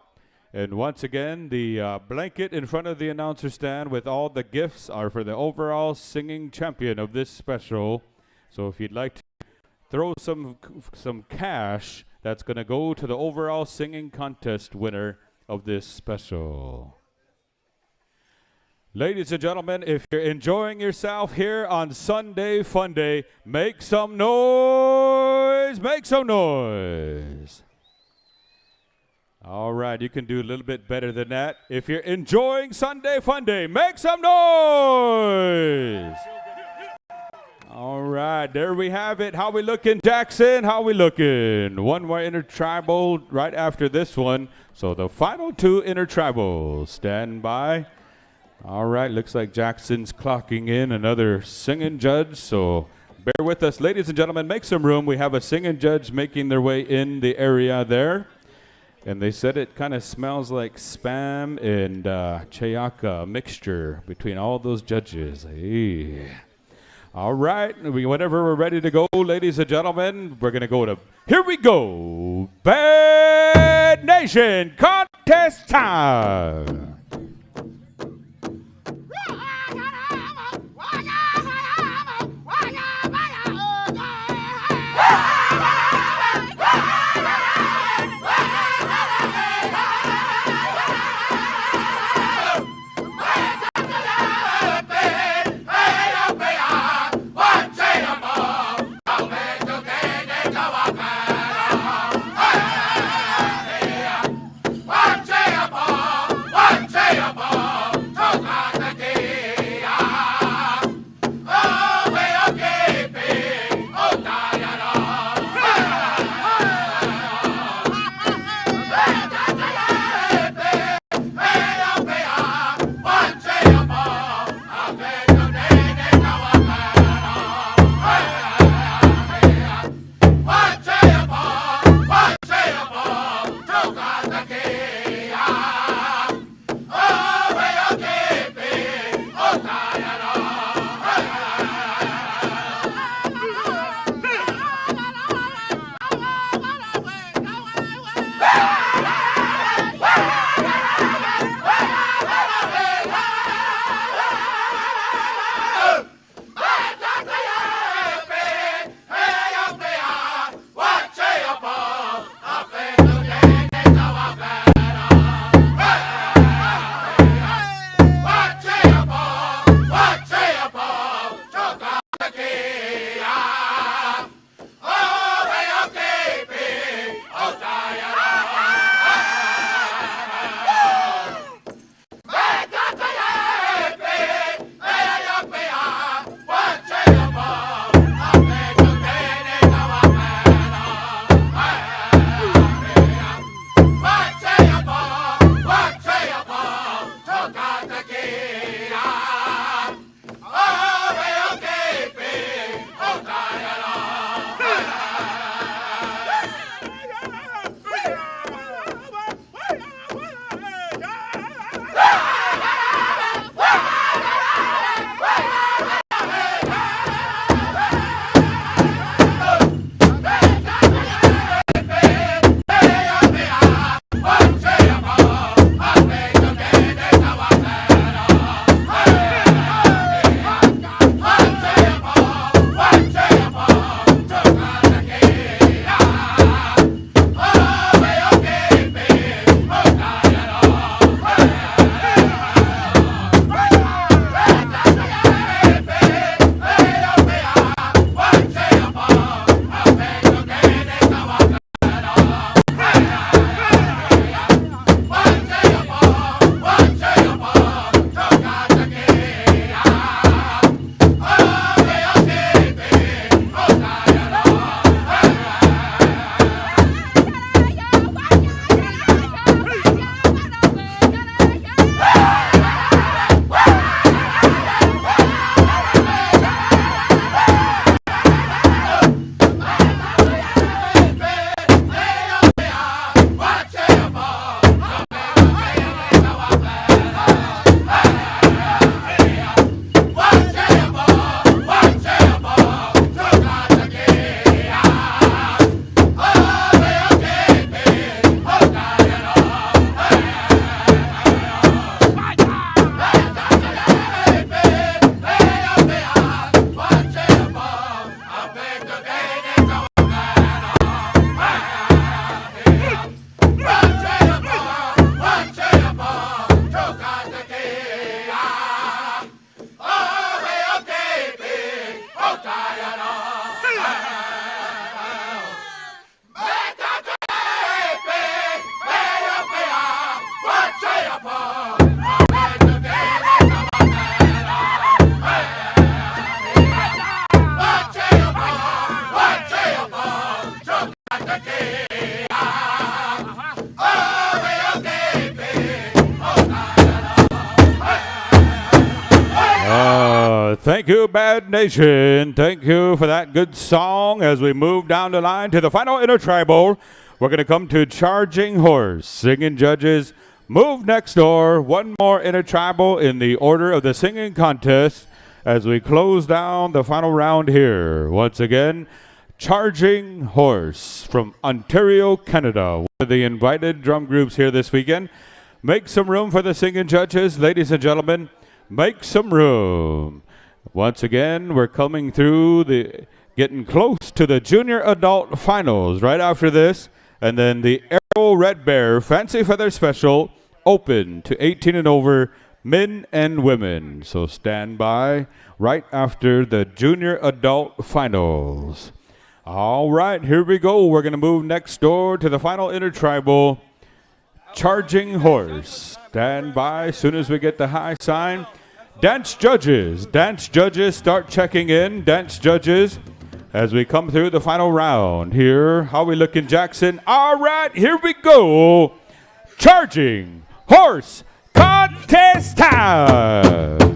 And once again, the blanket in front of the announcer stand with all the gifts are for the overall singing champion of this special. So if you'd like to throw some cash, that's going to go to the overall singing contest winner of this special. Ladies and gentlemen, if you're enjoying yourself here on Sunday Fun Day, make some noise, make some noise. All right, you can do a little bit better than that. If you're enjoying Sunday Fun Day, make some noise. All right, there we have it. How we looking, Jackson? How we looking? One more intertribal right after this one. So the final two intertribals, stand by. All right, looks like Jackson's clocking in another singing judge, so bear with us. Ladies and gentlemen, make some room. We have a singing judge making their way in the area there. And they said it kind of smells like Spam and Chayaka mixture between all those judges. Hey. All right, whenever we're ready to go, ladies and gentlemen, we're going to go to, here we go, Bad Nation contest time. One Red Nation, thank you for that good song. As we move down the line to the final intertribal, we're going to come to Charging Horse. Singing judges, move next door. One more intertribal in the order of the singing contest as we close down the final round here. Once again, Charging Horse from Ontario, Canada. One of the invited drum groups here this weekend. Make some room for the singing judges, ladies and gentlemen. Make some room. Once again, we're coming through getting close to the junior adult finals right after this. And then the Arrow Red Bear Fancy Feather Special open to 18 and over men and women. So stand by right after the junior adult finals. All right, here we go. We're going to move next door to the final intertribal. Charging Horse. Stand by as soon as we get the high sign. Dance judges, start checking in. Dance judges, as we come through the final round here. How we looking, Jackson? All right, here we go. Charging Horse contest time.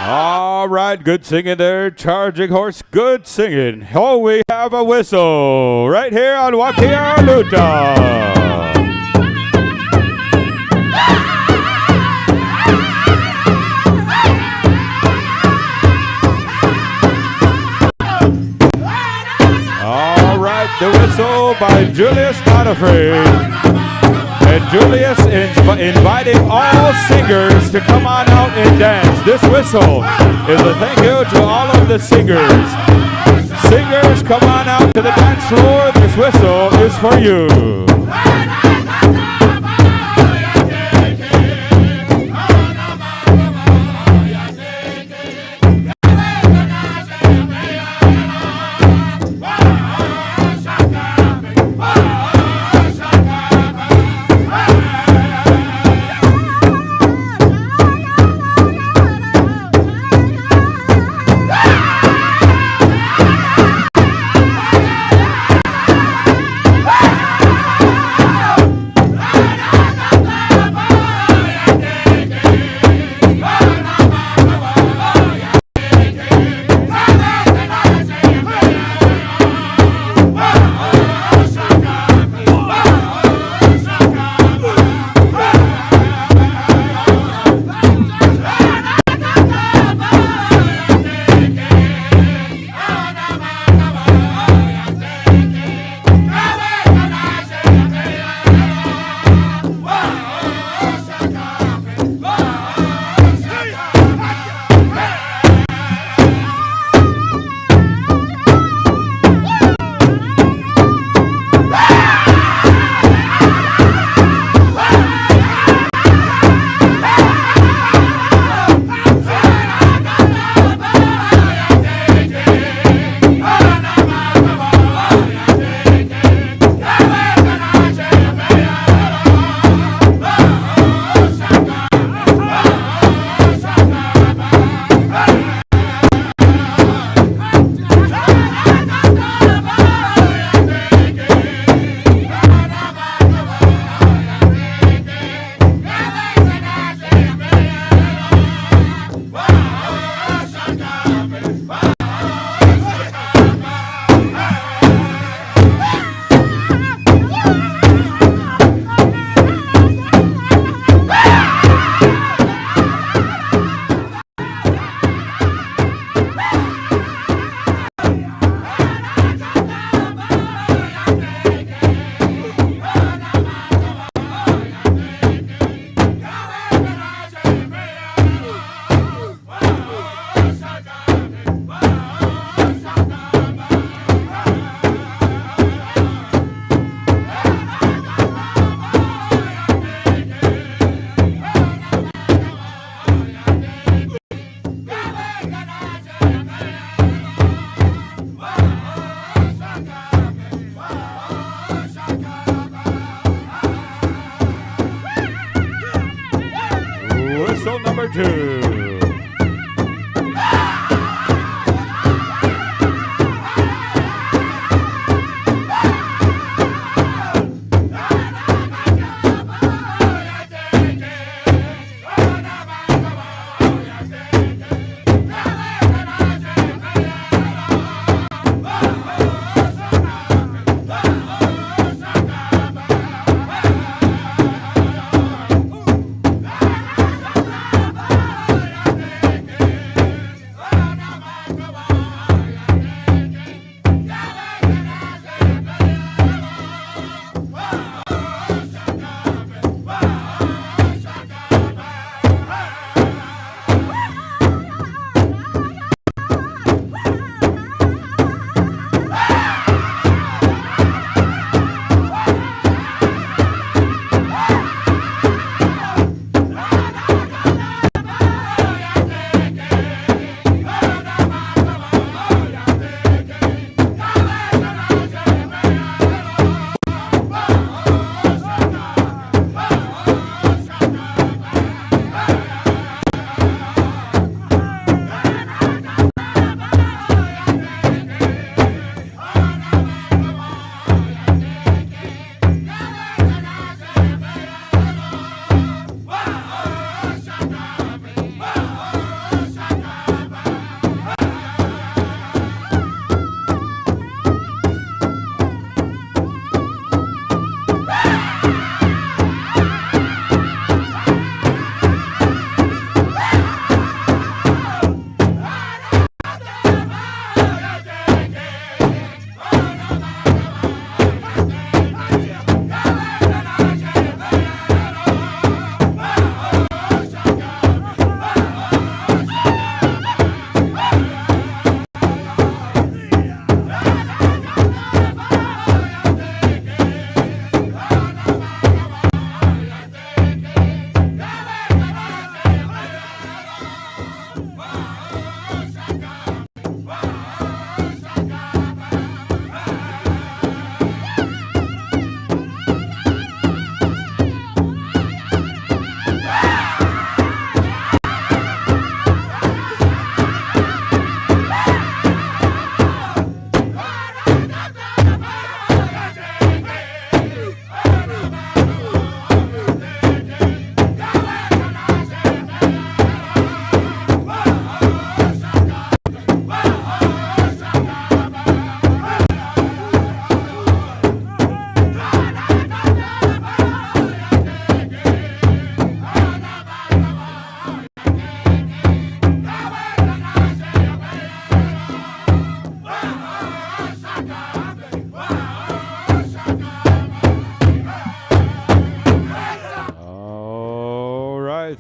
All right, good singing there, Charging Horse, good singing. Oh, we have a whistle right here on Wakialuta. All right, the whistle by Julius Not Afraid. And Julius is inviting all singers to come on out and dance. This whistle is a thank you to all of the singers. Singers, come on out to the dance floor. This whistle is for you.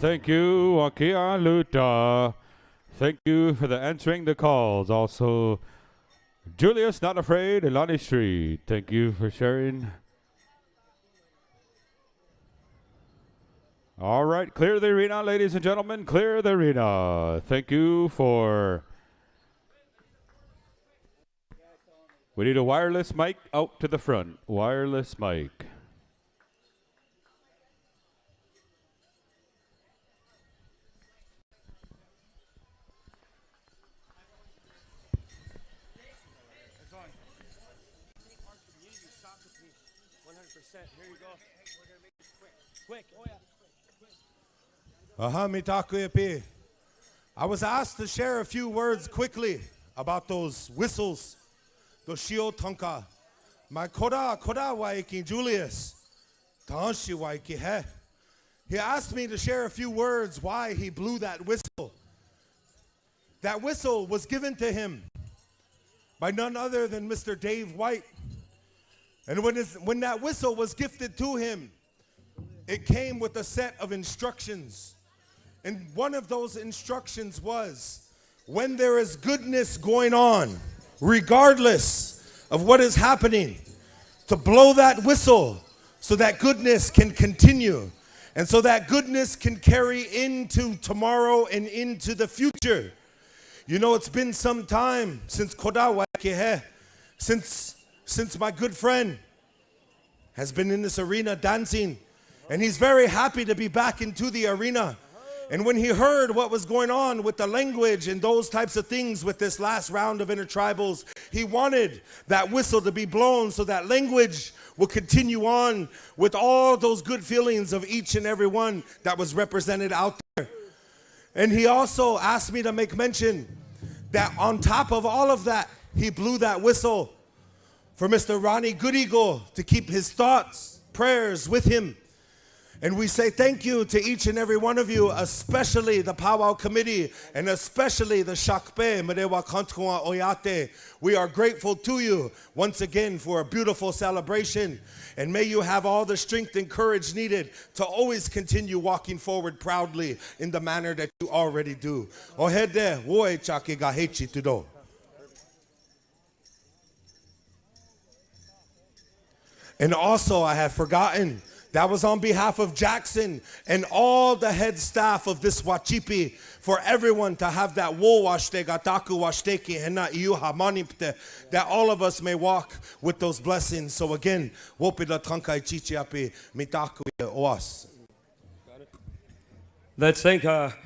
Thank you, Wakia Luta. Thank you for the answering the calls. Also, Julius Not Afraid, Ilani Street. Thank you for sharing. All right, clear the arena, ladies and gentlemen. Clear the arena. Thank you for... We need a wireless mic out to the front. Wireless mic. Mitakuyapi. I was asked to share a few words quickly about those whistles, those shio tonka. My koda waiki Julius. Tanshi waiki he. He asked me to share a few words why he blew that whistle. That whistle was given to him by none other than Mr. Dave White. And when that whistle was gifted to him, it came with a set of instructions. And one of those instructions was, when there is goodness going on, regardless of what is happening, to blow that whistle so that goodness can continue. And so that goodness can carry into tomorrow and into the future. You know, it's been some time since since my good friend has been in this arena dancing. And he's very happy to be back into the arena. And when he heard what was going on with the language and those types of things with this last round of intertribals, he wanted that whistle to be blown so that language will continue on with all those good feelings of each and every one that was represented out there. And he also asked me to make mention that on top of all of that, he blew that whistle for Mr. Ronnie Goodigo to keep his thoughts, prayers with him. And we say thank you to each and every one of you, especially the Powwow Committee and especially the Shakpe Merewa Kantkua Oyate. We are grateful to you once again for a beautiful celebration. And may you have all the strength and courage needed to always continue walking forward proudly in the manner that you already do. Ohede woe chake gahechi tudo. And also, I have forgotten, that was on behalf of Jackson and all the head staff of this Wacipi, for everyone to have that wo washte gataku washteki hena iu hamanipte, that all of us may walk with those blessings. So again, wopida tankai chichiapi mitaku oas. Let's thank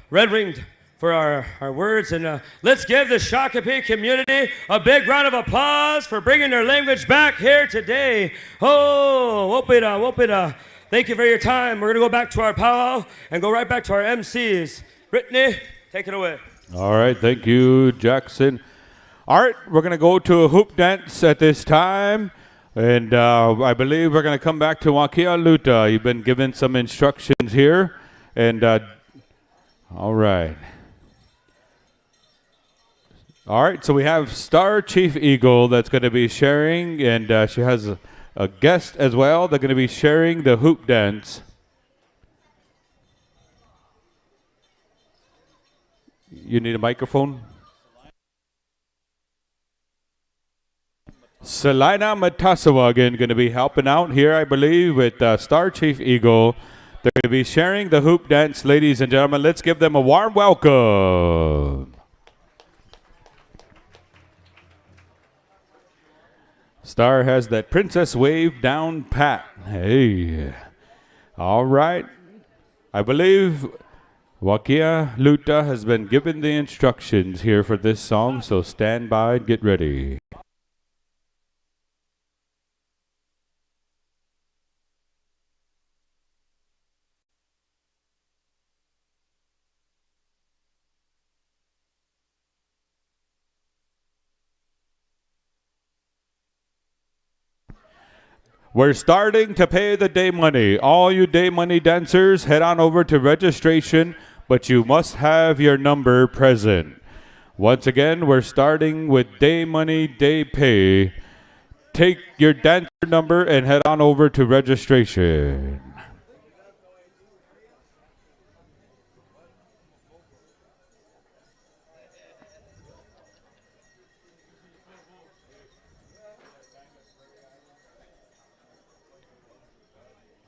Red Winged for our words, and let's give the Shakopee community a big round of applause for bringing their language back here today. Oh, wopida, wopida. Thank you for your time. We're going to go back to our powwow and go right back to our MCs. Brittany, take it away. All right, thank you, Jackson. All right, we're going to go to a hoop dance at this time. And I believe we're going to come back to Wakia Luta. You've been given some instructions here. And all right. All right, so we have Star Chief Eagle that's going to be sharing, and she has a guest as well. They're going to be sharing the hoop dance. You need a microphone? Selina Matasawa again going to be helping out here, I believe, with Star Chief Eagle. They're going to be sharing the hoop dance, ladies and gentlemen. Let's give them a warm welcome. Star has that princess wave down pat. Hey. All right. I believe Wakia Luta has been given the instructions here for this song, so stand by and get ready. We're starting to pay the day money. All you day money dancers, head on over to registration, but you must have your number present. Once again, we're starting with day money, day pay. Take your dancer number and head on over to registration.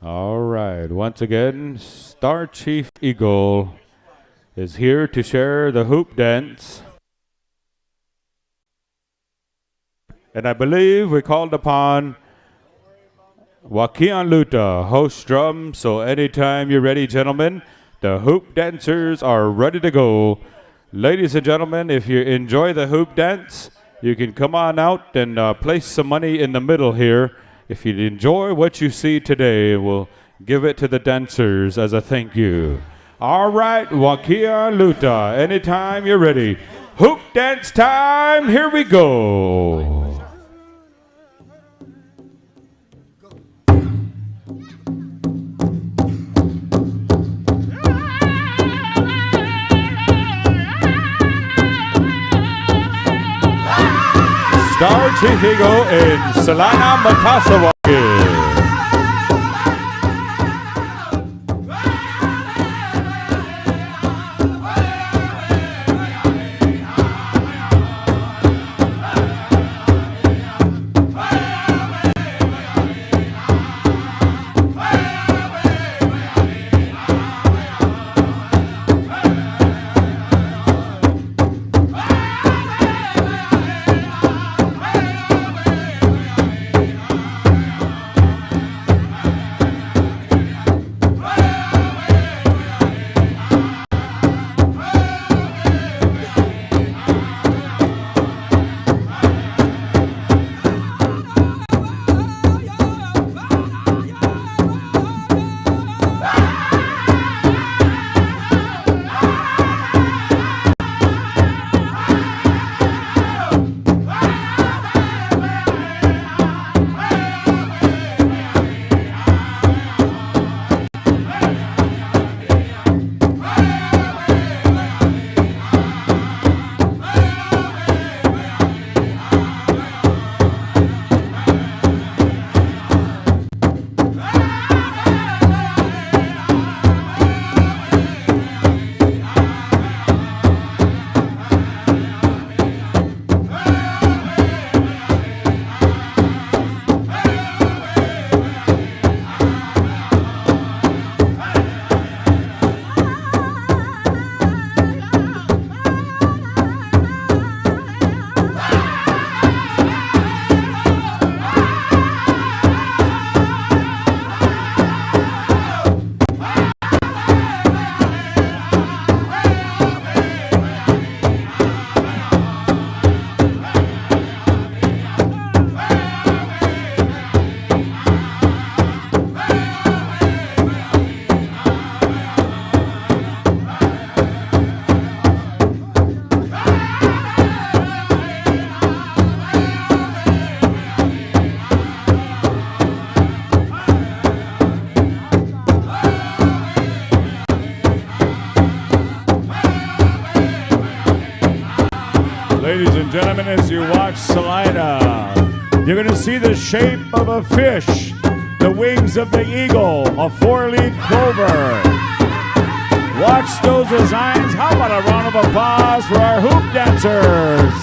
All right. Once again, Star Chief Eagle is here to share the hoop dance. And I believe we called upon Wakian Luta, host drum. So anytime you're ready, gentlemen, the hoop dancers are ready to go. Ladies and gentlemen, if you enjoy the hoop dance, you can come on out and place some money in the middle here. If you enjoy what you see today, we'll give it to the dancers as a thank you. All right, Wakia Luta, anytime you're ready. Hoop dance time, here we go. Star Chief Eagle in Salina Matasawaki. Ladies and gentlemen, as you watch Salina, you're going to see the shape of a fish, the wings of the eagle, a four-leaf clover. Watch those designs. How about a round of applause for our hoop dancers?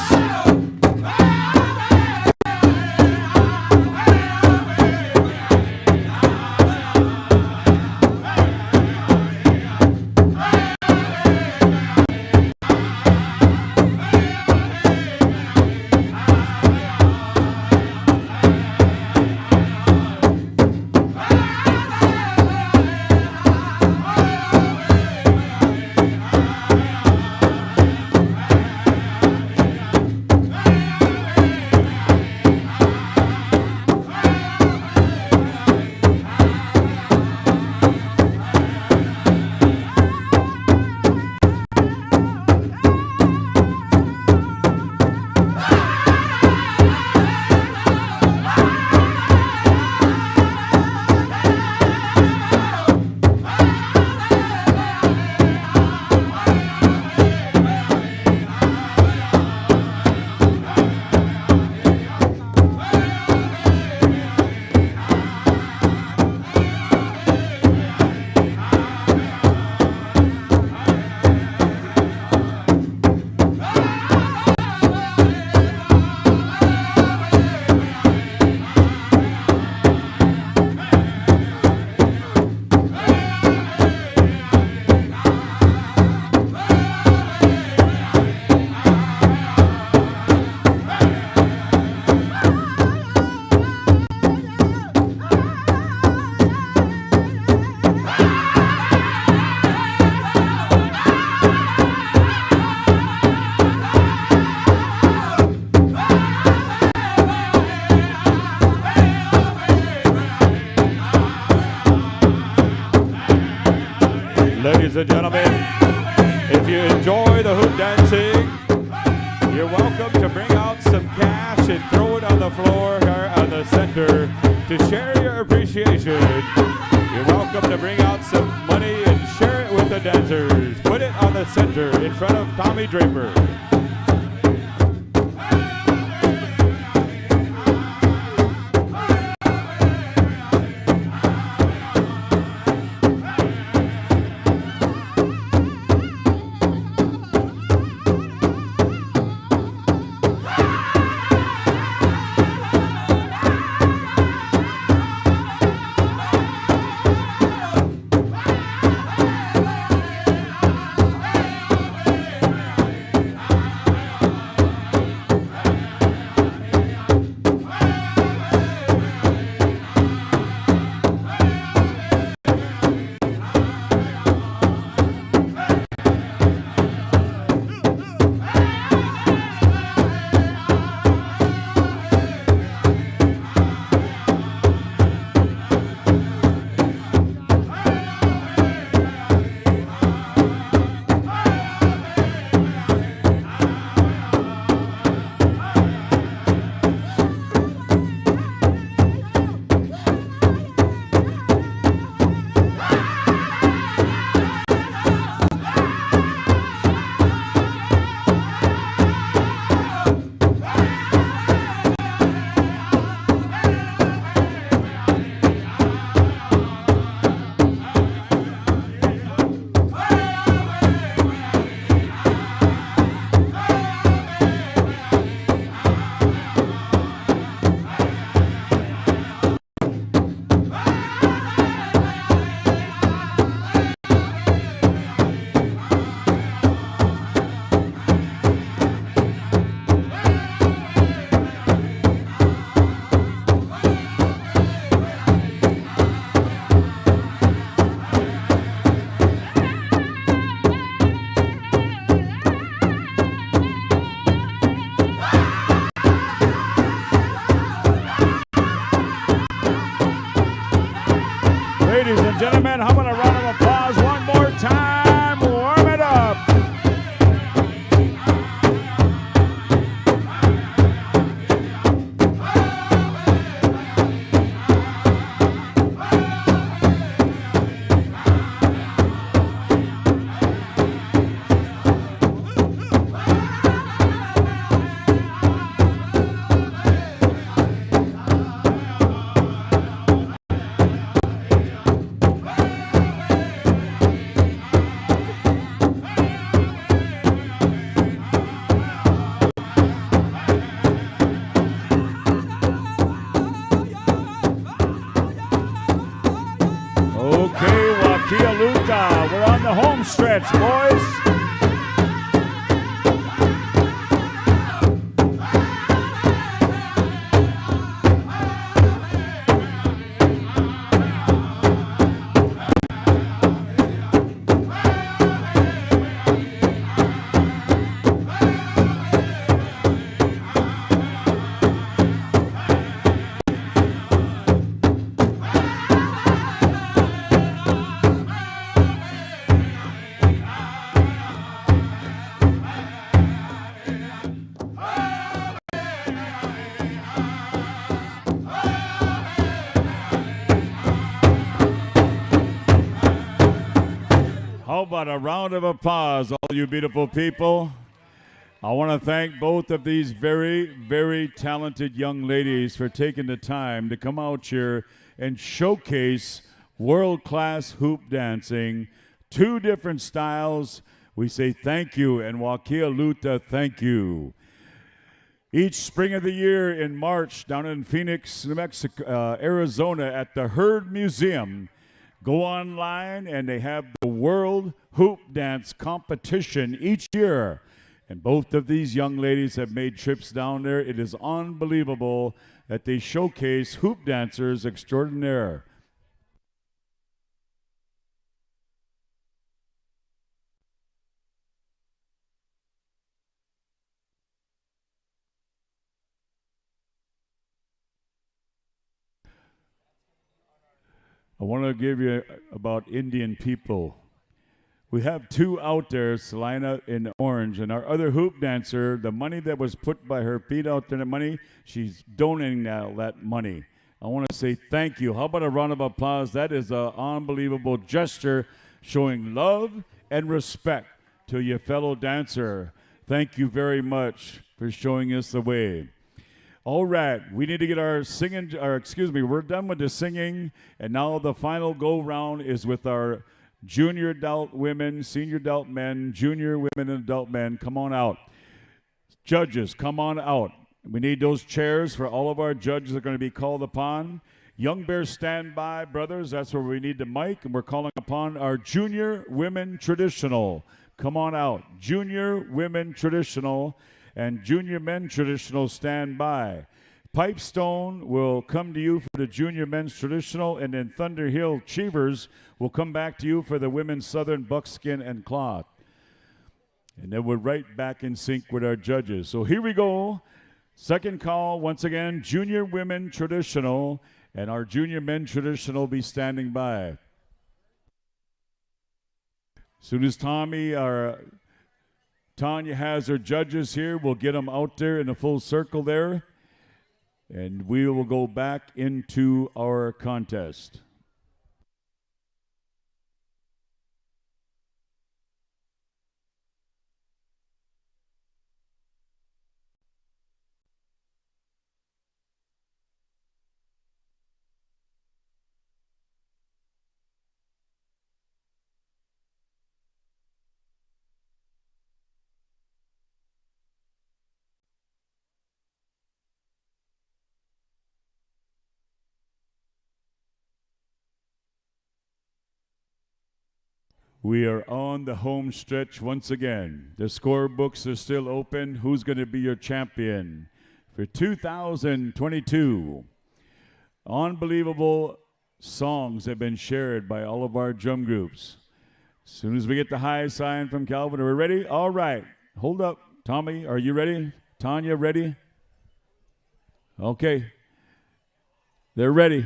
some cash and throw it on the floor here on the center to share your appreciation. You're welcome to bring out some money and share it with the dancers. Put it on the center in front of Tommy Draper. Ladies and gentlemen, how about a round of applause one more time? Warm it up. Okay, Wakialuta, we're on the home stretch, boys. How about a round of applause, all you beautiful people? I want to thank both of these very, very talented young ladies for taking the time to come out here and showcase world-class hoop dancing, two different styles. We say thank you, and Wakialuta, thank you. Each spring of the year in March down in Phoenix, New Mexico, Arizona at the Herd Museum, go online and they have the World Hoop Dance Competition each year. And both of these young ladies have made trips down there. It is unbelievable that they showcase hoop dancers extraordinaire. I want to give you about Indian people. We have two out there, Selena in orange, and our other hoop dancer, the money that was put by her feet out there, the money, she's donating now that money. I want to say thank you. How about a round of applause? That is an unbelievable gesture showing love and respect to your fellow dancer. Thank you very much for showing us the way. All right, we need to get our singing, we're done with the singing, and now the final go round is with our junior adult women, senior adult men, junior women and adult men. Come on out. Judges, come on out. We need those chairs for all of our judges that are going to be called upon. Young Bears, stand by, brothers. That's where we need the mic, and we're calling upon our junior women traditional. Come on out. Junior women traditional and junior men traditional, stand by. Pipestone will come to you for the junior men's traditional, and then Thunder Hill Cheevers will come back to you for the women's Southern buckskin and cloth. And then we're right back in sync with our judges. So here we go. Second call, once again, junior women traditional, and our junior men traditional will be standing by. As soon as Tanya has her judges here, we'll get them out there in a full circle there. And we will go back into our contest. We are on the home stretch once again. The scorebooks are still open. Who's going to be your champion for 2022? Unbelievable songs have been shared by all of our drum groups. As soon as we get the high sign from Calvin, are we ready? All right. Hold up. Tommy, are you ready? Tanya, ready? Okay. They're ready.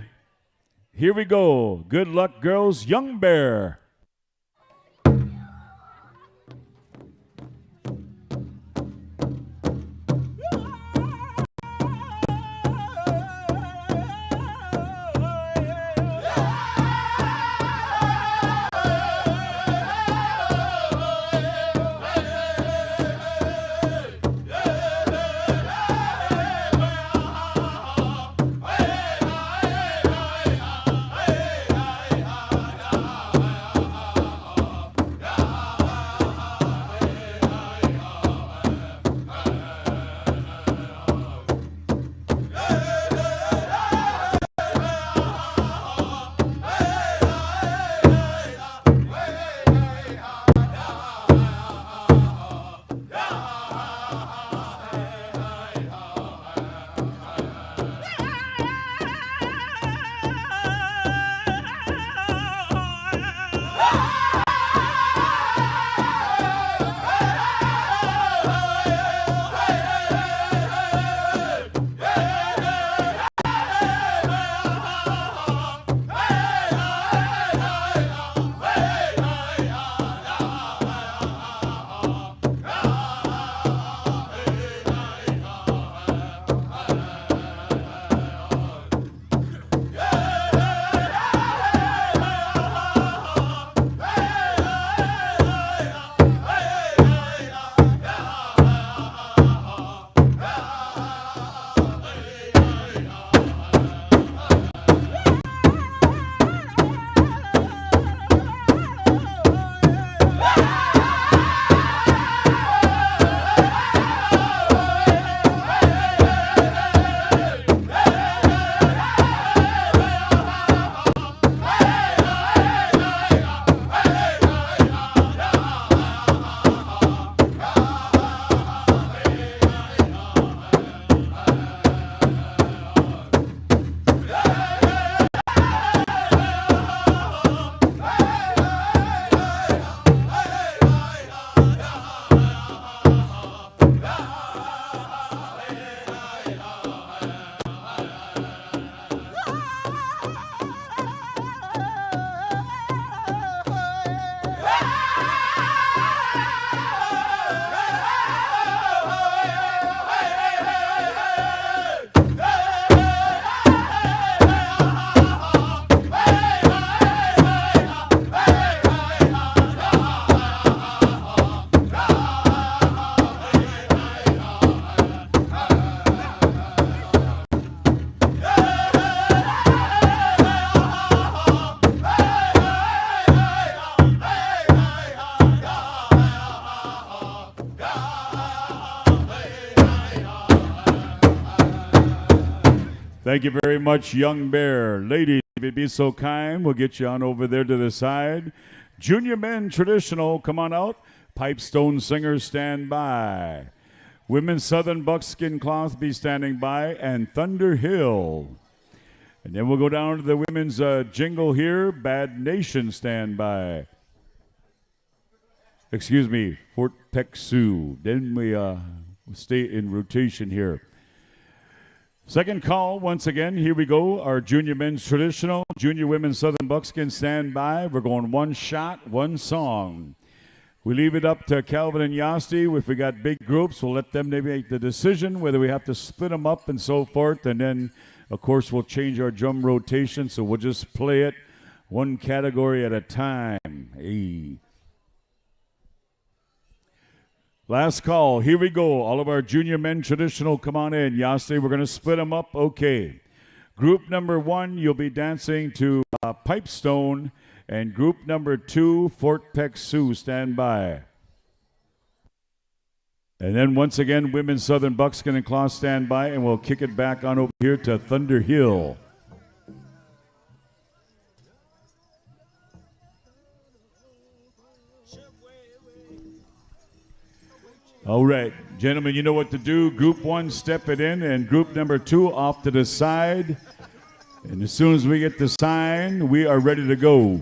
Here we go. Good luck, girls. Young Bear. Thank you very much, Young Bear. Ladies, if you'd be so kind, we'll get you on over there to the side. Junior men traditional, come on out. Pipestone singers, stand by. Women's Southern Buckskin Cloth, be standing by. And Thunder Hill. And then we'll go down to the women's jingle here. Bad Nation, stand by. Excuse me, Fort Peck Sioux. Then we stay in rotation here. Second call, once again, here we go. Our junior men's traditional, junior women's Southern Buckskin, stand by. We're going one shot, one song. We leave it up to Calvin and Yasti. If we got big groups, we'll let them make the decision whether we have to split them up and so forth. And then, of course, we'll change our drum rotation, so we'll just play it one category at a time. Hey. Last call. Here we go. All of our junior men traditional, come on in. Yasti, we're going to split them up. Okay. Group number 1, you'll be dancing to Pipestone. And group number 2, Fort Peck Sioux, stand by. And then once again, women's Southern Buckskin and Cloth, stand by. And we'll kick it back on over here to Thunder Hill. All right, gentlemen, you know what to do. Group 1, step it in, and group number 2 off to the side. And as soon as we get the sign, we are ready to go.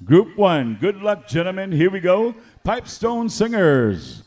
Group 1, good luck, gentlemen. Here we go. Pipestone Singers.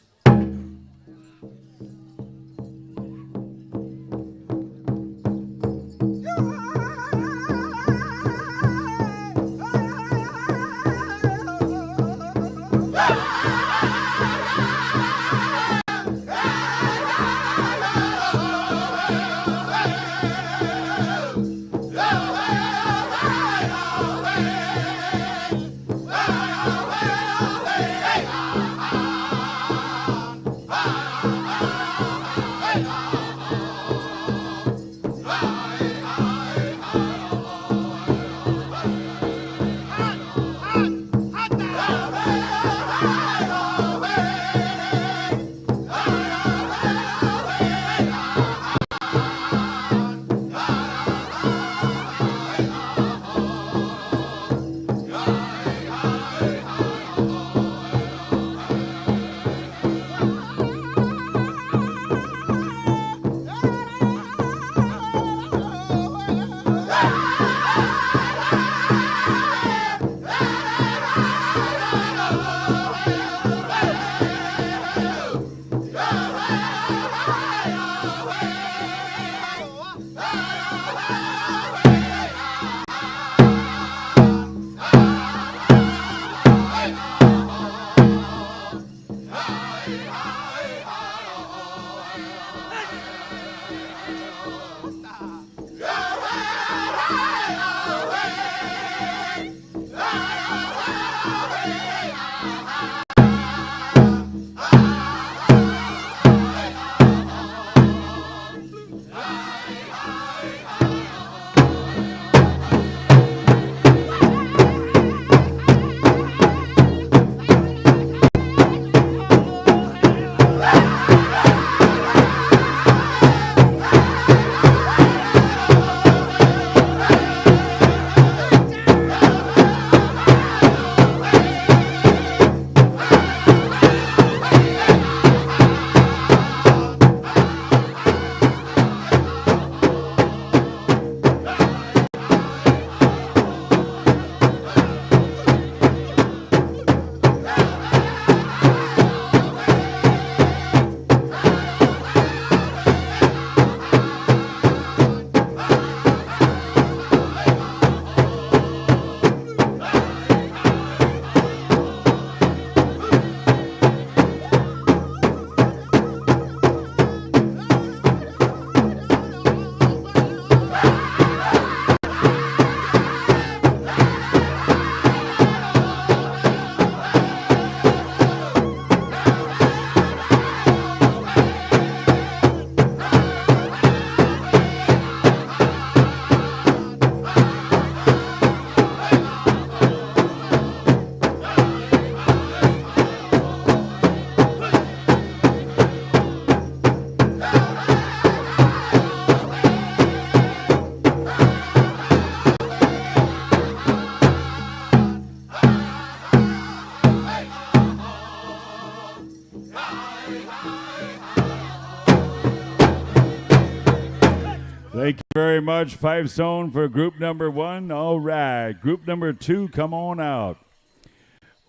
Thank you very much, Five Stone, for group number 1. All right, group number 2, come on out.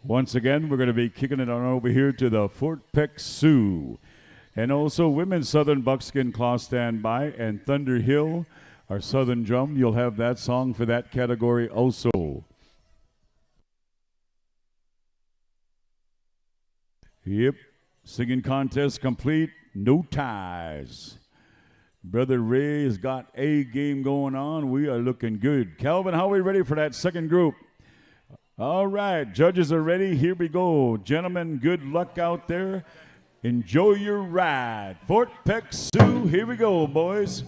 Once again, we're going to be kicking it on over here to the Fort Peck Sioux. And also Women's Southern Buckskin Cloth Standby and Thunder Hill, our Southern Drum. You'll have that song for that category also. Yep, singing contest complete, no ties. Brother Ray has got a game going on. We are looking good. Calvin, how are we ready for that second group? All right, judges are ready. Here we go. Gentlemen, good luck out there. Enjoy your ride. Fort Peck Sioux, here we go, boys.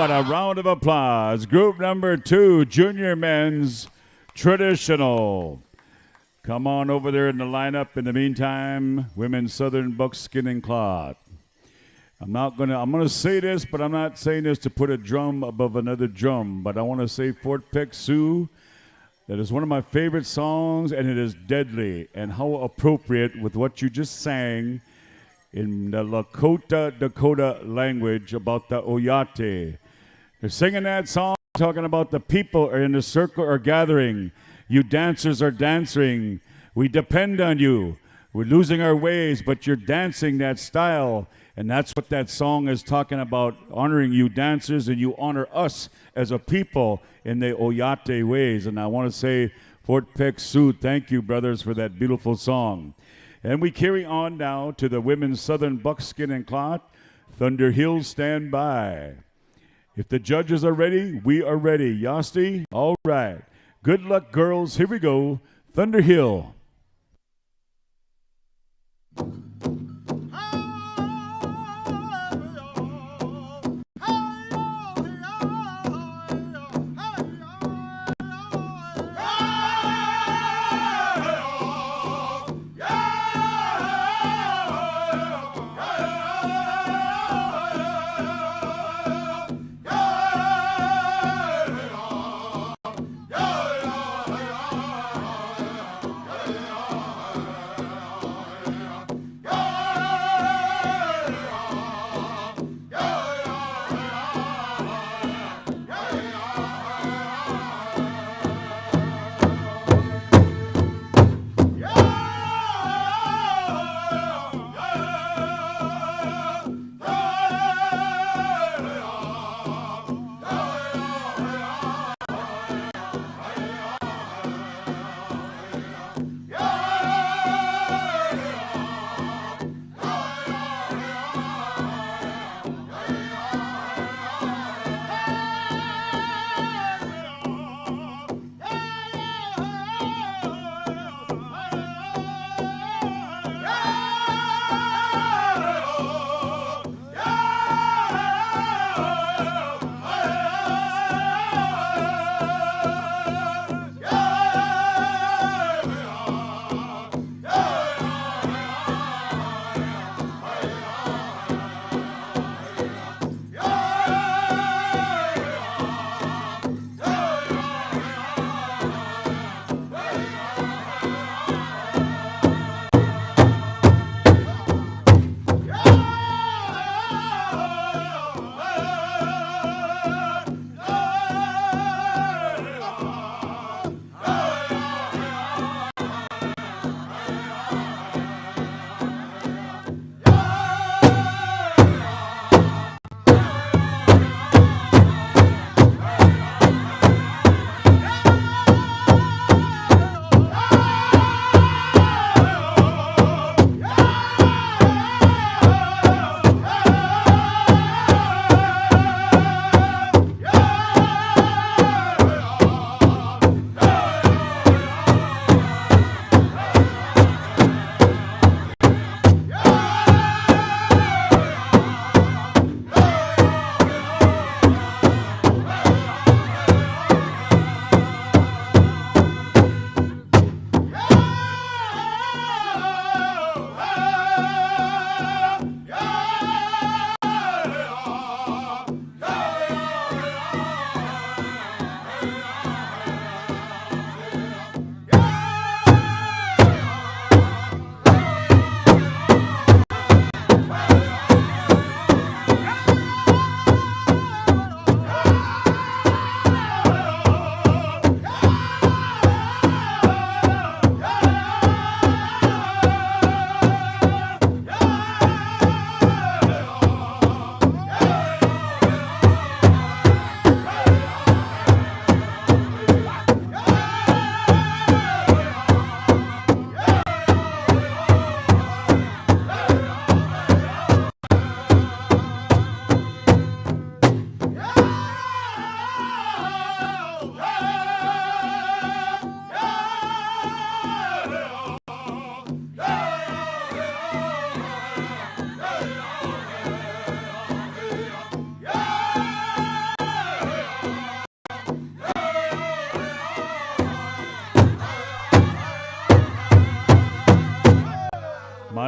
A round of applause. Group number 2, Junior Men's Traditional. Come on over there in the lineup. In the meantime, Women's Southern Buckskin and Cloth. I'm gonna say this, but I'm not saying this to put a drum above another drum. But I want to say Fort Peck Sioux, That is one of my favorite songs, and it is deadly. And how appropriate with what you just sang in the Lakota Dakota language about the Oyate. They're singing that song, talking about the people are in a circle or gathering. You dancers are dancing. We depend on you. We're losing our ways, but you're dancing that style. And that's what that song is talking about, honoring you dancers, and you honor us as a people in the Oyate ways. And I want to say, Fort Peck Sioux, thank you, brothers, for that beautiful song. And we carry on now to the women's Southern Buckskin and Cloth. Thunder Hill, stand by. If the judges are ready, we are ready. Yasti? All right. Good luck, girls. Here we go. Thunder Hill.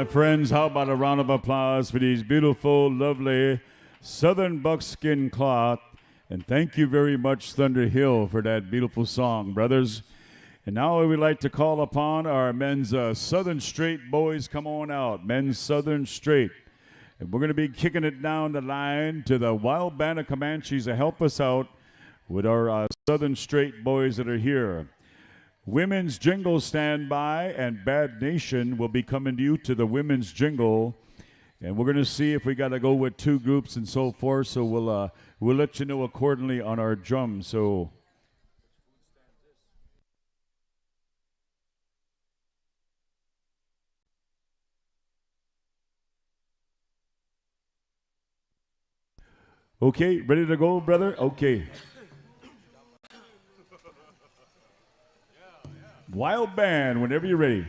My friends, how about a round of applause for these beautiful, lovely Southern Buckskin Cloth. And thank you very much, Thunder Hill, for that beautiful song, brothers. And now we would like to call upon our men's Southern Straight boys. Come on out, men's Southern Straight. And we're going to be kicking it down the line to the Wild Band of Comanches to help us out with our Southern Straight boys that are here. Women's Jingle standby, and Bad Nation will be coming to you to the Women's Jingle. And we're going to see if we got to go with two groups and so forth. So we'll let you know accordingly on our drums. So. Okay, ready to go, brother? Okay. Wild Band, whenever you're ready.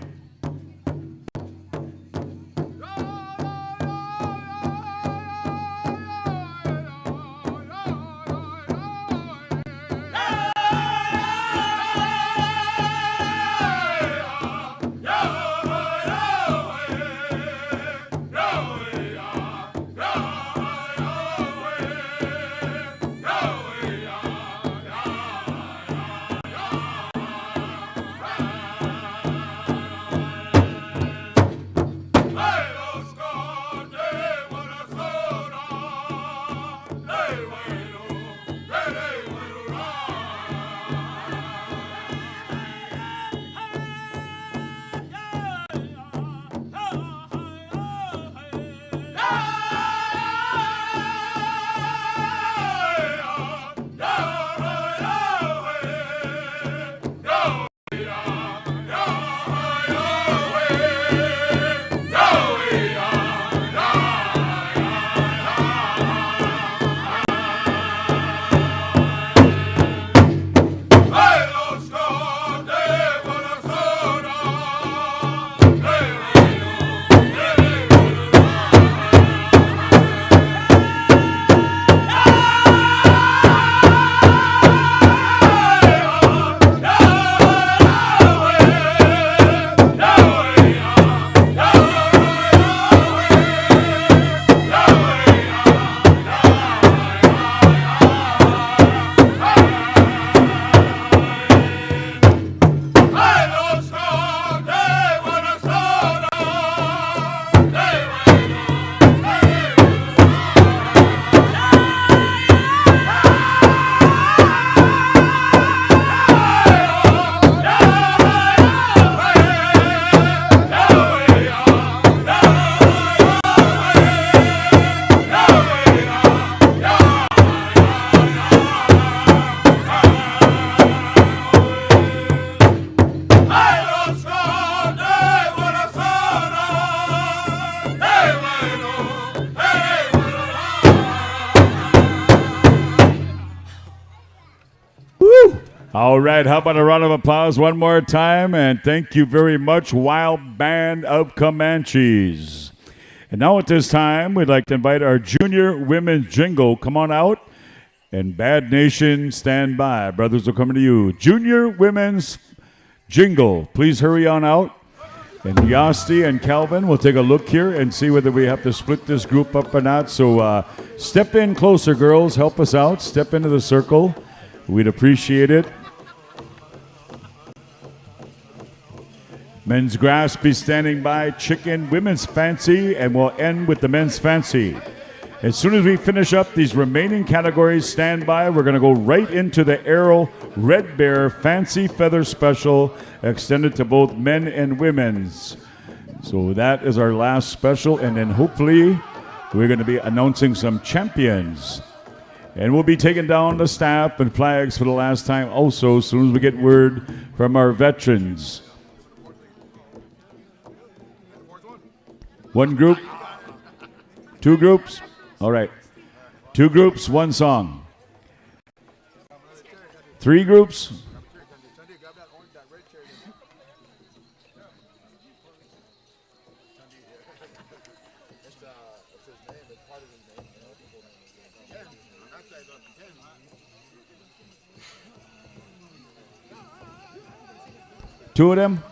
All right, how about a round of applause one more time? And thank you very much, Wild Band of Comanches. And now at this time, we'd like to invite our Junior Women's Jingle. Come on out. And Bad Nation, stand by. Brothers, will come to you. Junior Women's Jingle. Please hurry on out. And Yasti and Calvin will take a look here and see whether we have to split this group up or not. So step in closer, girls. Help us out. Step into the circle. We'd appreciate it. Men's Grass be standing by. Chicken, Women's Fancy, and we'll end with the Men's Fancy. As soon as we finish up these remaining categories, stand by. We're going to go right into the Arrow Red Bear Fancy Feather Special, extended to both men and women's. So that is our last special, and then hopefully we're going to be announcing some champions. And we'll be taking down the staff and flags for the last time also, as soon as we get word from our veterans. One group? Two groups? All right. Two groups, one song. Three groups? Two of them?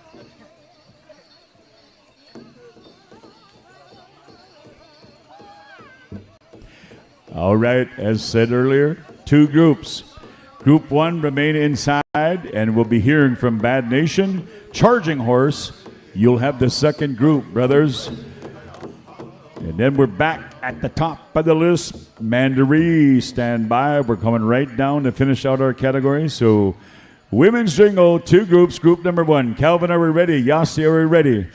All right, as said earlier, two groups. Group one remain inside. side, and we'll be hearing from Bad Nation. Charging Horse, you'll have the second group, brothers. And then we're back at the top of the list. Mandaree, stand by. We're coming right down to finish out our category. So, women's jingle, 2 groups. Group number 1. Calvin, are we ready? Yasi, are we ready?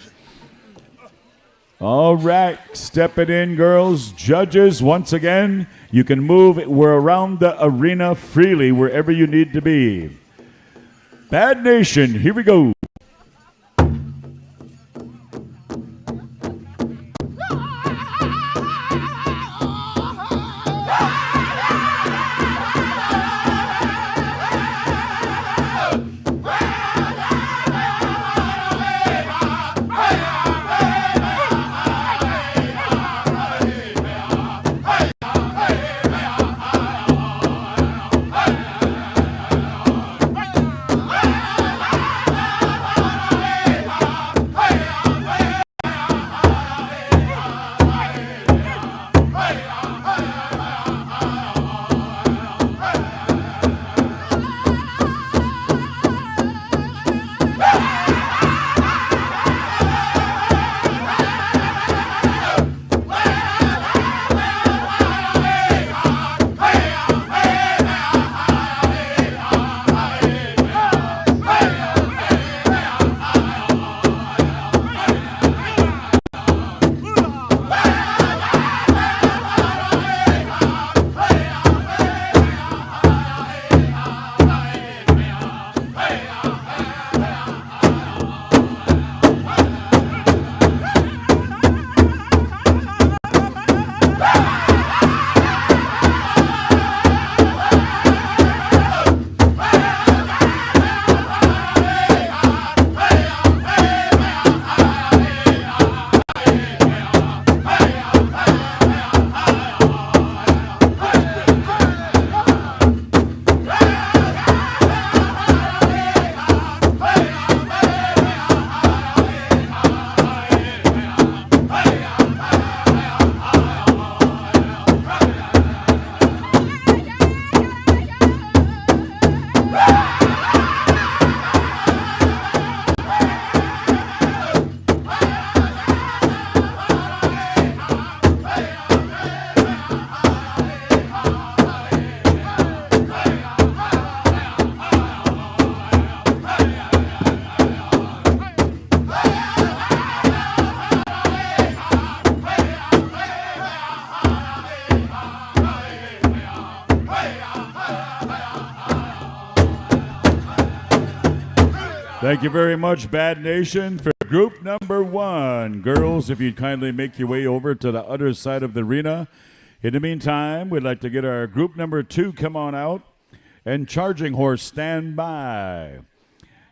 All right, step it in, girls. Judges, once again, you can move. We're around the arena freely wherever you need to be. Bad Nation, here we go. Thank you very much, Bad Nation, for group number 1. Girls, if you'd kindly make your way over to the other side of the arena. In the meantime, we'd like to get our group number 2 come on out. And Charging Horse, stand by.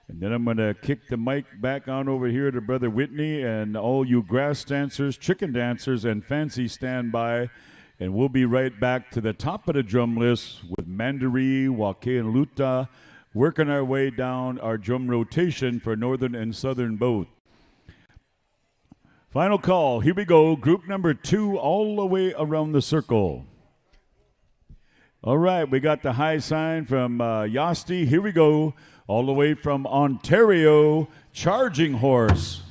And then I'm going to kick the mic back on over here to Brother Whitney and all you grass dancers, chicken dancers, and fancy stand by. And we'll be right back to the top of the drum list with Mandaree, Wake, and Luta, working our way down our drum rotation for Northern and Southern both. Final call, here we go, group number 2 all the way around the circle. All right, we got the high sign from Yasti, here we go, all the way from Ontario, Charging Horse.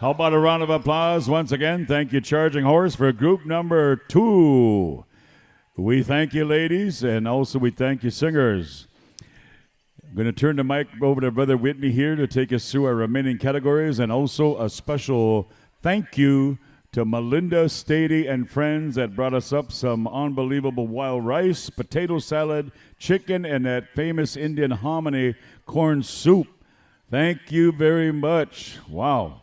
How about a round of applause once again? Thank you, Charging Horse, for group number 2. We thank you, ladies, and also we thank you, singers. I'm going to turn the mic over to Brother Whitney here to take us through our remaining categories, and also a special thank you to Melinda Stady and friends that brought us up some unbelievable wild rice, potato salad, chicken, and that famous Indian hominy corn soup. Thank you very much. Wow.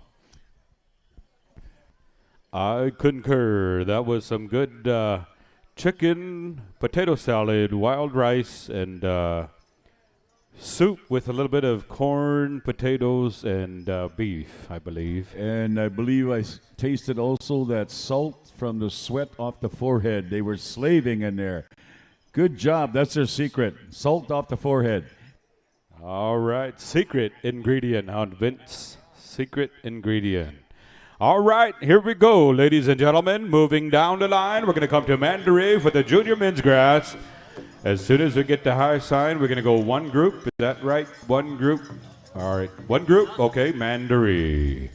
I concur. That was some good chicken, potato salad, wild rice, and soup with a little bit of corn, potatoes, and beef, I believe. And I believe I tasted also that salt from the sweat off the forehead. They were slaving in there. Good job. That's their secret. Salt off the forehead. All right. Secret ingredient on Vince. Secret ingredient. All right. Here we go, ladies and gentlemen. Moving down the line, we're going to come to Mandaree for the junior men's grass. As soon as we get to high sign, we're going to go one group. Is that right? One group. All right. One group. Okay. Mandaree.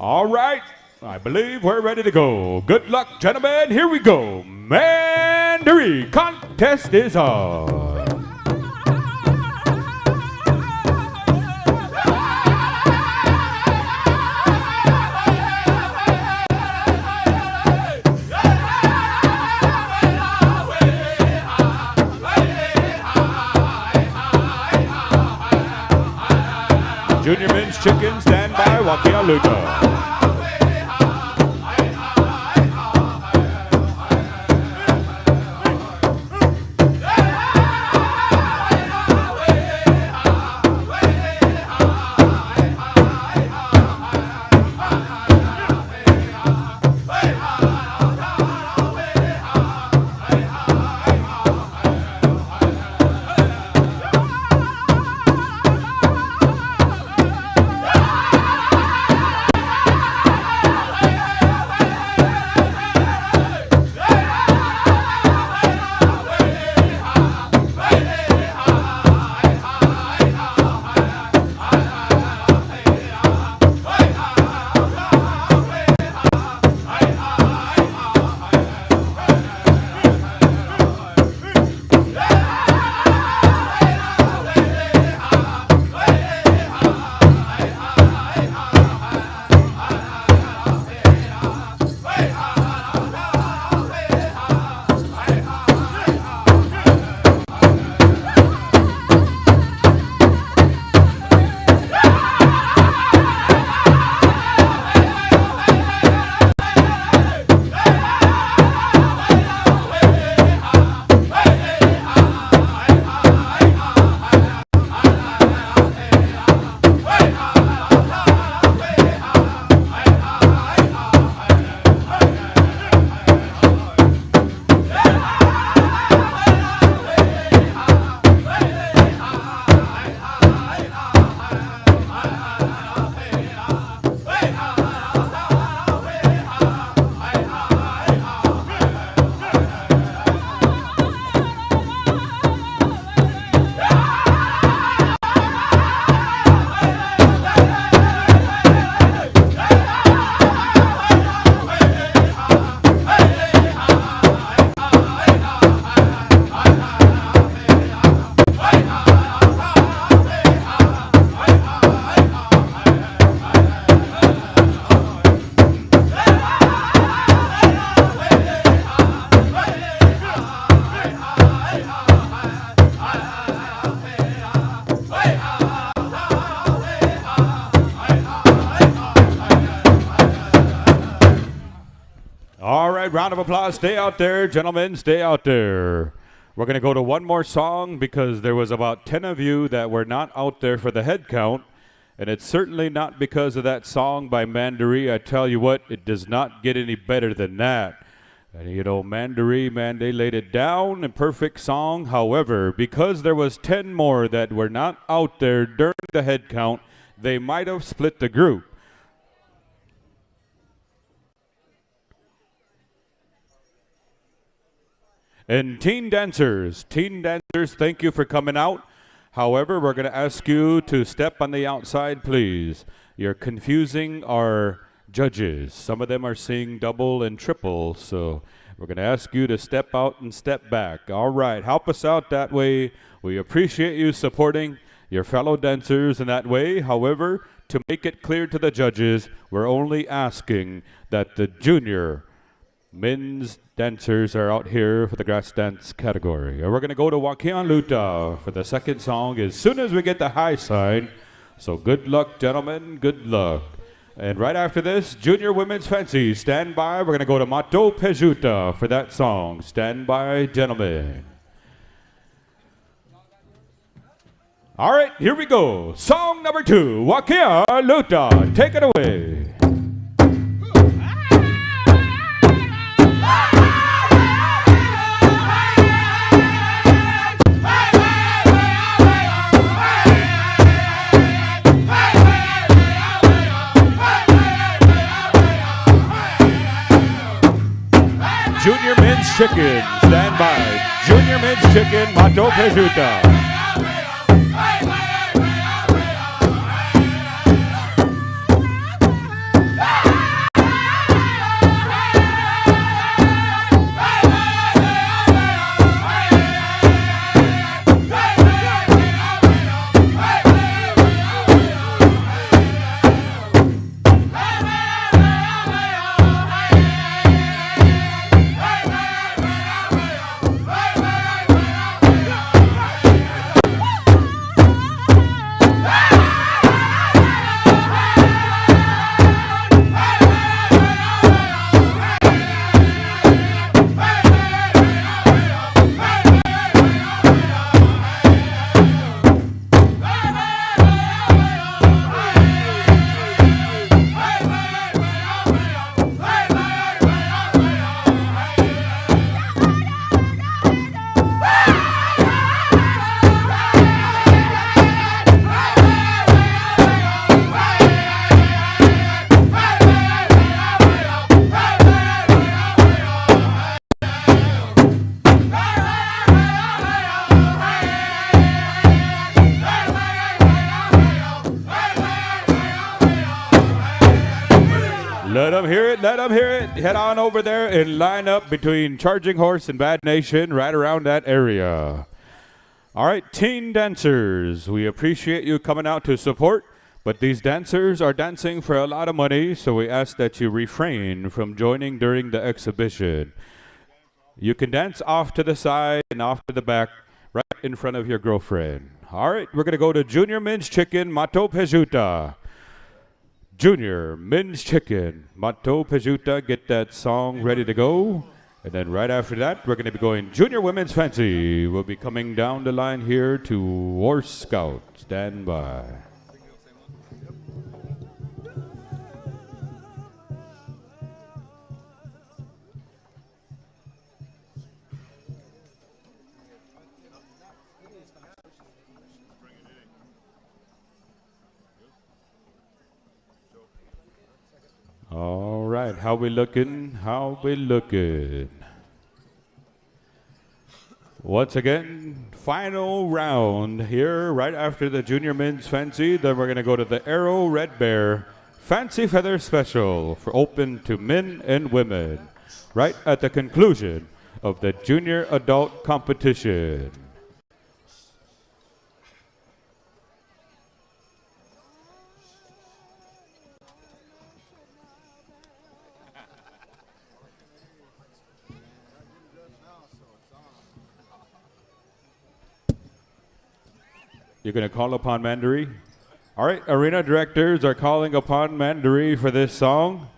All right. I believe we're ready to go. Good luck, gentlemen. Here we go. Mandaree contest is on. Junior men's chicken, stand by, Wakialuta. All right, round of applause. Stay out there, gentlemen. Stay out there. We're going to go to one more song because there was about 10 of you that were not out there for the head count. And it's certainly not because of that song by Mandaree. I tell you what, it does not get any better than that. And you know, Mandaree, man, they laid it down in perfect song. However, because there was 10 more that were not out there during the head count, they might have split the group. And teen dancers, thank you for coming out. However, we're going to ask you to step on the outside, please. You're confusing our judges. Some of them are seeing double and triple, so we're going to ask you to step out and step back. All right, help us out that way. We appreciate you supporting your fellow dancers in that way. However, to make it clear to the judges, we're only asking that the junior men's dancers are out here for the grass dance category. And we're going to go to Wakian Luta for the second song as soon as we get the high sign. So good luck, gentlemen. Good luck. And right after this, Junior Women's Fancy, stand by. We're going to go to Mato Pejuta for that song. Stand by, gentlemen. All right, here we go. Song number 2, Wakia Luta. Take it away. Junior Men's Chicken, stand by. Junior Men's Chicken, Mato Pejuta. Let them hear it, let them hear it. Head on over there and line up between Charging Horse and Bad Nation right around that area. All right, teen dancers, we appreciate you coming out to support, but these dancers are dancing for a lot of money, so we ask that you refrain from joining during the exhibition. You can dance off to the side and off to the back, right in front of your girlfriend. All right, we're going to go to Junior Men's Chicken, Mato Pejuta. Junior Men's Chicken, Mato Pejuta, get that song ready to go. And then right after that, we're going to be going Junior Women's Fancy. We'll be coming down the line here to War Scout. Stand by. All right, how we looking? How we looking? Once again, final round here right after the Junior Men's Fancy. Then we're going to go to the Arrow Red Bear Fancy Feather Special for open to men and women right at the conclusion of the Junior Adult Competition. You're going to call upon Mandaree? All right, arena directors are calling upon Mandaree for this song.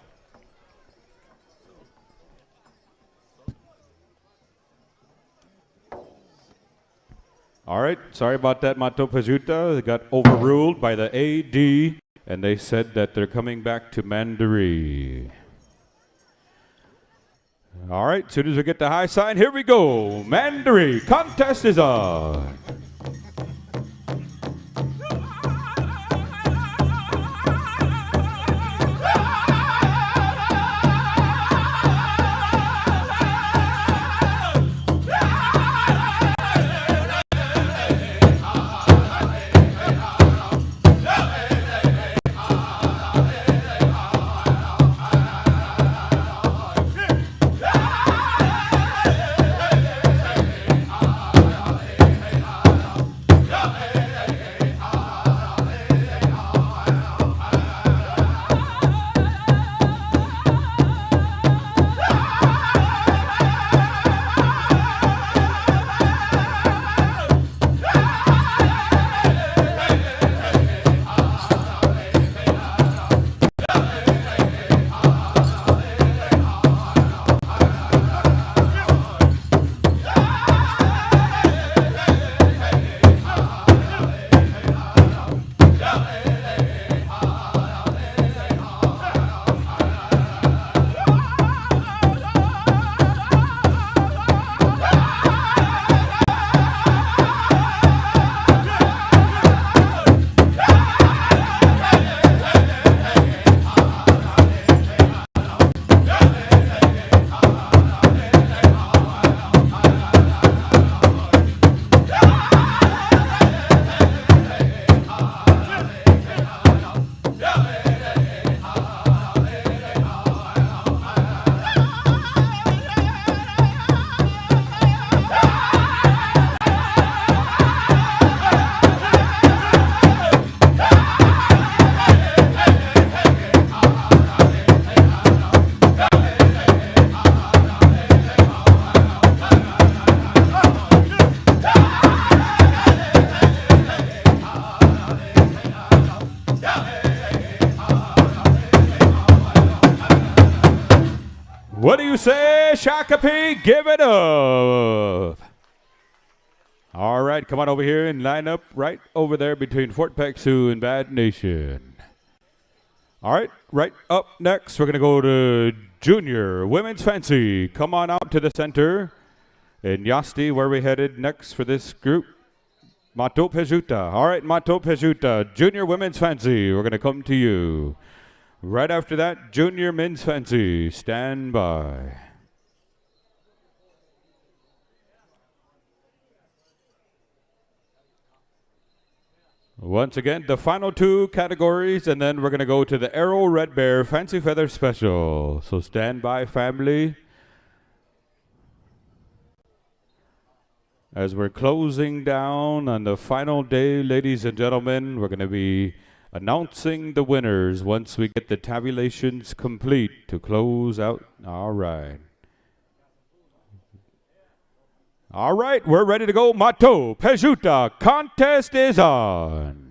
All right, sorry about that, Mato Pejuta. They got overruled by the AD, and they said that they're coming back to Mandaree. All right, as soon as we get the high sign, here we go. Mandaree, contest is on. What do you say, Shakopee? Give it up. All right, come on over here and line up right over there between Fort Peck Sioux and Bad Nation. All right up next, we're going to go to Junior Women's Fancy. Come on out to the center. And Yasti, where are we headed next for this group? Mato Pejuta. All right, Mato Pejuta, Junior Women's Fancy. We're going to come to you. Right after that, Junior Men's Fancy. Stand by. Once again, the final two categories, and then we're going to go to the Arrow Red Bear Fancy Feather Special. So stand by, family. As we're closing down on the final day, ladies and gentlemen, we're going to be announcing the winners once we get the tabulations complete to close out. All right. All right, we're ready to go. Mato Pejuta, contest is on.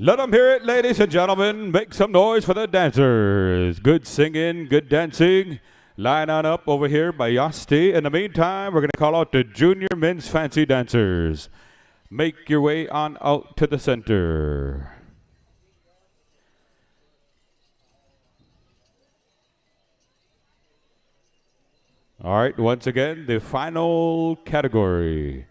Let them hear it, ladies and gentlemen. Make some noise for the dancers. Good singing, good dancing. Line on up over here by Yasti. In the meantime, we're going to call out the Junior Men's Fancy Dancers. Make your way on out to the center. All right, once again, the final category.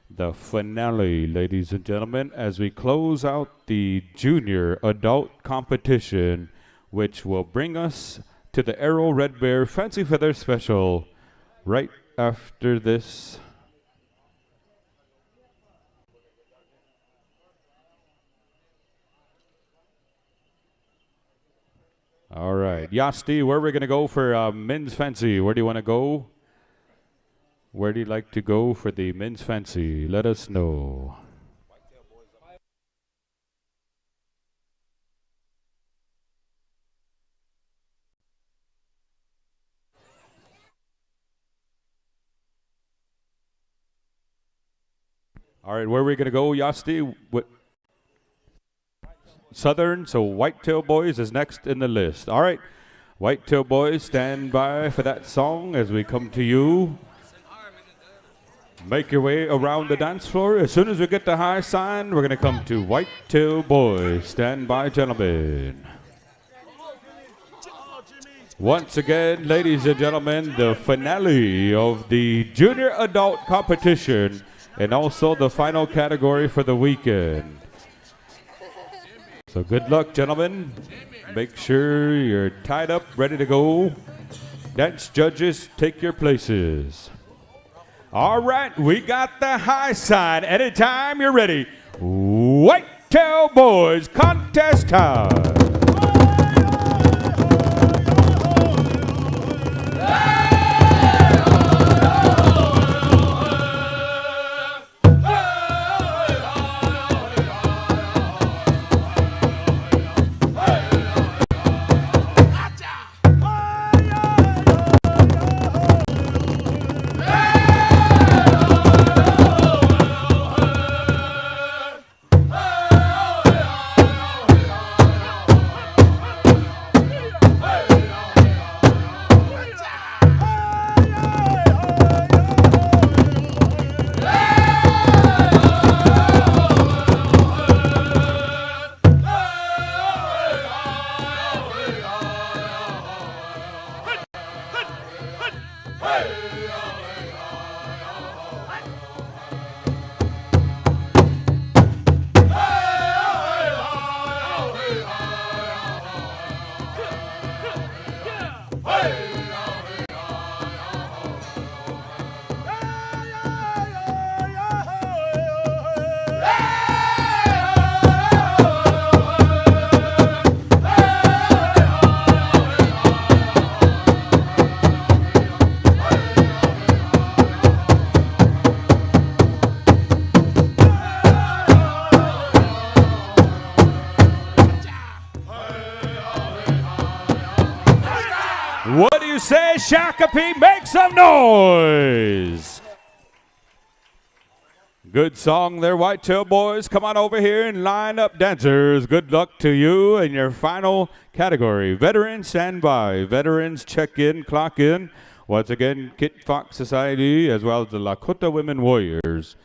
The finale, ladies and gentlemen, as we close out the junior adult competition, which will bring us to the Arrow Red Bear Fancy Feather Special right after this. All right, Yasti, where are we going to go for men's fancy? Where do you want to go? Where do you like to go for the men's fancy? Let us know. All right, where are we going to go, Yasti? What? Southern, so Whitetail Boys is next in the list. All right, Whitetail Boys, stand by for that song as we come to you. Make your way around the dance floor. As soon as we get the high sign, we're going to come to Whitetail Boys. Stand by, gentlemen. Once again, ladies and gentlemen, the finale of the junior adult competition and also the final category for the weekend. So good luck, gentlemen. Make sure you're tied up, ready to go. Dance judges, take your places. All right, we got the high sign. Anytime you're ready. Whitetail Boys, contest time. What do you say, Shakopee? Make some noise. Good song there, Whitetail Boys. Come on over here and line up, dancers. Good luck to you in your final category. Veterans, stand by. Veterans, check in, clock in. Once again, Kit Fox Society, as well as the Lakota Women Warriors.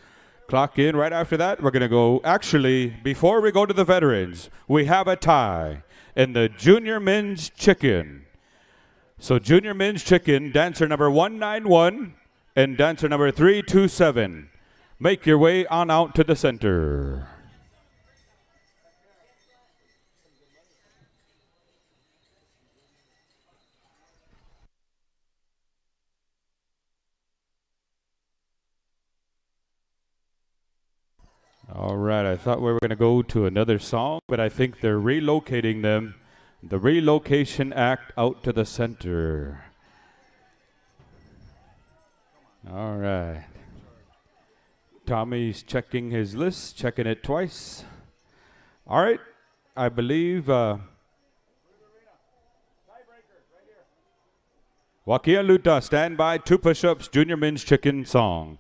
Clock in. Right after that, we're going to go. Actually, before we go to the veterans, we have a tie in the junior men's chicken. So junior men's chicken, dancer number 191 and dancer number 327. Make your way on out to the center. All right, I thought we were going to go to another song, but I think they're relocating them. The relocation act out to the center. All right. Tommy's checking his list, checking it twice. All right. I believe Wakia Luta, stand by, 2 push-ups, junior men's chicken song.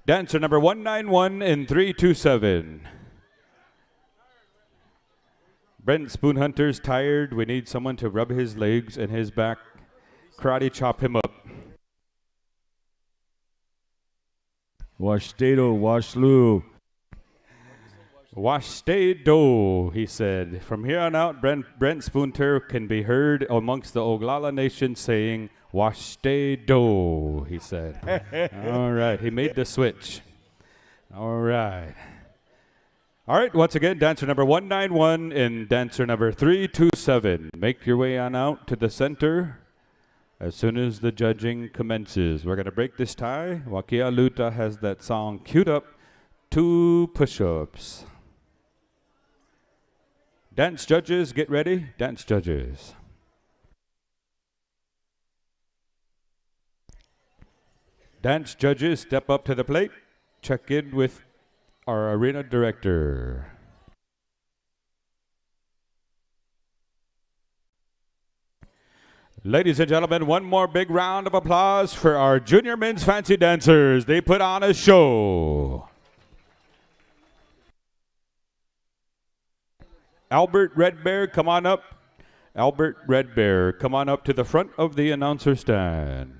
Dancer number 191 and 327. Brent Spoonhunter's tired. We need someone to rub his legs and his back. Karate chop him up. Washtedo, washlu. Washtedo, he said. From here on out, Brent Spoonhunter can be heard amongst the Oglala Nation saying, Washtedo, he said. All right, he made the switch. All right. All right, once again, dancer number 191 and dancer number 327. Make your way on out to the center as soon as the judging commences. We're going to break this tie. Wakia Luta has that song queued up. 2 push-ups. Dance judges, get ready. Dance judges. Dance judges, step up to the plate. Check in with our arena director. Ladies and gentlemen, one more big round of applause for our junior men's fancy dancers. They put on a show. Albert Red Bear, come on up. Albert Red Bear, come on up to the front of the announcer stand.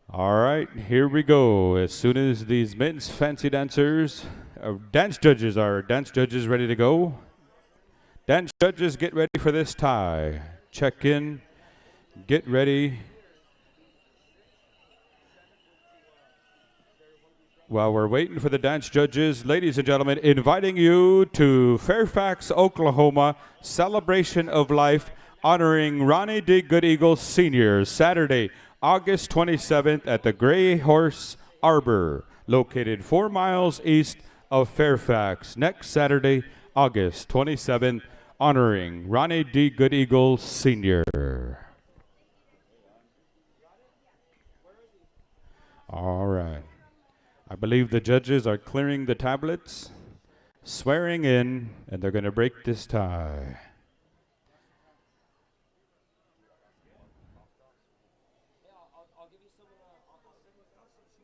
All right, here we go. As soon as these men's fancy dancers, dance judges ready to go. Dance judges, get ready for this tie. Check in, get ready. While we're waiting for the dance judges, ladies and gentlemen, inviting you to Fairfax, Oklahoma, Celebration of Life, honoring Ronnie D. Good Eagle Sr., Saturday, August 27th at the Gray Horse Arbor, located 4 miles east of Fairfax. Next Saturday, August 27th, honoring Ronnie D. Good Eagle Sr. All right. I believe the judges are clearing the tablets, swearing in, and they're going to break this tie.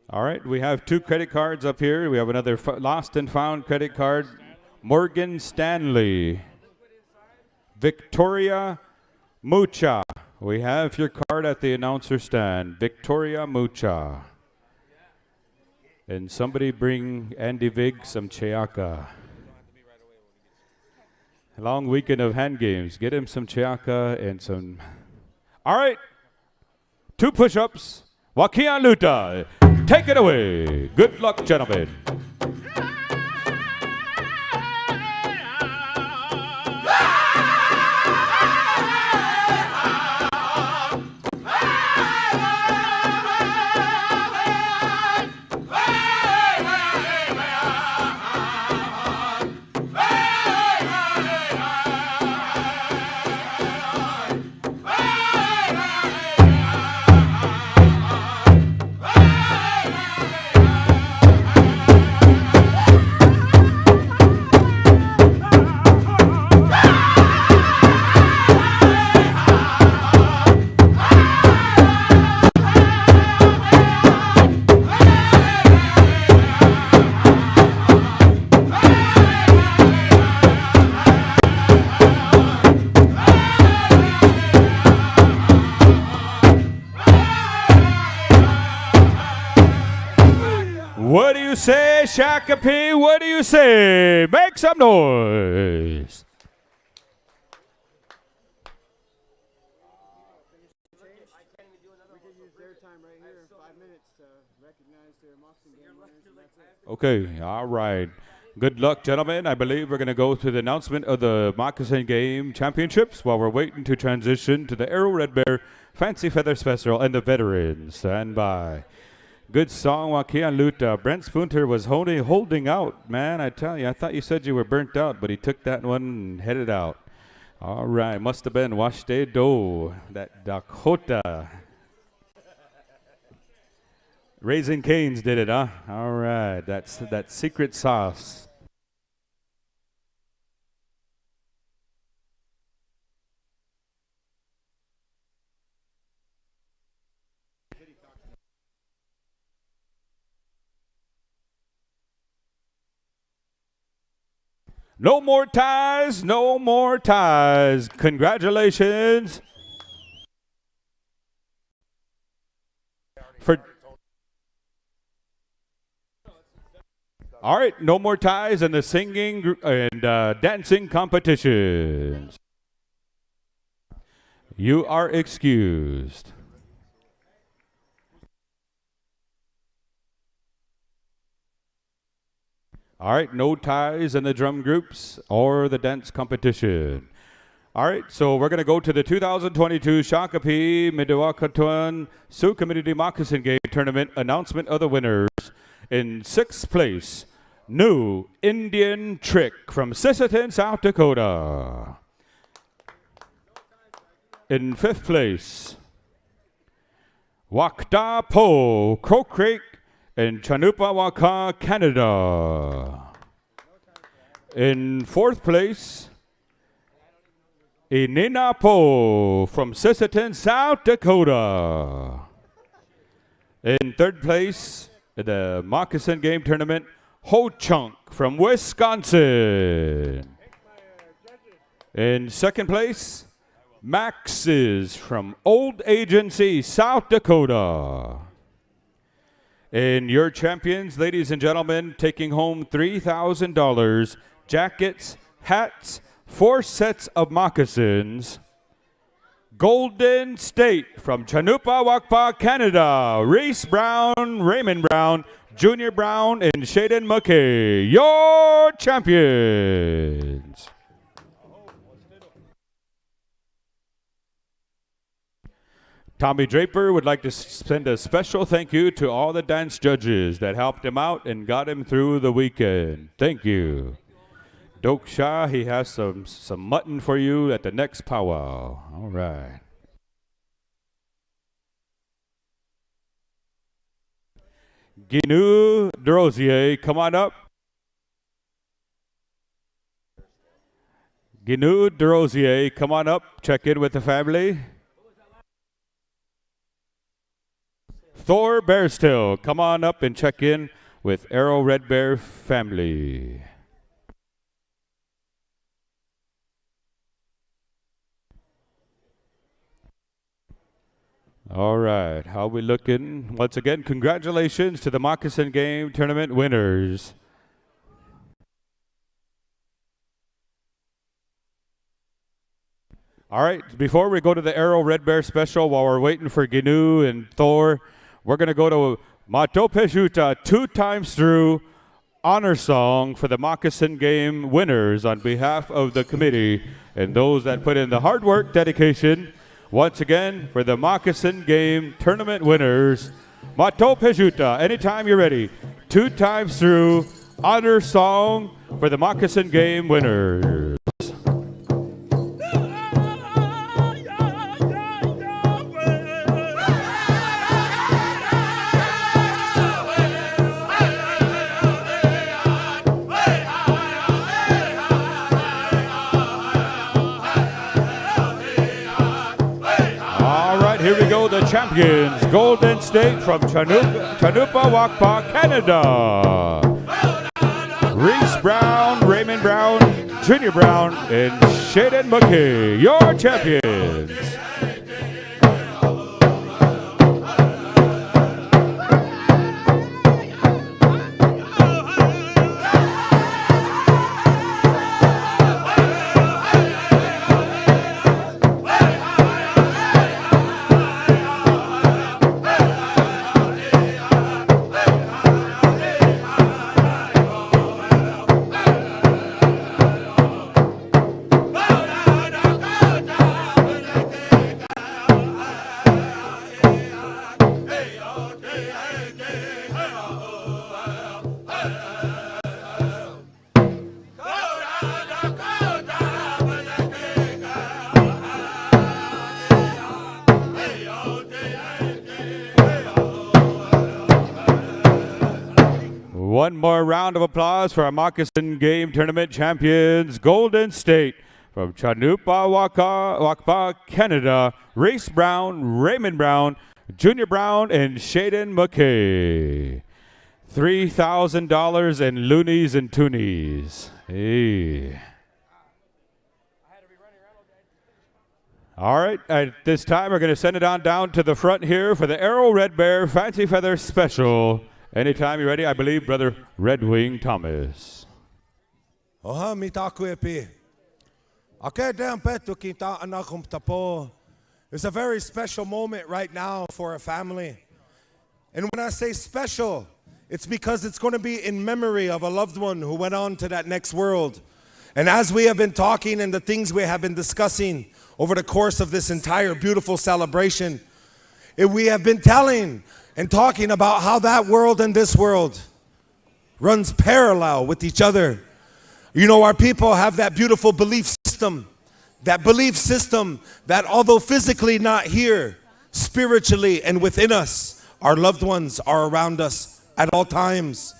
All right, we have 2 credit cards up here. We have another lost and found credit card. Morgan Stanley. Victoria Mucha. We have your card at the announcer stand. Victoria Mucha. And somebody bring Andy Vig some Chiaka. Long weekend of hand games. Get him some Chiaka and some... All right. 2 push-ups. Wakian Luta. Take it away. Good luck, gentlemen. What do you say, Shakopee? What do you say? Make some noise. Okay, all right. Good luck, gentlemen. I believe we're going to go through the announcement of the Moccasin Game Championships while we're waiting to transition to the Arrow Red Bear Fancy Feathers Festival and the veterans. Stand by. Good song, Wakian Luta. Brent Spunter was holding out, man. I tell you, I thought you said you were burnt out, but he took that one and headed out. All right, must have been Washte Do, that Dakota. Raising Cane's did it, huh? All right, that's that secret sauce. No more ties, no more ties. Congratulations. All right, no more ties in the singing and dancing competitions. You are excused. All right, no ties in the drum groups or the dance competition. All right, so we're going to go to the 2022 Shakopee Midwakatuan Sioux Community Moccasin Game Tournament announcement of the winners. In 6th place, New Indian Trick from Sisseton, South Dakota. In 5th place, Wakta Po, Crow Creek in Chanupawaka, Canada. In 4th place, Inina Po from Sisseton, South Dakota. In 3rd place, the Moccasin Game Tournament, Ho Chunk from Wisconsin. In second place, Max's from Old Agency, South Dakota. And your champions, ladies and gentlemen, taking home $3,000, jackets, hats, 4 sets of moccasins. Golden State from Chanupa, Wakpa, Canada, Reese Brown, Raymond Brown, Junior Brown, and Shaden McKay, your champions. Tommy Draper would like to send a special thank you to all the dance judges that helped him out and got him through the weekend. Thank you. Doak Shah, he has some mutton for you at the next powwow. All right. Ginu Derosier, come on up. Ginu Derosier, come on up. Check in with the family. Thor Bearstill, come on up and check in with Arrow Red Bear family. All right, how we looking? Once again, congratulations to the Moccasin Game Tournament winners. All right, before we go to the Arrow Red Bear special, while we're waiting for Ginu and Thor, we're going to go to Mato Pejuta 2 times through honor song for the Moccasin Game winners on behalf of the committee and those that put in the hard work, dedication. Once again, for the Moccasin Game Tournament winners, Mato Pejuta, anytime you're ready, 2 times through honor song for the Moccasin Game winners. Here we go, the champions, Golden State from Chanupa, Wakpa, Canada. Reese Brown, Raymond Brown, Junior Brown, and Shaden McKay, your champions. One more round of applause for our Moccasin Game Tournament champions, Golden State from Chanupa, Wakpa, Canada, Reese Brown, Raymond Brown, Junior Brown, and Shaden McKay. $3,000 in loonies and toonies. Hey. All right, at this time, we're going to send it on down to the front here for the Arrow Red Bear Fancy Feather Special. Anytime you're ready, I believe, Brother Red Wing Thomas. Oha mitakuepi. Akedam petu kita anakum tapo. It's a very special moment right now for a family. And when I say special, it's because it's going to be in memory of a loved one who went on to that next world. And as we have been talking and the things we have been discussing over the course of this entire beautiful celebration, we have been telling and talking about how that world and this world runs parallel with each other. You know, our people have that beautiful belief system that although physically not here, spiritually and within us, our loved ones are around us at all times.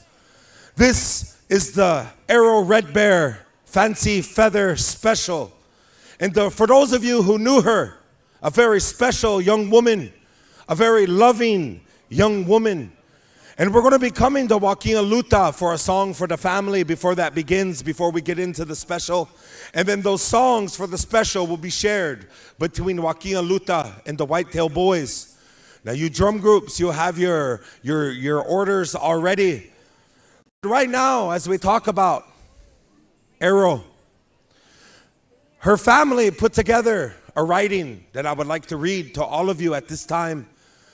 This is the Arrow Red Bear Fancy Feather Special. And for those of you who knew her, a very special young woman, a very loving young woman. And we're going to be coming to Joaquin Luta for a song for the family before that begins, before we get into the special. And then those songs for the special will be shared between Joaquin Luta and the Whitetail Boys. Now you drum groups, you'll have your orders already. Right now, as we talk about Arrow, her family put together a writing that I would like to read to all of you at this time.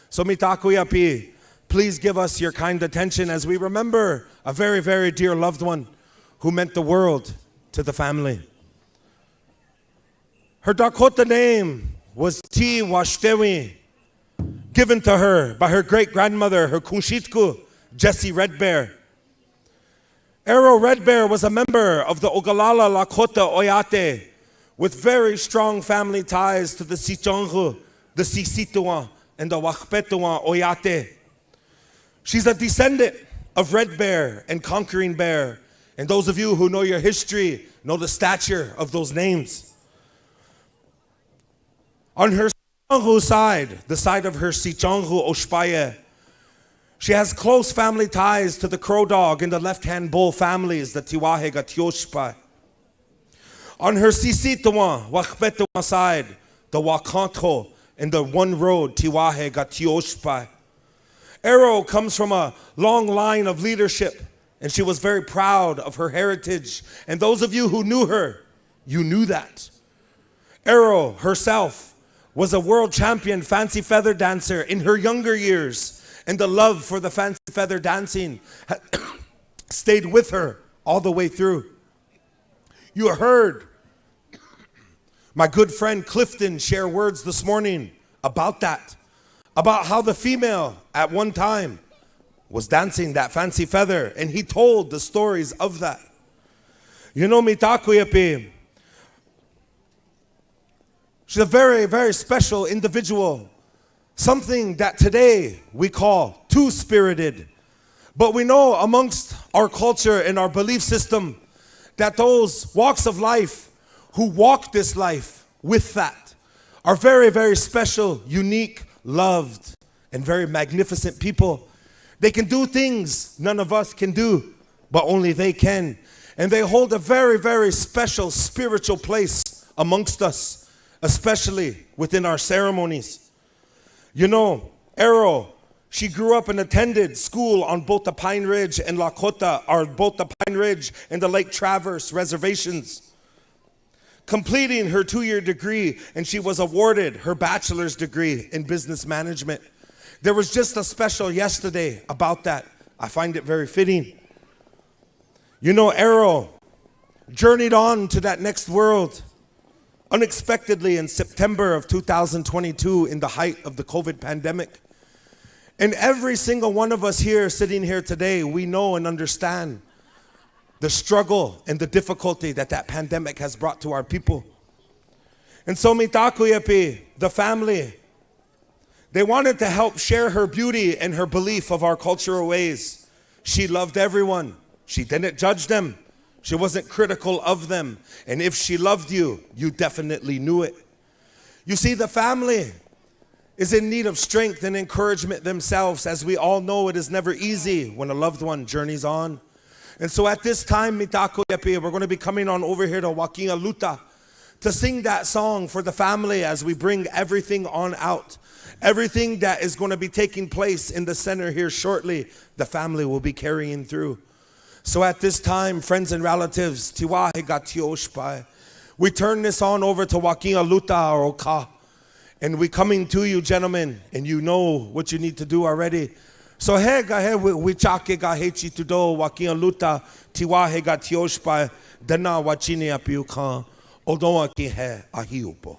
So mitakuyapi, please give us your kind attention as we remember a very, very dear loved one who meant the world to the family. Her Dakota name was T. Washtewi, given to her by her great-grandmother, her Kunshitku, Jessie Red Bear. Arrow Red Bear was a member of the Oglala Lakota Oyate with very strong family ties to the Sichongu, the Sisituan, and the Wakpetuan Oyate. She's a descendant of Red Bear and Conquering Bear. And those of you who know your history know the stature of those names. On her Sichongu side, the side of her Sichongu Oshpaye, she has close family ties to the Crow Dog and the Left-Hand Bull families, the Tiwahega Tioshpa. On her Sisituan, Wakpetuan side, the Wakanto and the One Road, Tiwahega Tioshpa. Arrow comes from a long line of leadership, and she was very proud of her heritage. And those of you who knew her, you knew that. Arrow herself was a world champion fancy feather dancer in her younger years, and the love for the fancy feather dancing stayed with her all the way through. You heard my good friend Clifton share words this morning about that, about how the female at one time was dancing that fancy feather, and he told the stories of that. You know, Mitakuyapi, she's a very, very special individual. Something that today we call two-spirited. But we know amongst our culture and our belief system that those walks of life who walk this life with that are very, very special, unique, loved, and very magnificent people. They can do things none of us can do, but only they can. And they hold a very, very special spiritual place amongst us, especially within our ceremonies. You know, Arrow, she grew up and attended school on both the Pine Ridge and Lakota, or both the Pine Ridge and the Lake Traverse reservations, completing her 2-year degree, and she was awarded her bachelor's degree in business management. There was just a special yesterday about that. I find it very fitting. You know, Arrow journeyed on to that next world unexpectedly in September of 2022 in the height of the COVID pandemic. And every single one of us here, sitting here today, we know and understand the struggle and the difficulty that that pandemic has brought to our people. And so Mitakuyapi, the family, they wanted to help share her beauty and her belief of our cultural ways. She loved everyone. She didn't judge them. She wasn't critical of them. And if she loved you, you definitely knew it. You see, the family is in need of strength and encouragement themselves. As we all know, it is never easy when a loved one journeys on. And so at this time, Mitakuyapi, we're going to be coming on over here to Joaquin Luta to sing that song for the family as we bring everything on out. Everything that is going to be taking place in the center here shortly, the family will be carrying through. So at this time, friends and relatives, we turn this on over to Joaquin Luta or Oka. And we coming to you, gentlemen, and you know what you need to do already. So he chake ga hechi to do Joaquin Luta tiwahe ga tioshpa dana wachini apiukan odoa ki he ahiupo.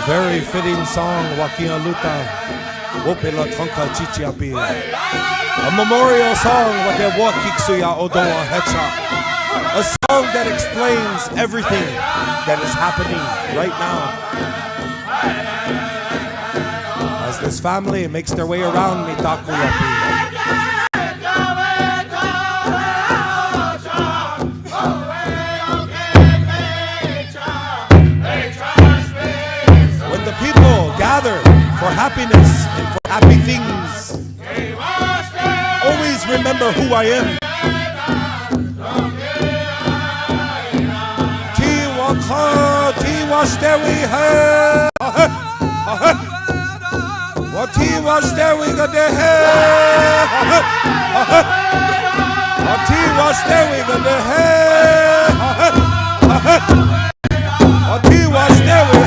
very fitting song, Wakia Luta, Wopela Tonka Chichiapi. A memorial song, Wate Wakiksuya Odoa Hecha. A song that explains everything that is happening right now. As this family makes their way around Mitakuyapi. Gather for happiness and for happy things. Always remember who I am. Tiwaka, Tiwashdewi, Tiwashdewi, Gadehe, Tiwashdewi, Gadehe, Tiwashdewi,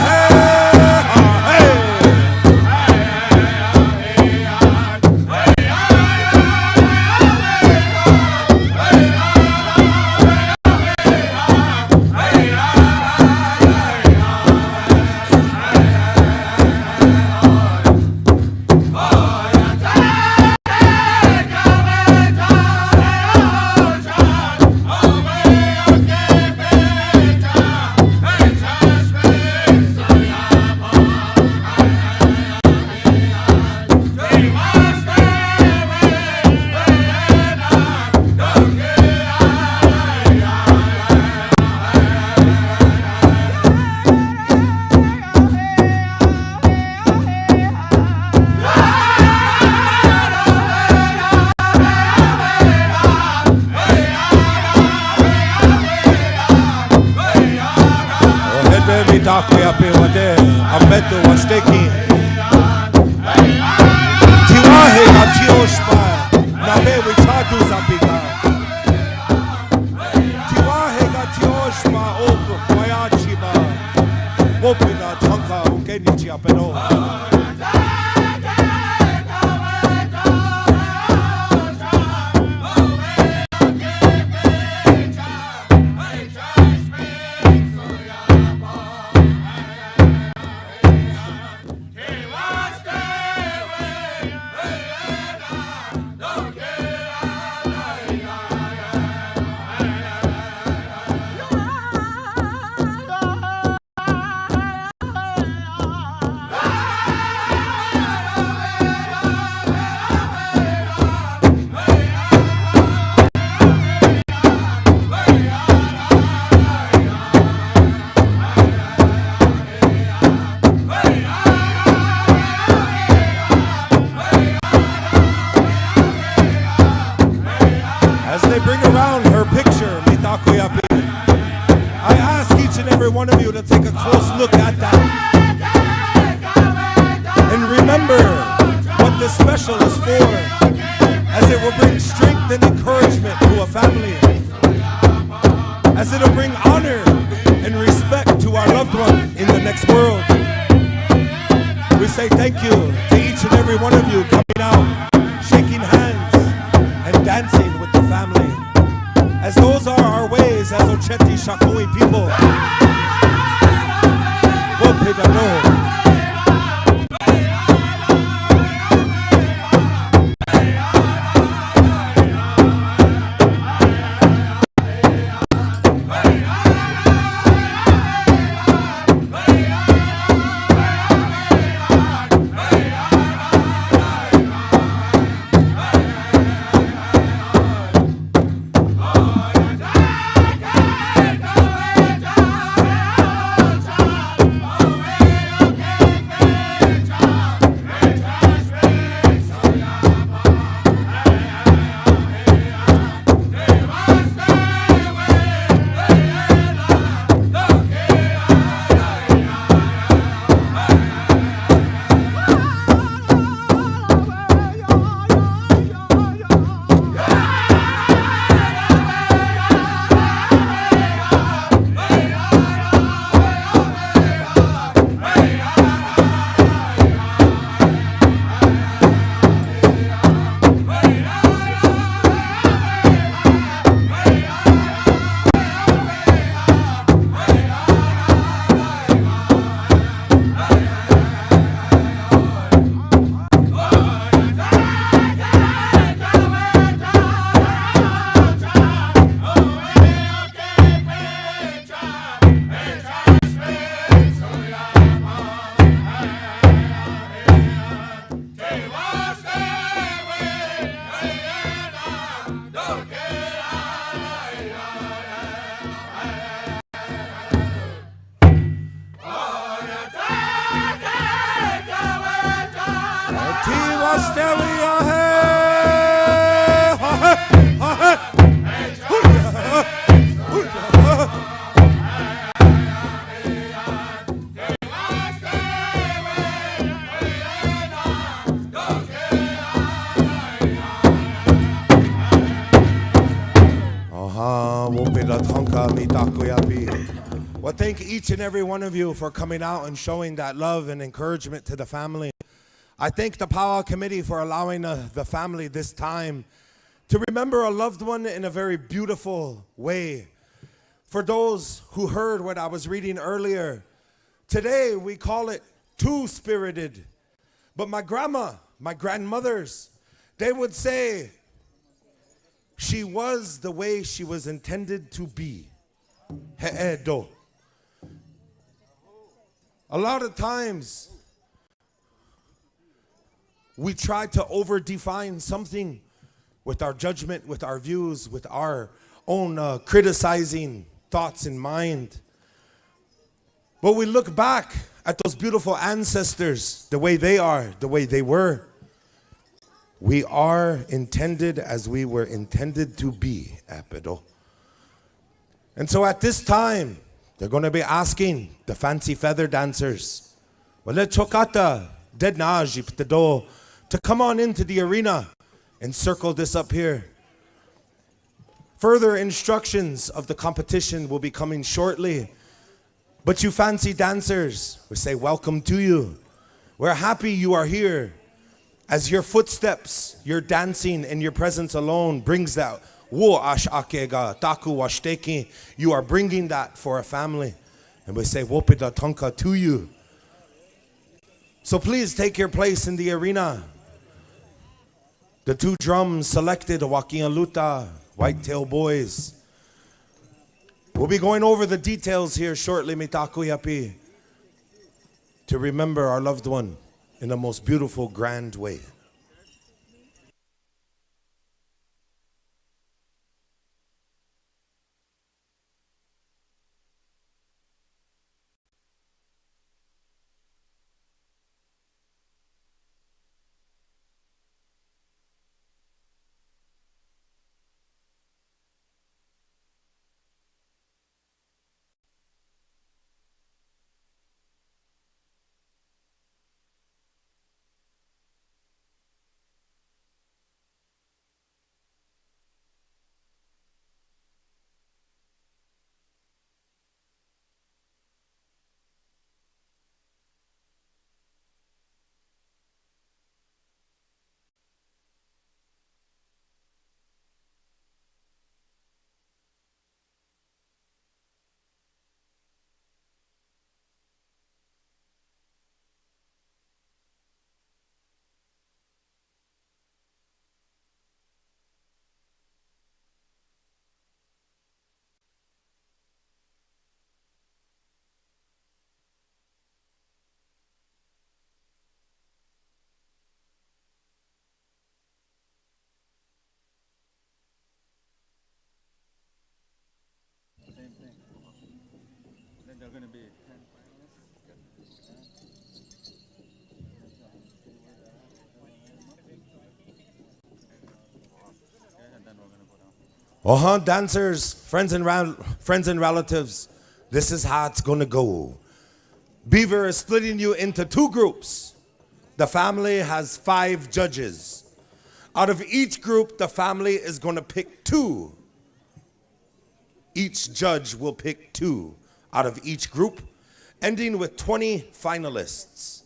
one of you to take a close look at that and remember what this special is for, as it will bring strength and encouragement to a family, as it will bring honor and respect to our loved one in the next world. We say thank you to each and every one of you coming out, shaking hands and dancing with the family, as those are our ways as Ocheti Shakoi people. Well, thank each and every one of you for coming out and showing that love and encouragement to the family. I thank the Powwow Committee for allowing the family this time to remember a loved one in a very beautiful way. For those who heard what I was reading earlier, today we call it two-spirited. But my grandma, my grandmothers, they would say she was the way she was intended to be. He'edo. A lot of times, we try to over-define something with our judgment, with our views, with our own criticizing thoughts in mind. But we look back at those beautiful ancestors, the way they are, the way they were. We are intended as we were intended to be, Apido. And so at this time, they're going to be asking the fancy feather dancers, to come on into the arena and circle this up here. Further instructions of the competition will be coming shortly. But you fancy dancers, we say welcome to you. We're happy you are here. As your footsteps, your dancing, and your presence alone brings that. You are bringing that for a family. And we say wopida tonka to you. So please take your place in the arena. The two drums selected, Wakian Luta, Whitetail Boys. We'll be going over the details here shortly, Mitakuyapi, to remember our loved one in the most beautiful, grand way. Dancers, friends and relatives, this is how it's gonna go. Beaver is splitting you into two groups. The family has 5 judges. Out of each group, the family is gonna pick 2. Each judge will pick 2 out of each group, ending with 20 finalists.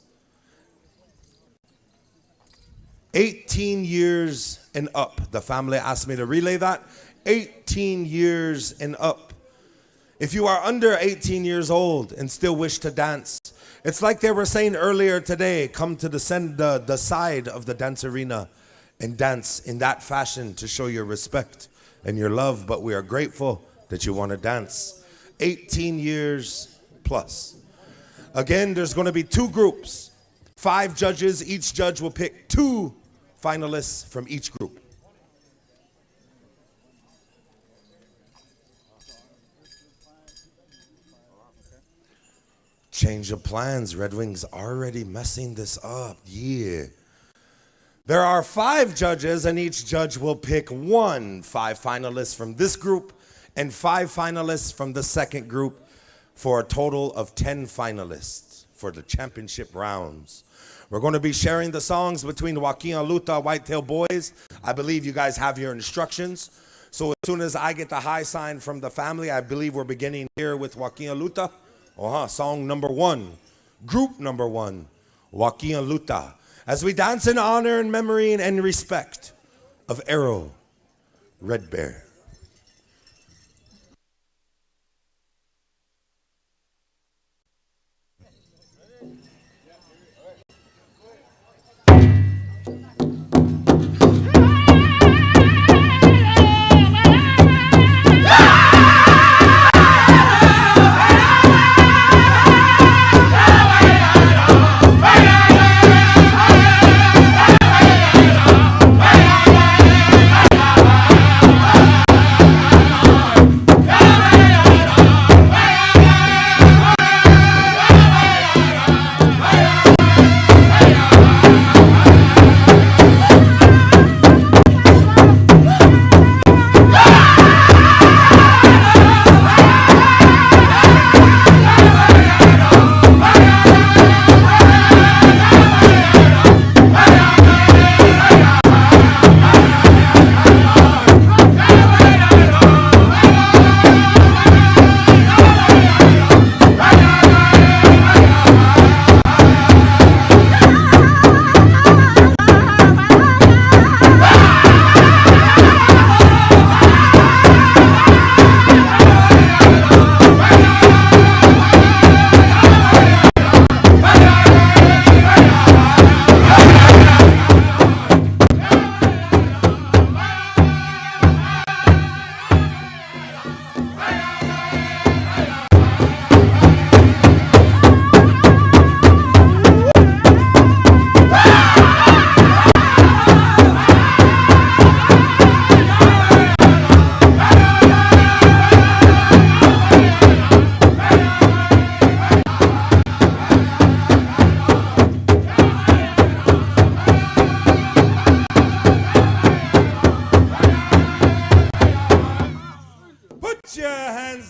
18 years and up. The family asked me to relay that. 18 years and up. If you are under 18 years old and still wish to dance, it's like they were saying earlier today, come to the side of the dance arena and dance in that fashion to show your respect and your love, but we are grateful that you want to dance. 18 years plus. Again, there's going to be 2 groups, 5 judges. Each judge will pick 2 finalists from each group. Change of plans. Red Wings already messing this up. Yeah. There are 5 judges, and each judge will pick 5 finalists from this group and 5 finalists from the second group for a total of 10 finalists for the championship rounds. We're going to be sharing the songs between Wakian Luta, Whitetail Boys. I believe you guys have your instructions. So as soon as I get the high sign from the family, I believe we're beginning here with Joaquin Luta. Song number 1, group number 1, Joaquin Luta. As we dance in honor and memory and respect of Arrow Red Bear.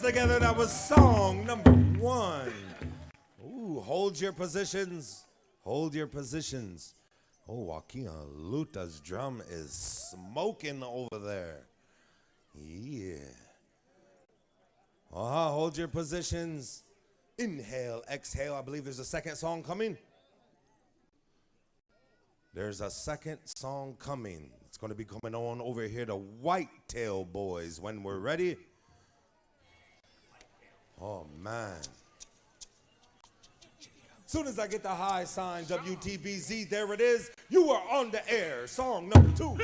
Together, that was song number 1. Ooh, hold your positions. Hold your positions. Oh, Joaquin Luta's drum is smoking over there. Yeah. Hold your positions. Inhale, exhale. I believe there's a second song coming. There's a second song coming. It's going to be coming on over here to Whitetail Boys when we're ready. Oh, man. Soon as I get the high sign, WTBZ, there it is. You are on the air. Song number 2.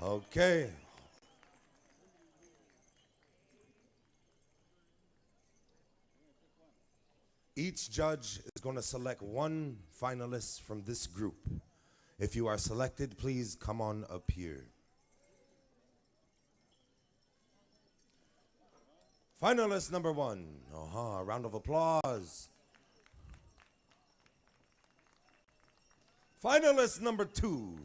Okay. Each judge is going to select one finalist from this group. If you are selected, please come on up here. Finalist number one. A round of applause. Finalist number two.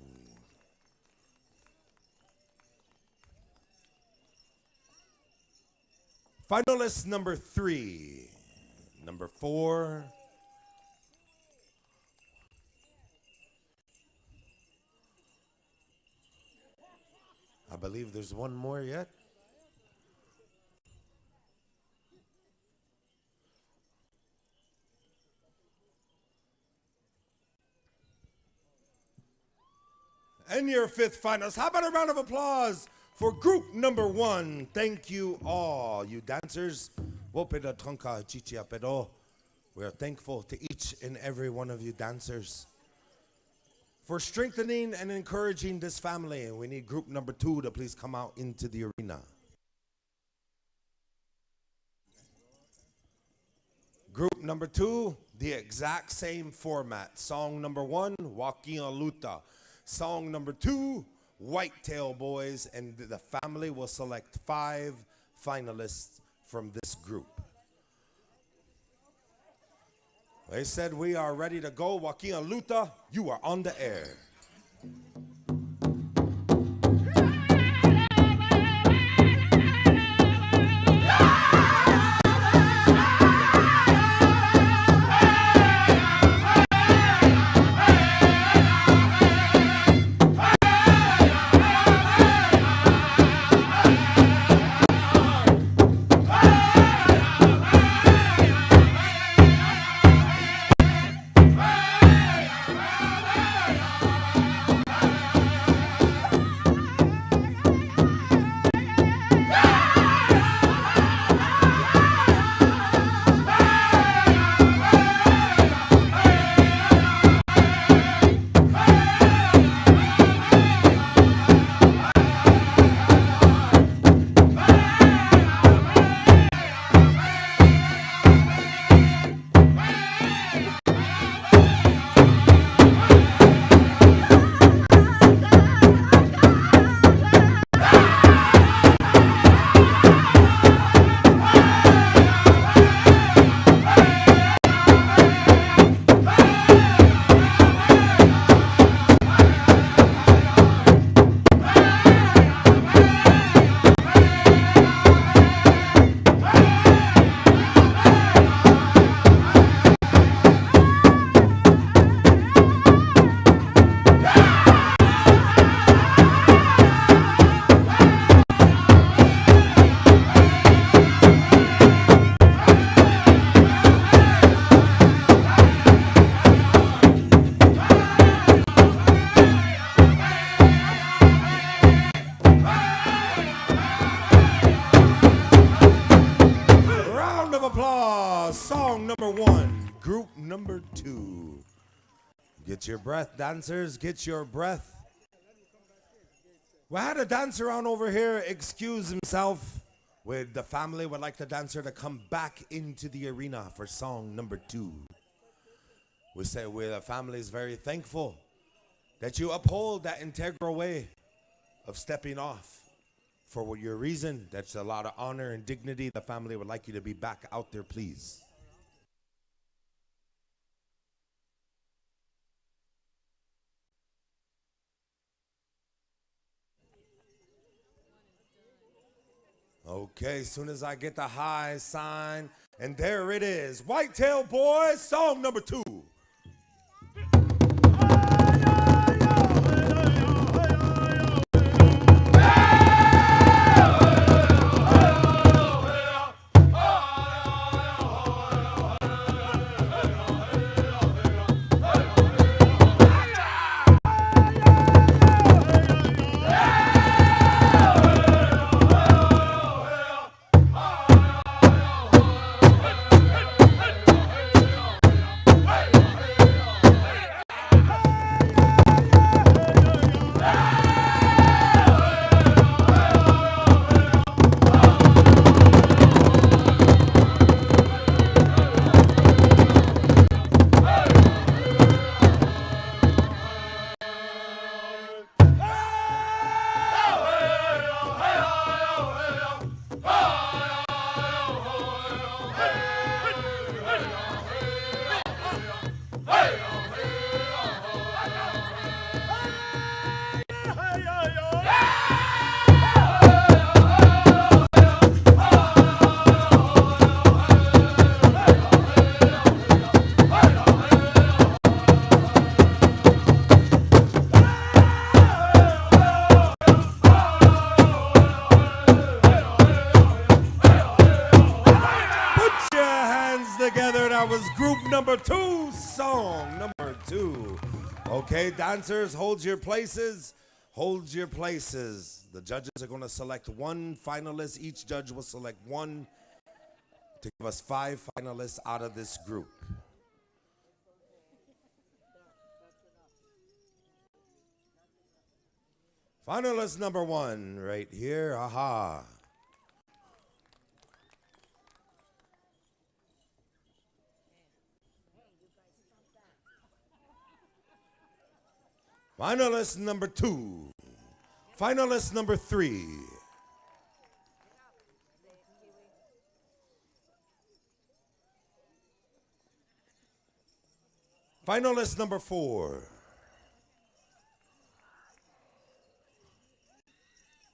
Finalist number three. Number four. I believe there's one more yet. And your fifth finalist. How about a round of applause for group number one? Thank you all, you dancers. We are thankful to each and every one of you dancers for strengthening and encouraging this family. And we need group number two to please come out into the arena. Group number two, the exact same format. Song number one, Wakia Luta. Song number two, Whitetail Boys, and the family will select 5 finalists from this group. They said we are ready to go. Wakia Luta, you are on the air. Get your breath, dancers, get your breath. We had a dancer on over here excuse himself. With the family would like the dancer to come back into the arena for song number 2. We say the family is very thankful that you uphold that integral way of stepping off for your reason. That's a lot of honor and dignity. The family would like you to be back out there, please. Okay, as soon as I get the high sign, and there it is. Whitetail Boys, song number 2. group number 2, song number 2. Okay, dancers, hold your places. Hold your places. The judges are going to select one finalist. Each judge will select one to give us 5 finalists out of this group. Finalist number 1 right here. Aha. Finalist number 2. Finalist number 3. Finalist number 4.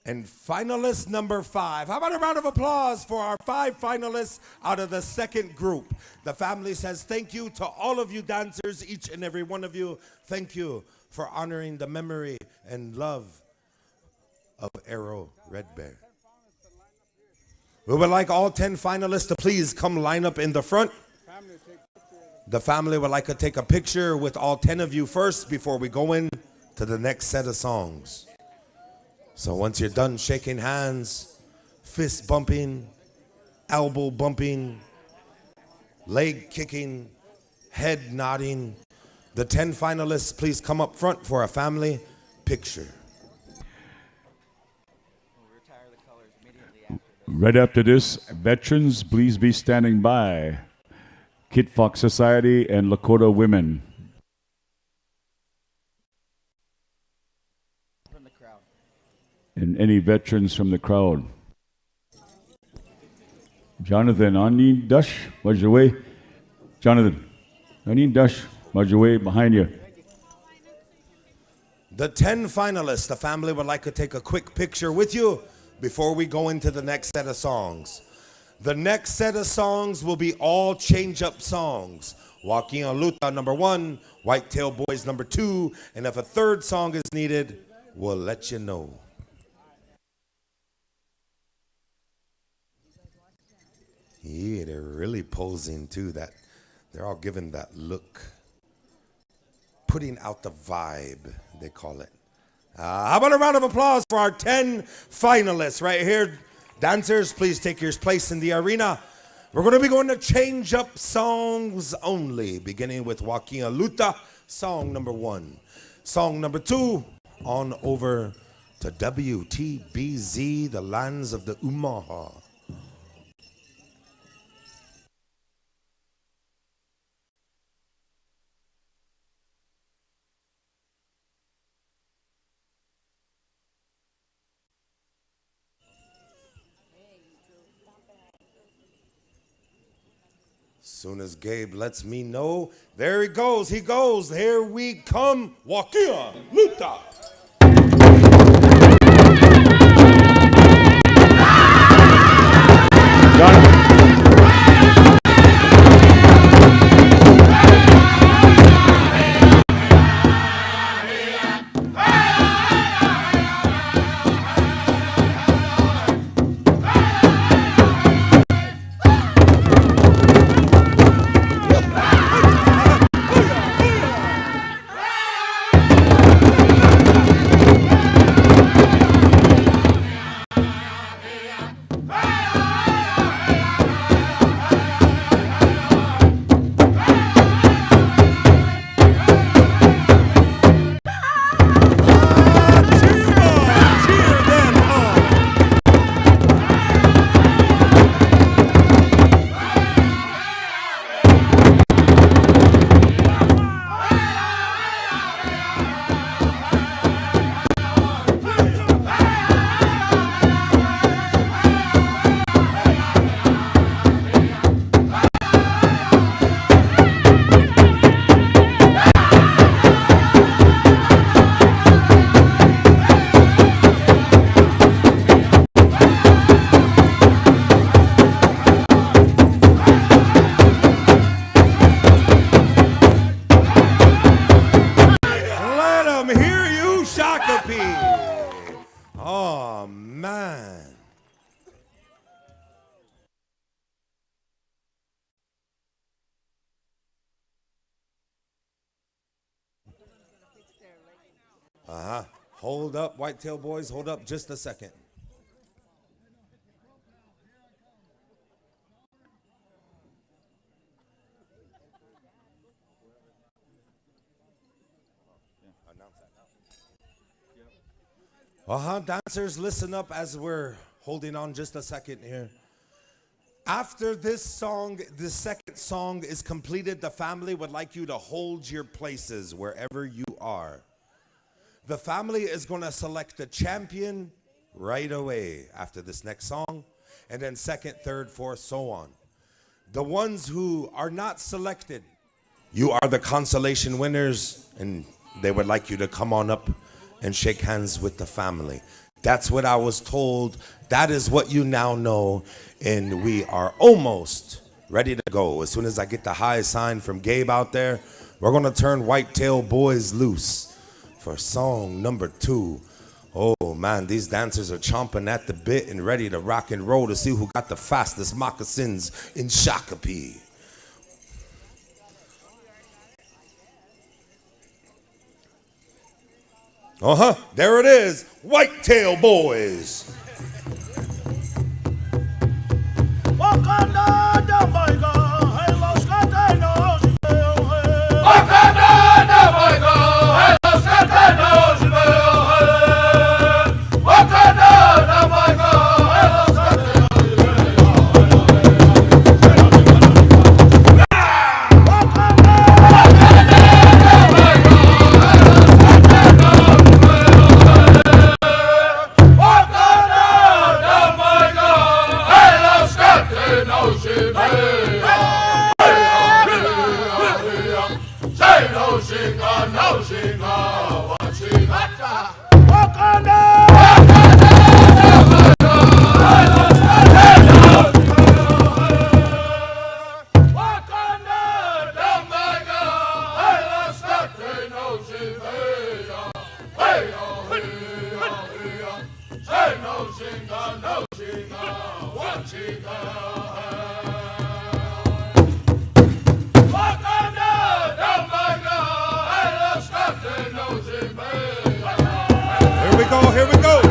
And finalist number 5. How about a round of applause for our 5 finalists out of the second group? The family says thank you to all of you dancers, each and every one of you. Thank you for honoring the memory and love of Arrow Red Bear. We would like all 10 finalists to please come line up in the front. The family would like to take a picture with all 10 of you first before we go in to the next set of songs. So once you're done shaking hands, fist bumping, elbow bumping, leg kicking, head nodding, the 10 finalists, please come up front for a family picture. Right after this, veterans, please be standing by. Kit Fox Society and Lakota Women. And any veterans from the crowd. Jonathan, Ani Dush, where's your way? Jonathan, Ani Dush, where's your way behind you? The 10 finalists, the family would like to take a quick picture with you before we go into the next set of songs. The next set of songs will be all change-up songs. Walking on Luta number 1, Whitetail Boys number 2, and if a third song is needed, we'll let you know. Yeah, they're really posing too. That they're all giving that look, putting out the vibe, they call it. How about a round of applause for our 10 finalists right here? Dancers, please take your place in the arena. We're going to be going to change up songs only, beginning with Joaquin Luta, song number 1. Song number 2, on over to WTBZ, the lands of the Umaha. Soon as Gabe lets me know, there he goes, here we come, Wakia Luta. Oh, man. Hold up, Whitetail Boys. Hold up just a second. Dancers, listen up as we're holding on just a second here. After this song, the second song is completed, the family would like you to hold your places wherever you are. The family is going to select a champion right away after this next song, and then second, third, fourth, so on. The ones who are not selected, you are the consolation winners, and they would like you to come on up and shake hands with the family. That's what I was told. That is what you now know, and we are almost ready to go. As soon as I get the high sign from Gabe out there, we're going to turn Whitetail Boys loose for song number 2. Oh man, these dancers are chomping at the bit and ready to rock and roll to see who got the fastest moccasins in Shakopee. There it is, Whitetail Boys. Here we go.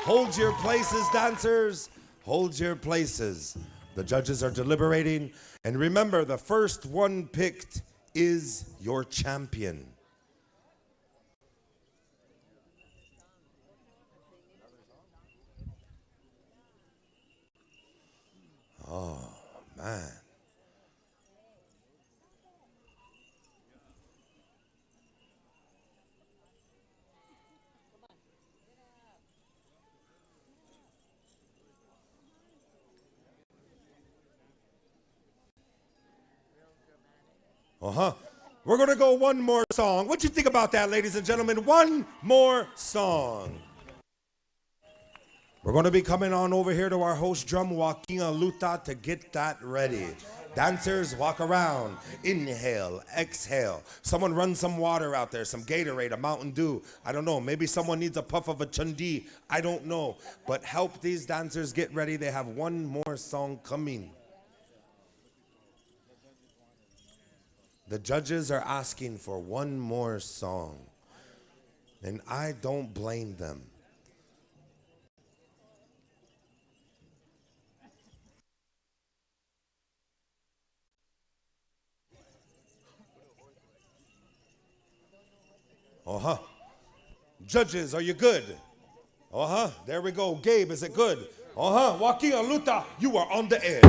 Hold your places, dancers. Hold your places. The judges are deliberating. And remember, the first one picked is your champion. Oh, man. We're going to go one more song. What you think about that, ladies and gentlemen? One more song. We're going to be coming on over here to our host drum, Joaquin Luta, to get that ready. Dancers, walk around. Inhale, exhale. Someone run some water out there, some Gatorade, a Mountain Dew. I don't know. Maybe someone needs a puff of a Chundi. I don't know. But help these dancers get ready. They have one more song coming. The judges are asking for one more song, and I don't blame them. Judges, are you good? There we go. Gabe, is it good? Joaquin Luta, you are on the air.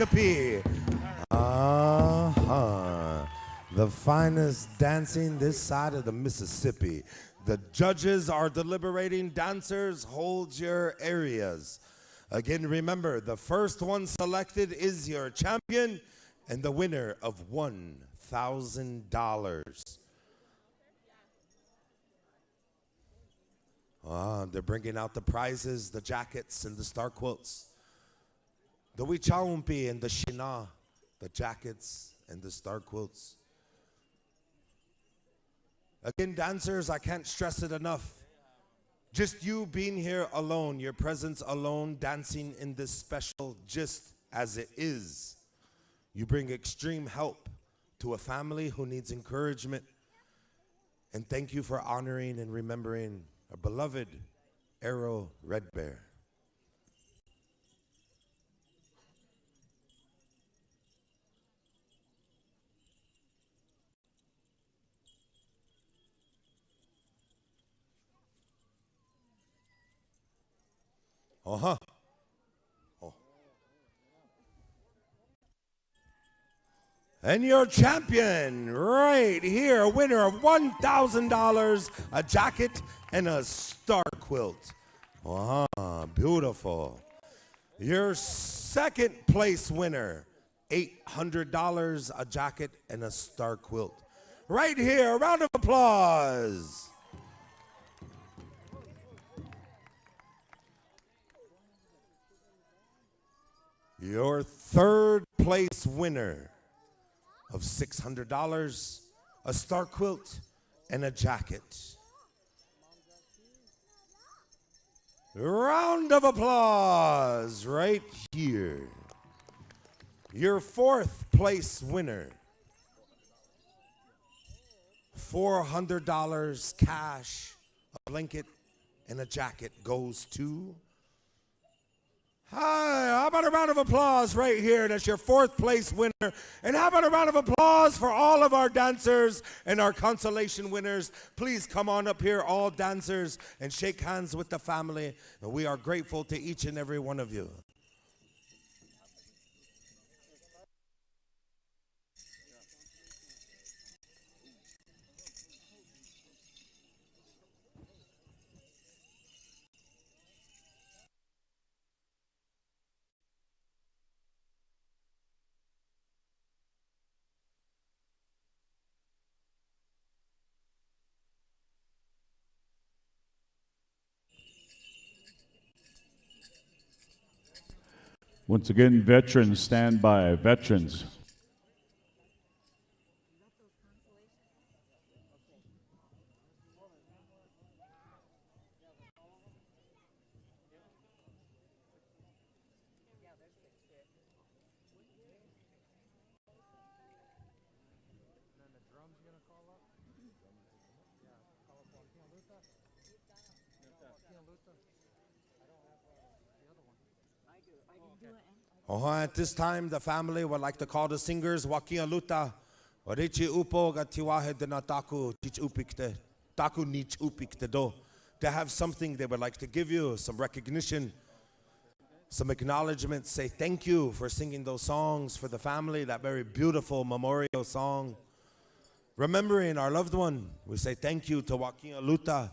Wacipi. The finest dancing this side of the Mississippi. The judges are deliberating. Dancers, hold your areas. Again, remember, the first one selected is your champion and the winner of $1,000. They're bringing out the prizes, the jackets, and the star quilts. The Wichaumpi and the Shina, the jackets and the star quilts. Again, dancers, I can't stress it enough. Just you being here alone, your presence alone, dancing in this special just as it is. You bring extreme help to a family who needs encouragement. And thank you for honoring and remembering our beloved Arrow Red Bear. Oh. And your champion right here, a winner of $1,000, a jacket and a star quilt. Beautiful. Your second place winner, $800, a jacket and a star quilt. Right here, a round of applause. Your third place winner of $600, a star quilt, and a jacket. Round of applause right here. Your fourth place winner, $400 cash, a blanket, and a jacket goes to... Hi, how about a round of applause right here? That's your fourth place winner. And how about a round of applause for all of our dancers and our consolation winners? Please come on up here, all dancers, and shake hands with the family. And we are grateful to each and every one of you. Once again, veterans, stand by. Veterans. At this time, the family would like to call the singers Wakia Luta, Orichi Upo Gatiwahe Denataku Teach Upikte, Taku Nich Upikte Do. To have something they would like to give you, some recognition, some acknowledgments, say thank you for singing those songs for the family, that very beautiful memorial song. Remembering our loved one, we say thank you to Wakia Luta.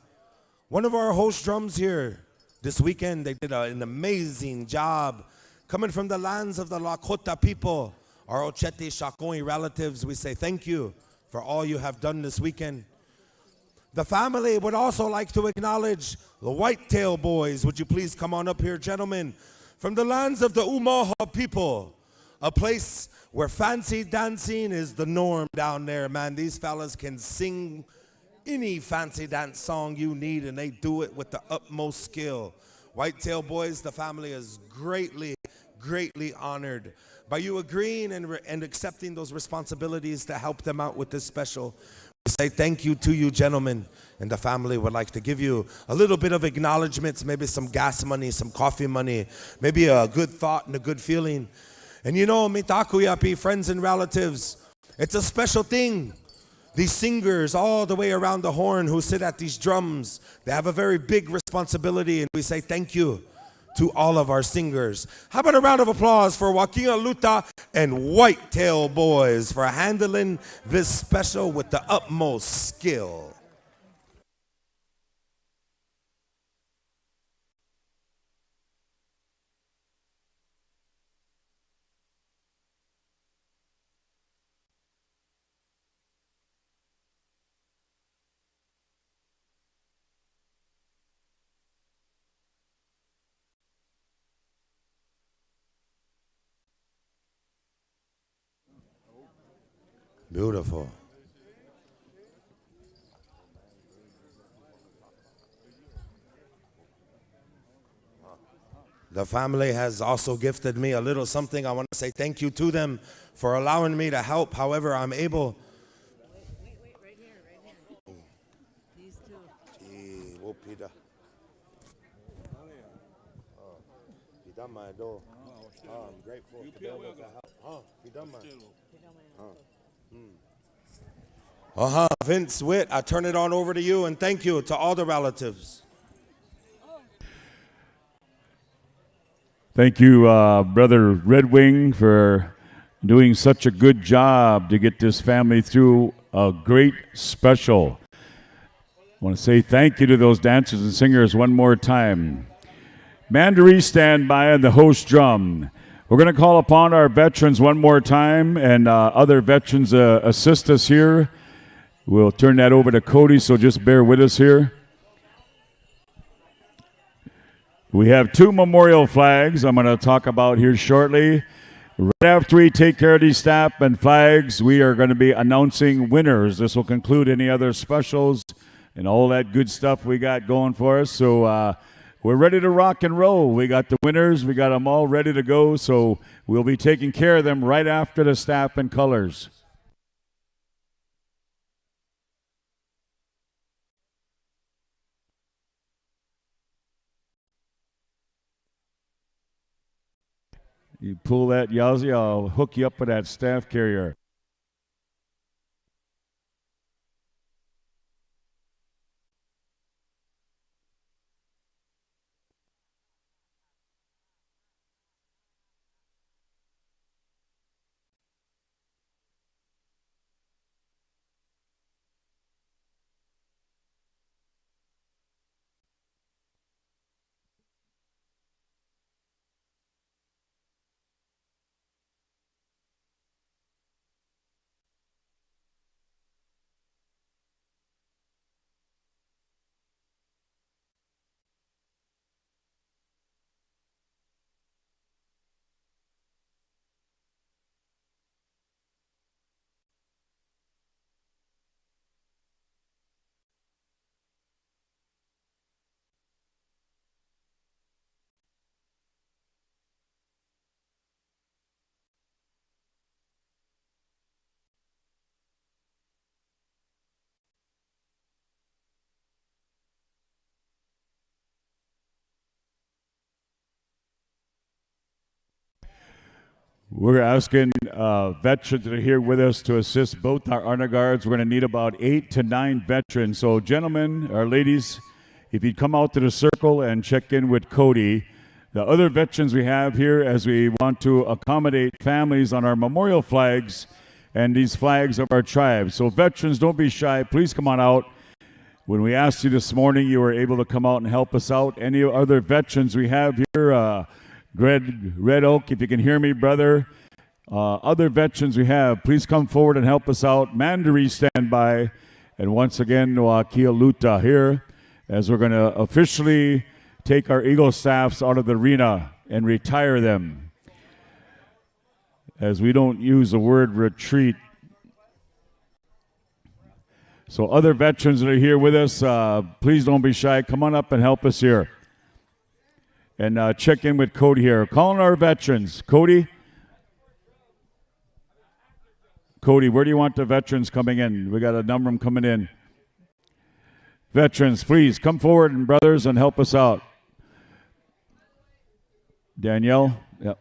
One of our host drums here this weekend, they did an amazing job. Coming from the lands of the Lakota people, our Ocheti Shakoi relatives, we say thank you for all you have done this weekend. The family would also like to acknowledge the Whitetail Boys. Would you please come on up here, gentlemen? From the lands of the Umaha people, a place where fancy dancing is the norm down there, man. These fellas can sing any fancy dance song you need, and they do it with the utmost skill. Whitetail Boys, the family is greatly honored by you agreeing and accepting those responsibilities to help them out with this special. We say thank you to you, gentlemen, and the family would like to give you a little bit of acknowledgments, maybe some gas money, some coffee money, maybe a good thought and a good feeling. And you know, mitakuyapi, friends and relatives, it's a special thing. These singers all the way around the horn who sit at these drums, they have a very big responsibility, and we say thank you to all of our singers. How about a round of applause for Joaquin Luta and Whitetail Boys for handling this special with the utmost skill. Beautiful. The family has also gifted me a little something. I want to say thank you to them for allowing me to help however I'm able. Wait, right here. These two. Gee, whoopida. I'm grateful to be able to help. Vince Witt, I turn it on over to you, and thank you to all the relatives. Thank you, Brother Red Wing, for doing such a good job to get this family through a great special. I want to say thank you to those dancers and singers one more time. Mandaree, stand by on the host drum. We're going to call upon our veterans one more time, and other veterans assist us here. We'll turn that over to Cody, so just bear with us here. We have two memorial flags I'm going to talk about here shortly. Right after we take care of these staff and flags, we are going to be announcing winners. This will conclude any other specials and all that good stuff we got going for us. So we're ready to rock and roll. We got the winners. We got them all ready to go. So we'll be taking care of them right after the staff and colors. You pull that Yazzie, I'll hook you up with that staff carrier. We're asking veterans that are here with us to assist both our honor guards. We're going to need about 8 to 9 veterans. So gentlemen or ladies, if you'd come out to the circle and check in with Cody. The other veterans we have here, as we want to accommodate families on our memorial flags and these flags of our tribe. So veterans, don't be shy. Please come on out. When we asked you this morning, you were able to come out and help us out. Any other veterans we have here, Greg Red Oak, if you can hear me, brother. Other veterans we have, please come forward and help us out. Mandaree, stand by. And once again, Joaquin Luta here, as we're going to officially take our Eagle staffs out of the arena and retire them. As we don't use the word retreat. So other veterans that are here with us, please don't be shy. Come on up and help us here. And check in with Cody here. Calling our veterans. Cody, where do you want the veterans coming in? We got a number of them coming in. Veterans, please come forward, and brothers, and help us out. Danielle, yep.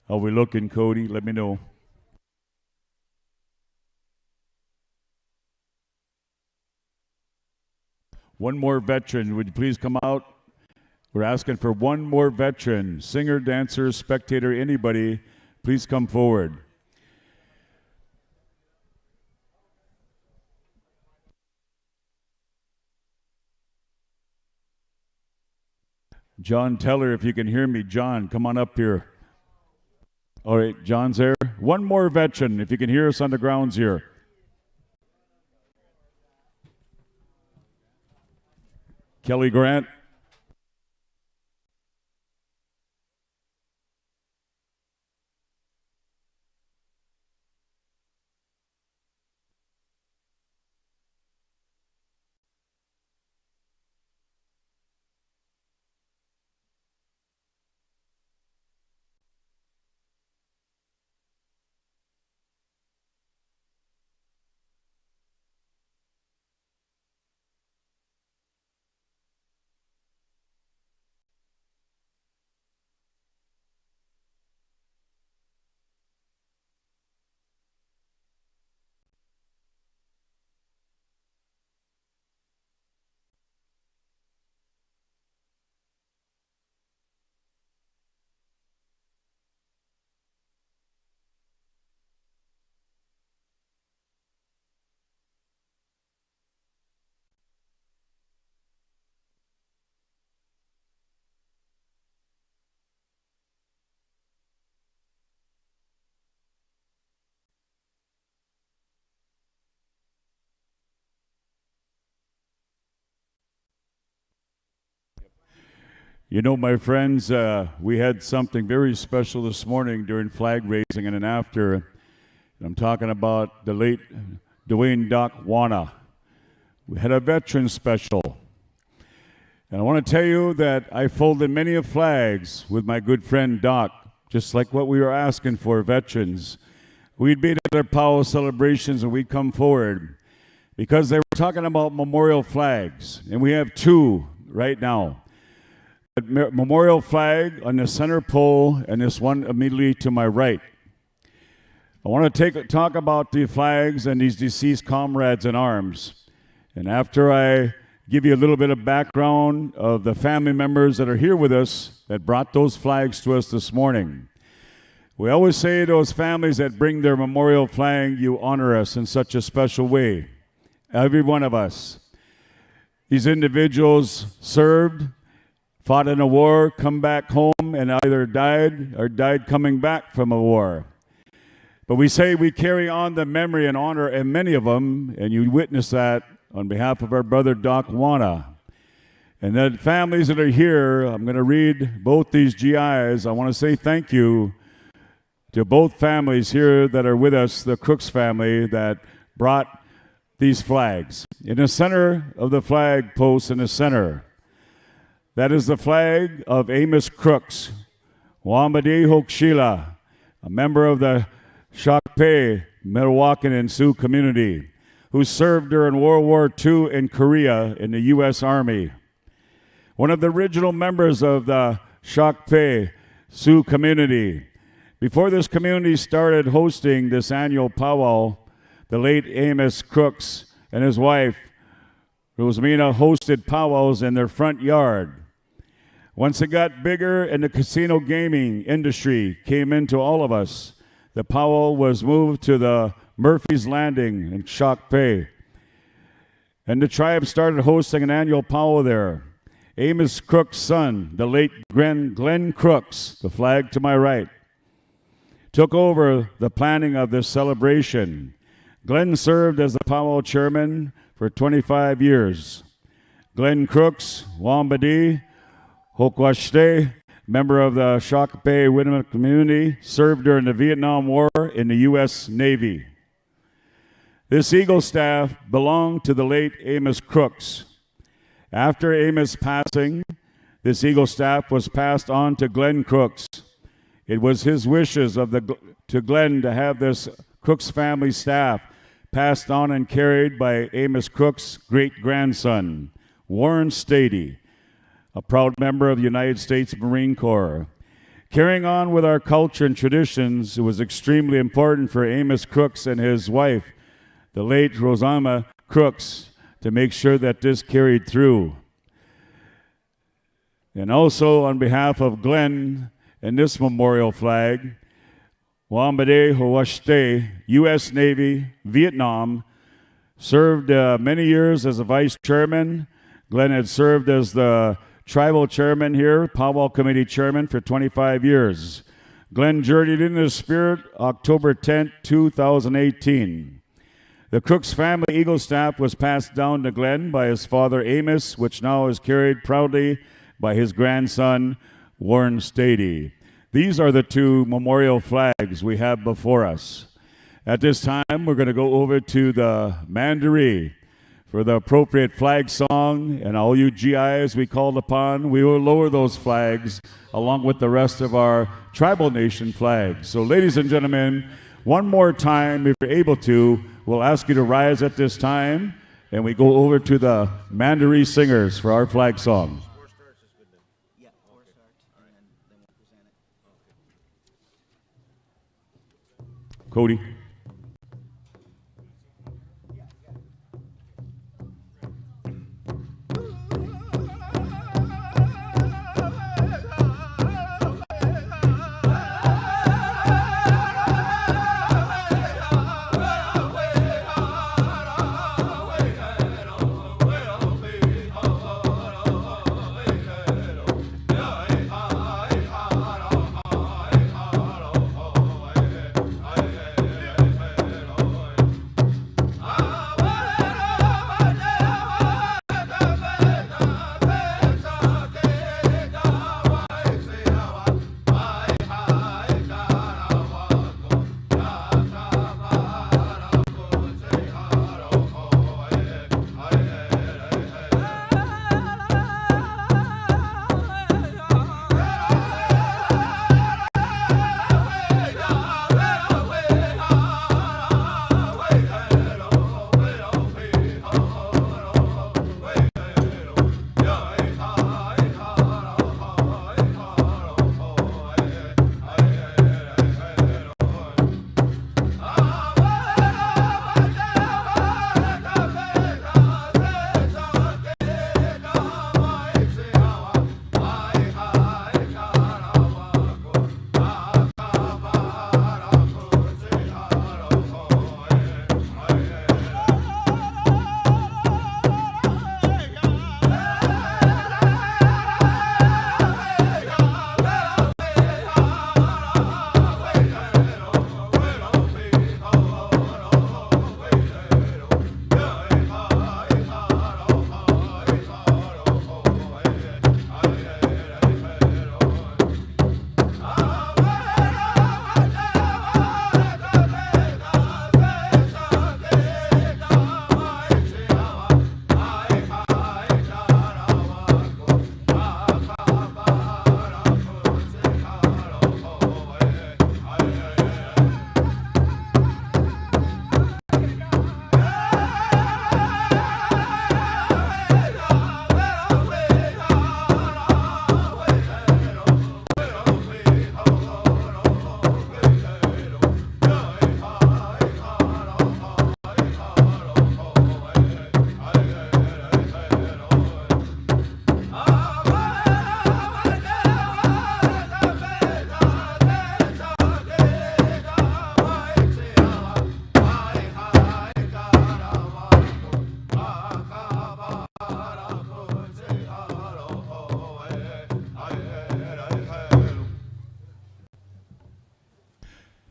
How we looking, Cody? Let me know. One more veteran. Would you please come out? We're asking for one more veteran. Singer, dancer, spectator, anybody, please come forward. John Teller, if you can hear me. John, come on up here. All right, John's there. One more veteran, if you can hear us on the grounds here. Kelly Grant. You know, my friends, we had something very special this morning during flag raising and then after. I'm talking about the late Dwayne Doc Wana. We had a veteran special. And I want to tell you that I folded many of flags with my good friend Doc, just like what we were asking for, veterans. We'd be at their Powwow celebrations and we'd come forward because they were talking about memorial flags. And we have two right now. A memorial flag on the center pole and this one immediately to my right. I want to talk about the flags and these deceased comrades in arms. And after I give you a little bit of background of the family members that are here with us that brought those flags to us this morning. We always say those families that bring their memorial flag, you honor us in such a special way. Every one of us. These individuals served, fought in a war, come back home, and either died or died coming back from a war. But we say we carry on the memory and honor in many of them, and you witness that on behalf of our brother Doc Wana. And the families that are here, I'm going to read both these GIs. I want to say thank you to both families here that are with us, the Crooks family that brought these flags. In the center of the flag post in the center, that is the flag of Amos Crooks, Wamadi Hokshila, a member of the Shakpe, Milwaukee and Sioux community, who served during World War II in Korea in the U.S. Army. One of the original members of the Shakpe Sioux community. Before this community started hosting this annual powwow, the late Amos Crooks and his wife, Rosemina, hosted powwows in their front yard. Once it got bigger and the casino gaming industry came into all of us, the powwow was moved to the Murphy's Landing in Shakpe. And the tribe started hosting an annual powwow there. Amos Crooks' son, the late Glenn Crooks, the flag to my right, took over the planning of this celebration. Glenn served as the powwow chairman for 25 years. Glenn Crooks, Wambadi, Hokwashte, member of the Shakpe Winnipeg community, served during the Vietnam War in the U.S. Navy. This Eagle staff belonged to the late Amos Crooks. After Amos' passing, this Eagle staff was passed on to Glenn Crooks. It was his wishes to Glenn to have this Crooks family staff passed on and carried by Amos Crooks' great-grandson, Warren Stady, a proud member of the United States Marine Corps. Carrying on with our culture and traditions, it was extremely important for Amos Crooks and his wife, the late Rosamma Crooks, to make sure that this carried through. And also on behalf of Glenn and this memorial flag, Wambade Hawashte, U.S. Navy, Vietnam, served many years as a vice chairman. Glenn had served as the tribal chairman here, Powwow Committee chairman for 25 years. Glenn journeyed in the spirit October 10, 2018. The Crooks family Eagle staff was passed down to Glenn by his father Amos, which now is carried proudly by his grandson Warren Stady. These are the two memorial flags we have before us. At this time, we're going to go over to the Mandaree for the appropriate flag song, and all you GIs we called upon, we will lower those flags along with the rest of our tribal nation flags. So ladies and gentlemen, one more time, if you're able to, we'll ask you to rise at this time, and we go over to the Mandaree singers for our flag song. Cody.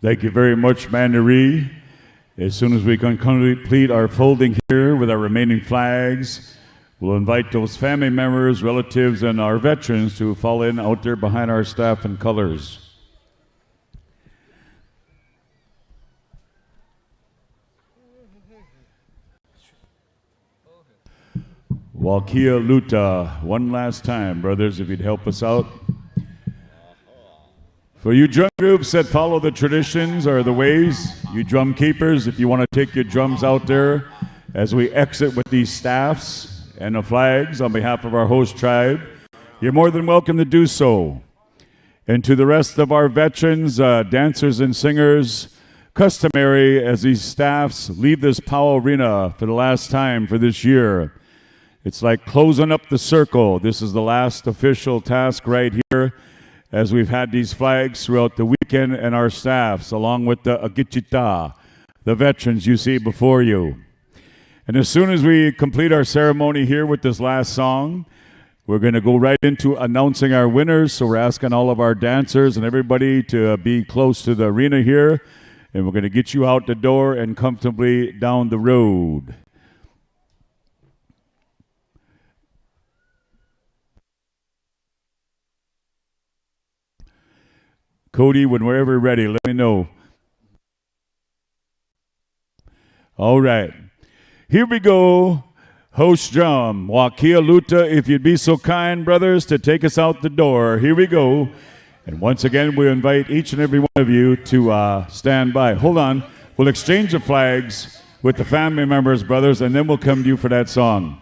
Thank you very much, Mandaree. As soon as we can complete our folding here with our remaining flags, we'll invite those family members, relatives, and our veterans to fall in out there behind our staff and colors. Walkia Luta, one last time, brothers, if you'd help us out. For you drum groups that follow the traditions or the ways, you drum keepers, if you want to take your drums out there as we exit with these staffs and the flags on behalf of our host tribe, you're more than welcome to do so. And to the rest of our veterans, dancers and singers, customary as these staffs leave this Powwow Arena for the last time for this year. It's like closing up the circle. This is the last official task right here as we've had these flags throughout the weekend and our staffs, along with the Agichita, the veterans you see before you. And as soon as we complete our ceremony here with this last song, we're going to go right into announcing our winners. So we're asking all of our dancers and everybody to be close to the arena here. And we're going to get you out the door and comfortably down the road. Cody, whenever you're ready, let me know. All right. Here we go. Host drum, Wakia Luta, if you'd be so kind, brothers, to take us out the door. Here we go. And once again, we invite each and every one of you to stand by. Hold on. We'll exchange the flags with the family members, brothers, and then we'll come to you for that song.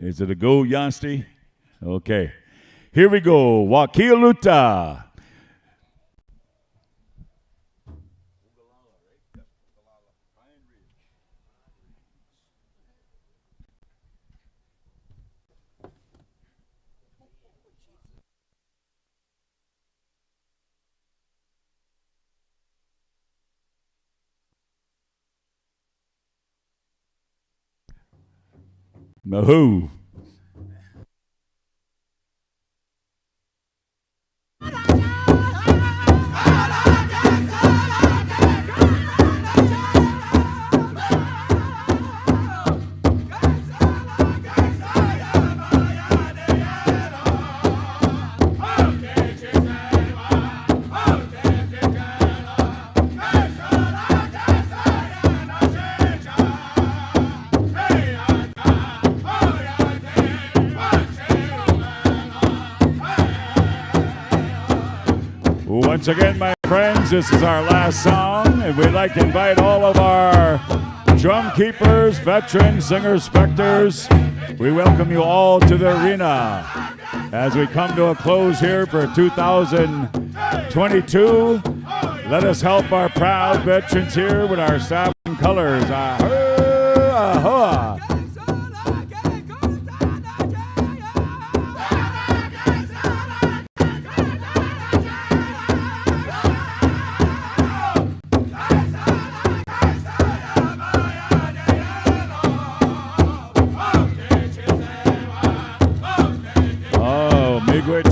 Is it a go, Yansti? Okay. Here we go. Wakia Luta. Mahoo. Once again, my friends, this is our last song, and we'd like to invite all of our drum keepers, veterans, singers, specters. We welcome you all to the arena as we come to a close here for 2022. Let us help our proud veterans here with our staff and colors. Ahoa.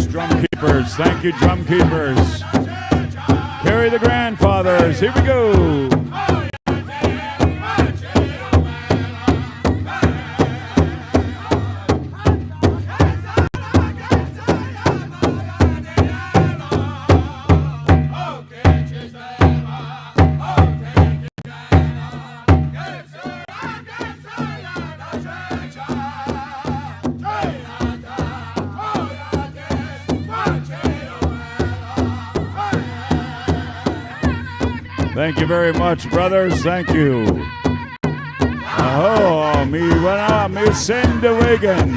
Drum keepers, thank you, drum keepers. Carry the grandfathers, here we go. Thank you very much, brothers. Thank you. Oh, me send the wagon.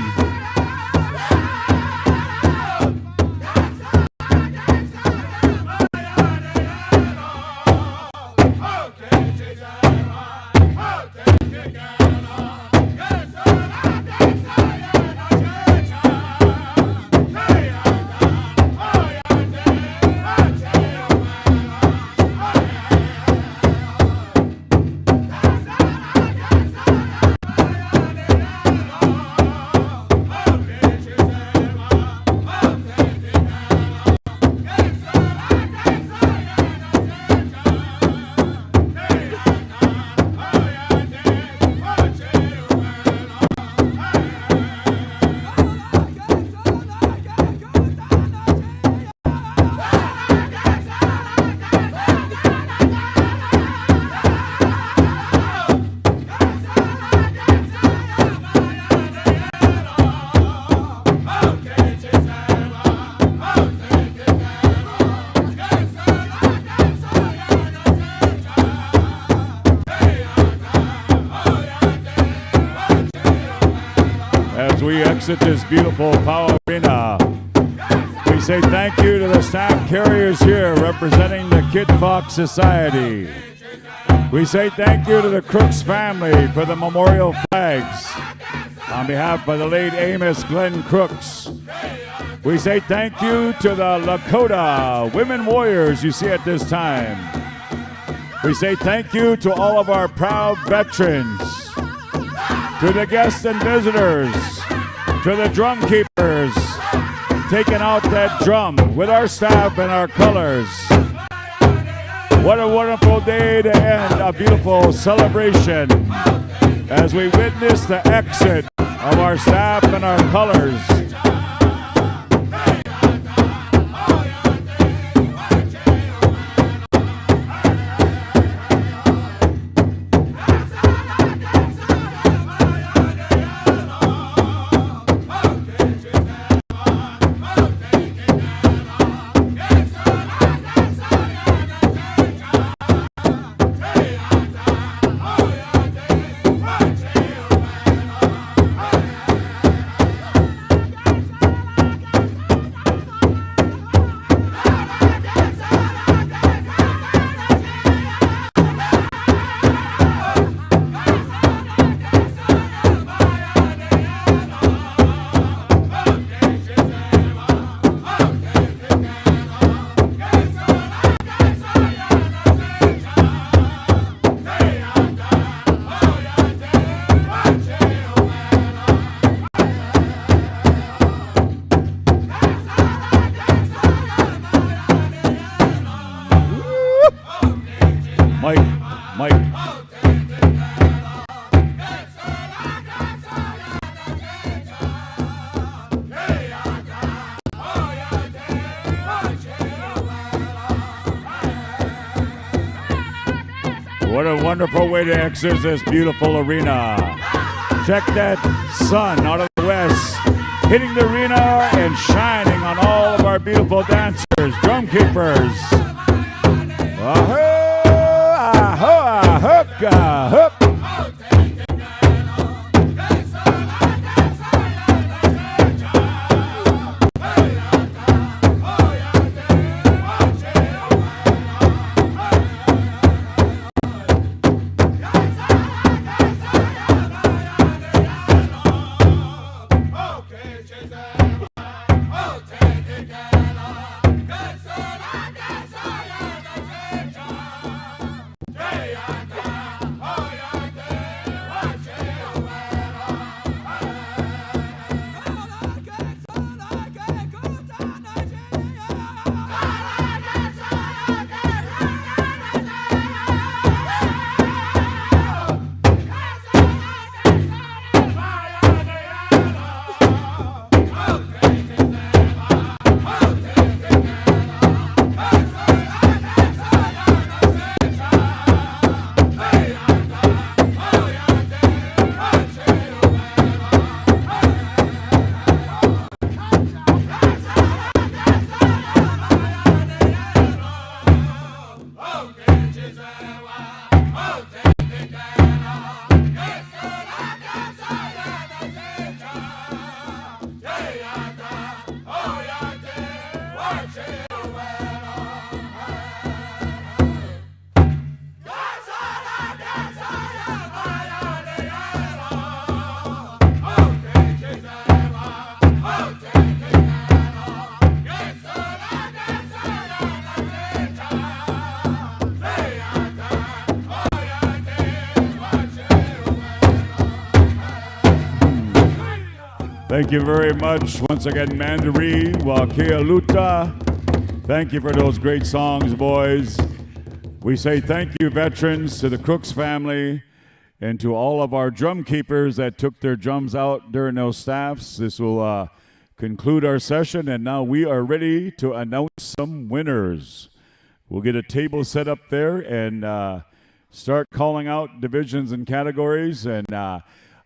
as we exit this beautiful Powwow Arena. We say thank you to the staff carriers here representing the Kid Fox Society. We say thank you to the Crooks family for the memorial flags on behalf of the late Amos Glenn Crooks. We say thank you to the Dakota women warriors you see at this time. We say thank you to all of our proud veterans, to the guests and visitors, to the drum keepers, taking out that drum with our staff and our colors. What a wonderful day to end a beautiful celebration as we witness the exit of our staff and our colors. What a wonderful way to exit this beautiful arena. Check that sun out of the west, hitting the arena and shining on all of our beautiful dancers, drum keepers. Thank you very much. Once again, Mandaree, Wakea Luta. Thank you for those great songs, boys. We say thank you, veterans, to the Crooks family, and to all of our drum keepers that took their drums out during those staffs. This will conclude our session, and now we are ready to announce some winners. We'll get a table set up there and start calling out divisions and categories. And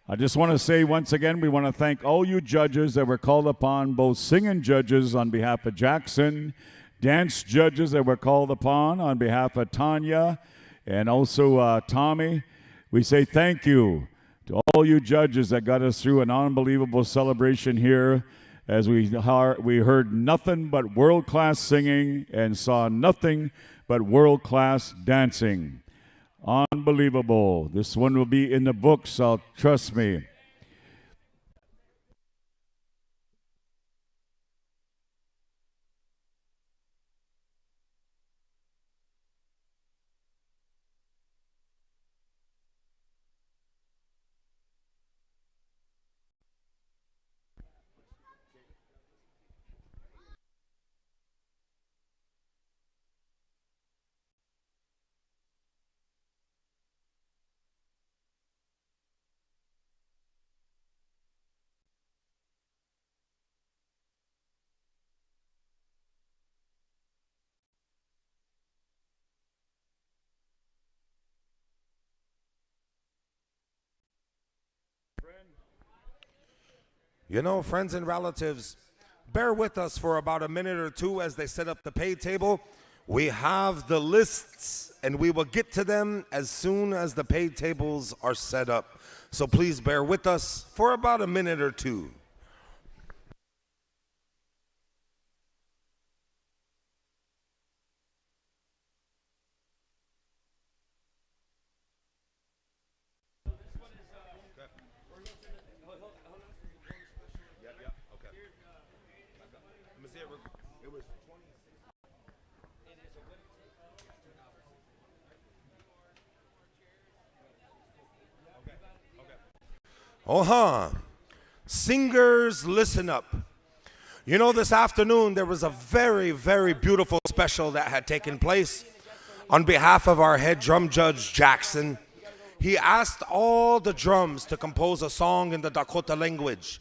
I just want to say once again, we want to thank all you judges that were called upon, both singing judges on behalf of Jackson, dance judges that were called upon on behalf of Tanya, and also Tommy. We say thank you To all you judges that got us through an unbelievable celebration here, as we heard nothing but world-class singing and saw nothing but world-class dancing. Unbelievable. This one will be in the books, trust me. You know, friends and relatives, bear with us for about a minute or two as they set up the pay table. We have the lists, and we will get to them as soon as the pay tables are set up. So please bear with us for about a minute or two. Singers, listen up. You know, this afternoon there was a very, very beautiful special that had taken place. On behalf of our head drum judge, Jackson, he asked all the drums to compose a song in the Dakota language.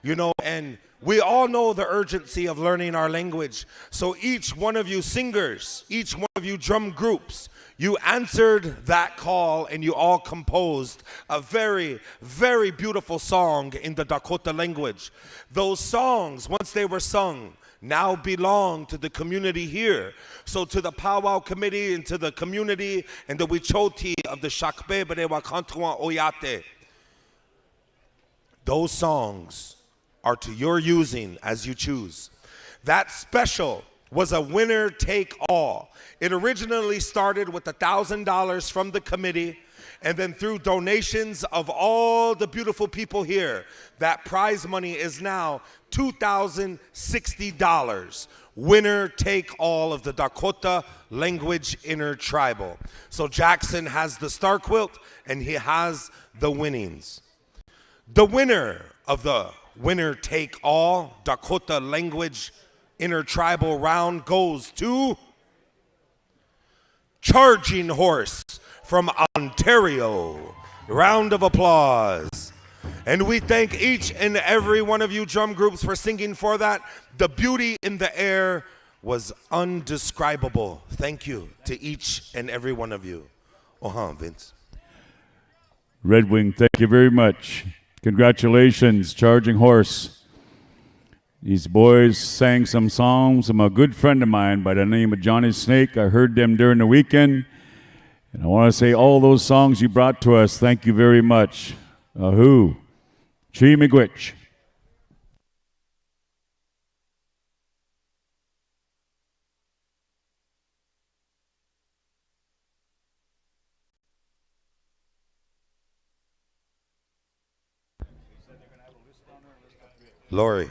You know, and we all know the urgency of learning our language. So each one of you singers, each one of you drum groups, you answered that call and you all composed a very, very beautiful song in the Dakota language. Those songs, once they were sung, now belong to the community here. So to the Powwow committee and to the community and the Wichoti of the Shakpe Berewa Kantuan Oyate, those songs are to your using as you choose. That special was a winner take all. It originally started with $1,000 from the committee, and then through donations of all the beautiful people here, that prize money is now $2,060. Winner take all of the Dakota language intertribal. So Jackson has the star quilt and he has the winnings. The winner of the winner take all Dakota language intertribal round goes to Charging Horse from Ontario. Round of applause. And we thank each and every one of you drum groups for singing for that. The beauty in the air was undescribable. Thank you to each and every one of you. Vince. Red Wing, thank you very much. Congratulations, Charging Horse. These boys sang some songs from a good friend of mine by the name of Johnny Snake. I heard them during the weekend. And I want to say all those songs you brought to us, thank you very much. Ahoo. Chi Miigwech. Lori.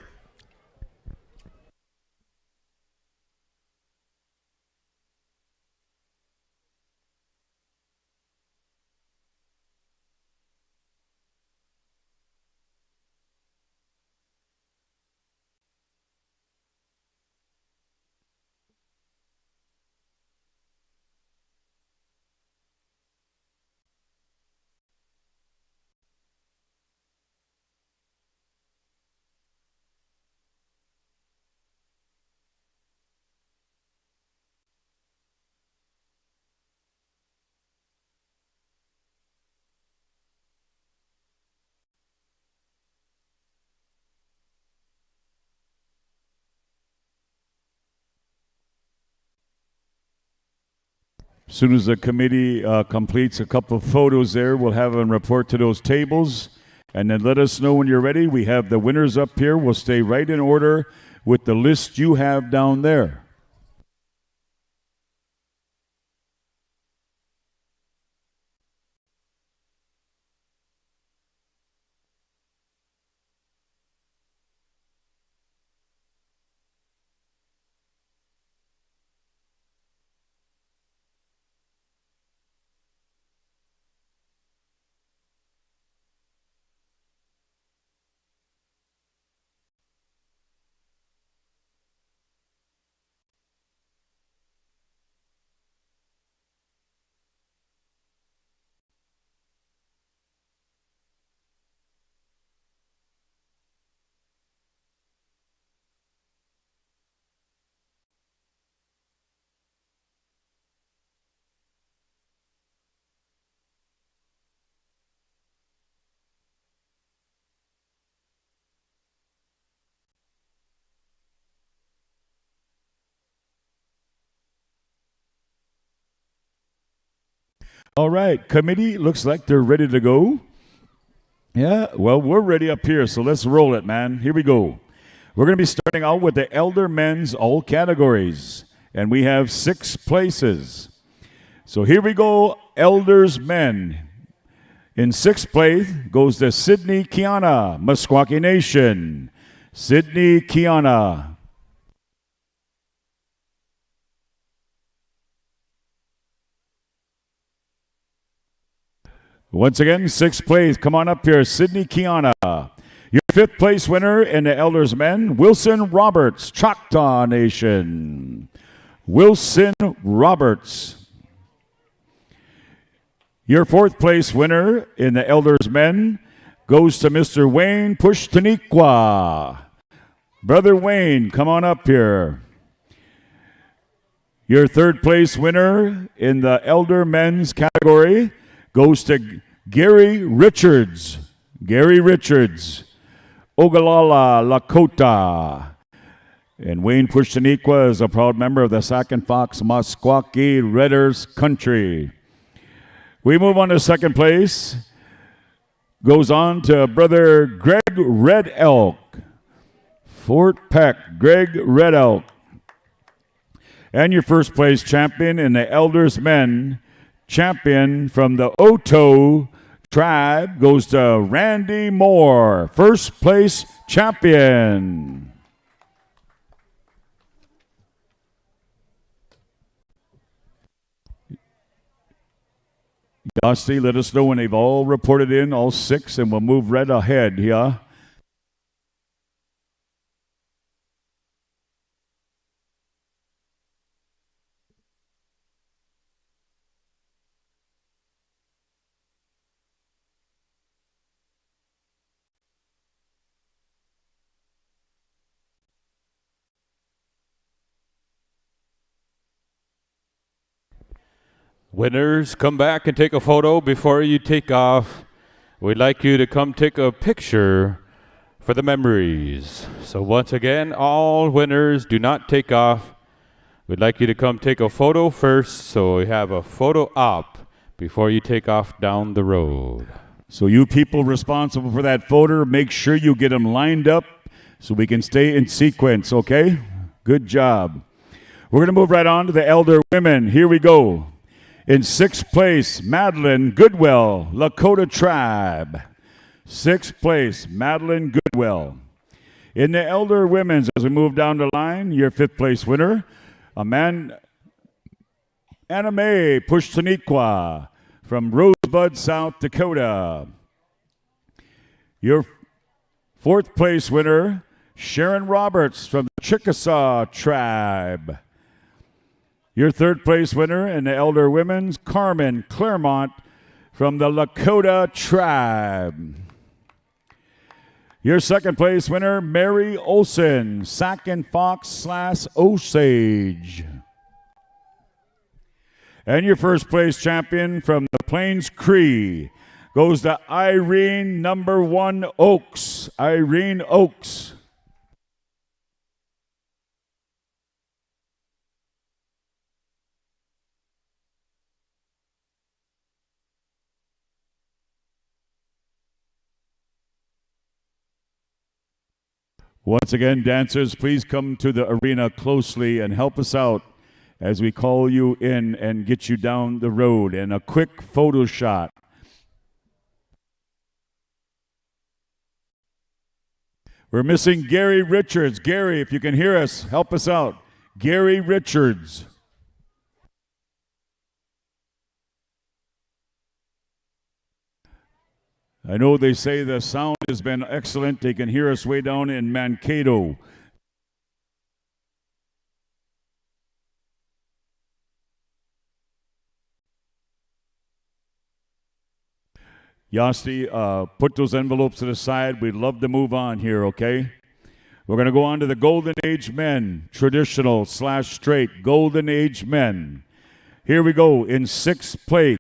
As soon as the committee completes a couple of photos there, we'll have them report to those tables. And then let us know when you're ready. We have the winners up here. We'll stay right in order with the list you have down there. All right, committee, looks like they're ready to go. Yeah, well, we're ready up here, so let's roll it, man. Here we go. We're going to be starting out with the elder men's all categories, and we have 6 places. So here we go, elders men. In 6th place goes the Sydney Kiana, Meskwaki Nation. Sydney Kiana. Once again, 6th place. Come on up here, Sydney Kiana. Your 5th place winner in the Elders Men, Wilson Roberts, Choctaw Nation. Wilson Roberts. Your 4th place winner in the Elders Men goes to Mr. Wayne Pushtaniqua. Brother Wayne, come on up here. Your 3rd place winner in the Elder Men's category goes to Gary Richards. Gary Richards, Ogallala, Lakota. And Wayne Pushtaniqua is a proud member of the Sac and Fox Meskwaki Redders Country. We move on to 2nd place. Goes on to Brother Greg Red Elk. Fort Peck, Greg Red Elk. And your 1st place champion in the Elders Men, champion from the Oto tribe, goes to Randy Moore, 1st place champion. Dusty, let us know when they've all reported in, all 6, and we'll move right ahead, yeah? Winners, come back and take a photo before you take off. We'd like you to come take a picture for the memories. So once again, all winners, do not take off. We'd like you to come take a photo first, so we have a photo op before you take off down the road. So you people responsible for that photo, make sure you get them lined up so we can stay in sequence, okay? Good job. We're going to move right on to the elder women. Here we go. In 6th place, Madeline Goodwell, Lakota Tribe. 6th place, Madeline Goodwell. In the elder women's, as we move down the line, your 5th place winner, Anna Mae Pushtaniqua from Rosebud, South Dakota. Your 4th place winner, Sharon Roberts from the Chickasaw Tribe. Your 3rd place winner in the Elder Women's, Carmen Claremont from the Lakota Tribe. Your 2nd place winner, Mary Olson, Sac and Fox / Osage. And your 1st place champion from the Plains Cree goes to Irene number 1 Oaks. Irene Oaks. Once again, dancers, please come to the arena closely and help us out as we call you in and get you down the road. And a quick photo shot. We're missing Gary Richards. Gary, if you can hear us, help us out. Gary Richards. I know they say the sound has been excellent. They can hear us way down in Mankato. Yasti, put those envelopes to the side. We'd love to move on here, okay? We're going to go on to the Golden Age Men, traditional / straight Golden Age Men. Here we go in 6th plate,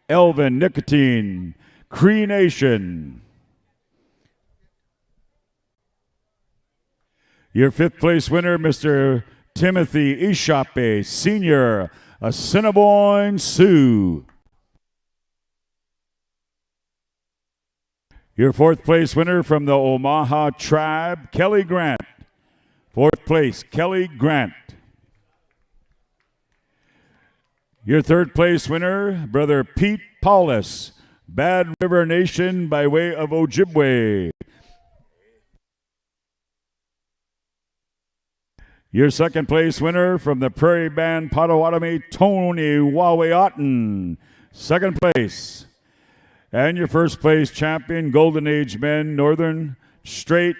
Elvin Nicotine, Cree Nation. Your 5th place winner, Mr. Timothy Ishape, Senior, Assiniboine Sioux. Your 4th place winner from the Omaha Tribe, Kelly Grant. 4th place, Kelly Grant. Your 3rd place winner, Brother Pete Paulus, Bad River Nation by way of Ojibwe. Your 2nd place winner from the Prairie Band Potawatomi, Tony Waweotten, 2nd place. And your 1st place champion, Golden Age Men, Northern Straight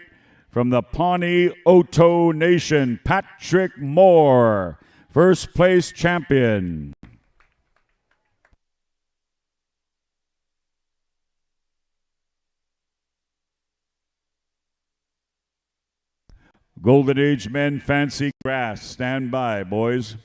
from the Pawnee Oto Nation, Patrick Moore, 1st place champion. Golden Age Men, Fancy Grass. Stand by, boys.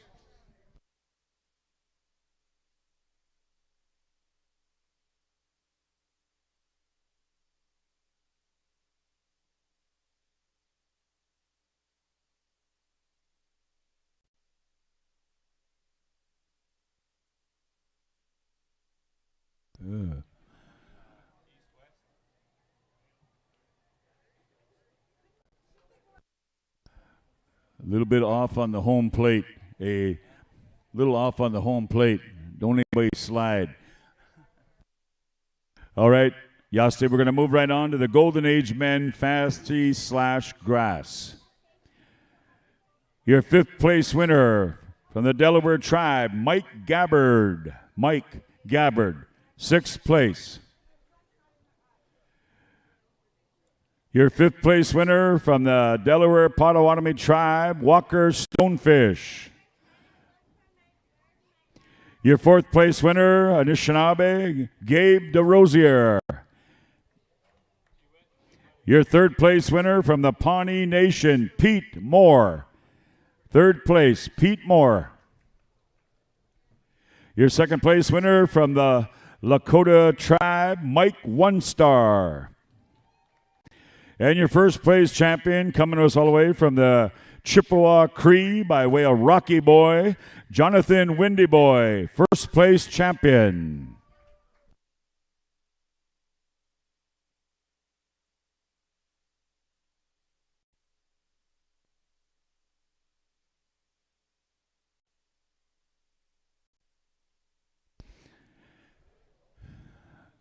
A little bit off on the home plate. A little off on the home plate. Don't anybody slide. All right, Yaste, we're going to move right on to the Golden Age Men Fancy / Grass. Your 5th place winner from the Delaware Tribe, Mike Gabbard. Mike Gabbard, 6th place. Your 5th place winner from the Delaware Potawatomi Tribe, Walker Stonefish. Your 4th place winner, Anishinaabe, Gabe DeRosier. Your 3rd place winner from the Pawnee Nation, Pete Moore. 3rd place, Pete Moore. Your 2nd place winner from the Lakota Tribe, Mike One Star. And your 1st place champion, coming to us all the way from the Chippewa Cree by way of Rocky Boy, Jonathan Windy Boy, 1st place champion.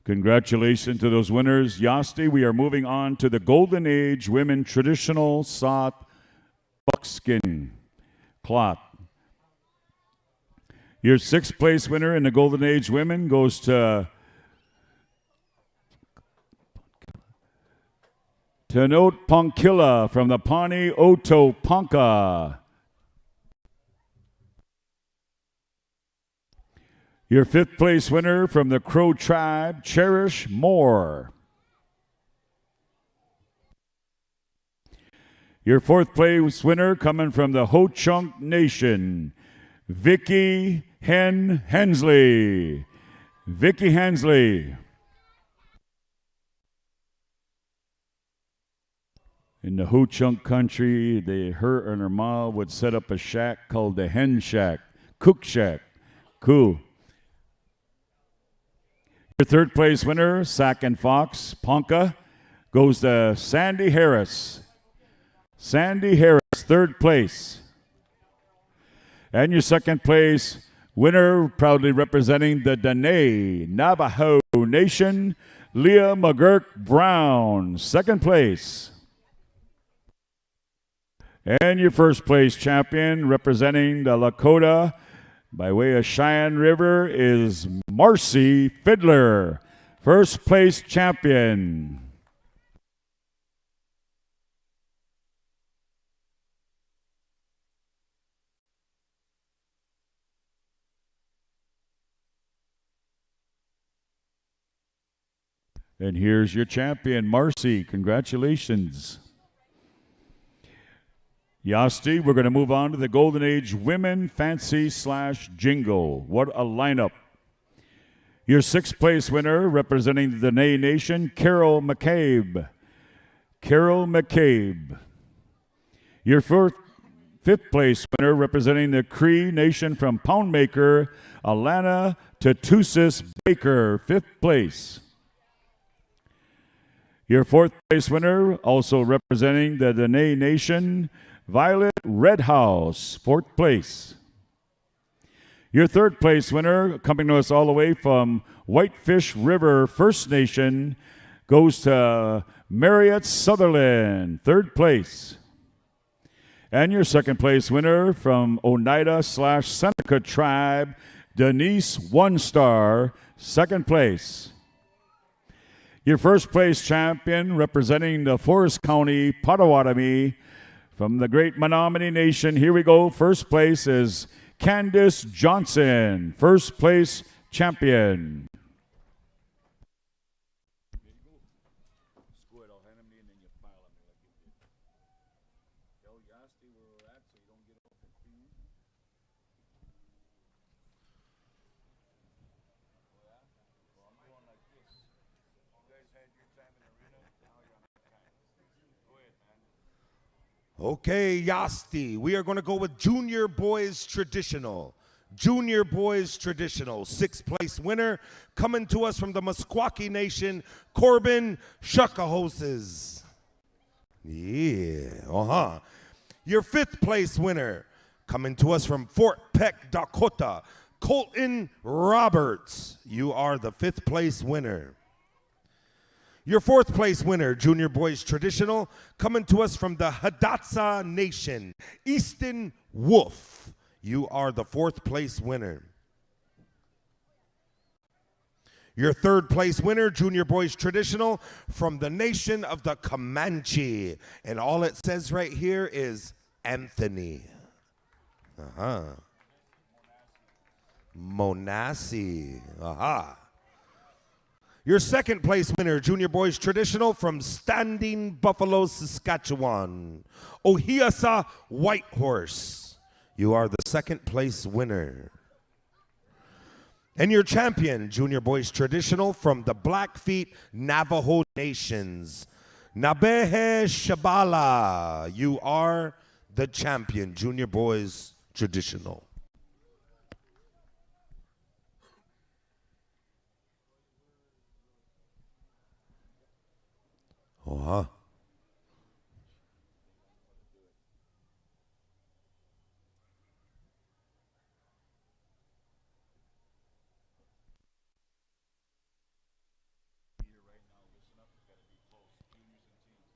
Congratulations to those winners. Yasti, we are moving on to the Golden Age Women Traditional South Buckskin Cloth. Your 6th place winner in the Golden Age Women goes to Tenot Ponkilla from the Pawnee Oto Ponca. Your 5th place winner from the Crow Tribe, Cherish Moore. Your 4th place winner coming from the Ho Chunk Nation, Vicky Hensley. Vicky Hensley. In the Ho Chunk country, her and her ma would set up a shack called the Hen Shack, Cook Shack. Cool. Your 3rd place winner, Sack and Fox, Ponca, goes to Sandy Harris. Sandy Harris, third place. And your second place winner, proudly representing the Dene Navajo Nation, Leah McGurk Brown, second place. And your first place champion, representing the Lakota by way of Cheyenne River, is Marcy Fiddler, first place champion. And here's your champion, Marcy. Congratulations. Yasti, we're going to move on to the Golden Age Women Fancy / Jingle. What a lineup. Your sixth place winner, representing the Dene Nation, Carol McCabe. Carol McCabe. Your fifth place winner, representing the Cree Nation from Poundmaker, Alana Tatusis Baker, fifth place. Your fourth place winner, also representing the Dene Nation, Violet Redhouse, fourth place. Your third place winner, coming to us all the way from Whitefish River First Nation, goes to Marriott Sutherland, third place. And your second place winner from Oneida / Seneca Tribe, Denise One Star, second place. Your first place champion, representing the Forest County Potawatomi from the great Menominee Nation. Here we go. First place is Candace Johnson, first place champion. Okay, Yasti, we are going to go with Junior Boys Traditional. Junior Boys Traditional, sixth place winner, coming to us from the Meskwaki Nation, Corbin Shuckahoses. Yeah, Your fifth place winner, coming to us from Fort Peck, Dakota, Colton Roberts. You are the fifth place winner. Your fourth place winner, Junior Boys Traditional, coming to us from the Hidatsa Nation, Easton Wolf. You are the fourth place winner. Your third place winner, Junior Boys Traditional, from the nation of the Comanche. And all it says right here is Anthony. Monassi. Your second place winner, Junior Boys Traditional, from Standing Buffalo, Saskatchewan, Ohiasa Whitehorse. You are the second place winner. And your champion, Junior Boys Traditional, from the Blackfeet Navajo Nations, Nabehe Shabala. You are the champion, Junior Boys Traditional.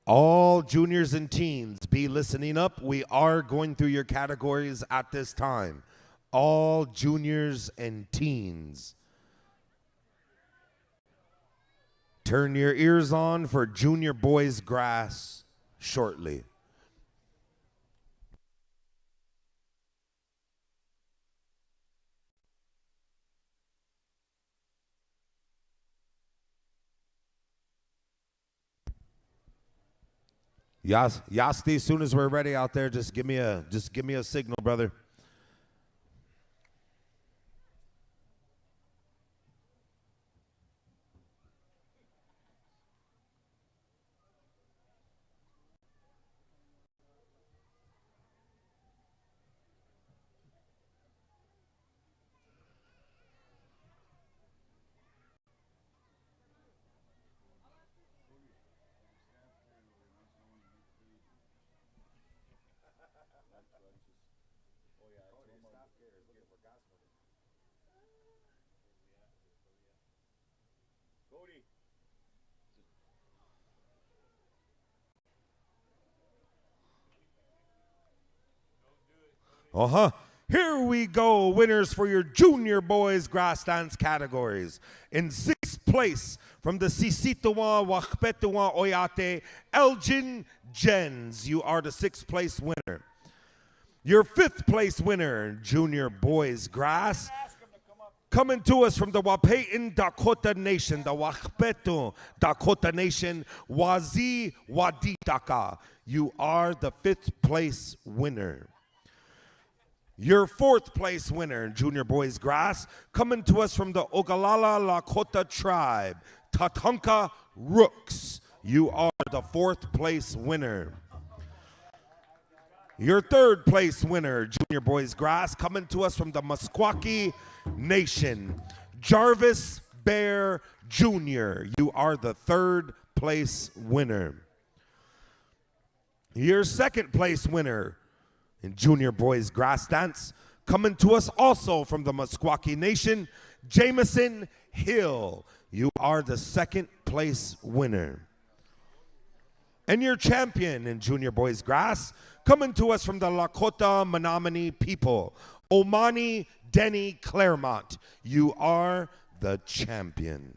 All juniors and teens, be listening up. We are going through your categories at this time. All juniors and teens. Turn your ears on for Junior Boys Grass shortly. Yasti, as soon as we're ready out there, just give me a signal, brother. Here we go, winners for your junior boys grass dance categories. In sixth place, from the Sisituan Wakpetuan Oyate, Elgin Jens. You are the sixth place winner. Your fifth place winner, junior boys grass, coming to us from the Wapaitan Dakota Nation, the Wakpetu Dakota Nation, Wazi Waditaka. You are the fifth place winner. Your fourth place winner, junior boys grass, coming to us from the Ogalala Lakota tribe, Tatanka Rooks. You are the fourth place winner. Your third place winner, junior boys grass, coming to us from the Meskwaki Nation, Jarvis Bear Jr. You are the third place winner. Your second place winner in junior boys grass dance, coming to us also from the Meskwaki Nation, Jameson Hill. You are the second place winner. And your champion in junior boys grass, coming to us from the Lakota Menominee people, Omani Denny Claremont. You are the champion.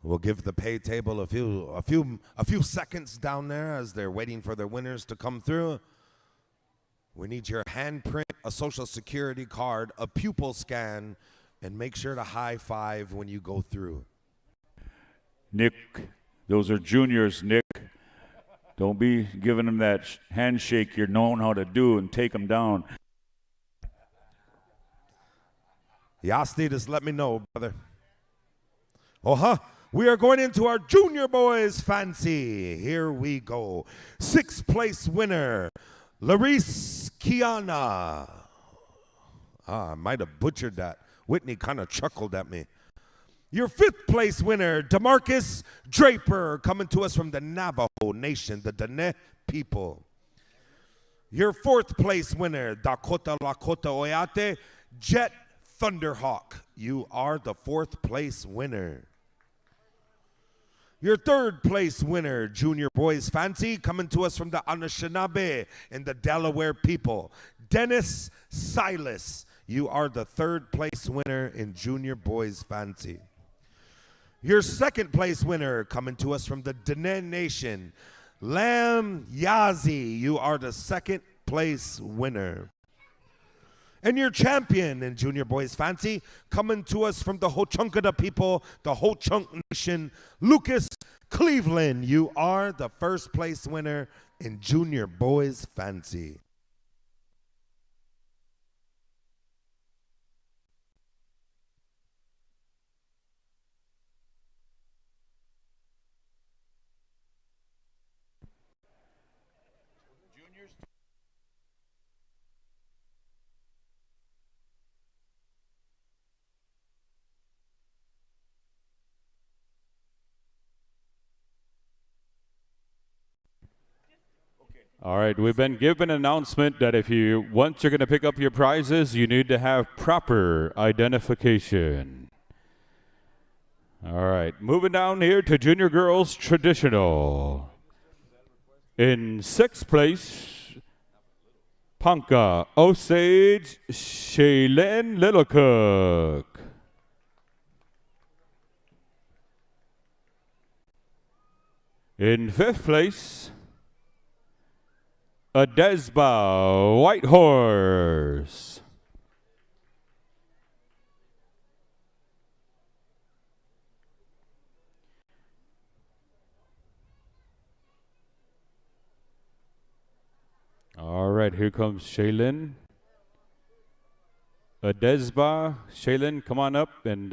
We'll give the pay table a few seconds down there as they're waiting for their winners to come through. We need your handprint, a social security card, a pupil scan, and make sure to high five when you go through. Nick, those are juniors, Nick. Don't be giving them that handshake you're known how to do and take them down. Yasti, just let me know, brother. We are going into our junior boys fancy. Here we go. Sixth place winner, Larisse Kiana. I might have butchered that. Whitney kind of chuckled at me. Your fifth place winner, DeMarcus Draper, coming to us from the Navajo Nation, the Dene people. Your fourth place winner, Dakota Lakota Oyate, Jet Thunderhawk. You are the fourth place winner. Your third place winner, junior boys fancy, coming to us from the Anishinaabe and the Delaware people, Dennis Silas. You are the third place winner in junior boys fancy. Your second place winner, coming to us from the Dene Nation, Lam Yazi. You are the second place winner. And your champion in junior boys fancy, coming to us from the Ho-Chunkada people, the Ho-Chunk Nation, Lucas Cleveland. You are the first place winner in junior boys fancy. All right, we've been given an announcement that once you're going to pick up your prizes, you need to have proper identification. All right, moving down here to Junior Girls Traditional. In sixth place, Panka Osage Shaylin Littlecook. In fifth place, Adesba Whitehorse. All right, here comes Shaylin. Adesba, Shaylin, come on up and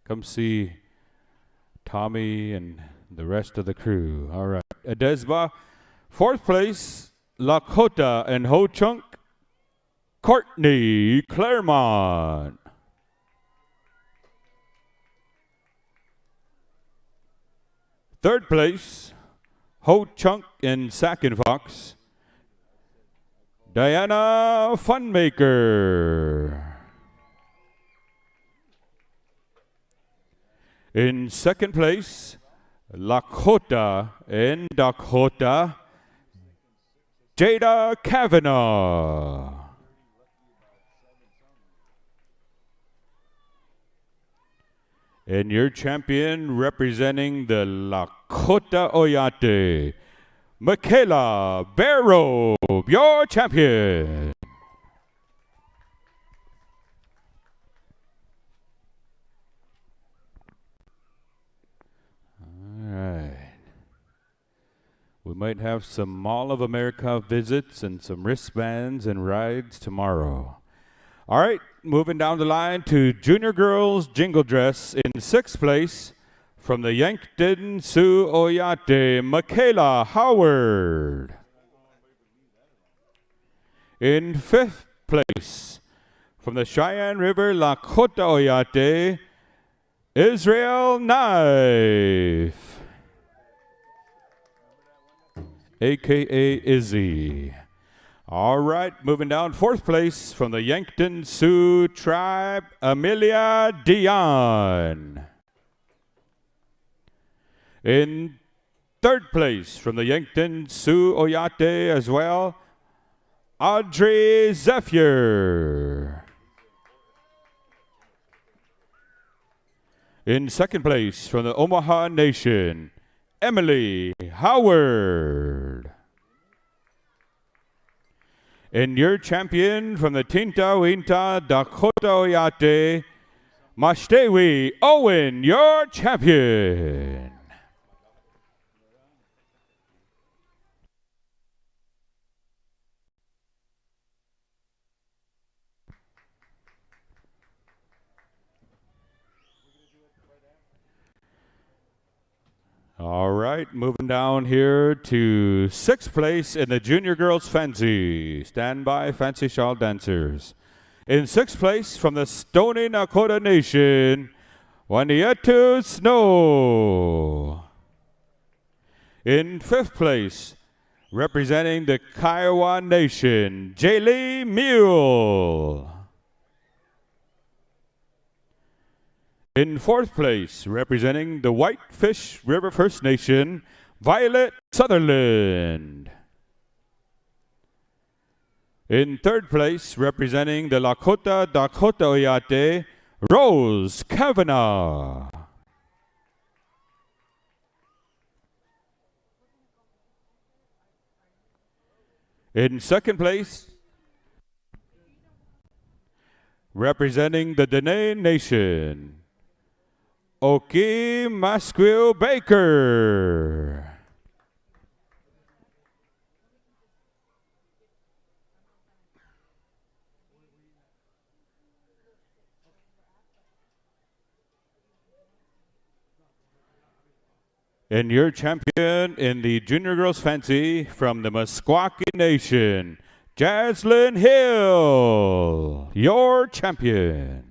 come see Tommy and the rest of the crew. All right, Adesba. Fourth place, Lakota and Ho-Chunk, Courtney Claremont. Third place, Ho-Chunk and Sack and Fox, Diana Funmaker. In second place, Lakota and Dakota, Jada Kavanaugh. And your champion representing the Lakota Oyate, Michaela Barrow, your champion. All right. We might have some Mall of America visits and some wristbands and rides tomorrow. All right, moving down the line to Junior Girls Jingle Dress in sixth place from the Yankton Sioux Oyate, Michaela Howard. In fifth place from the Cheyenne River Lakota Oyate, Israel Knife, a.k.a. Izzy. All right, moving down, fourth place from the Yankton Sioux Tribe, Amelia Dion. In third place from the Yankton Sioux Oyate as well, Audrey Zephyr. In second place from the Omaha Nation, Emily Howard. And your champion from the Tinta Winta Dakota Oyate, Mashtewi Owen, your champion. All right, moving down here to sixth place in the Junior Girls Fancy. Stand by, Fancy Shawl Dancers. In sixth place from the Stony Nakota Nation, Wanietu Snow. In fifth place, representing the Kiowa Nation, Jaylee Mule. In fourth place, representing the Whitefish River First Nation, Violet Sutherland. In third place, representing the Lakota Dakota Oyate, Rose Kavanaugh. In second place, representing the Dene Nation, Oki Masquil Baker. And your champion in the Junior Girls Fancy from the Meskwaki Nation, Jaslyn Hill, your champion.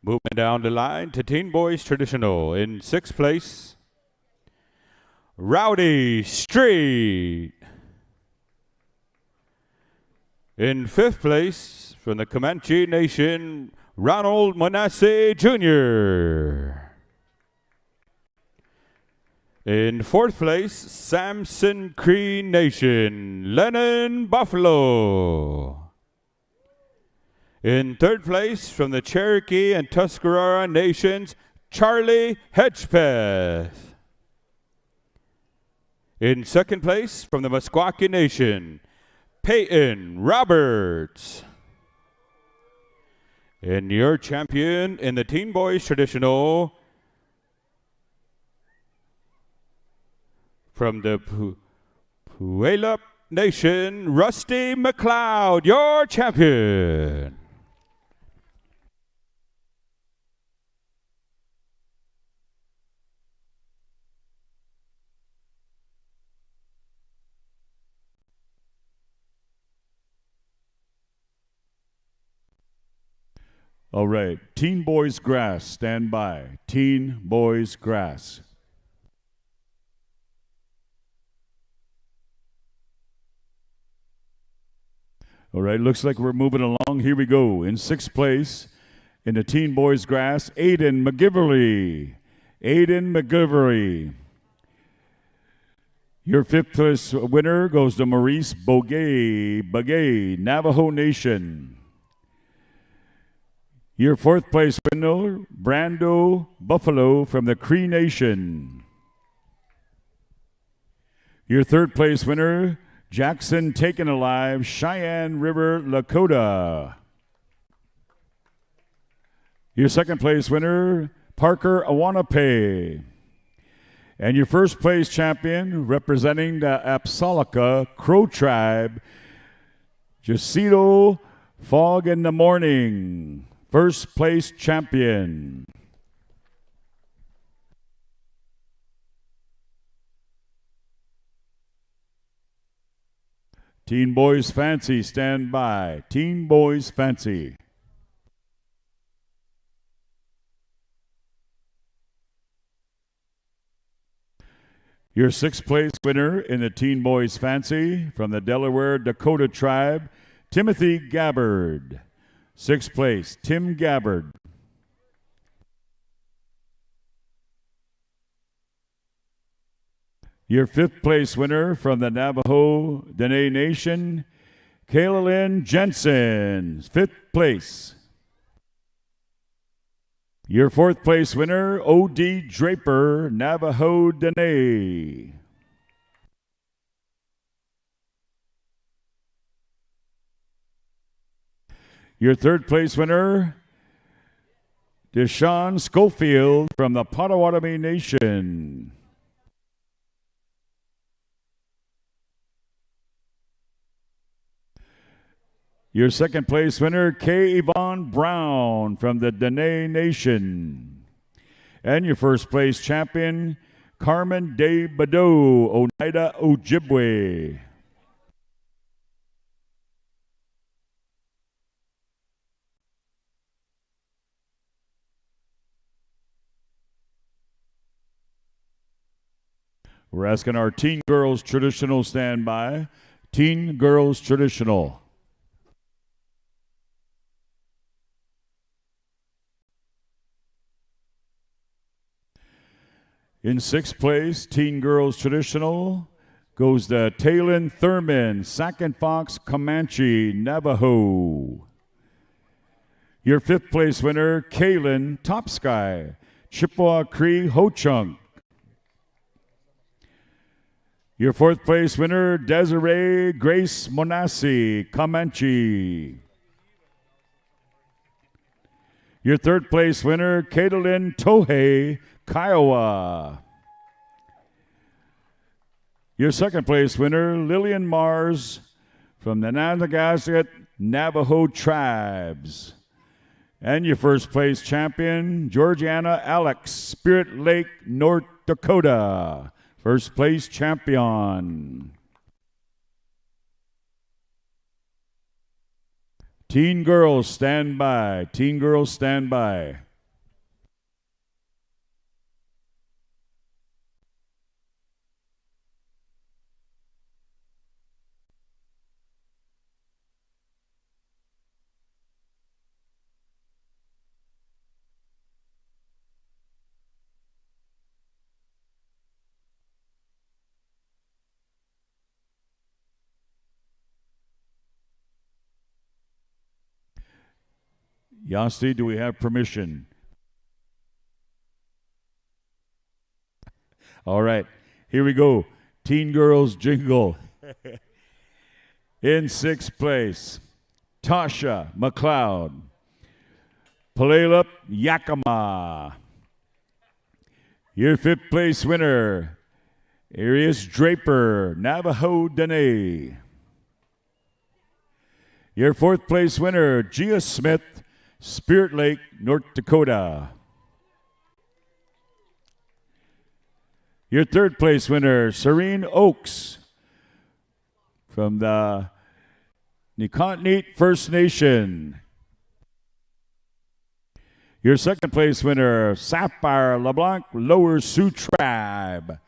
Moving down the line to Teen Boys Traditional. In sixth place, Rowdy Street. In fifth place, from the Comanche Nation, Ronald Manasseh Jr. In fourth place, Samson Cree Nation, Lennon Buffalo. In third place, from the Cherokee and Tuscarora Nations, Charlie Hedgepeth. In second place, from the Meskwaki Nation, Peyton Roberts. And your champion in the Teen Boys Traditional, from the Puyallup Nation, Rusty McLeod, your champion. All right, Teen Boys Grass, stand by. Teen Boys Grass. All right, looks like we're moving along. Here we go. In sixth place, in the teen boys grass, Aiden McGiverly. Aiden McGiverly. Your fifth place winner goes to Maurice Bagay, Navajo Nation. Your fourth place winner, Brando Buffalo from the Cree Nation. Your third place winner, Jackson Taken Alive, Cheyenne River, Dakota. Your second place winner, Parker Awanape. And your first place champion, representing the Apsalica Crow Tribe, Jacinto Fog in the Morning. First place champion. Teen Boys Fancy, stand by. Teen Boys Fancy. Your sixth place winner in the Teen Boys Fancy from the Delaware Dakota Tribe, Timothy Gabbard. Sixth place, Tim Gabbard. Your fifth place winner from the Navajo Dene Nation, Kayla Lynn Jensen, fifth place. Your fourth place winner, O.D. Draper, Navajo Dene. Your third place winner, Deshaun Schofield from the Potawatomi Nation. Your second place winner, Kay Yvonne Brown from the Dene Nation. And your first place champion, Carmen De Bado, Oneida Ojibwe. We're asking our Teen Girls Traditional standby. Teen Girls Traditional. In sixth place, Teen Girls Traditional, goes to Talon Thurman, Sac and Fox, Comanche, Navajo. Your fifth place winner, Kaylin Topsky, Chippewa Cree, Ho Chunk. Your fourth place winner, Desiree Grace Monassi, Comanche. Your third place winner, Caitlin Tohei, Kiowa. Your second place winner, Lillian Mars from the Nanagasket Navajo Tribes. And your first place champion, Georgiana Alex, Spirit Lake, North Dakota. First place champion. Teen girls, stand by. Teen girls, stand by. Yasti, do we have permission? All right, here we go. Teen Girls Jingle. In sixth place, Tasha McLeod, Palalup Yakima. Your fifth place winner, Arius Draper, Navajo Dene. Your fourth place winner, Gia Smith, Spirit Lake, North Dakota. Your third place winner, Serene Oaks from the Niconneat First Nation. Your second place winner, Sapphire LeBlanc, Lower Sioux Tribe.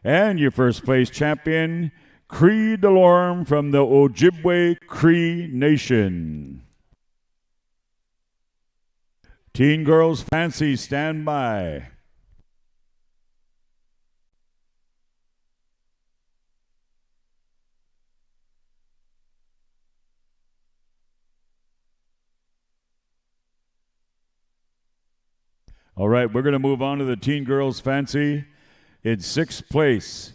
And your first place champion, Cree Delorme from the Ojibwe Cree Nation. Teen Girls Fancy, stand by. All right, we're going to move on to the Teen Girls Fancy. In 6th place,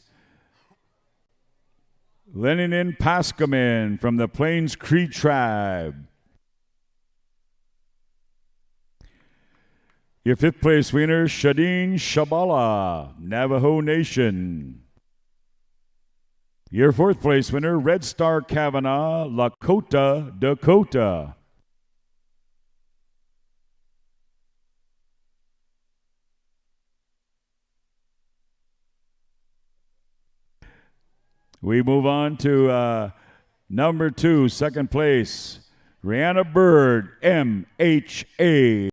Lenin Paskaman from the Plains Cree Tribe. Your 5th place winner, Shadeen Shabala, Navajo Nation. Your 4th place winner, Red Star Kavanaugh, Lakota, Dakota. We move on to number 2, 2nd place, Rihanna Bird, MHA.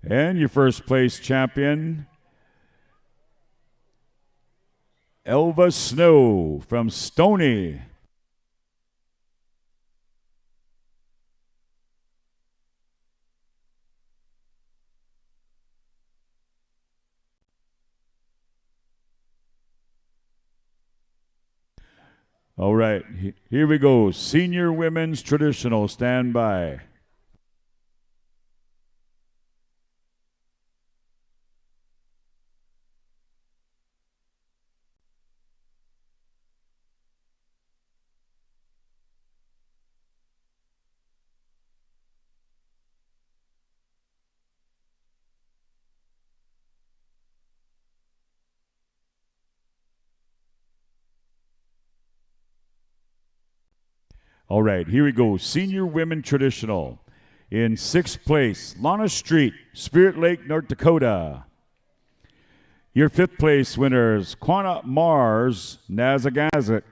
And your 1st place champion, Elva Snow from Stony. All right, here we go. Senior Women's Traditional, stand by. All right, here we go. Senior Women Traditional. In 6th place, Lana Street, Spirit Lake, North Dakota. Your 5th place winners, Quanah Mars, Nazagazik.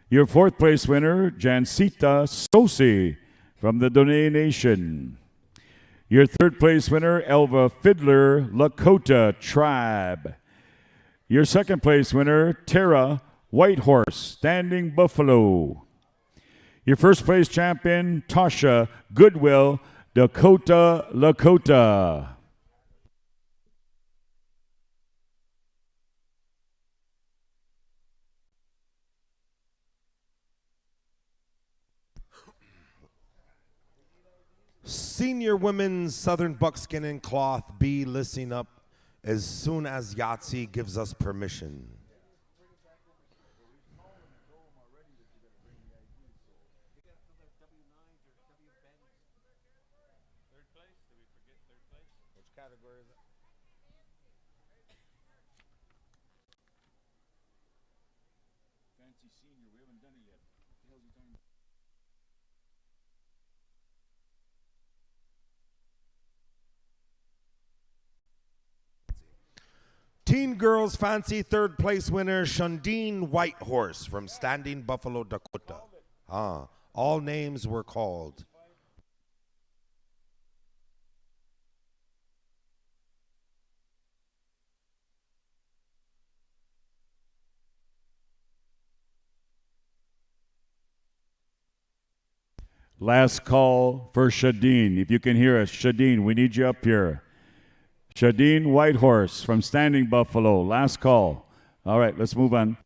Your 4th place winner, Jancita Sosi from the Dene Nation. Your 3rd place winner, Elva Fiddler, Lakota Tribe. Your 2nd place winner, Tara Whitehorse, Standing Buffalo. Your 1st place champion, Tasha Goodwill, Dakota Lakota. Senior Women's Southern Buckskin and Cloth, be listening up as soon as Yahtzee gives us permission. Teen Girls Fancy 3rd place winner, Shundeen Whitehorse from Standing Buffalo, Dakota. All names were called. Last call for Shadeen. If you can hear us, Shadeen, we need you up here. Shadeen Whitehorse from Standing Buffalo. Last call. All right, let's move on.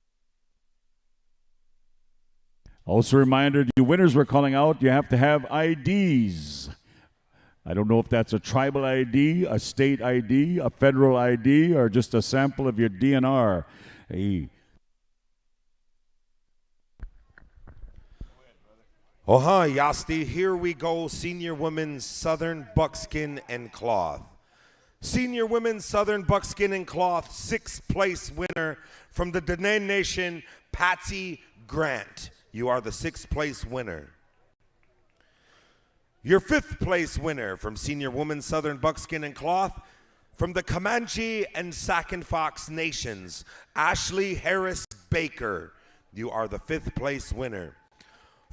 Also a reminder, the winners we're calling out, you have to have IDs. I don't know if that's a tribal ID, a state ID, a federal ID, or just a sample of your DNR. Hey. Yasti, here we go. Senior Women's Southern Buckskin and Cloth. Senior Women's Southern Buckskin and Cloth, 6th place winner from the Dene Nation, Patsy Grant. You are the 6th place winner. Your 5th place winner from Senior Women's Southern Buckskin and Cloth, from the Comanche and Sac and Fox Nations, Ashley Harris Baker. You are the 5th place winner.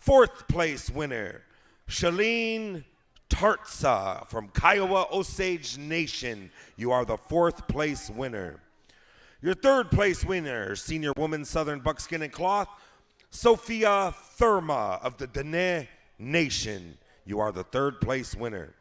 4th place winner, Shalene Tartsa from Kiowa Osage Nation. You are the 4th place winner. Your third place winner, Senior Women's Southern Buckskin and Cloth, Sophia Thurma of the Dene Nation. You are the third place winner.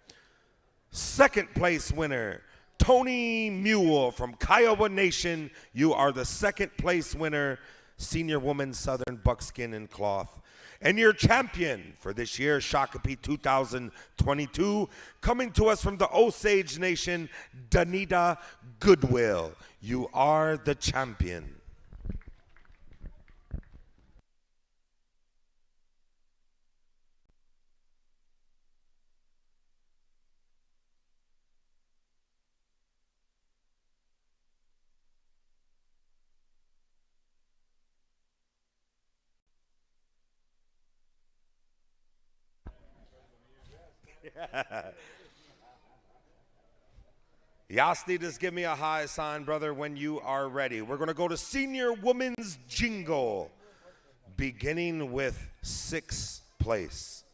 Second place winner, Tony Mule from Kiowa Nation. You are the second place winner, Senior Women's Southern Buckskin and Cloth. And your champion for this year, Shakopee 2022, coming to us from the Osage Nation, Danita Goodwill. You are the champion. Yasti, just give me a high sign, brother, when you are ready. We're going to go to Senior Women's Jingle, beginning with sixth place.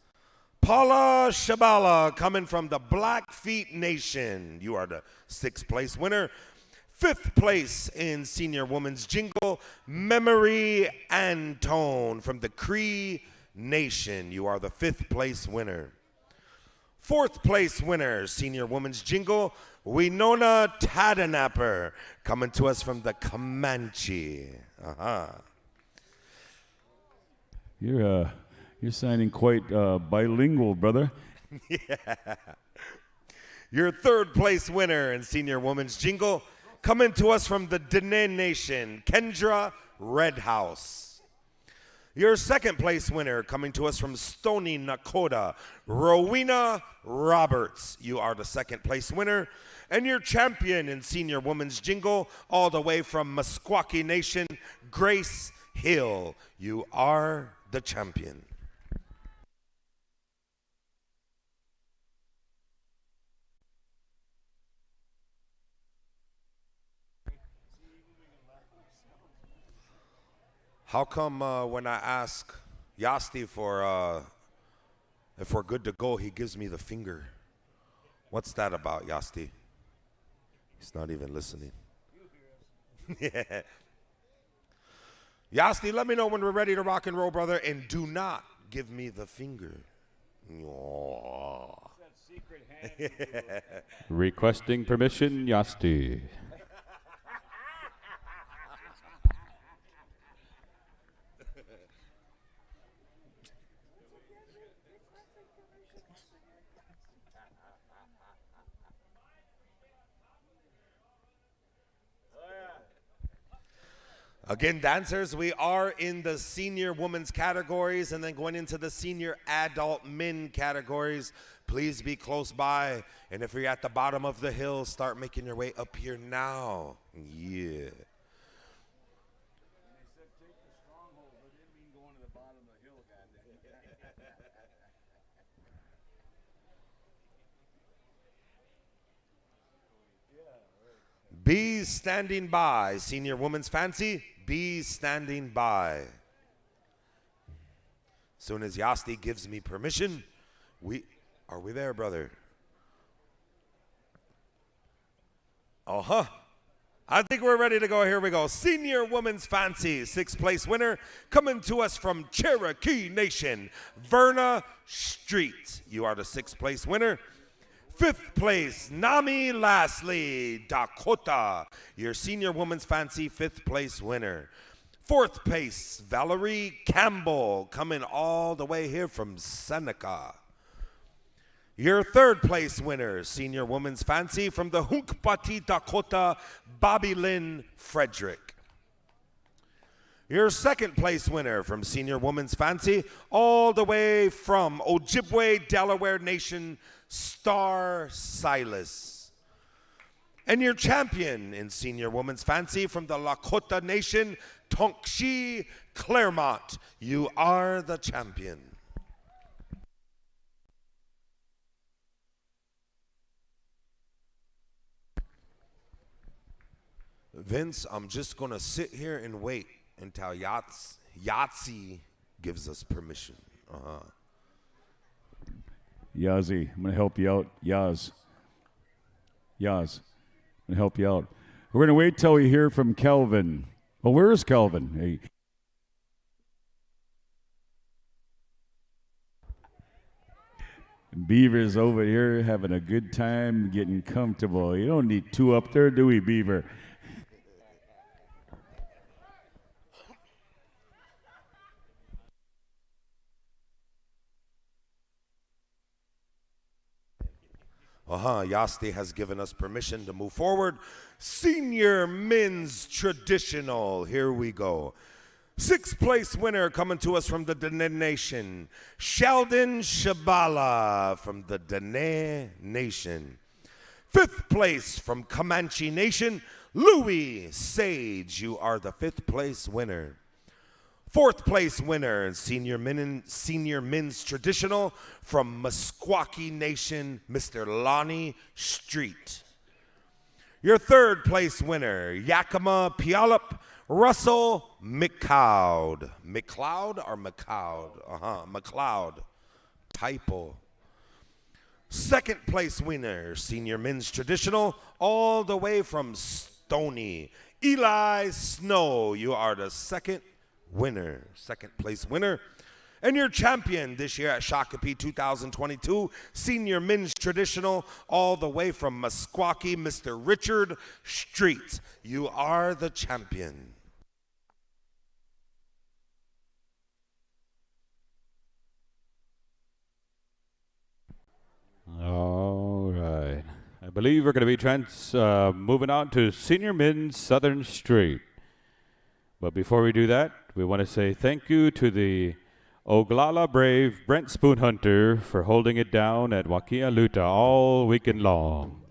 Paula Shabala, coming from the Blackfeet Nation. You are the sixth place winner. Fifth place in Senior Women's Jingle, Memory Antone from the Cree Nation. You are the fifth place winner. Fourth place winner, Senior Women's Jingle, Winona Tadenapper, coming to us from the Comanche. You're sounding quite bilingual, brother. Yeah. Your third place winner in Senior Women's Jingle, coming to us from the Dene Nation, Kendra Redhouse. Your second place winner, coming to us from Stony Nakota, Rowena Roberts. You are the second place winner. And your champion in Senior Women's Jingle, all the way from Meskwaki Nation, Grace Hill. You are the champion. How come when I ask Yasti for if we're good to go, he gives me the finger? What's that about, Yasti? He's not even listening. Yeah. Yasti, let me know when we're ready to rock and roll, brother, and do not give me the finger. Oh. Requesting permission, Yasti. Again, dancers, we are in the senior women's categories and then going into the senior adult men categories. Please be close by. And if you're at the bottom of the hill, start making your way up here now. Yeah. Be standing by. Senior Women's Fancy, be standing by. Soon as Yasti gives me permission, are we there, brother? I think we're ready to go. Here we go. Senior Women's Fancy, sixth place winner, coming to us from Cherokee Nation, Verna Street. You are the sixth place winner. Fifth place, Nami Lastly, Dakota, your Senior Women's Fancy fifth place winner. Fourth place, Valerie Campbell, coming all the way here from Seneca. Your third place winner, Senior Women's Fancy from the Hunkpati, Dakota, Bobby Lynn Frederick. Your second place winner from Senior Women's Fancy, all the way from Ojibwe, Delaware Nation, Star Silas. And your champion in Senior Women's Fancy from the Lakota Nation, Tonkshi Claremont. You are the champion. Vince, I'm just going to sit here and wait until Yahtzee gives us permission. Yazzie, I'm going to help you out. Yaz, I'm going to help you out. We're going to wait till we hear from Kelvin. Well, where is Kelvin? Hey. Beaver's over here having a good time getting comfortable. You don't need two up there, do we, Beaver? Yasti has given us permission to move forward. Senior men's traditional. Here we go. 6th place winner coming to us from the Dene Nation, Sheldon Shabala from the Dene Nation. 5th place from Comanche Nation, Louis Sage. You are the 5th place winner. 4th place winner in senior men's traditional from Meskwaki Nation, Mr. Lonnie Street. Your 3rd place winner, Yakima Puyallup, Russell McLeod. McLeod or McLeod? McLeod. Typo. 2nd place winner, senior men's traditional, all the way from Stony, Eli Snow. You are the 2nd winner, 2nd place winner. And your champion this year at Shakopee 2022, senior men's traditional, all the way from Meskwaki, Mr. Richard Street. You are the champion. All right. I believe we're going to be moving on to senior men's Southern Street. But before we do that, we want to say thank you to the Oglala Brave Brent Spoonhunter for holding it down at Wakialuta all weekend long.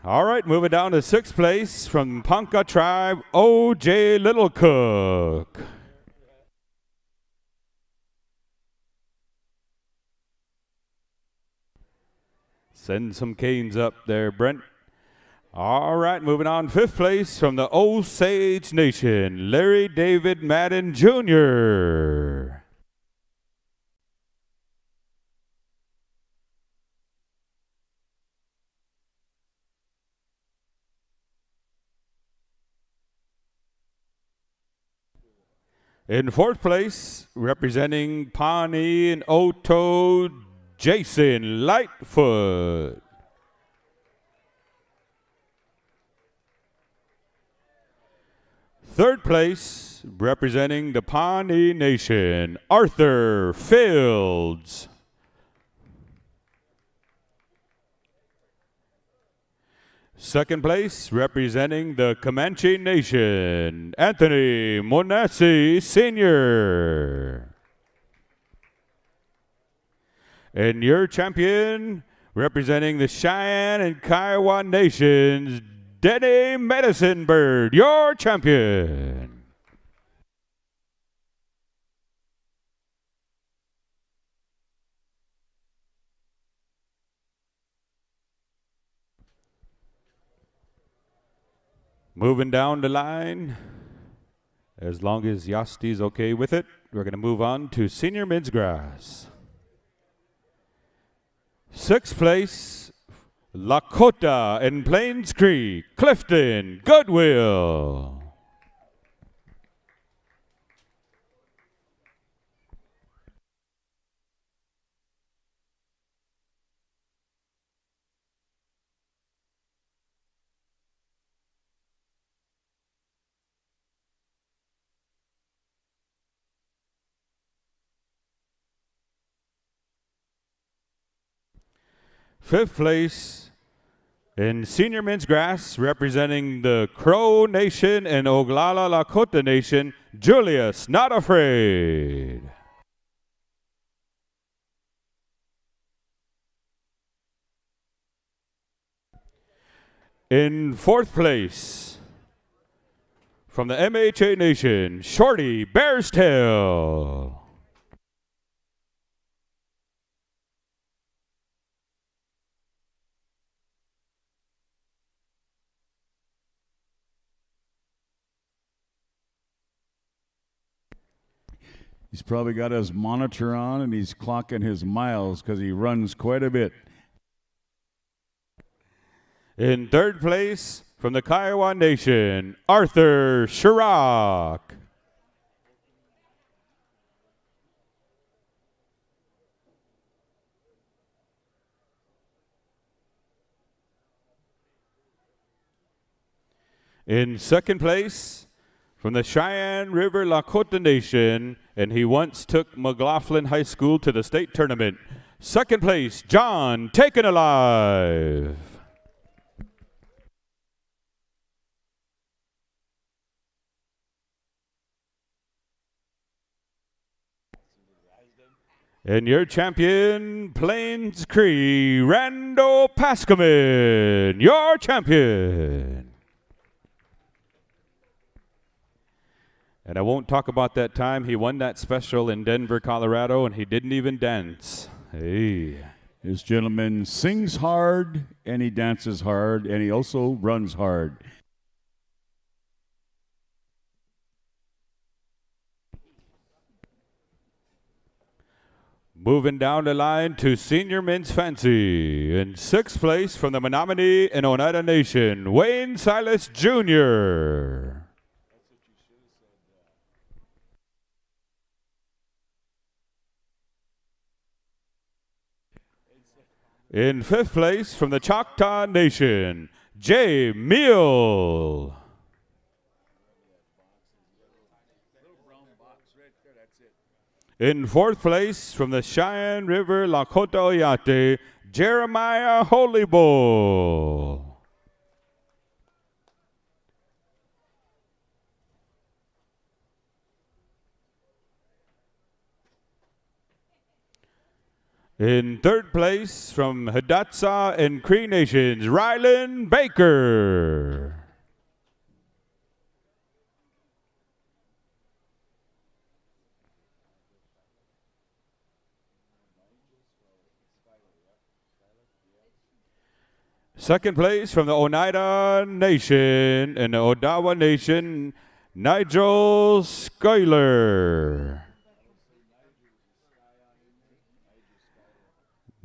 All right, moving down to 6th place from Ponca Tribe, O.J. Little Cook. Send some canes up there, Brent. All right, moving on. 5th place from the Osage Nation, Larry David Madden Jr. In 4th place, representing Pawnee and Oto, Jason Lightfoot. Third place, representing the Pawnee Nation, Arthur Fields. Second place, representing the Comanche Nation, Anthony Monassi Sr. And your champion, representing the Cheyenne and Kiowa Nations, Denny Medicine Bird, your champion. Moving down the line, as long as Yasti's okay with it, we're going to move on to senior men's grass. 6th place, Lakota in Plains Creek, Clifton, Goodwill. Fifth place in senior men's grass, representing the Crow Nation and Oglala Lakota Nation, Julius Not Afraid. In 4th place, from the MHA Nation, Shorty Bear's Tail. He's probably got his monitor on and he's clocking his miles because he runs quite a bit. In 3rd place, from the Kiowa Nation, Arthur Chirac. In second place, from the Cheyenne River Lakota Nation, and he once took McLaughlin High School to the state tournament. Second place, John Taken Alive. And your champion, Plains Cree, Randall Pascaman, your champion. And I won't talk about that time. He won that special in Denver, Colorado, and he didn't even dance. Hey. This gentleman sings hard, and he dances hard, and he also runs hard. Moving down the line to Senior Men's Fancy. In sixth place from the Menominee and Oneida Nation, Wayne Silas Jr. In fifth place from the Choctaw Nation, Jay Meal. In fourth place from the Cheyenne River Lakota Oyate, Jeremiah Holy Bull. In third place from Hidatsa and Cree Nations, Rylan Baker. Second place from the Oneida Nation and the Odawa Nation, Nigel Schuyler.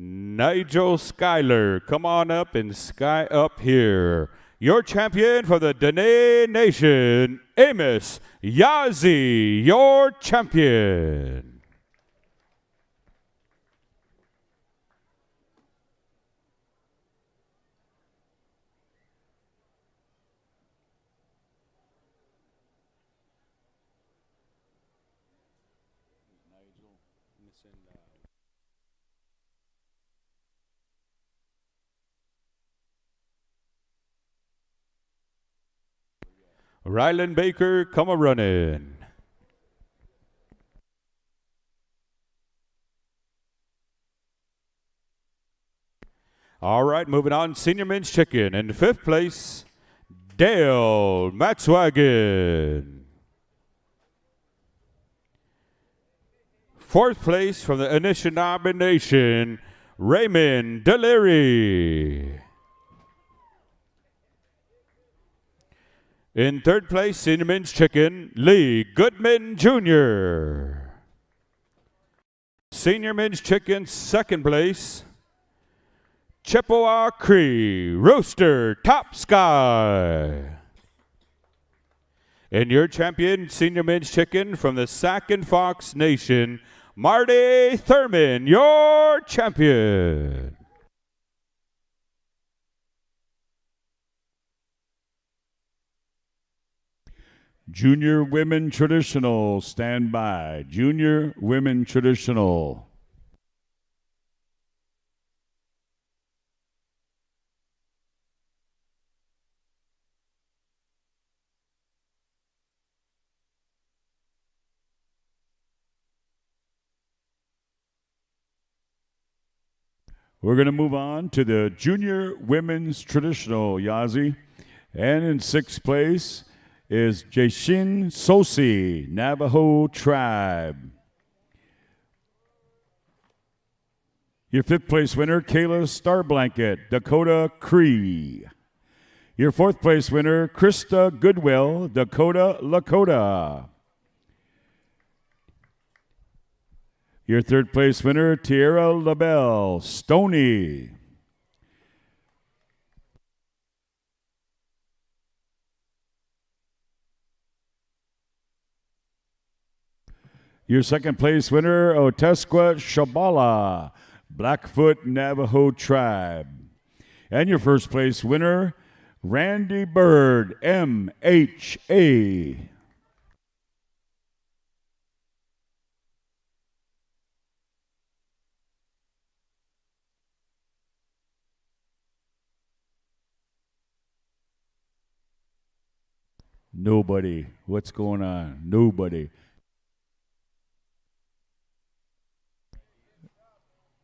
Nigel Schuyler, come on up and sky up here. Your champion for the Dene Nation, Amos Yazi, your champion. Rylan Baker, come a running. All right, moving on, Senior Men's Chicken. In fifth place, Dale Matswagen. Fourth place from the Anishinaabe Nation, Raymond Deliri. In third place, Senior Men's Chicken, Lee Goodman Jr. Senior Men's Chicken, second place, Chippewa Cree, Rooster Top Sky. And your champion, Senior Men's Chicken from the Sac and Fox Nation, Marty Thurman, your champion. Junior Women Traditional, stand by. Junior Women Traditional. We're going to move on to the Junior Women's Traditional, Yazi. And in sixth place is Jashin Sosi, Navajo Tribe. Your fifth place winner, Kayla Starblanket, Dakota Cree. Your fourth place winner, Krista Goodwill, Dakota Lakota. Your third place winner, Tierra LaBelle, Stony. Your second place winner, Otesqua Shabala, Blackfoot Navajo Tribe. And your first place winner, Randy Bird, MHA. Nobody. What's going on? Nobody.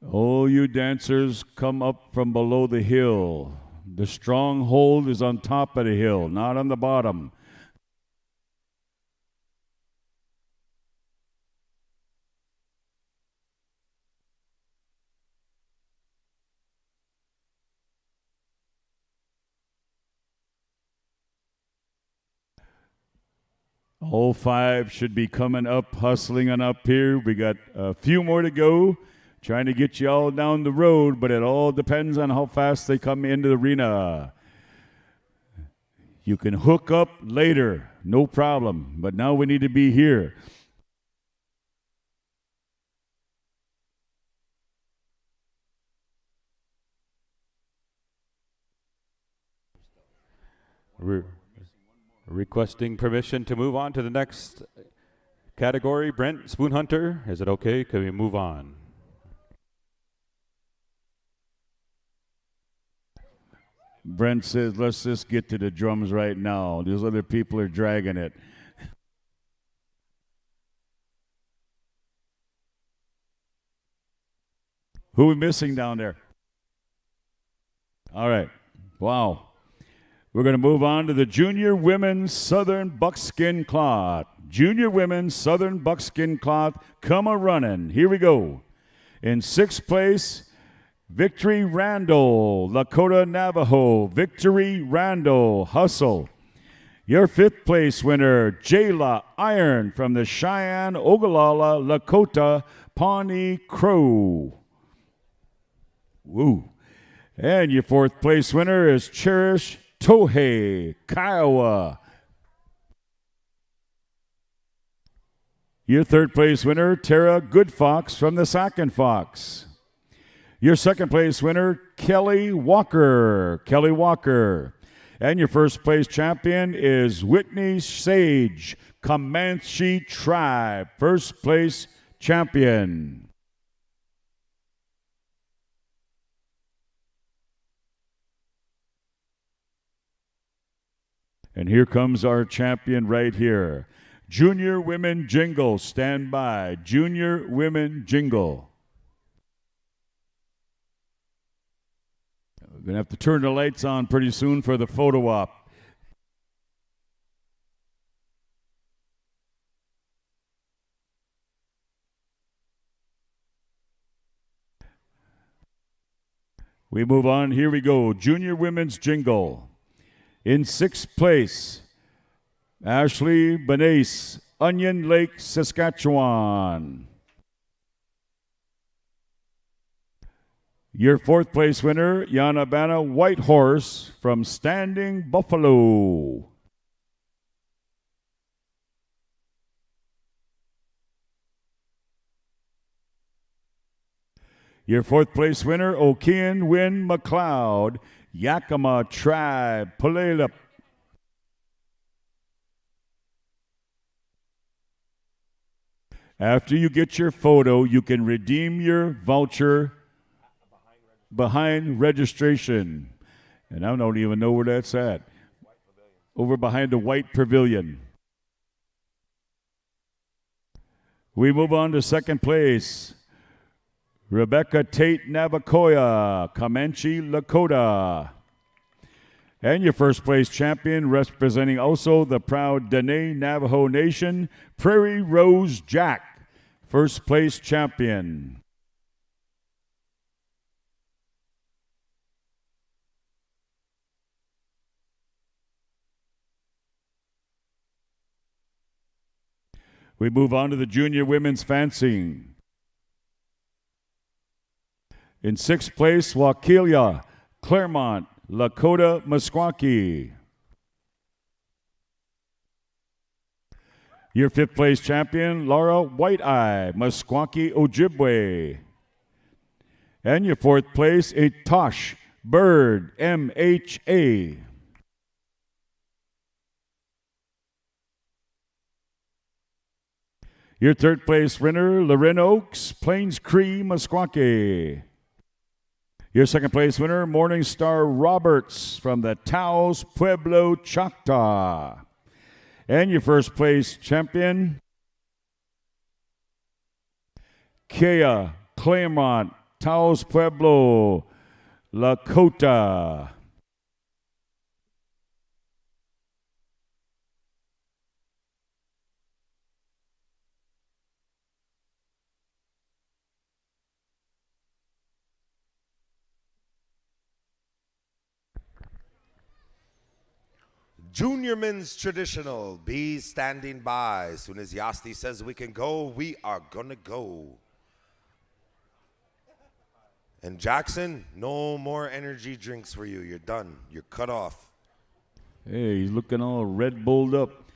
Oh, you dancers, come up from below the hill. The stronghold is on top of the hill, not on the bottom. All five should be coming up, hustling on up here. We got a few more to go, trying to get you all down the road, but it all depends on how fast they come into the arena. You can hook up later, no problem, but now we need to be here. We're requesting permission to move on to the next category. Brent, Spoon Hunter, is it okay? Can we move on? Brent says, let's just get to the drums right now. These other people are dragging it. Who are we missing down there? All right. Wow. We're going to move on to the Junior Women's Southern Buckskin Cloth. Junior Women's Southern Buckskin Cloth, come a-running. Here we go. In sixth place, Victory Randall, Dakota Navajo. Victory Randall, hustle. Your fifth place winner, Jayla Iron from the Cheyenne, Ogallala, Lakota, Pawnee Crow. Woo. And your fourth place winner is Cherish Tohei, Kiowa. Your third place winner, Tara Goodfox from the Sac and Fox. Your second place winner, Kelly Walker. Kelly Walker. And your first place champion is Whitney Sage, Comanche Tribe. First place champion. And here comes our champion right here. Junior Women Jingle, stand by. Junior Women Jingle. We're going to have to turn the lights on pretty soon for the photo op. We move on. Here we go. Junior Women's Jingle. In sixth place, Ashley Benace, Onion Lake, Saskatchewan. Your fourth place winner, Yanabana Whitehorse from Standing Buffalo. Your fourth place winner, Okean Wynn McLeod, Yakima Tribe, Puyallup. After you get your photo, you can redeem your voucher behind registration. And I don't even know where that's at. Over behind the white pavilion. We move on to second place. Rebecca Tate Navacoya, Comanche Lakota. And your first place champion, representing also the proud Dene Navajo Nation, Prairie Rose Jack, first place champion. We move on to the junior women's fencing. In sixth place, Wakilia, Claremont, Lakota Meskwaki. Your 5th place champion, Laura White-Eye, Musqueam, Ojibwe. And your 4th place, Tosh Bird, MHA. Your 3rd place winner, Loren Oaks, Plains Cree, Musqueam. Your 2nd place winner, Morningstar Roberts from the Taos Pueblo Choctaw. And your 1st place champion, Kea Claremont, Taos Pueblo, Dakota. Junior men's traditional, be standing by. As soon as Yasti says we can go, we are gonna go. And Jackson, no more energy drinks for you. You're done. You're cut off. Hey, he's looking all Red Bulled up.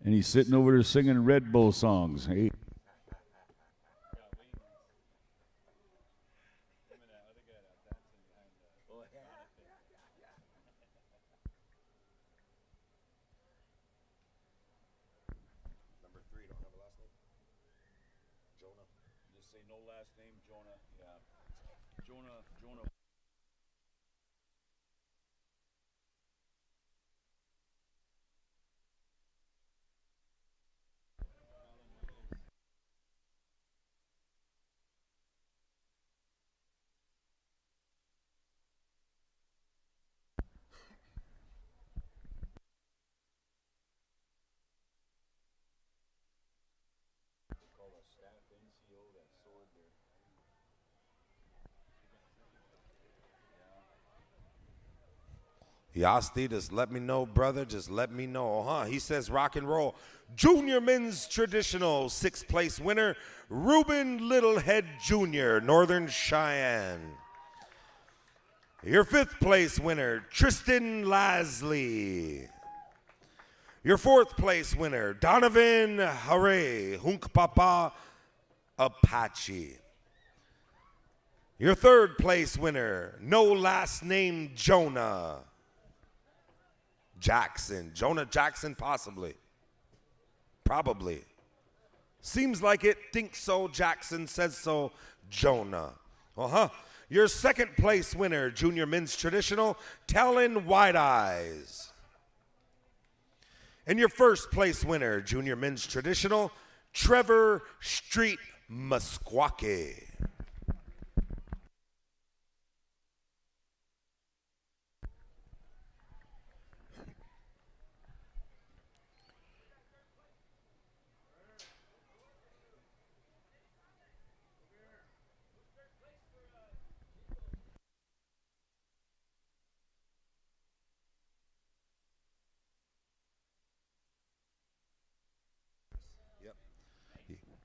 And he's sitting over there singing Red Bull songs. Hey. Yasti, just let me know, brother. Just let me know, huh? He says rock and roll. Junior men's traditional 6th place winner, Ruben Littlehead Jr., Northern Cheyenne. Your 5th place winner, Tristan Lasley. Your 4th place winner, Donovan Hare, Hunkpapa Apache. Your 3rd place winner, no last name Jonah Jackson. Jonah Jackson, possibly. Probably. Seems like it. Think so. Jackson says so. Jonah. Your 2nd place winner, junior men's traditional, Talon White Eyes. And your 1st place winner, junior men's traditional, Trevor Street Musqueam.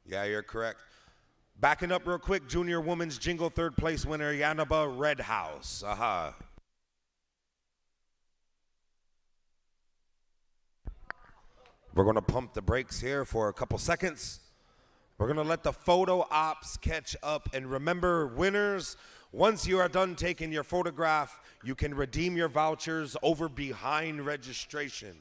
Yeah, you're correct. Backing up real quick, junior women's jingle 3rd place winner, Yanaba Redhouse. We're going to pump the brakes here for a couple seconds. We're going to let the photo ops catch up. And remember, winners, once you are done taking your photograph, you can redeem your vouchers over behind registration.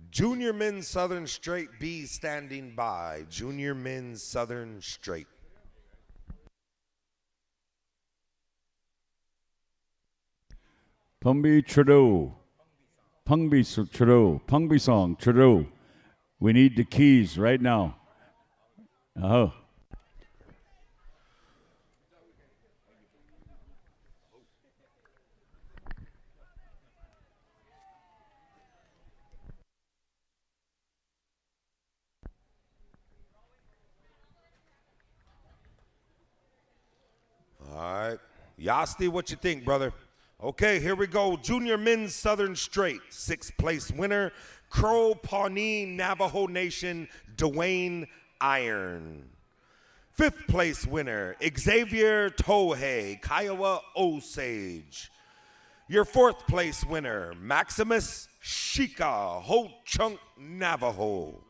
Junior Men's Southern Straight B standing by. Junior Men's Southern Straight. Pumbi Trudeau. Pungbi Trudeau. Pungbi song Trudeau. We need the keys right now. Oh. All right. Yasti, what you think, brother? Okay, here we go. Junior Men's Southern Straight. 6th place winner, Crow Pawnee Navajo Nation, Dwayne Iron. 5th place winner, Xavier Tohei, Kiowa Osage. Your 4th place winner, Maximus Shika, Ho Chunk Navajo.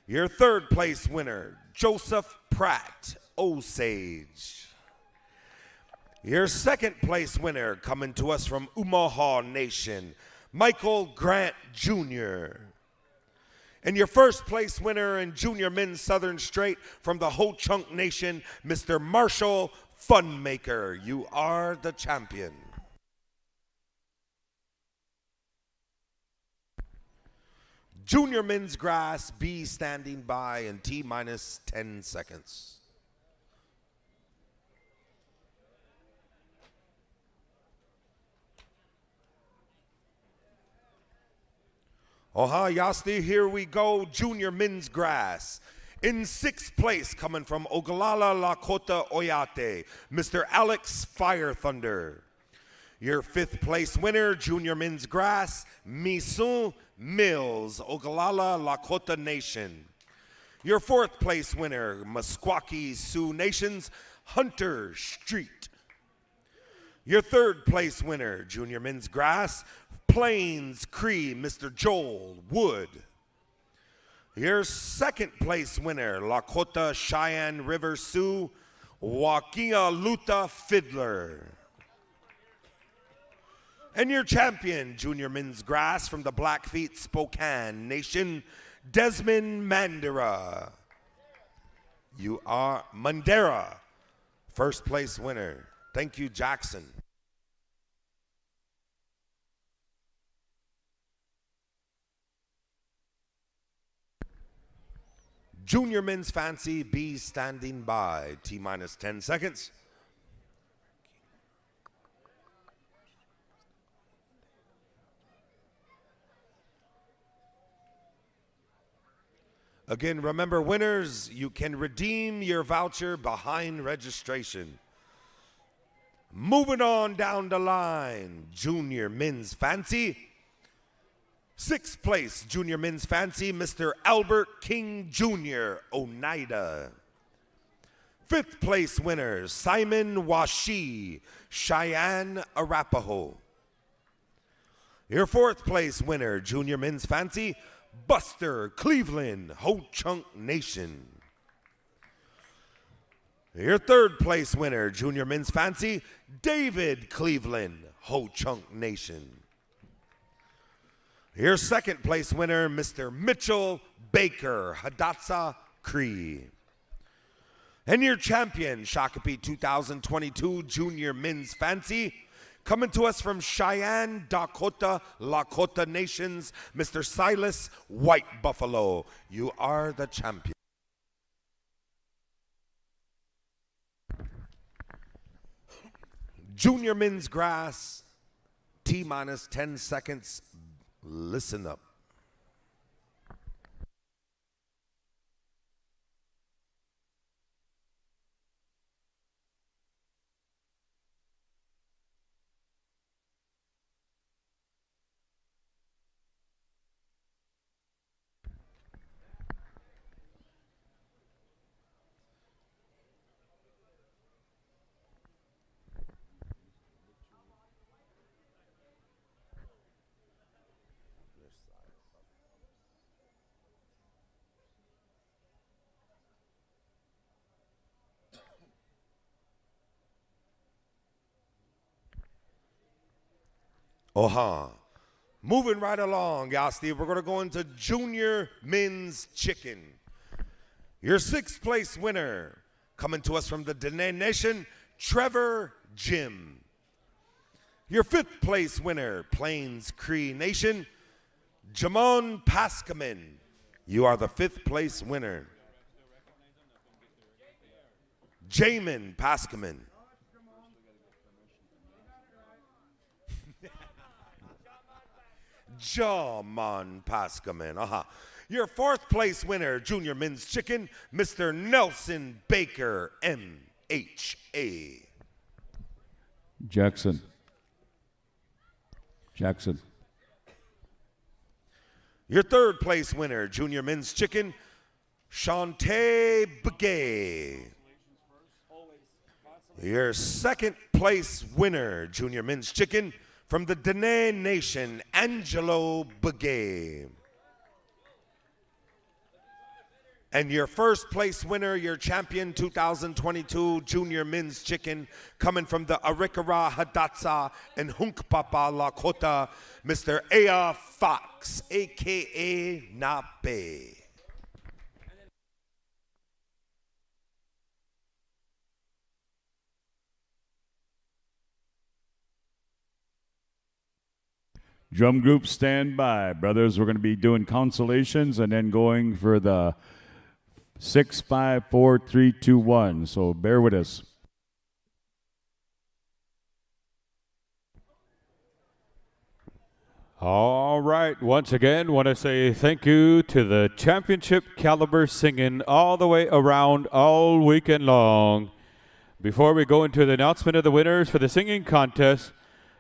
Your 3rd place winner, Joseph Pratt, Osage. Your 2nd place winner, coming to us from Omaha Nation, Michael Grant Jr. And your 1st place winner in Junior Men's Southern Straight from the Ho Chunk Nation, Mr. Marshall Funmaker. You are the champion. Junior Men's Grass, B standing by in T-minus 10 seconds. Oha Yasti, here we go. Junior Men's Grass. In 6th place, coming from Ogallala, Lakota, Oyate, Mr. Alex Fire Thunder. Your 5th place winner, Junior Men's Grass, Misun Mills, Ogallala, Lakota Nation. Your 4th place winner, Meskwaki Sioux Nations, Hunter Street. Your 3rd place winner, Junior Men's Grass, Plains Cree, Mr. Joel Wood. Your 2nd place winner, Lakota Cheyenne River Sioux, Wakia Luta Fiddler. And your champion, Junior Men's Grass from the Blackfeet Spokane Nation, Desmond Mandera. You are Mandera, 1st place winner. Thank you, Jackson. Junior Men's Fancy B standing by. T-minus 10 seconds. Again, remember, winners, you can redeem your voucher behind registration. Moving on down the line, Junior Men's Fancy. 6th place, Junior Men's Fancy, Mr. Albert King Jr., Oneida. 5th place winner, Simon Washi, Cheyenne, Arapaho. Your 4th place winner, Junior Men's Fancy, Buster Cleveland, Ho Chunk Nation. Your 3rd place winner, Junior Men's Fancy, David Cleveland, Ho Chunk Nation. Your 2nd place winner, Mr. Mitchell Baker, Hidatsa Cree. And your champion, Shakopee 2022 Junior Men's Fancy, coming to us from Cheyenne, Dakota, Lakota Nations, Mr. Silas White Buffalo. You are the champion. Junior Men's Grass, T-minus 10 seconds. Listen up. Oha. Moving right along, y'all, Steve, we're going to go into junior men's chicken. Your 6th place winner, coming to us from the Dene Nation, Trevor Jim. Your 5th place winner, Plains Cree Nation, Jamon Paskaman. You are the 5th place winner. Jamin Paskaman. Jamon Paskaman. Your 4th place winner, junior men's chicken, Mr. Nelson Baker, MHA. Jackson. Your 3rd place winner, junior men's chicken, Shantae Begay. Your 2nd place winner, junior men's chicken, from the Dene Nation, Angelo Begay. And your 1st place winner, your champion 2022 junior men's chicken, coming from the Arikara Hadatsa and Hunkpapa Lakota, Mr. Ea Fox, a.k.a. Nape. Drum group, stand by. Brothers, we're going to be doing consolations and then going for the 6, 5, 4, 3, 2, 1. So bear with us. All right. Once again, want to say thank you to the championship caliber singing all the way around all weekend long. Before we go into the announcement of the winners for the singing contest,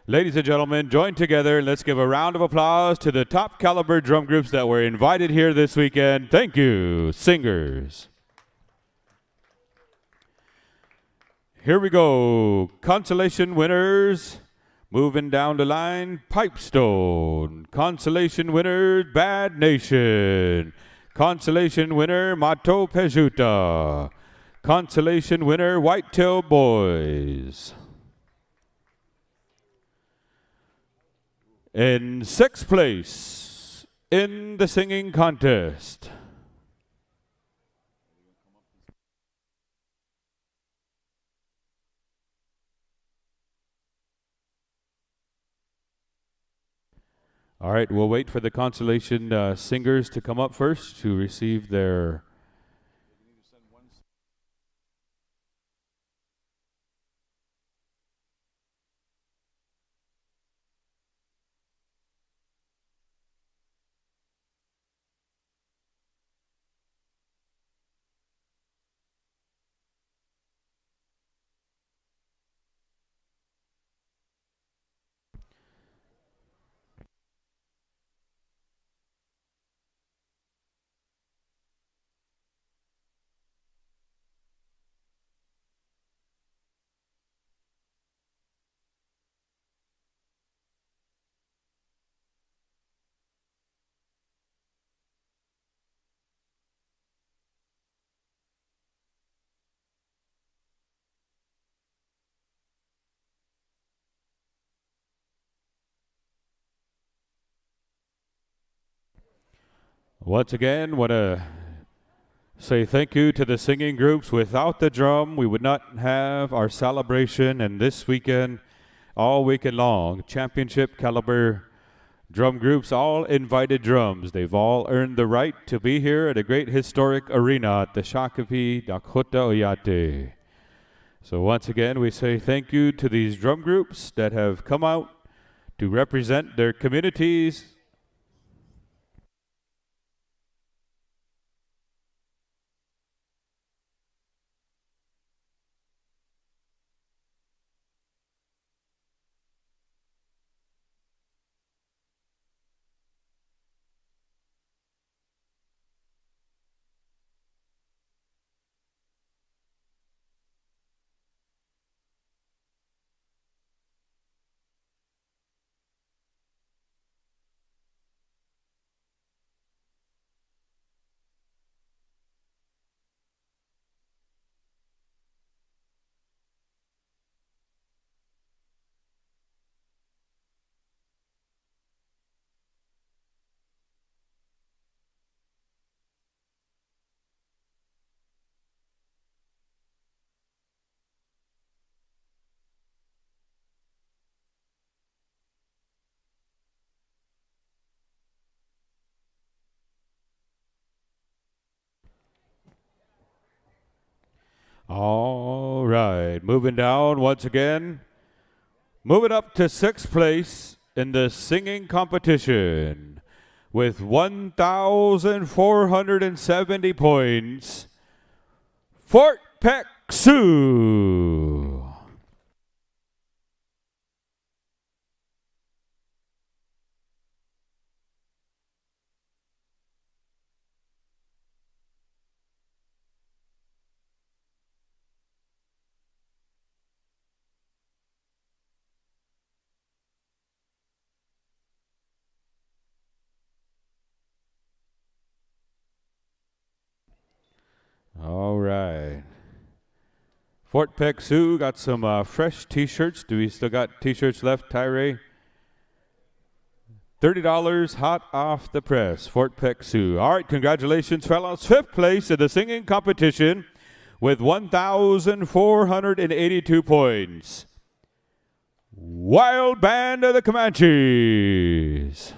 ladies and gentlemen, join together and let's give a round of applause to the top caliber drum groups that were invited here this weekend. Thank you, singers. Here we go. Consolation winners. Moving down the line, Pipestone. Consolation winner, Bad Nation. Consolation winner, Mato Pejuta. Consolation winner, Whitetail Boys. In 6th place in the singing contest. All right, we'll wait for the consolation singers to come up first to receive their Once again, want to say thank you to the singing groups. Without the drum, we would not have our celebration. And this weekend, all weekend long, championship caliber drum groups, all invited drums. They've all earned the right to be here at a great historic arena at the Shakopee Dakota Oyate. So once again, we say thank you to these drum groups that have come out to represent their communities. All right, moving down once again. Moving up to 6th place in the singing competition with 1,470 points, Fort Peck Sioux. All right. Fort Peck Sioux got some fresh T-shirts. Do we still got T-shirts left, Tyree? $30 hot off the press, Fort Peck Sioux. All right, congratulations, fellas. 5th place in the singing competition with 1,482 points. Wild Band of the Comanches.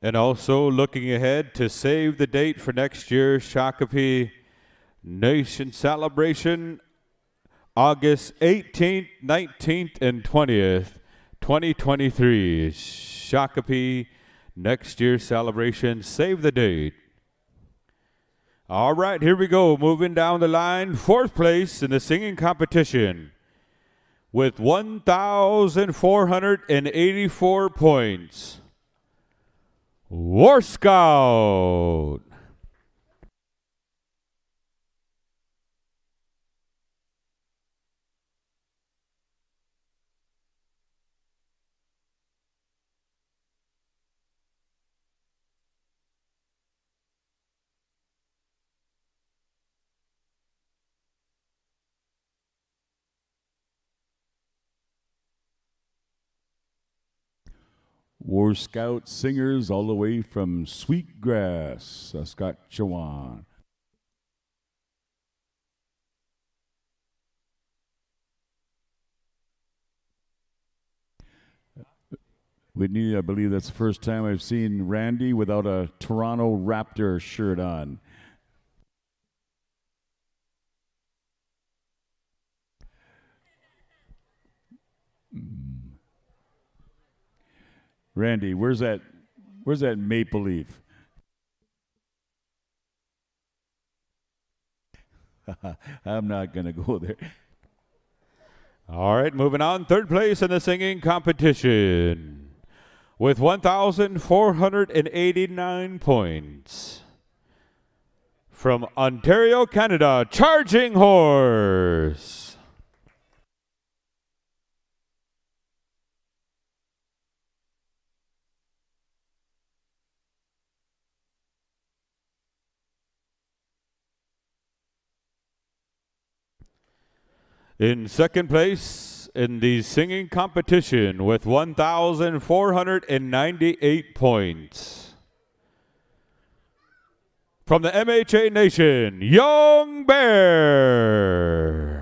And also looking ahead to save the date for next year's Shakopee Nation Celebration, August 18th, 19th, and 20th, 2023. Shakopee next year's celebration, save the date. All right, here we go. Moving down the line, 4th place in the singing competition with 1,484 points. War Scout. War Scout singers all the way from Sweetgrass, Saskatchewan. Whitney, I believe that's the first time I've seen Randy without a Toronto Raptor shirt on. Randy, where's that maple leaf? I'm not going to go there. All right, moving on. 3rd place in the singing competition with 1,489 points. From Ontario, Canada, Charging Horse. In 2nd place in the singing competition with 1,498 points. From the MHA Nation, Young Bear.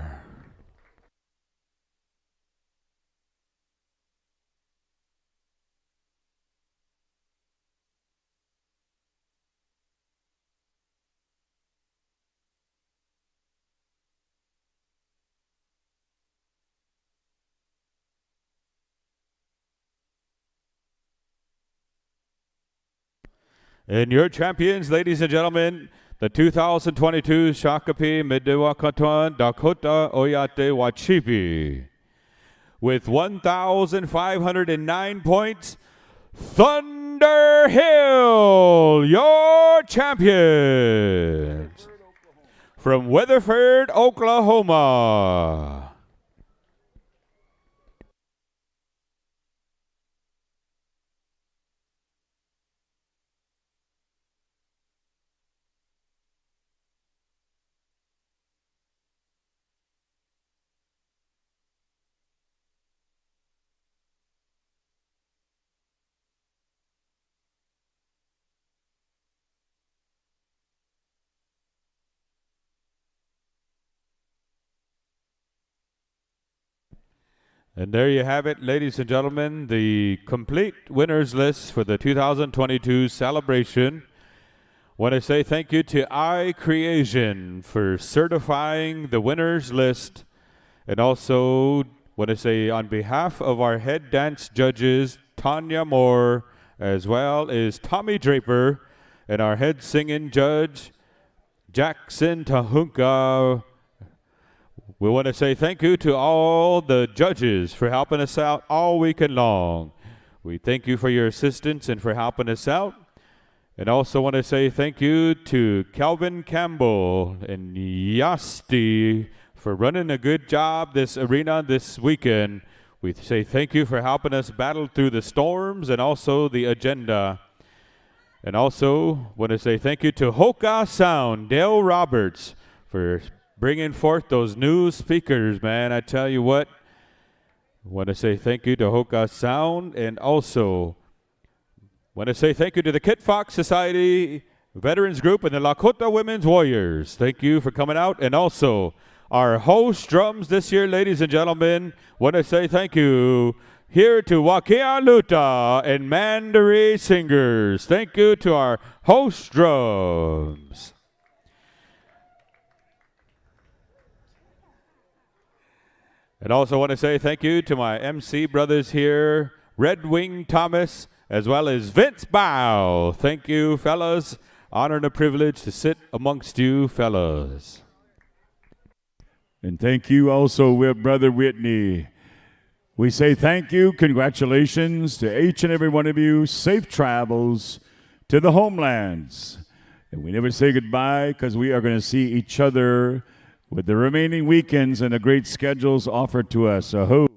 And your champions, ladies and gentlemen, the 2022 Shakopee Midwakatuan Dakota Oyate Wacipi. With 1,509 points, Thunder Hill, your champions. From Weatherford, Oklahoma. And there you have it, ladies and gentlemen, the complete winners list for the 2022 celebration. Want to say thank you to iCreation for certifying the winners list, and also want to say on behalf of our head dance judges, Tanya Moore, as well as Tommy Draper, and our head singing judge, Jackson Tahunka. We want to say thank you to all the judges for helping us out all weekend long. We thank you for your assistance and for helping us out. And also want to say thank you to Calvin Campbell and Yasti for running a good job this arena this weekend. We say thank you for helping us battle through the storms and also the agenda. And also want to say thank you to Hoka Sound, Dale Roberts, for bringing forth those new speakers, man. I tell you what, want to say thank you to Hoka Sound, and also want to say thank you to the Kit Fox Society Veterans Group and the Lakota Women's Warriors. Thank you for coming out. And also our host drums this year, ladies and gentlemen, want to say thank you here to Wakia Luta and Mandaree Singers. Thank you to our host drums. And also want to say thank you to my MC brothers here, Red Wing Thomas, as well as Vince Bow. Thank you, fellas. Honor and a privilege to sit amongst you, fellas. And thank you also, with Brother Whitney. We say thank you, congratulations to each and every one of you. Safe travels to the homelands. And we never say goodbye because we are going to see each other with the remaining weekends and the great schedules offered to us. Aho.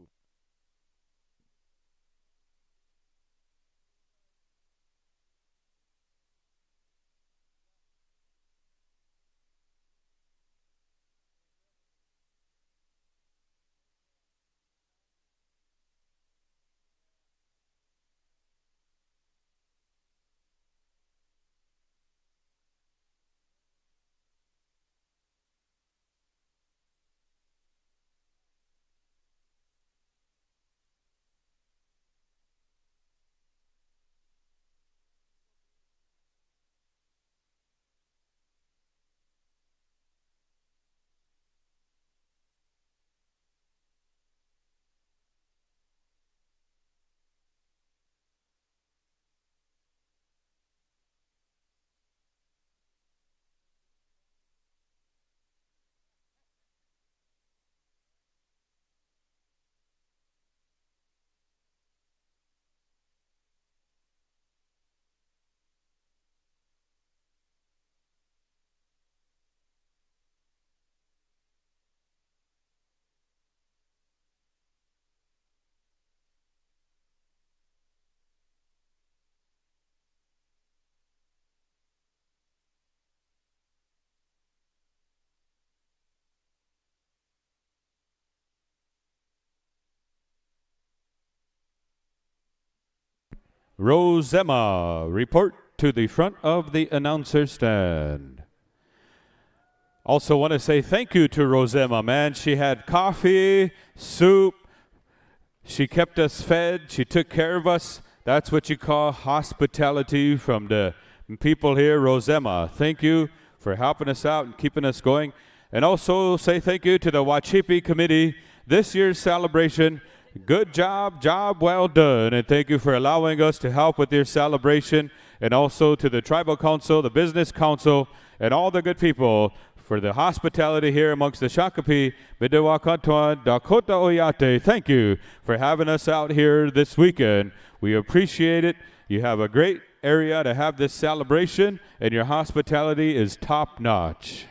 Rose Emma, report to the front of the announcer stand. Also want to say thank you to Rose Emma, man. She had coffee, soup. She kept us fed. She took care of us. That's what you call hospitality from the people here. Rose Emma, thank you for helping us out and keeping us going. And also say thank you to the Wacipi committee. This year's celebration, good job well done, and thank you for allowing us to help with your celebration, and also to the Tribal Council, the Business Council, and all the good people for the hospitality here amongst the Shakopee, Midewakantwan, Dakota Oyate. Thank you for having us out here this weekend. We appreciate it. You have a great area to have this celebration, and your hospitality is top-notch.